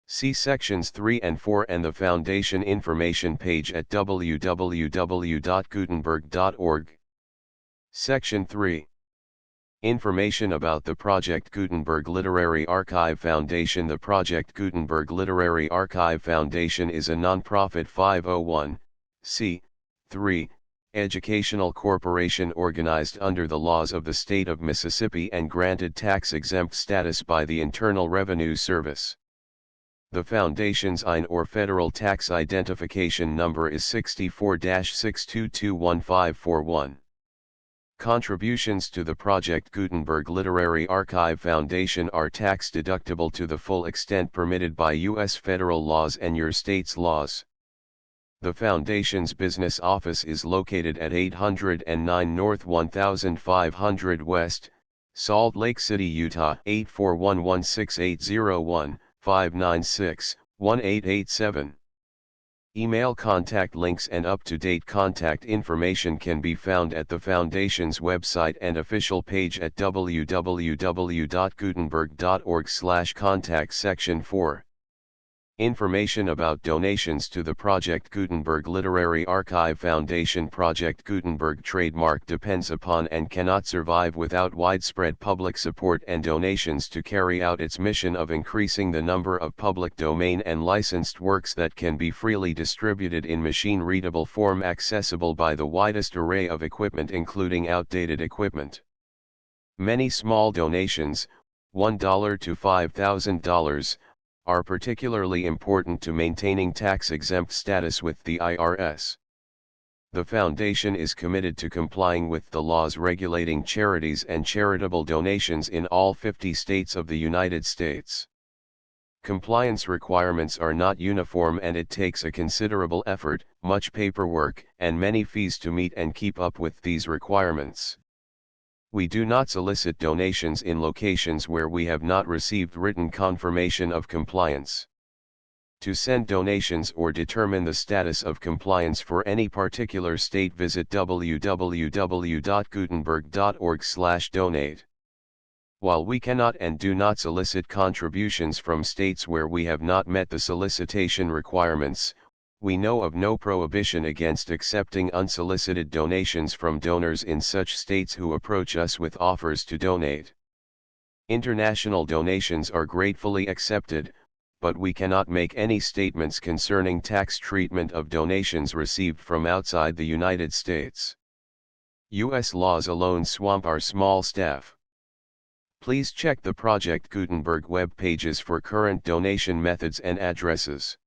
see sections 3 and 4 and the Foundation information page at www.gutenberg.org. Section 3. Information about the Project Gutenberg Literary Archive Foundation. The Project Gutenberg Literary Archive Foundation is a non-profit 501(c)(3) educational corporation organized under the laws of the state of Mississippi and granted tax-exempt status by the Internal Revenue Service. The Foundation's IN or Federal Tax Identification Number is 64-6221541. Contributions to the Project Gutenberg Literary Archive Foundation are tax-deductible to the full extent permitted by U.S. federal laws and your state's laws. The Foundation's business office is located at 809 North 1500 West, Salt Lake City, Utah 841-16801-596-1887. Email contact links and up-to-date contact information can be found at the Foundation's website and official page at www.gutenberg.org/contact section 4. Information about donations to the Project Gutenberg Literary Archive Foundation. Project Gutenberg Trademark depends upon and cannot survive without widespread public support and donations to carry out its mission of increasing the number of public domain and licensed works that can be freely distributed in machine-readable form accessible by the widest array of equipment including outdated equipment. Many small donations, $1 to $5,000, are particularly important to maintaining tax-exempt status with the IRS. The Foundation is committed to complying with the laws regulating charities and charitable donations in all 50 states of the United States. Compliance requirements are not uniform and it takes a considerable effort, much paperwork, and many fees to meet and keep up with these requirements. We do not solicit donations in locations where we have not received written confirmation of compliance. To send donations or determine the status of compliance for any particular state, visit www.gutenberg.org/donate. While we cannot and do not solicit contributions from states where we have not met the solicitation requirements, we know of no prohibition against accepting unsolicited donations from donors in such states who approach us with offers to donate. International donations are gratefully accepted, but we cannot make any statements concerning tax treatment of donations received from outside the United States. U.S. laws alone swamp our small staff. Please check the Project Gutenberg web pages for current donation methods and addresses.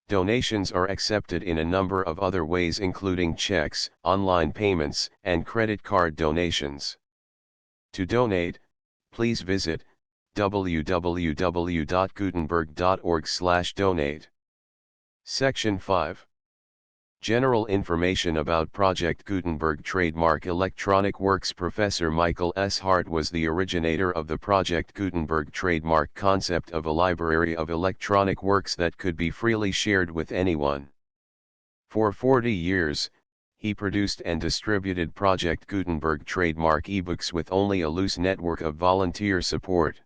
Donations are accepted in a number of other ways including checks, online payments, and credit card donations. To donate, please visit www.gutenberg.org/donate. Section 5. General information about Project Gutenberg Trademark Electronic Works. Professor Michael S. Hart was the originator of the Project Gutenberg Trademark concept of a library of electronic works that could be freely shared with anyone. For 40 years, he produced and distributed Project Gutenberg Trademark ebooks with only a loose network of volunteer support.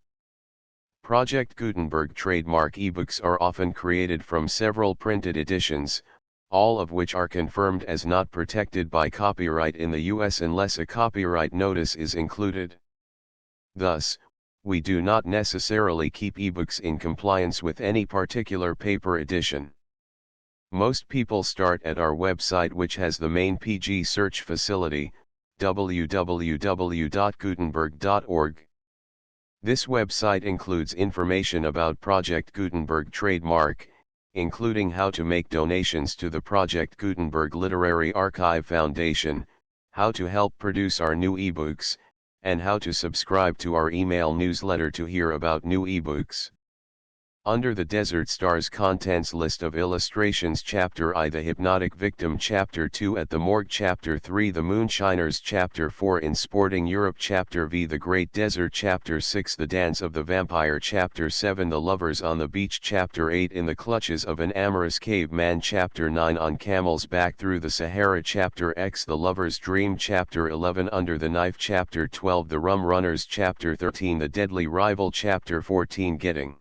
Project Gutenberg Trademark ebooks are often created from several printed editions, all of which are confirmed as not protected by copyright in the U.S. unless a copyright notice is included. Thus, we do not necessarily keep ebooks in compliance with any particular paper edition. Most people start at our website, which has the main PG search facility, www.gutenberg.org. This website includes information about Project Gutenberg Trademark, including how to make donations to the Project Gutenberg Literary Archive Foundation, how to help produce our new ebooks, and how to subscribe to our email newsletter to hear about new ebooks. Under the Desert Stars Contents list of illustrations, Chapter I, The Hypnotic Victim, Chapter 2, At the Morgue, Chapter 3, The Moonshiners, Chapter 4, In Sporting Europe, Chapter V, The Great Desert, Chapter 6, The Dance of the Vampire, Chapter 7, The Lovers on the Beach, Chapter 8, In the Clutches of an Amorous Caveman, Chapter 9, On Camel's Back Through the Sahara, Chapter X, The Lover's Dream, Chapter 11, Under the Knife, Chapter 12, The Rum Runners, Chapter 13, The Deadly Rival, Chapter 14, Getting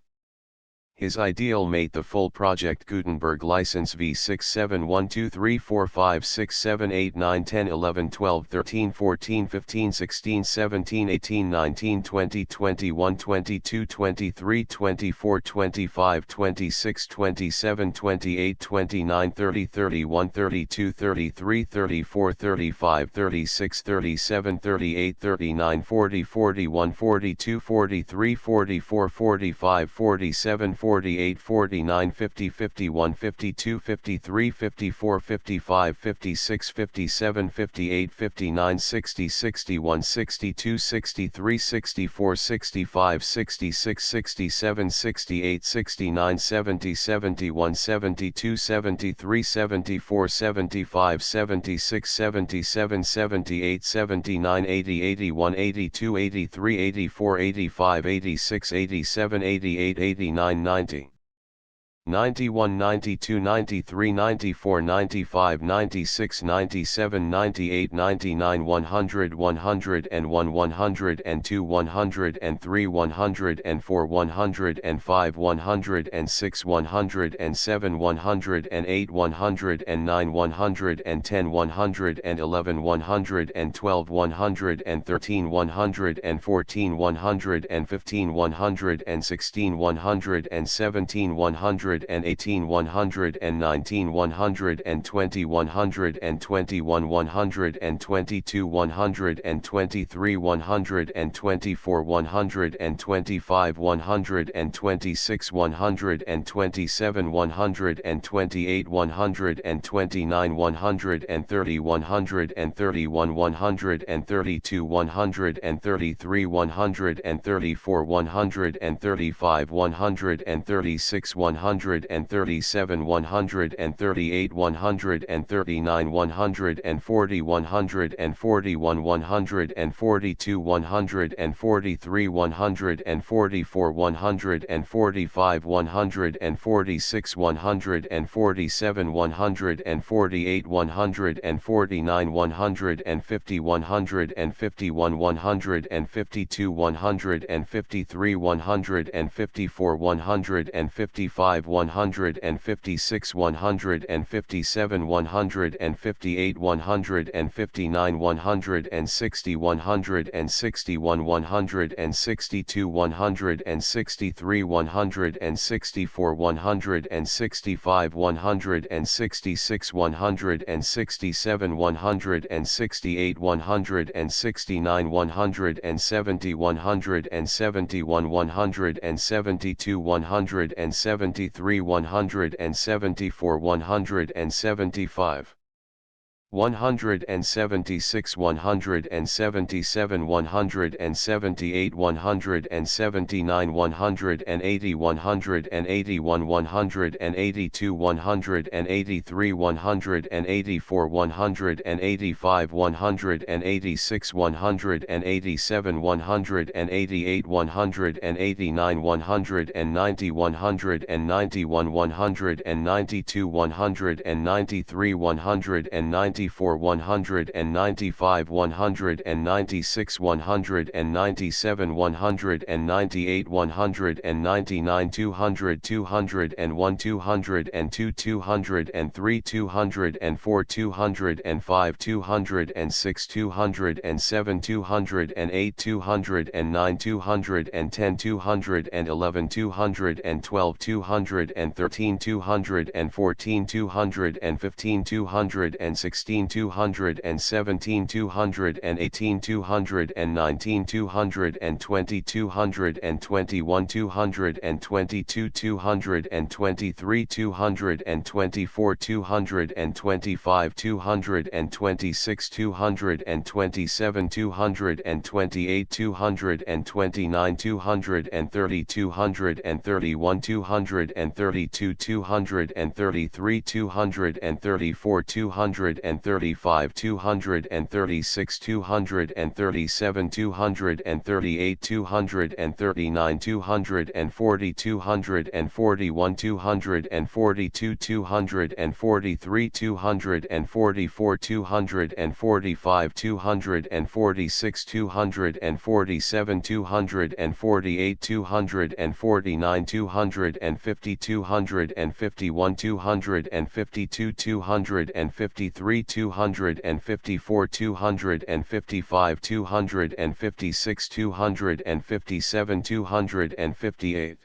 His Ideal Mate. The full Project Gutenberg license V6 7 1 2 3 4 5 6 7 8 9 10 11 12 13 14 15 16 17 18 19 20 21 22 23 24 25 26 27 28 29 30 31 32 33 34 35 36 37 38 39 40 41 42 43 45 46 54 55 56 55 57 58 59 60 61 62 63 64 65 66 67 68 69 70 71 72 73 74 75 76 77 78 79 80 81 82 83 84 85 86 87 88 89 90 91 92 93 94 95 96 97 98 99 100 101 102 103 104 105 106 107 108 109 110 111 112 113 114 115 116 117 118 119 120 121 122 123 124 125 126 127 128 129 130 131 132 133 134 135 136 137 138 139 140 141 142 143 144 145 146 147 148 149 150 151 152 153 154 155 156 157 158 159 160 161 162 163 164 165 166 167 168 169 170 171 172 173 174 175 176 177 178 179 180 181 182 183 184 185 186 187 188 189 190 191 192 193 194 195 196 197 198 199 200 201 202 203 204 205 206 207 208 209 210 211 212 213 214 215 216 216 217 218 219 220 221 222 223 224 225 226 227 228 229 230 231 232 233 234 235 236 237 238 239 240 241 242 243 244 245 246 247 248 249 250 251 252 253 254 255 256 257 258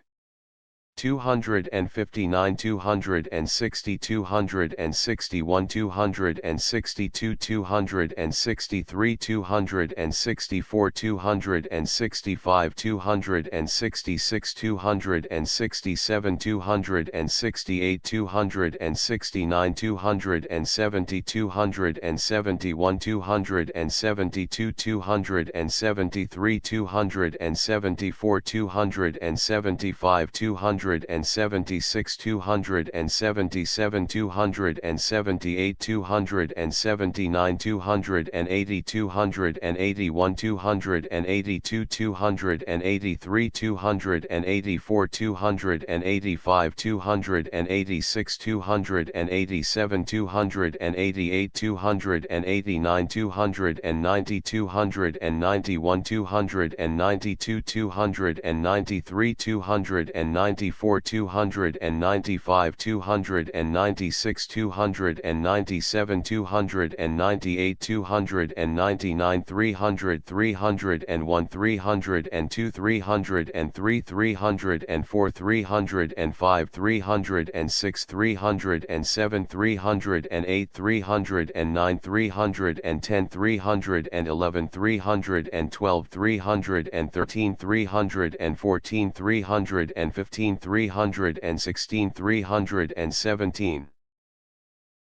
259 260 261 262 263 264 265 266 267 268 269 270 271 272 273 274 275 276 277 278 279 280 281 282 283 284 285 286 287 288 289 290 291 292 293 294 295 296 297 298 299 300 301 302 303 304 305 306 307 308 309 310 311 312 313 314 315 316 317